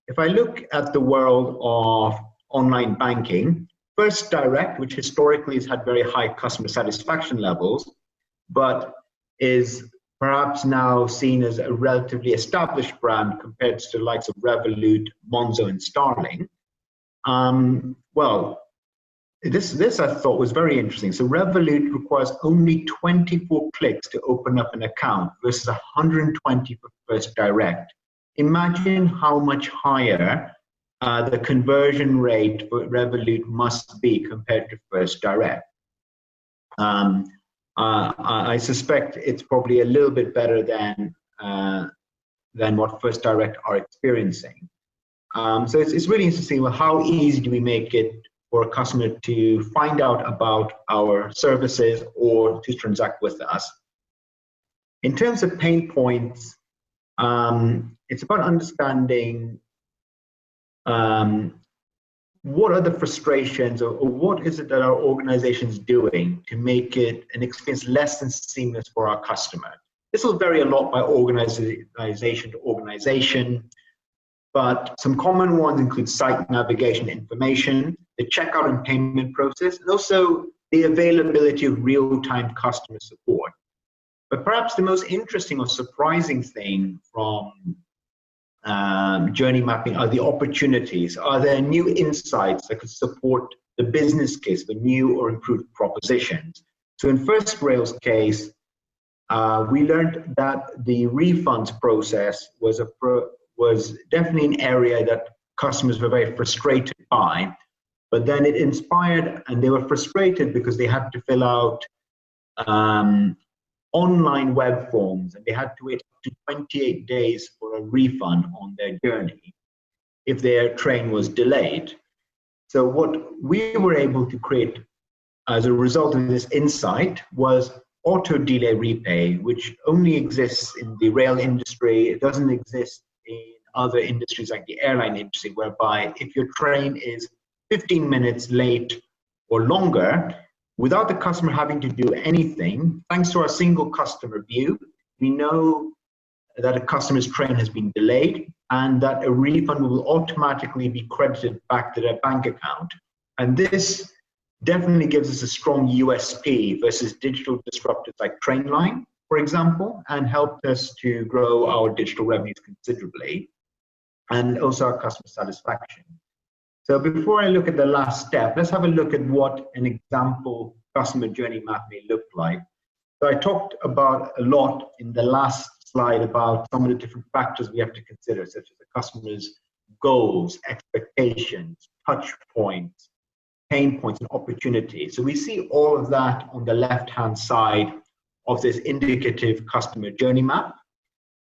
if I look at the world of online banking, First Direct, which historically has had very high customer satisfaction levels, but is perhaps now seen as a relatively established brand compared to the likes of Revolut, Monzo, and Starling. Well, this I thought was very interesting. So Revolut requires only 24 clicks to open up an account versus 120 for First Direct. Imagine how much higher the conversion rate for Revolut must be compared to First Direct. I suspect it's probably a little bit better than what First Direct are experiencing. So it's really interesting. Well, how easy do we make it for a customer to find out about our services or to transact with us? In terms of pain points, it's about understanding what are the frustrations or what is it that our organization is doing to make it an experience less than seamless for our customer. This will vary a lot by organization to organization, but some common ones include site navigation information, the checkout and payment process, and also the availability of real-time customer support. But perhaps the most interesting or surprising thing from journey mapping are the opportunities. Are there new insights that could support the business case for new or improved propositions? So in First Rail's case, we learned that the refunds process was definitely an area that customers were very frustrated by, but then it inspired, and they were frustrated because they had to fill out online web forms, and they had to wait up to 28 days for a refund on their journey if their train was delayed. So what we were able to create as a result of this insight was auto delay repay, which only exists in the rail industry. It doesn't exist in other industries like the airline industry, whereby if your train is 15 minutes late or longer, without the customer having to do anything, thanks to our single customer view, we know that a customer's train has been delayed and that a refund will automatically be credited back to their bank account. And this definitely gives us a strong USP versus digital disruptors like Trainline, for example, and helped us to grow our digital revenues considerably and also our customer satisfaction. So before I look at the last step, let's have a look at what an example customer journey map may look like. So I talked about a lot in the last slide about some of the different factors we have to consider, such as the customer's goals, expectations, touch points, pain points, and opportunities. So we see all of that on the left-hand side of this indicative customer journey map.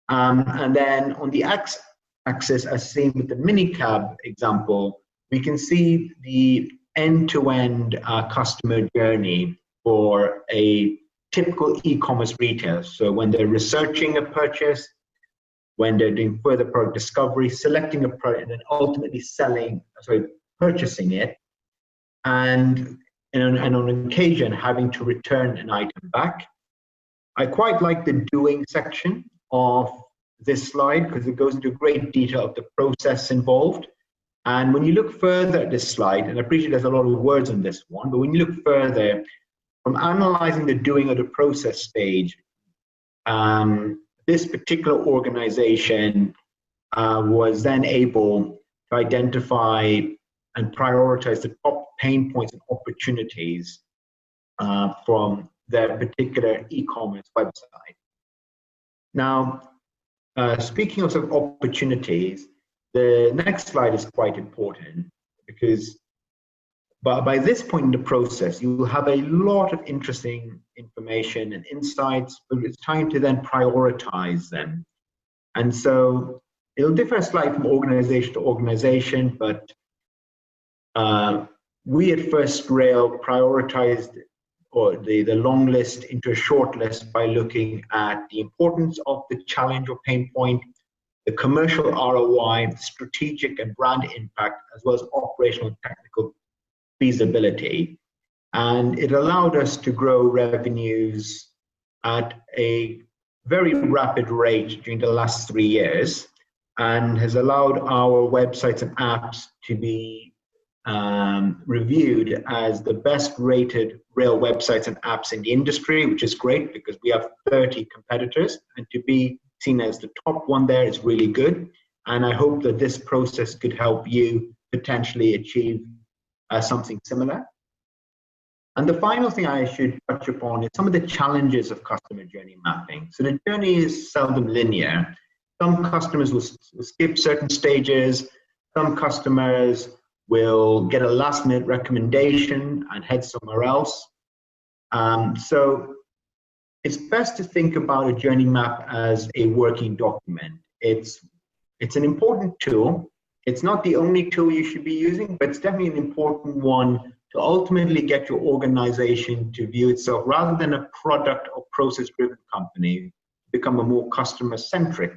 And then on the x-axis, as seen with the minicab example, we can see the end-to-end customer journey for a typical e-commerce retailer. So when they're researching a purchase, when they're doing further product discovery, selecting a product, and then ultimately purchasing it, and on occasion having to return an item back. I quite like the doing section of this slide because it goes into great detail of the process involved. And when you look further at this slide, and I appreciate there's a lot of words on this one, but when you look further, from analyzing the doing of the process stage, this particular organization was then able to identify and prioritize the top pain points and opportunities from their particular e-commerce website. Now, speaking of, sort of opportunities, the next slide is quite important because by this point in the process, you will have a lot of interesting information and insights, but it's time to then prioritize them. And so it'll differ slightly from organization to organization, but we at First Rail prioritized the long list into a short list by looking at the importance of the challenge or pain point, the commercial ROI, strategic and brand impact, as well as operational and technical feasibility. And it allowed us to grow revenues at a very rapid rate during the last 3 years, and has allowed our websites and apps to be reviewed as the best rated rail websites and apps in the industry, which is great because we have 30 competitors, and to be seen as the top one there is really good. And I hope that this process could help you potentially achieve something similar. And the final thing I should touch upon is some of the challenges of customer journey mapping. So the journey is seldom linear. Some customers will skip certain stages. Some customers will get a last minute recommendation and head somewhere else. So it's best to think about a journey map as a working document. It's an important tool. It's not the only tool you should be using, but it's definitely an important one to ultimately get your organization to view itself rather than a product or process-driven company, become a more customer-centric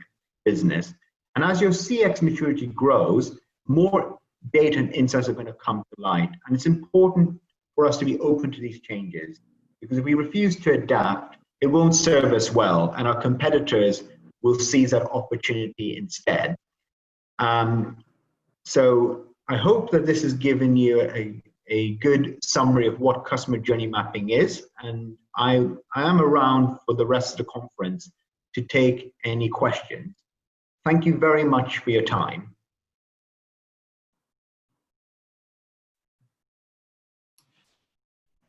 business. And as your CX maturity grows, more data and insights are going to come to light. And it's important for us to be open to these changes, because if we refuse to adapt, it won't serve us well, and our competitors will seize that opportunity instead. So I hope that this has given you a good summary of what customer journey mapping is, and I am around for the rest of the conference to take any questions. Thank you very much for your time.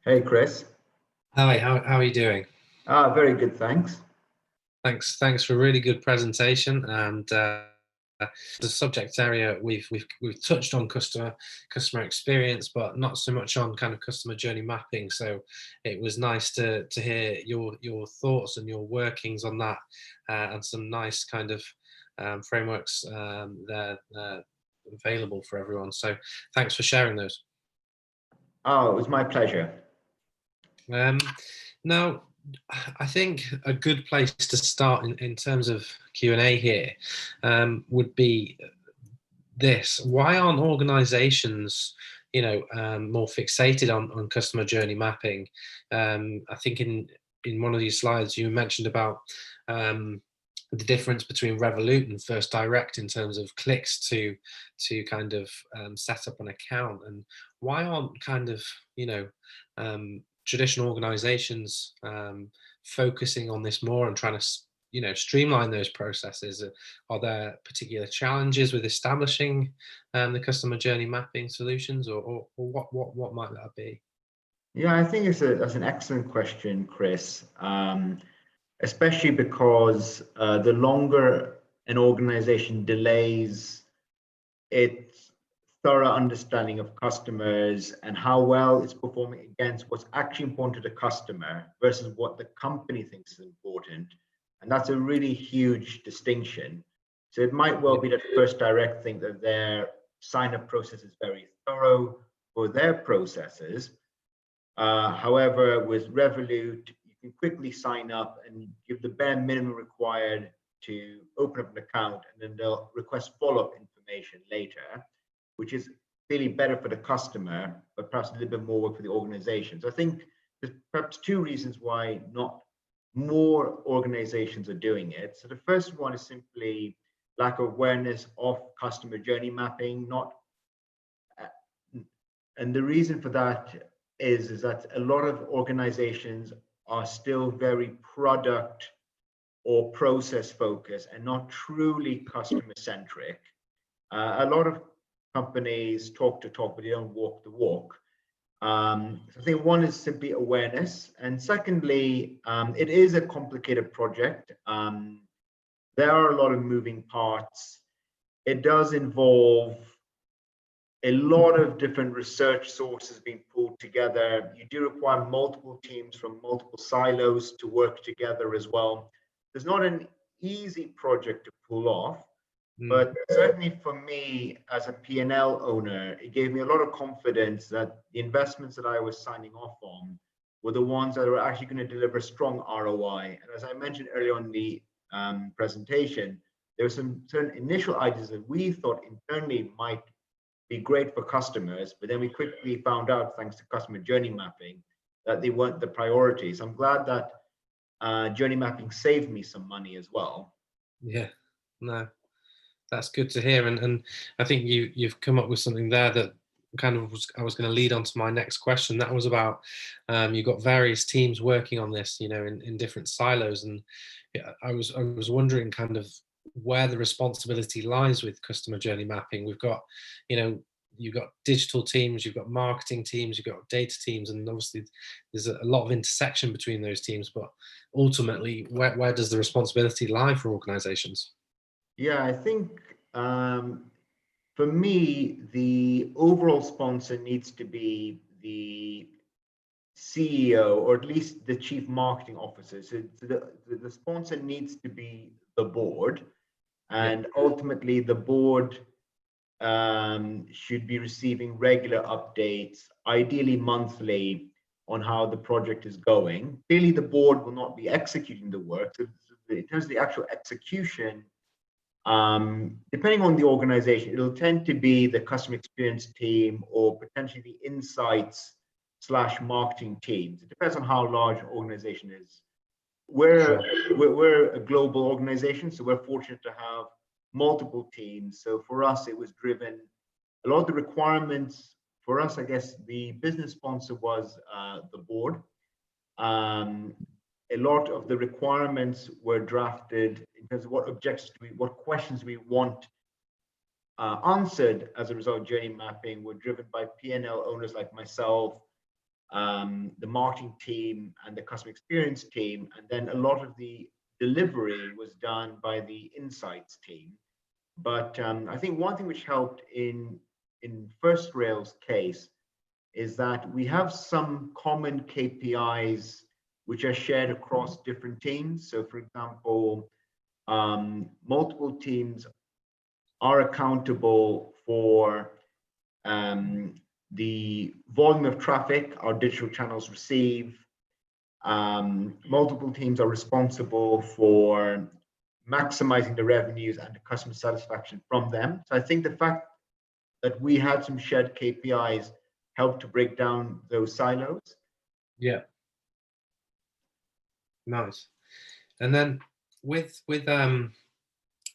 Hey, Chris. Hi, how are you doing? Very good, thanks. Thanks for a really good presentation. And the subject area we've touched on customer experience, but not so much on kind of customer journey mapping. So it was nice to hear your thoughts and your workings on that, and some nice kind of frameworks there available for everyone. So thanks for sharing those. Oh, it was my pleasure. Now, I think a good place to start in terms of Q&A here would be this: why aren't organizations more fixated on customer journey mapping? I think in one of these slides you mentioned about the difference between Revolut and First Direct in terms of clicks to kind of set up an account, and why aren't kind of traditional organizations focusing on this more and trying to streamline those processes? Are there particular challenges with establishing the customer journey mapping solutions, or what might that be? Yeah, I think that's an excellent question, Chris. Especially because the longer an organization delays its thorough understanding of customers and how well it's performing against what's actually important to the customer versus what the company thinks is important. And that's a really huge distinction. So it might well be that First Direct think that their sign-up process is very thorough for their processes. However, with Revolut, you can quickly sign up and give the bare minimum required to open up an account, and then they'll request follow-up information later, which is clearly better for the customer, but perhaps a little bit more work for the organization. So I think there's perhaps two reasons why not more organizations are doing it. So the first one is simply lack of awareness of customer journey mapping. And the reason for that is that a lot of organizations are still very product or process focused and not truly customer centric. A lot of companies talk the talk, but they don't walk the walk. So I think one is simply awareness, and secondly, it is a complicated project. there are a lot of moving parts. It does involve a lot of different research sources being pulled together. You do require multiple teams from multiple silos to work together as well. There's not an easy project to pull off, but certainly for me as a P&L owner, it gave me a lot of confidence that the investments that I was signing off on were the ones that are actually going to deliver strong ROI. And as I mentioned earlier on in the presentation, there were some certain initial ideas that we thought internally might be great for customers, but then we quickly found out, thanks to customer journey mapping, that they weren't the priorities. I'm glad that journey mapping saved me some money as well. Yeah, no, that's good to hear. And I think you've come up with something there that kind of I was going to lead on to my next question. That was about you've got various teams working on this, you know, in different silos. And I was wondering kind of where the responsibility lies with customer journey mapping. We've got, you know, you've got digital teams, you've got marketing teams, you've got data teams, and obviously there's a lot of intersection between those teams. But ultimately, where does the responsibility lie for organizations? Yeah, I think for me, the overall sponsor needs to be the CEO, or at least the chief marketing officer. So the sponsor needs to be the board, and ultimately the board should be receiving regular updates, ideally monthly, on how the project is going. Clearly, the board will not be executing the work. So in terms of the actual execution, depending on the organization, it'll tend to be the customer experience team or potentially the insights / marketing teams. It depends on how large the organization is. We're a global organization, so we're fortunate to have multiple teams. So for us, it was driven, a lot of the requirements for us, I guess the business sponsor was the board. A lot of the requirements were drafted in terms of what objectives what questions we want answered as a result of journey mapping were driven by P&L owners like myself, the marketing team and the customer experience team. And then a lot of the delivery was done by the insights team. But I think one thing which helped in First Rail's case is that we have some common KPIs which are shared across different teams. So for example, multiple teams are accountable for the volume of traffic our digital channels receive. Multiple teams are responsible for maximizing the revenues and the customer satisfaction from them. So I think the fact that we had some shared KPIs helped to break down those silos. Yeah. Nice. And then with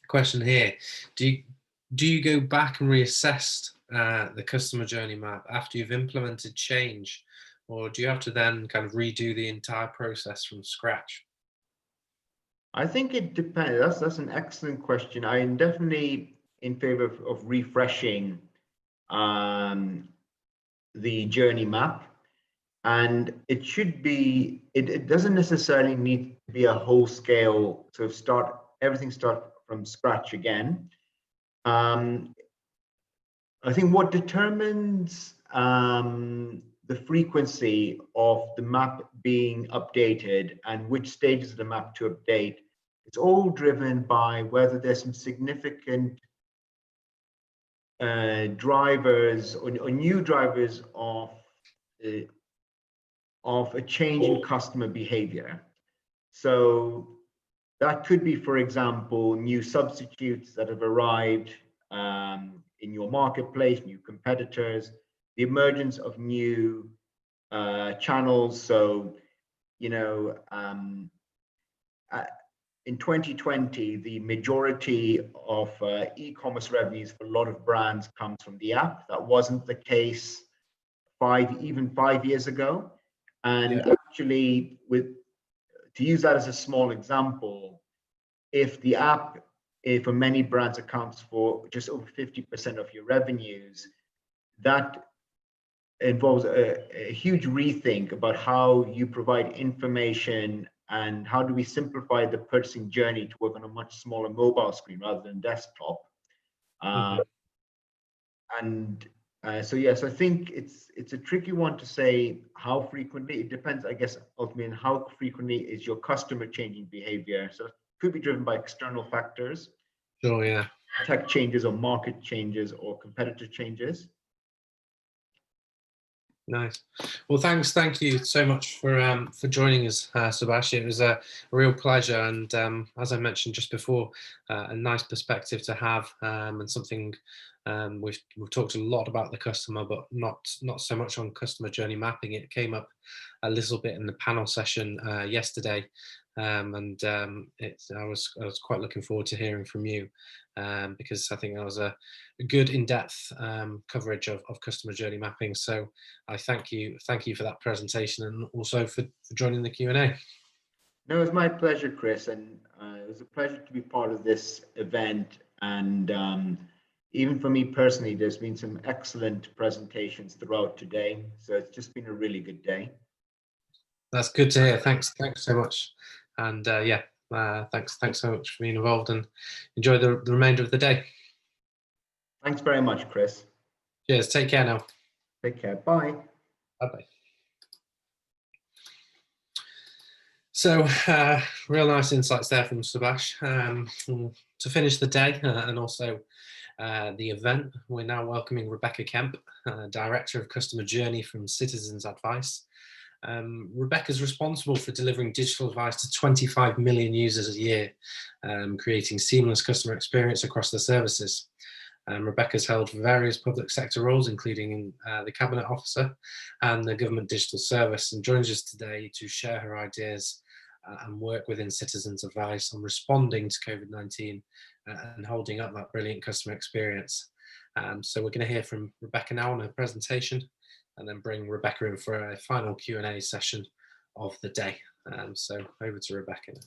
question here, do you go back and reassess the customer journey map after you've implemented change, or do you have to then kind of redo the entire process from scratch? I think it depends. That's an excellent question. I am definitely in favor of refreshing the journey map, and it should be. It doesn't necessarily need to be a whole scale to start from scratch again. I think what determines the frequency of the map being updated and which stages of the map to update, it's all driven by whether there's some significant drivers or new drivers of a change in customer behavior. So that could be, for example, new substitutes that have arrived in your marketplace, new competitors, the emergence of new channels. So, you know, in 2020, the majority of e-commerce revenues for a lot of brands comes from the app. That wasn't the case even 5 years ago. And actually, to use that as a small example, if the app, for many brands, accounts for just over 50% of your revenues, that involves a huge rethink about how you provide information and how do we simplify the purchasing journey to work on a much smaller mobile screen rather than desktop. So I think it's a tricky one to say how frequently. It depends, I guess, ultimately on how frequently is your customer changing behavior. So it could be driven by external factors. Sure, yeah. Tech changes or market changes or competitor changes. Nice. Well, thank you so much for joining us, Subhash. It was a real pleasure, and as I mentioned just before, a nice perspective to have, and something we've talked a lot about the customer, but not so much on customer journey mapping. It came up a little bit in the panel session yesterday, I was quite looking forward to hearing from you, because I think that was a good in-depth coverage of customer journey mapping. So I thank you for that presentation, and also for joining the Q&A. No, it was my pleasure, Chris, and it was a pleasure to be part of this event. And even for me personally, there's been some excellent presentations throughout today, so it's just been a really good day. That's good to hear. Thanks so much, and thanks so much for being involved, and enjoy the remainder of the day. Thanks very much, Chris. Cheers. Take care now. Take care. Bye. Bye-bye. So real nice insights there from Subhash. To finish the day and also the event, we're now welcoming Rebecca Kemp, Director of Customer Journey from Citizens Advice. Rebecca's responsible for delivering digital advice to 25 million users a year, creating seamless customer experience across the services. Rebecca's held various public sector roles, including in the Cabinet Officer and the Government Digital Service, and joins us today to share her ideas and work within Citizens Advice on responding to COVID-19 and holding up that brilliant customer experience. So we're going to hear from Rebecca now on her presentation, and then bring Rebecca in for a final Q&A session of the day. So over to Rebecca now.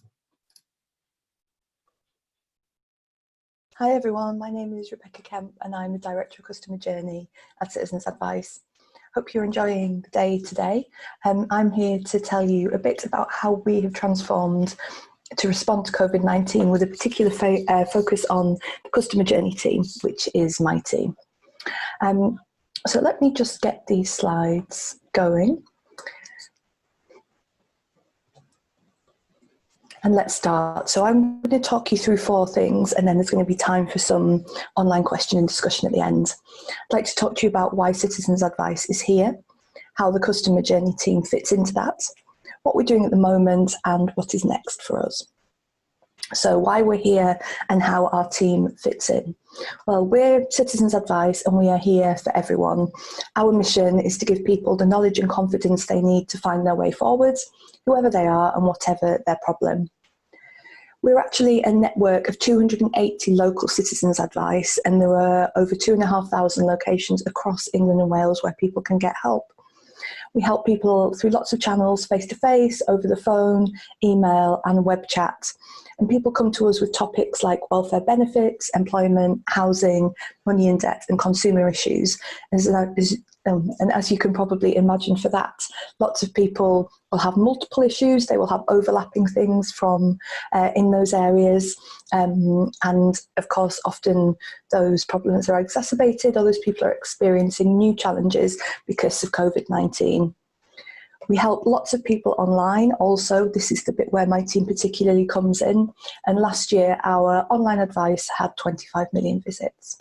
Hi everyone, my name is Rebecca Kemp and I'm the Director of Customer Journey at Citizens Advice. Hope you're enjoying the day today. I'm here to tell you a bit about how we have transformed to respond to COVID-19 with a particular focus on the Customer Journey team, which is my team. So let me just get these slides going. And let's start. So I'm going to talk you through 4 things, and then there's going to be time for some online question and discussion at the end. I'd like to talk to you about why Citizens Advice is here, how the Customer Journey team fits into that, what we're doing at the moment, and what is next for us. So why we're here and how our team fits in. Well, we're Citizens Advice and we are here for everyone. Our mission is to give people the knowledge and confidence they need to find their way forwards, whoever they are and whatever their problem. We're actually a network of 280 local Citizens Advice, and there are over 2,500 locations across England and Wales where people can get help. We help people through lots of channels, face-to-face, over the phone, email and web chat. And people come to us with topics like welfare benefits, employment, housing, money and debt and consumer issues. And as you can probably imagine for that, lots of people will have multiple issues. They will have overlapping things from in those areas. And of course, often those problems are exacerbated, or those people are experiencing new challenges because of COVID-19. We help lots of people online also. This is the bit where my team particularly comes in. And last year, our online advice had 25 million visits.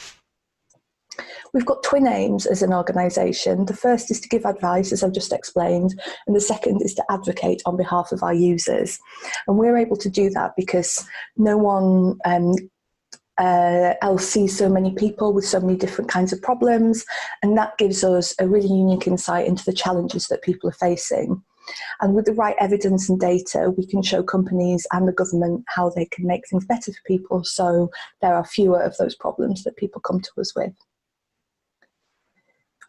We've got twin aims as an organisation. The first is to give advice, as I've just explained, and the second is to advocate on behalf of our users. And we're able to do that because no one else sees so many people with so many different kinds of problems, and that gives us a really unique insight into the challenges that people are facing. And with the right evidence and data, we can show companies and the government how they can make things better for people, so there are fewer of those problems that people come to us with.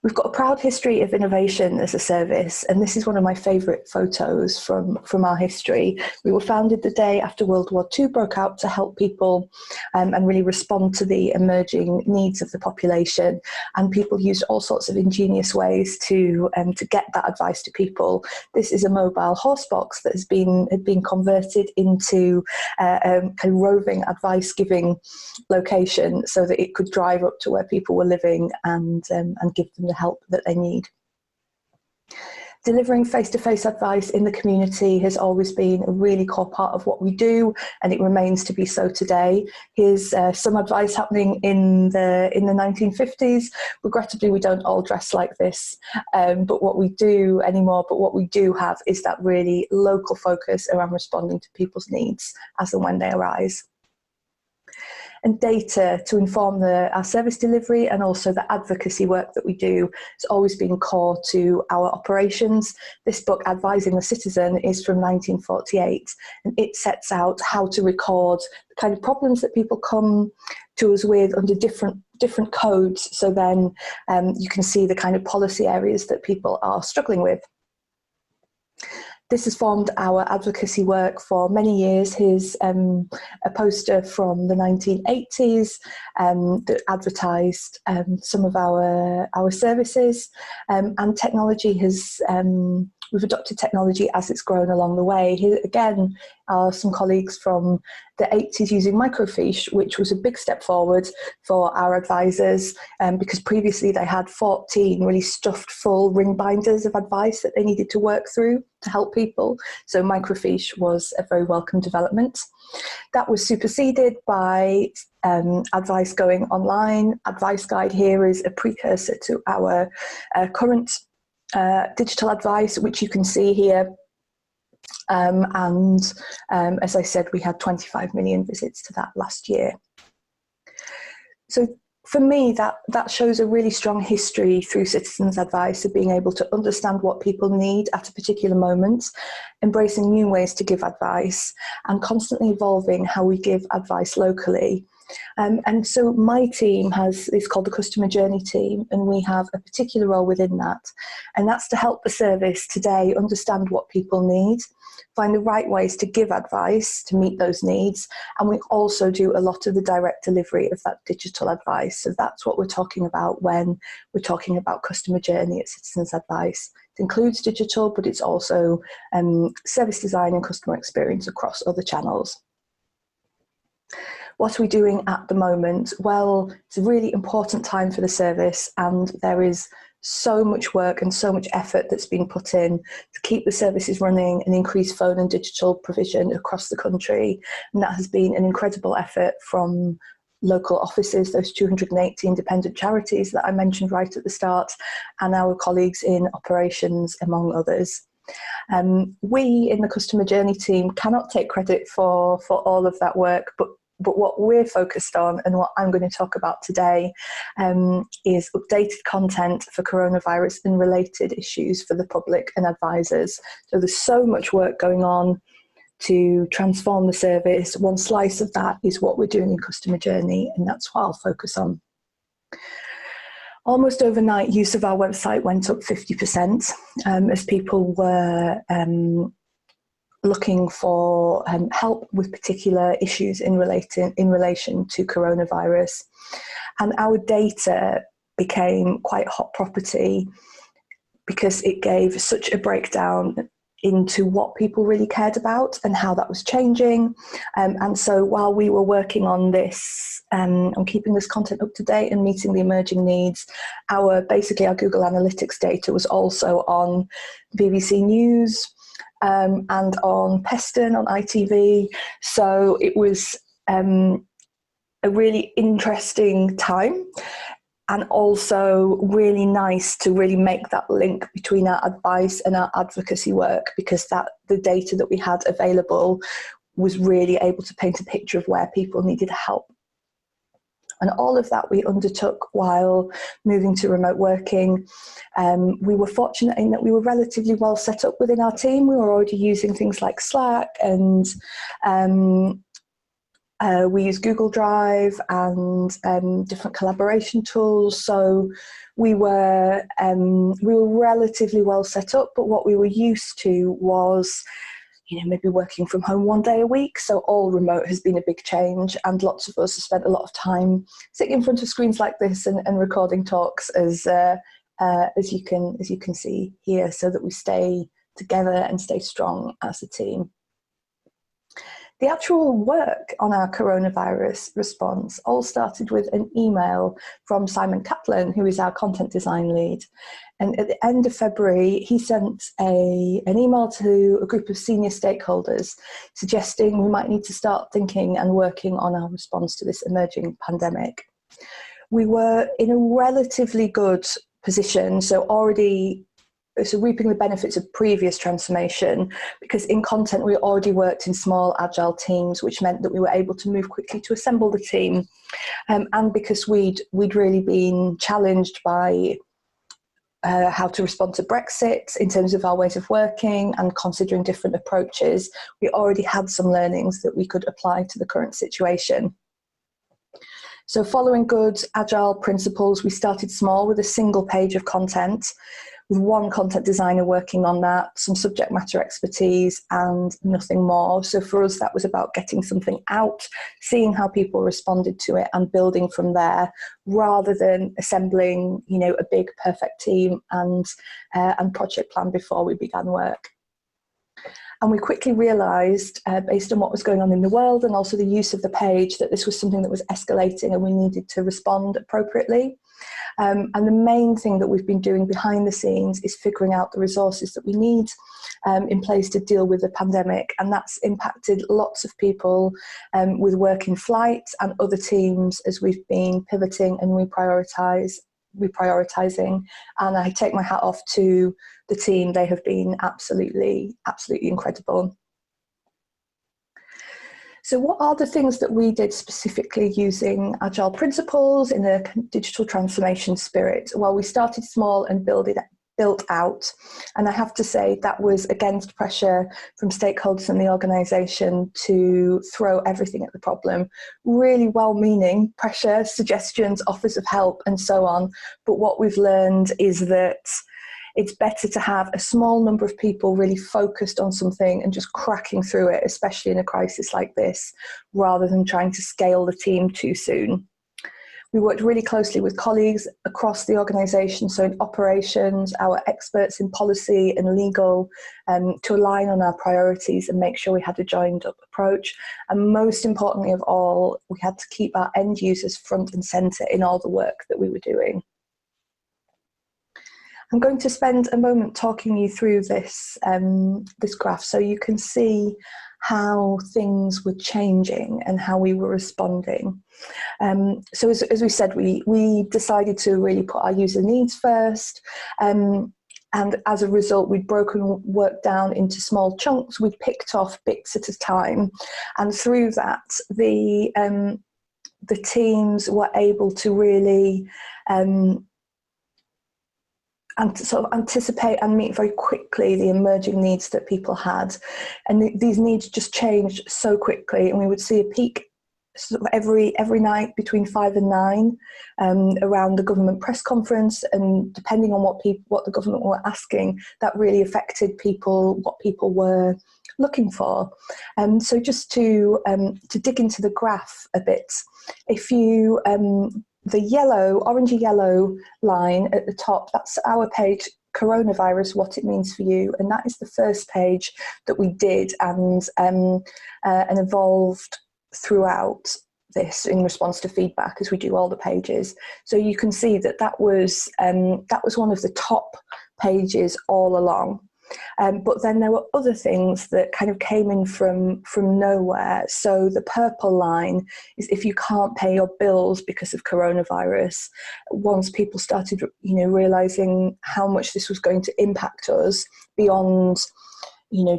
We've got a proud history of innovation as a service, and this is one of my favourite photos from our history. We were founded the day after World War II broke out to help people and really respond to the emerging needs of the population. And people used all sorts of ingenious ways to get that advice to people. This is a mobile horse box that had been converted into a kind of roving advice-giving location so that it could drive up to where people were living and give them the help that they need. Delivering face-to-face advice in the community has always been a really core part of what we do, and it remains to be so today. Here's some advice happening in the 1950s. Regrettably, we don't all dress like this, but what we do anymore, but what we do have is that really local focus around responding to people's needs as and when they arise. And data to inform our service delivery and also the advocacy work that we do has always been core to our operations. This book, Advising the Citizen, is from 1948, and it sets out how to record the kind of problems that people come to us with under different codes, so then you can see the kind of policy areas that people are struggling with. This has formed our advocacy work for many years. Here's a poster from the 1980s that advertised some of our services, and technology has, we've adopted technology as it's grown along the way. Here again are some colleagues from the 80s using microfiche, which was a big step forward for our advisors, because previously they had 14 really stuffed full ring binders of advice that they needed to work through to help people. So microfiche was a very welcome development. That was superseded by advice going online. Advice Guide here is a precursor to our current digital advice, which you can see here. As I said, we had 25 million visits to that last year. So for me, that shows a really strong history through citizens' advice of being able to understand what people need at a particular moment, embracing new ways to give advice, and constantly evolving how we give advice locally. And so my team is called the Customer Journey Team, and we have a particular role within that. And that's to help the service today understand what people need, find the right ways to give advice to meet those needs. And we also do a lot of the direct delivery of that digital advice. So that's what we're talking about when we're talking about customer journey at Citizens Advice. It includes digital, but it's also service design and customer experience across other channels. What are we doing at the moment? Well, it's a really important time for the service, and there is so much work and so much effort that's been put in to keep the services running and increase phone and digital provision across the country. And that has been an incredible effort from local offices, those 280 independent charities that I mentioned right at the start, and our colleagues in operations, among others. We in the Customer Journey team cannot take credit for all of that work, but what we're focused on and what I'm going to talk about today is updated content for coronavirus and related issues for the public and advisors. So there's so much work going on to transform the service. One slice of that is what we're doing in Customer Journey, and that's what I'll focus on. Almost overnight, use of our website went up 50% as people were looking for help with particular issues in relation to coronavirus. And our data became quite hot property because it gave such a breakdown into what people really cared about and how that was changing. And so while we were working on this, on keeping this content up to date and meeting the emerging needs, basically our Google Analytics data was also on BBC News, and on Peston, on ITV. So it was a really interesting time, and also really nice to really make that link between our advice and our advocacy work, because the data that we had available was really able to paint a picture of where people needed help. And all of that we undertook while moving to remote working. We were fortunate in that we were relatively well set up within our team. We were already using things like Slack and We use Google Drive and different collaboration tools. So we were relatively well set up, but what we were used to was, maybe working from home one day a week. So all remote has been a big change, and lots of us have spent a lot of time sitting in front of screens like this and recording talks, as you can see here, so that we stay together and stay strong as a team. The actual work on our coronavirus response all started with an email from Simon Kaplan, who is our content design lead. And at the end of February, he sent an email to a group of senior stakeholders suggesting we might need to start thinking and working on our response to this emerging pandemic. We were in a relatively good position, so reaping the benefits of previous transformation, because in content we already worked in small agile teams, which meant that we were able to move quickly to assemble the team, and because we'd really been challenged by how to respond to Brexit in terms of our ways of working and considering different approaches, we already had some learnings that we could apply to the current situation. So following good agile principles, we started small with a single page of content, with one content designer working on that, some subject matter expertise, and nothing more. So for us, that was about getting something out, seeing how people responded to it, and building from there, rather than assembling, a big perfect team and project plan before we began work. And we quickly realised, based on what was going on in the world and also the use of the page, that this was something that was escalating and we needed to respond appropriately. And the main thing that we've been doing behind the scenes is figuring out the resources that we need in place to deal with the pandemic. And that's impacted lots of people with work in flight and other teams as we've been pivoting and reprioritising. And I take my hat off to the team. They have been absolutely incredible. So what are the things that we did specifically using Agile principles in a digital transformation spirit? Well, we started small and built out. And I have to say that was against pressure from stakeholders in the organisation to throw everything at the problem. Really well-meaning pressure, suggestions, offers of help, and so on. But what we've learned is that it's better to have a small number of people really focused on something and just cracking through it, especially in a crisis like this, rather than trying to scale the team too soon. We worked really closely with colleagues across the organisation, so in operations, our experts in policy and legal, to align on our priorities and make sure we had a joined up approach. And most importantly of all, we had to keep our end users front and centre in all the work that we were doing. I'm going to spend a moment talking you through this, this graph so you can see how things were changing and how we were responding. So as we said, we decided to really put our user needs first. And as a result, we'd broken work down into small chunks. We'd picked off bits at a time. And through that, the teams were able to really and to sort of anticipate and meet very quickly the emerging needs that people had. And these needs just changed so quickly, and we would see a peak sort of every night between 5 and 9 around the government press conference, and depending on what the government were asking, that really affected what people were looking for. So just to dig into the graph a bit, if you the orangey yellow line at the top, that's our page, Coronavirus, What It Means for You. And that is the first page that we did and evolved throughout this in response to feedback as we do all the pages. So you can see that was one of the top pages all along. But then there were other things that kind of came in from nowhere. So the purple line is if you can't pay your bills because of coronavirus. Once people started, realizing how much this was going to impact us beyond,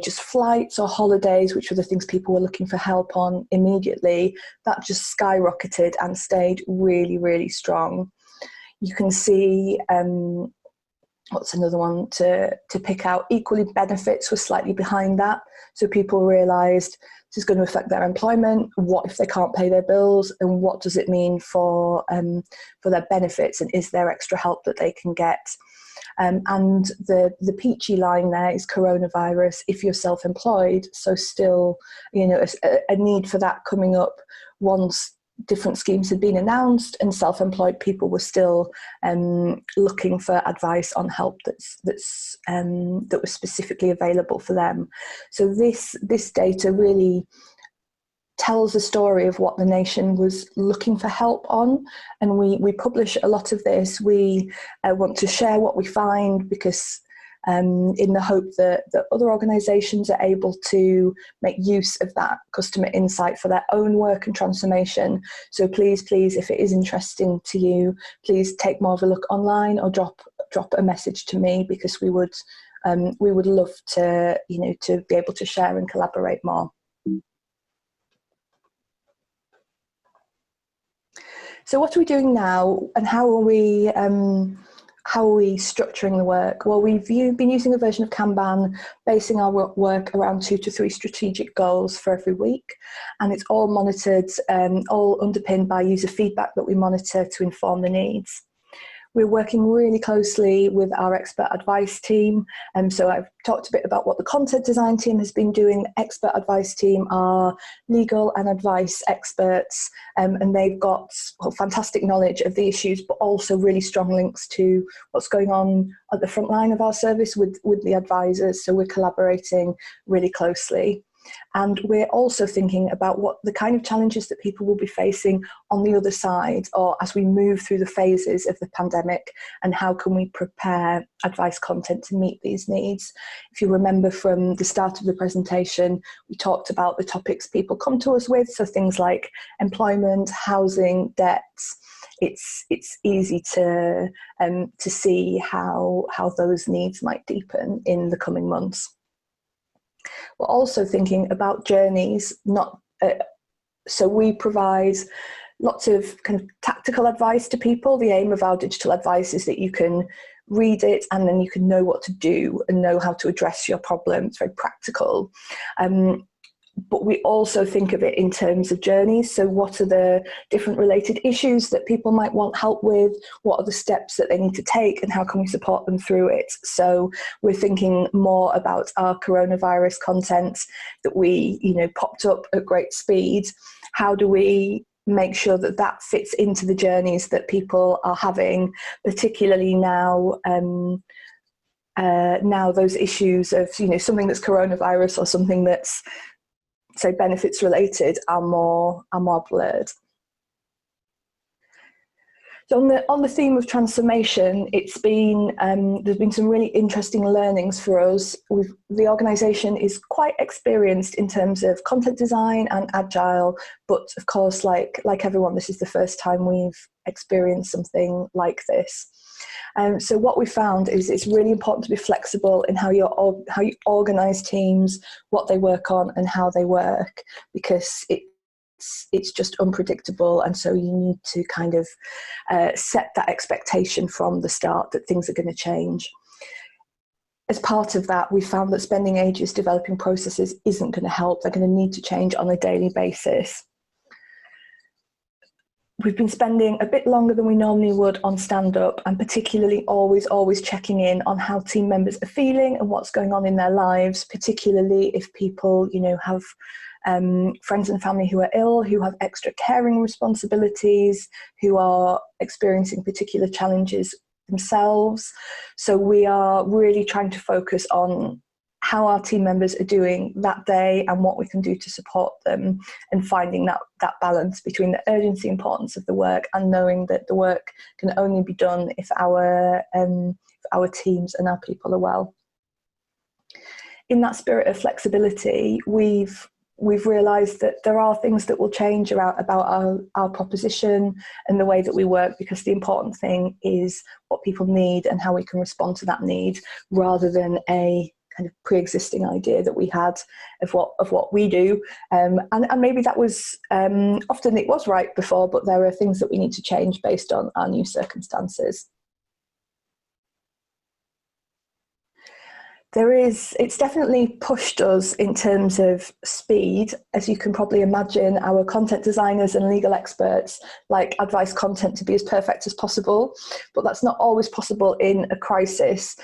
just flights or holidays, which were the things people were looking for help on immediately, that just skyrocketed and stayed really, really strong. You can see what's another one to pick out? Equally, benefits were slightly behind that. So people realised this is going to affect their employment. What if they can't pay their bills, and what does it mean for their benefits, and is there extra help that they can get? And the peachy line there is coronavirus if you're self-employed. So still, a need for that coming up once different schemes had been announced, and self-employed people were still looking for advice on help that was specifically available for them. So this data really tells a story of what the nation was looking for help on, and we publish a lot of this. We want to share what we find, because in the hope that other organisations are able to make use of that customer insight for their own work and transformation. So please, if it is interesting to you, please take more of a look online, or drop a message to me, because we would love to to be able to share and collaborate more. So what are we doing now, and how are we structuring the work? Well, we've been using a version of Kanban, basing our work around 2 to 3 strategic goals for every week, and it's all monitored, all underpinned by user feedback that we monitor to inform the needs. We're working really closely with our expert advice team. So I've talked a bit about what the content design team has been doing. The expert advice team are legal and advice experts, and they've got fantastic knowledge of the issues, but also really strong links to what's going on at the front line of our service with the advisors. So we're collaborating really closely. And we're also thinking about what the kind of challenges that people will be facing on the other side, or as we move through the phases of the pandemic, and how can we prepare advice content to meet these needs. If you remember from the start of the presentation, we talked about the topics people come to us with, so things like employment, housing, debts. It's easy to see how those needs might deepen in the coming months. We're also thinking about journeys, so we provide lots of kind of tactical advice to people. The aim of our digital advice is that you can read it and then you can know what to do and know how to address your problem. It's very practical. But we also think of it in terms of journeys. So what are the different related issues that people might want help with? What are the steps that they need to take, and how can we support them through it? So we're thinking more about our coronavirus content that we, popped up at great speed. How do we make sure that that fits into the journeys that people are having, particularly now, those issues of, something that's coronavirus or something that's, say, benefits related are more blurred. So on the theme of transformation, it's been there's been some really interesting learnings for us. The organisation is quite experienced in terms of content design and Agile, but of course, like everyone, this is the first time we've experienced something like this. So what we found is it's really important to be flexible in how you organise teams, what they work on, and how they work, because it's just unpredictable, and so you need to kind of set that expectation from the start that things are going to change. As part of that, we found that spending ages developing processes isn't going to help. They're going to need to change on a daily basis. We've been spending a bit longer than we normally would on stand-up, and particularly always checking in on how team members are feeling and what's going on in their lives, particularly if people, have friends and family who are ill, who have extra caring responsibilities, who are experiencing particular challenges themselves. So we are really trying to focus on how our team members are doing that day and what we can do to support them, and finding that balance between the urgency and importance of the work and knowing that the work can only be done if our teams and our people are well. In that spirit of flexibility, we've realised that there are things that will change about our proposition and the way that we work, because the important thing is what people need and how we can respond to that need, rather than a kind of pre-existing idea that we had of what we do, and maybe that was often it was right before, but there are things that we need to change based on our new circumstances. It's definitely pushed us in terms of speed. As you can probably imagine, our content designers and legal experts like advice content to be as perfect as possible, but that's not always possible in a crisis.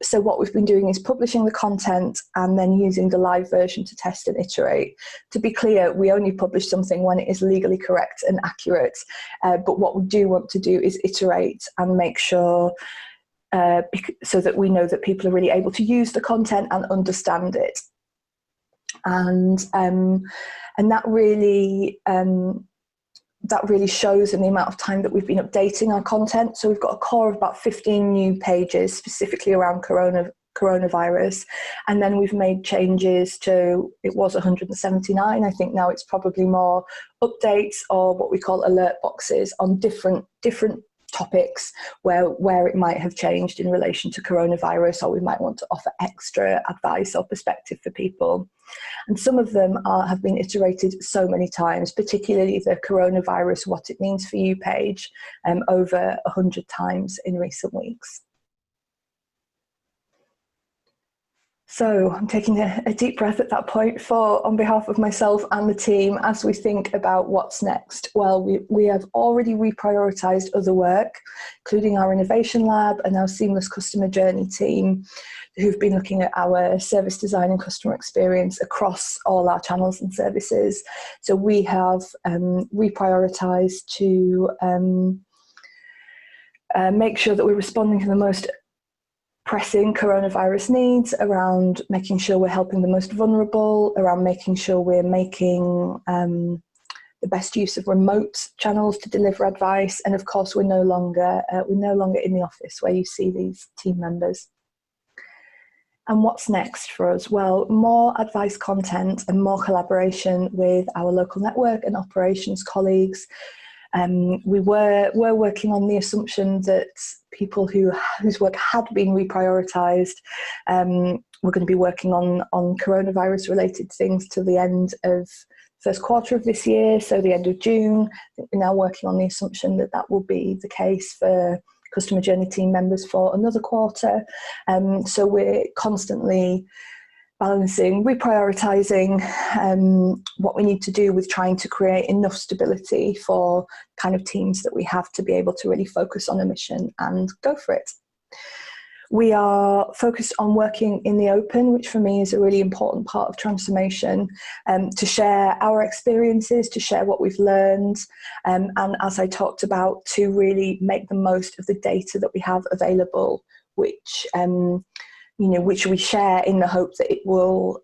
So what we've been doing is publishing the content and then using the live version to test and iterate. To be clear, we only publish something when it is legally correct and accurate, but what we do want to do is iterate and make sure so that we know that people are really able to use the content and understand it, and that really shows in the amount of time that we've been updating our content. So we've got a core of about 15 new pages specifically around coronavirus, and then we've made changes to, it was 179, I think now it's probably more, updates or what we call alert boxes on different topics where it might have changed in relation to coronavirus, or we might want to offer extra advice or perspective for people. And some of them have been iterated so many times, particularly the coronavirus what it means for you page, over 100 times in recent weeks. So I'm taking a deep breath at that point on behalf of myself and the team as we think about what's next. Well, we have already reprioritised other work, including our innovation lab and our seamless customer journey team, who've been looking at our service design and customer experience across all our channels and services. So we have reprioritised to make sure that we're responding to the most pressing coronavirus needs, around making sure we're helping the most vulnerable, around making sure we're making the best use of remote channels to deliver advice, and of course we're no longer in the office where you see these team members. And what's next for us? Well, more advice content and more collaboration with our local network and operations colleagues. We were working on the assumption that people whose work had been reprioritised were going to be working on coronavirus related things till the end of first quarter of this year, so the end of June. I think we're now working on the assumption that that will be the case for customer journey team members for another quarter. So we're constantly balancing, reprioritising what we need to do with trying to create enough stability for kind of teams that we have to be able to really focus on a mission and go for it. We are focused on working in the open, which for me is a really important part of transformation, to share our experiences, to share what we've learned, and as I talked about, to really make the most of the data that we have available, which which we share in the hope that it will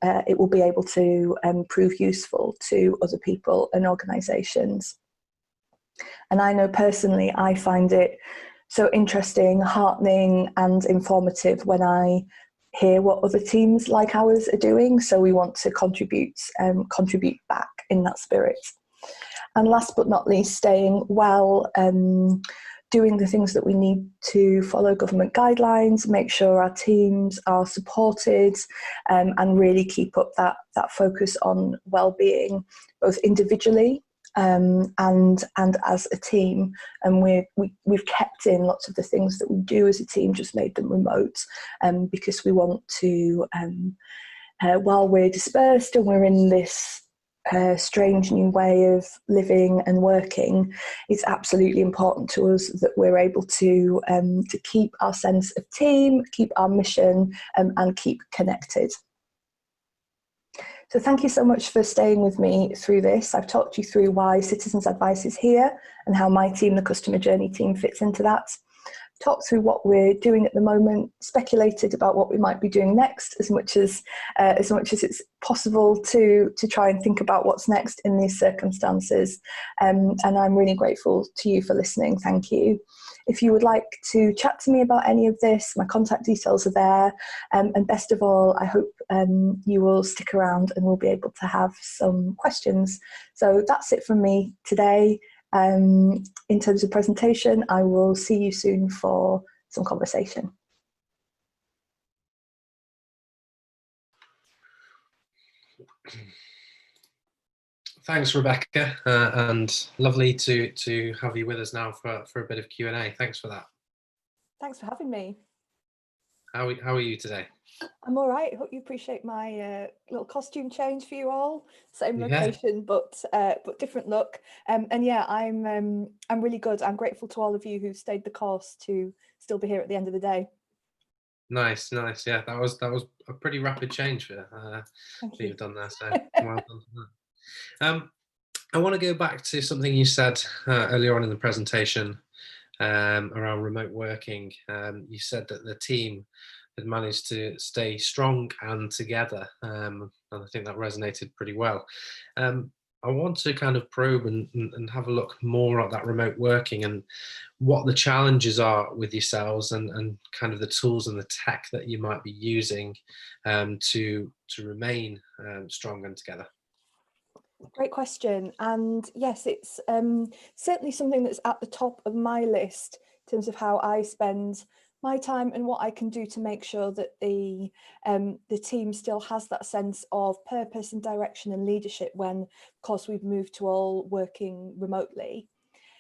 be able to prove useful to other people and organisations. And I know personally, I find it so interesting, heartening and informative when I hear what other teams like ours are doing. So we want to contribute back in that spirit. And last but not least, staying well, doing the things that we need to follow government guidelines, make sure our teams are supported, and really keep up that focus on well-being, both individually and as a team. And we've kept in lots of the things that we do as a team, just made them remote, because we want to, while we're dispersed and we're in this strange new way of living and working, it's absolutely important to us that we're able to keep our sense of team, keep our mission, and keep connected. So thank you so much for staying with me through this. I've talked you through why Citizens Advice is here and how my team, the Customer Journey team, fits into that. Talked through what we're doing at the moment, speculated about what we might be doing next, as much as it's possible to try and think about what's next in these circumstances. And I'm really grateful to you for listening. Thank you. If you would like to chat to me about any of this, my contact details are there. And best of all, I hope you will stick around and we'll be able to have some questions. So that's it from me today. In terms of presentation, I will see you soon for some conversation. Thanks, Rebecca, and lovely to have you with us now for a bit of Q&A. Thanks for that. Thanks for having me. How are you today? I'm all right. Hope you appreciate my little costume change for you all. Same Yeah. location, but different look. And yeah, I'm really good. I'm grateful to all of you who stayed the course to still be here at the end of the day. Nice. Yeah, that was a pretty rapid change for Thank that you. you've done there. So well done for that. I want to go back to something you said earlier on in the presentation around remote working. You said that the team had managed to stay strong and together, and I think that resonated pretty well. I want to kind of probe and have a look more at that remote working and what the challenges are with yourselves and kind of the tools and the tech that you might be using to remain strong and together. Great question. And yes, it's certainly something that's at the top of my list in terms of how I spend my time and what I can do to make sure that the team still has that sense of purpose and direction and leadership when, of course, we've moved to all working remotely.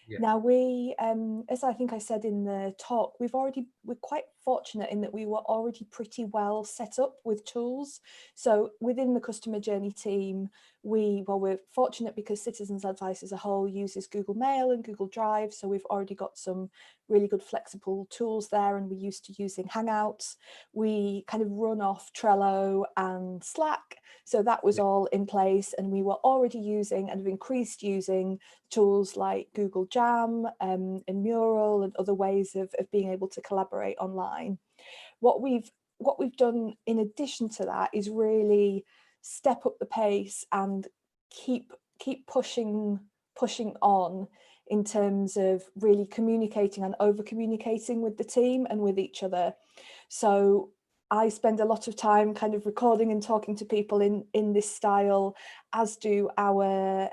Yeah. Now we, as I think I said in the talk, we're quite fortunate in that we were already pretty well set up with tools. So within the customer journey team, we're fortunate because Citizens Advice as a whole uses Google Mail and Google Drive. So we've already got some really good flexible tools there, and we're used to using Hangouts. We kind of run off Trello and Slack. So that was all in place, and we were already using and have increased using tools like Google Jam and Mural and other ways of being able to collaborate online. What we've done in addition to that is really step up the pace and keep pushing on in terms of really communicating and over communicating with the team and with each other. So I spend a lot of time kind of recording and talking to people in this style, as do our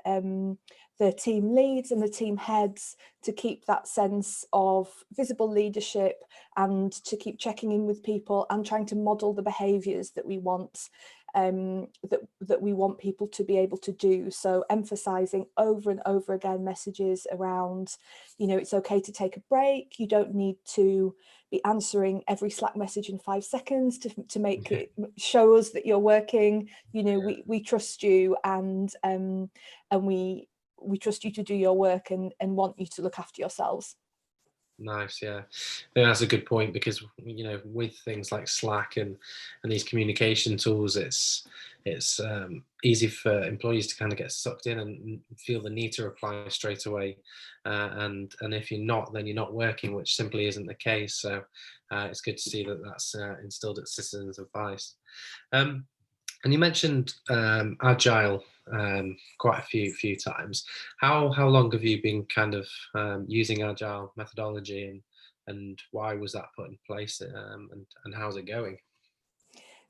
the team leads and the team heads, to keep that sense of visible leadership and to keep checking in with people and trying to model the behaviours that we want that we want people to be able to do. So emphasising over and over again messages around, you know, it's okay to take a break. You don't need to be answering every Slack message in 5 seconds to make it show us that you're working. You know, we trust you, and we trust you to do your work and want you to look after yourselves. Nice, yeah. I think that's a good point, because you know, with things like Slack and these communication tools, it's easy for employees to kind of get sucked in and feel the need to reply straight away, and if you're not, then you're not working, which simply isn't the case. So it's good to see that that's instilled at Citizens Advice. And you mentioned Agile quite a few times. How long have you been kind of using Agile methodology, and why was that put in place, and how's it going?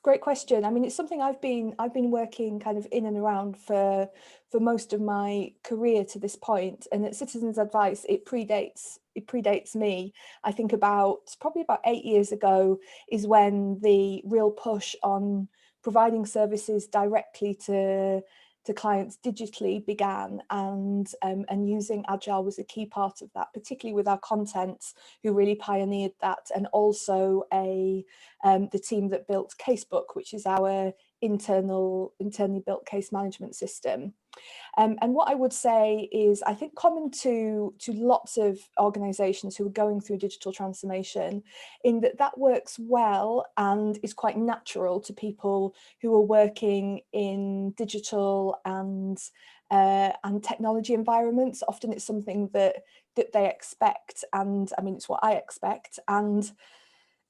Great question. I mean, it's something I've been working kind of in and around for most of my career to this point. And at Citizens Advice, it predates me. I think probably about 8 years ago is when the real push on providing services directly to clients digitally began, and using Agile was a key part of that, particularly with our content, who really pioneered that, and also the team that built Casebook, which is our internally built case management system. And what I would say is, I think common to lots of organisations who are going through digital transformation, in that works well and is quite natural to people who are working in digital and technology environments. Often it's something that they expect, and I mean, it's what I expect. And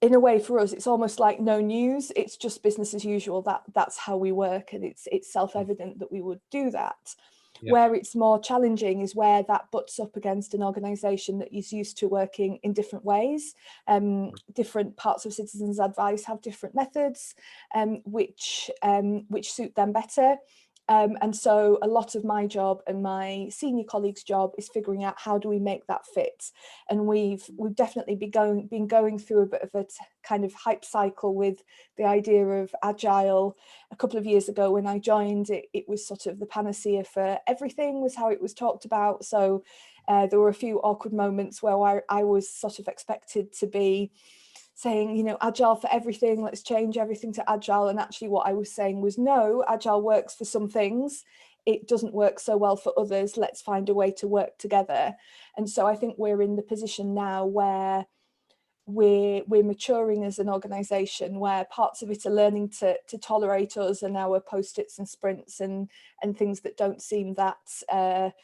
in a way, for us, it's almost like no news. It's just business as usual. That's how we work, and it's self-evident that we would do that. Yeah. Where it's more challenging is where that butts up against an organisation that is used to working in different ways. Different parts of Citizens Advice have different methods, which suit them better. And so a lot of my job and my senior colleagues' job is figuring out how do we make that fit. And we've definitely been going through a bit of a kind of hype cycle with the idea of Agile. A couple of years ago when I joined, it was sort of the panacea for everything, was how it was talked about. So there were a few awkward moments where I was sort of expected to be saying, Agile for everything, let's change everything to Agile. And actually what I was saying was, no, Agile works for some things. It doesn't work so well for others. Let's find a way to work together. And so I think we're in the position now where we're maturing as an organization, where parts of it are learning to tolerate us and our post-its and sprints and things that don't seem that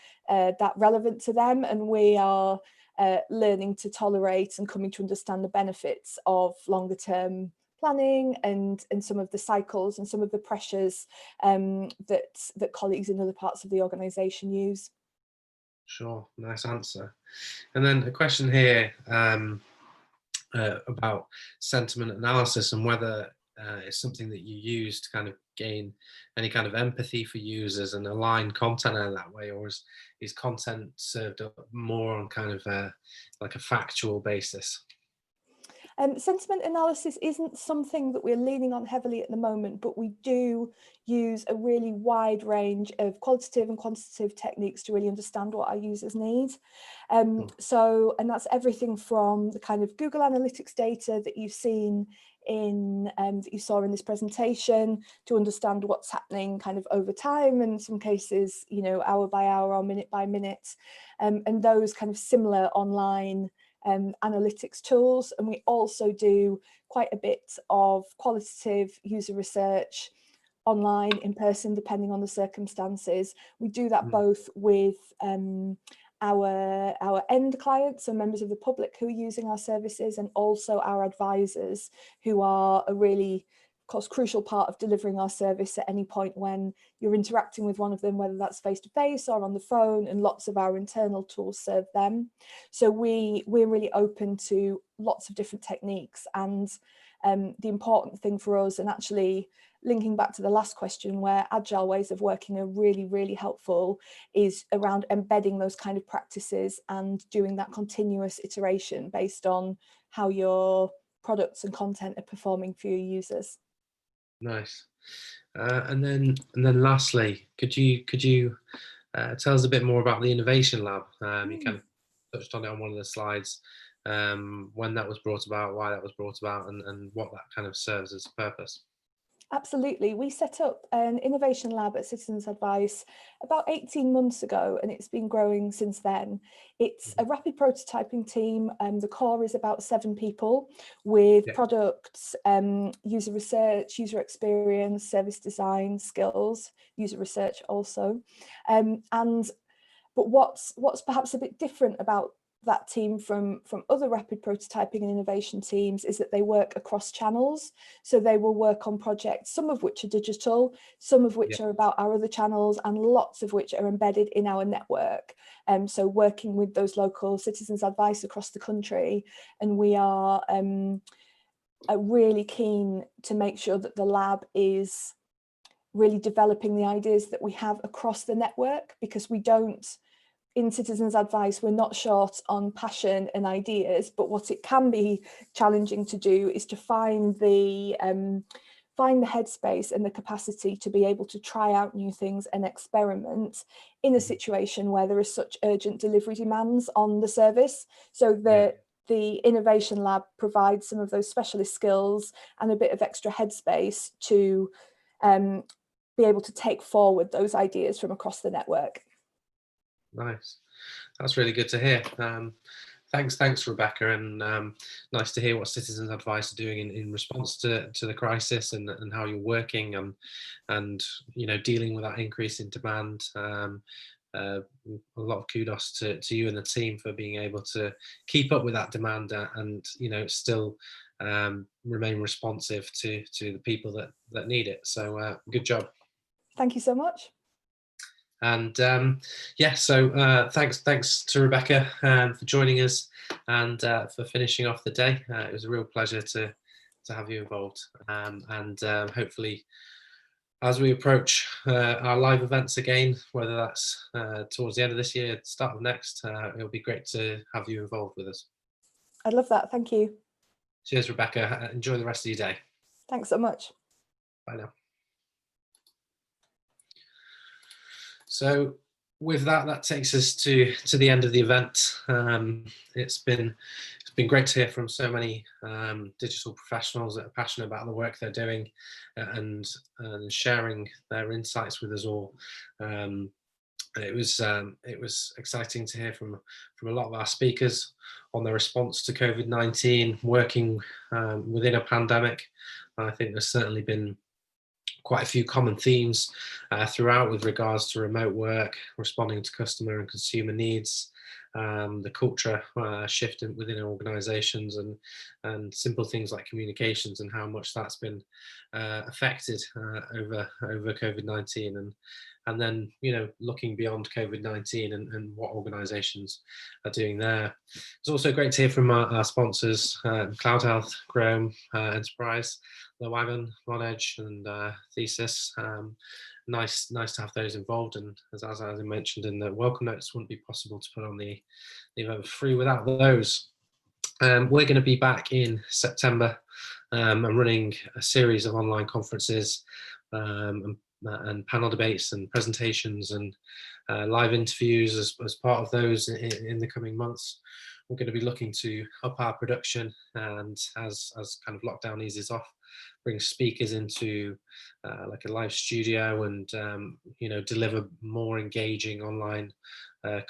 relevant to them, and we are learning to tolerate and coming to understand the benefits of longer term planning and some of the cycles and some of the pressures that colleagues in other parts of the organization use. Sure, nice answer. And then a question here about sentiment analysis and whether it's something that you use to kind of gain any kind of empathy for users and align content in that way, or is content served up more on kind of like a factual basis? Sentiment analysis isn't something that we're leaning on heavily at the moment, but we do use a really wide range of qualitative and quantitative techniques to really understand what our users need. And that's everything from the kind of Google Analytics data that you've seen that you saw in this presentation, to understand what's happening kind of over time, and in some cases, hour by hour or minute by minute, and those kind of similar online analytics tools. And we also do quite a bit of qualitative user research online, in person, depending on the circumstances. We do that both with our end clients, so members of the public who are using our services, and also our advisors, who are a really, of course, crucial part of delivering our service at any point when you're interacting with one of them, whether that's face-to-face or on the phone, and lots of our internal tools serve them. So we're really open to lots of different techniques, and the important thing for us, and actually linking back to the last question, where Agile ways of working are really, really helpful, is around embedding those kind of practices and doing that continuous iteration based on how your products and content are performing for your users. Nice. And then lastly, could you tell us a bit more about the Innovation Lab? You kind of touched on it on one of the slides, when that was brought about, why that was brought about, and what that kind of serves as a purpose. Absolutely. We set up an innovation lab at Citizens Advice about 18 months ago, and it's been growing since then. It's a rapid prototyping team, and the core is about 7 people with products, user research, user experience, service design, skills, user research also. But what's perhaps a bit different about that team from other rapid prototyping and innovation teams is that they work across channels. So they will work on projects, some of which are digital, some of which are about our other channels, and lots of which are embedded in our network. So working with those local Citizens Advice across the country, and we are really keen to make sure that the lab is really developing the ideas that we have across the network, because we don't, in Citizens Advice, we're not short on passion and ideas, but what it can be challenging to do is to find the headspace and the capacity to be able to try out new things and experiment in a situation where there is such urgent delivery demands on the service. So the Innovation Lab provides some of those specialist skills and a bit of extra headspace to be able to take forward those ideas from across the network. Nice. That's really good to hear. Thanks, Rebecca, and nice to hear what Citizens Advice are doing in response to the crisis, and how you're working and dealing with that increase in demand. A lot of kudos to you and the team for being able to keep up with that demand and still remain responsive to the people that need it. So good job. Thank you so much. And so thanks to Rebecca for joining us and for finishing off the day. It was a real pleasure to have you involved, and hopefully as we approach our live events again, whether that's towards the end of this year, start of next, it'll be great to have you involved with us. I'd love that. Thank you. Cheers, Rebecca. Enjoy the rest of your day. Thanks so much. Bye now. So with that takes us to the end of the event. It's been been great to hear from so many digital professionals that are passionate about the work they're doing and sharing their insights with us all. It was exciting to hear from a lot of our speakers on the response to COVID-19, working within a pandemic. I think there's certainly been quite a few common themes throughout with regards to remote work, responding to customer and consumer needs, the culture shift within organizations, and simple things like communications and how much that's been affected over COVID-19, and then, you know, looking beyond COVID-19 and what organizations are doing there. It's also great to hear from our sponsors, Cloud Health, Chrome, Enterprise, The Wagon, OneEdge, and Thesis. Nice to have those involved, and as I mentioned in the welcome notes, wouldn't be possible to put on the event for free without those. We're going to be back in September and running a series of online conferences and panel debates and presentations and live interviews as part of those in the coming months. We're going to be looking to up our production, and as kind of lockdown eases off, bring speakers into like a live studio and you know, deliver more engaging online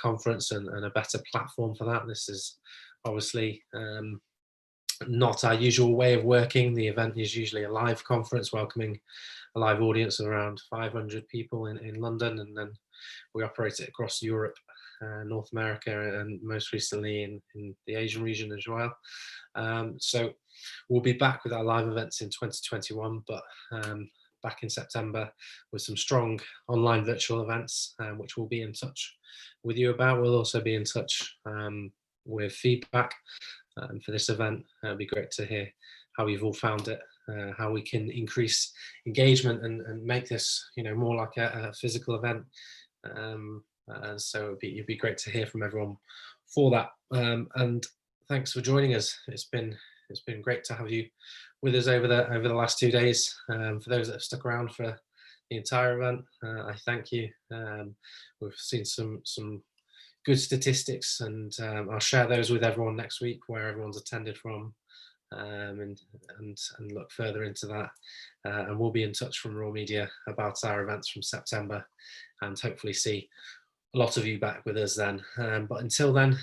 conference and a better platform for that. This is obviously not our usual way of working. The event is usually a live conference welcoming a live audience of around 500 people in London, and then we operate it across Europe, North America, and most recently in the Asian region as well. So we'll be back with our live events in 2021, but back in September with some strong online virtual events, which we'll be in touch with you about. We'll also be in touch with feedback for this event. It'd be great to hear how you've all found it, how we can increase engagement and make this, you know, more like a physical event. So it'd be great to hear from everyone for that. And thanks for joining us. It's been great to have you with us over the last 2 days. For those that have stuck around for the entire event, I thank you. We've seen some good statistics, and I'll share those with everyone next week, where everyone's attended from, and look further into that. And we'll be in touch from Raw Media about our events from September, and hopefully see a lot of you back with us then. But until then,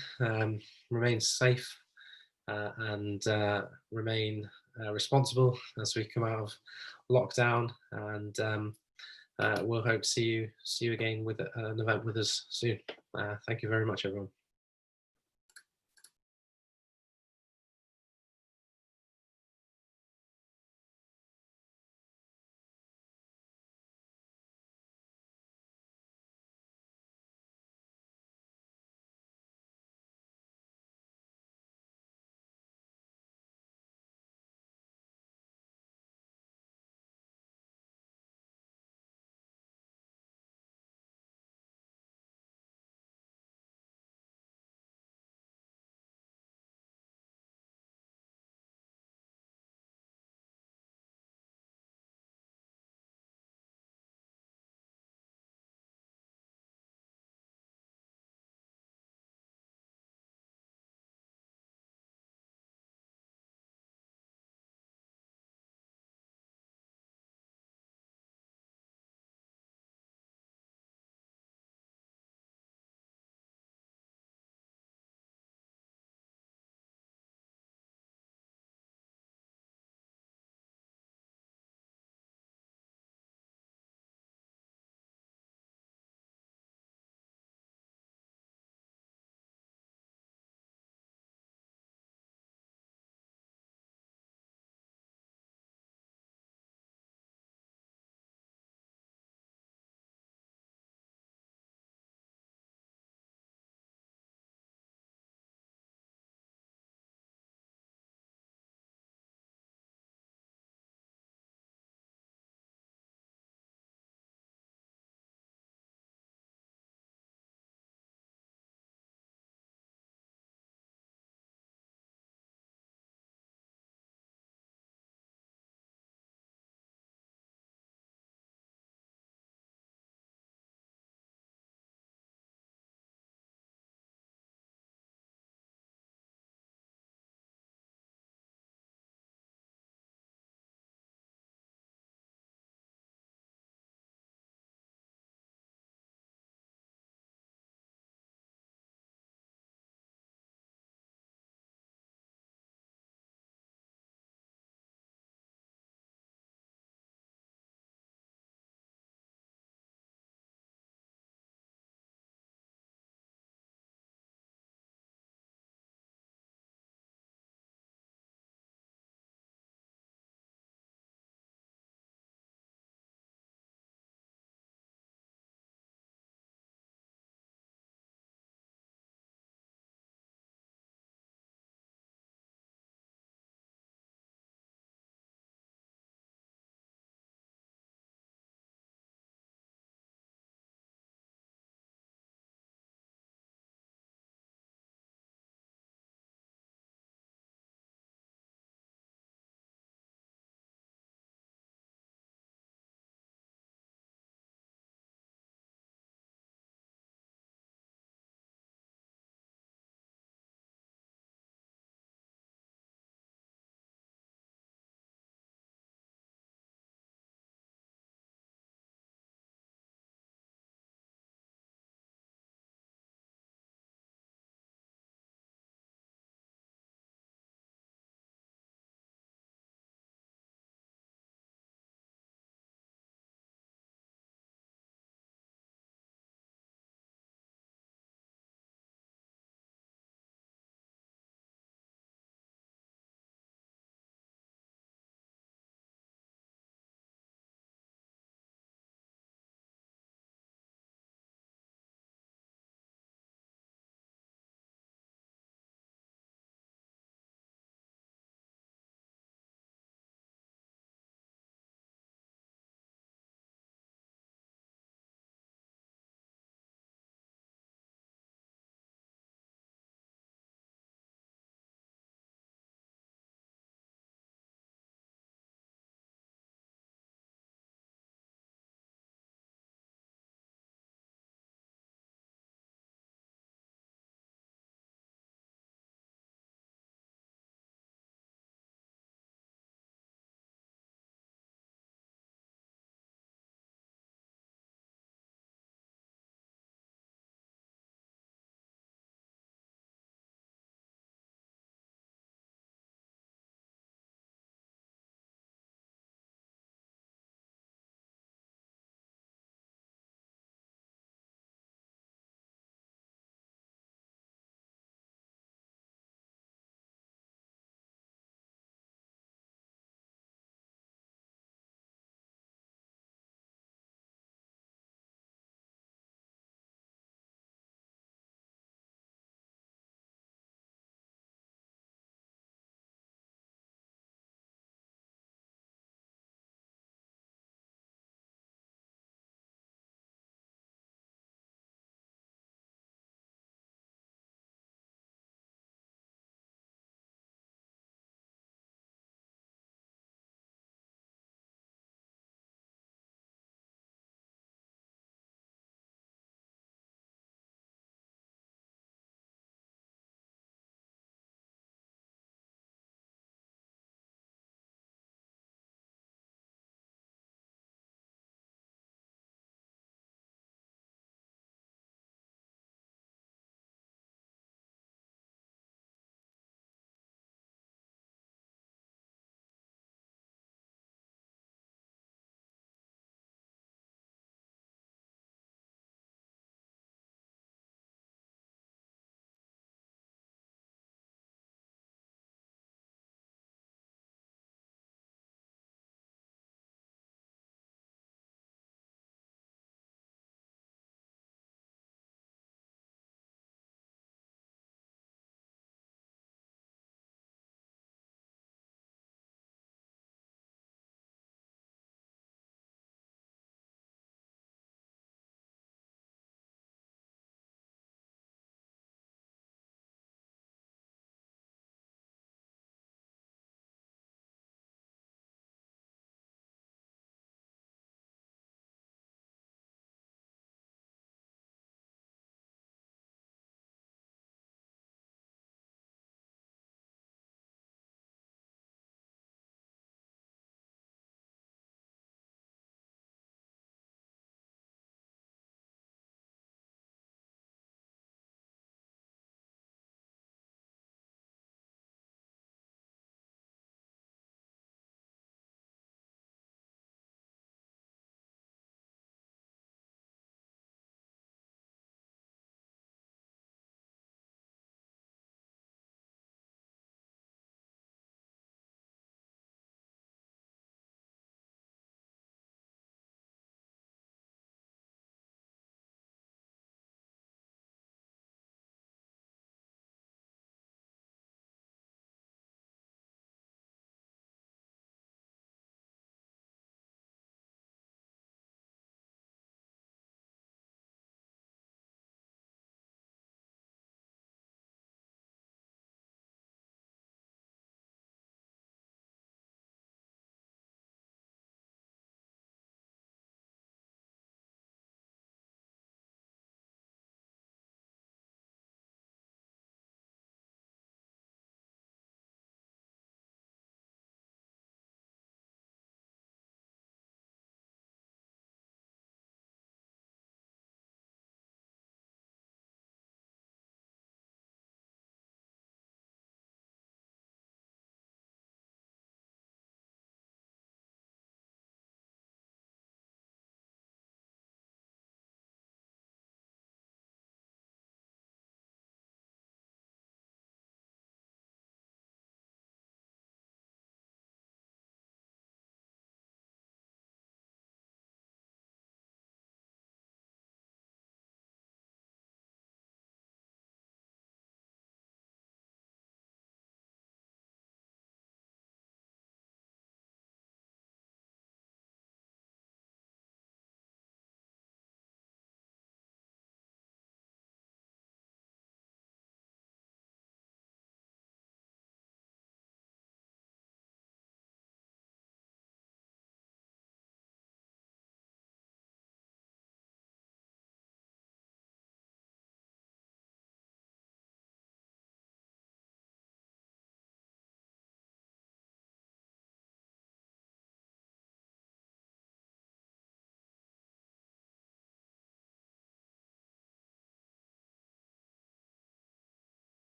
remain safe and remain responsible as we come out of lockdown, and we'll hope to see you again with an event with us soon. Thank you very much, everyone.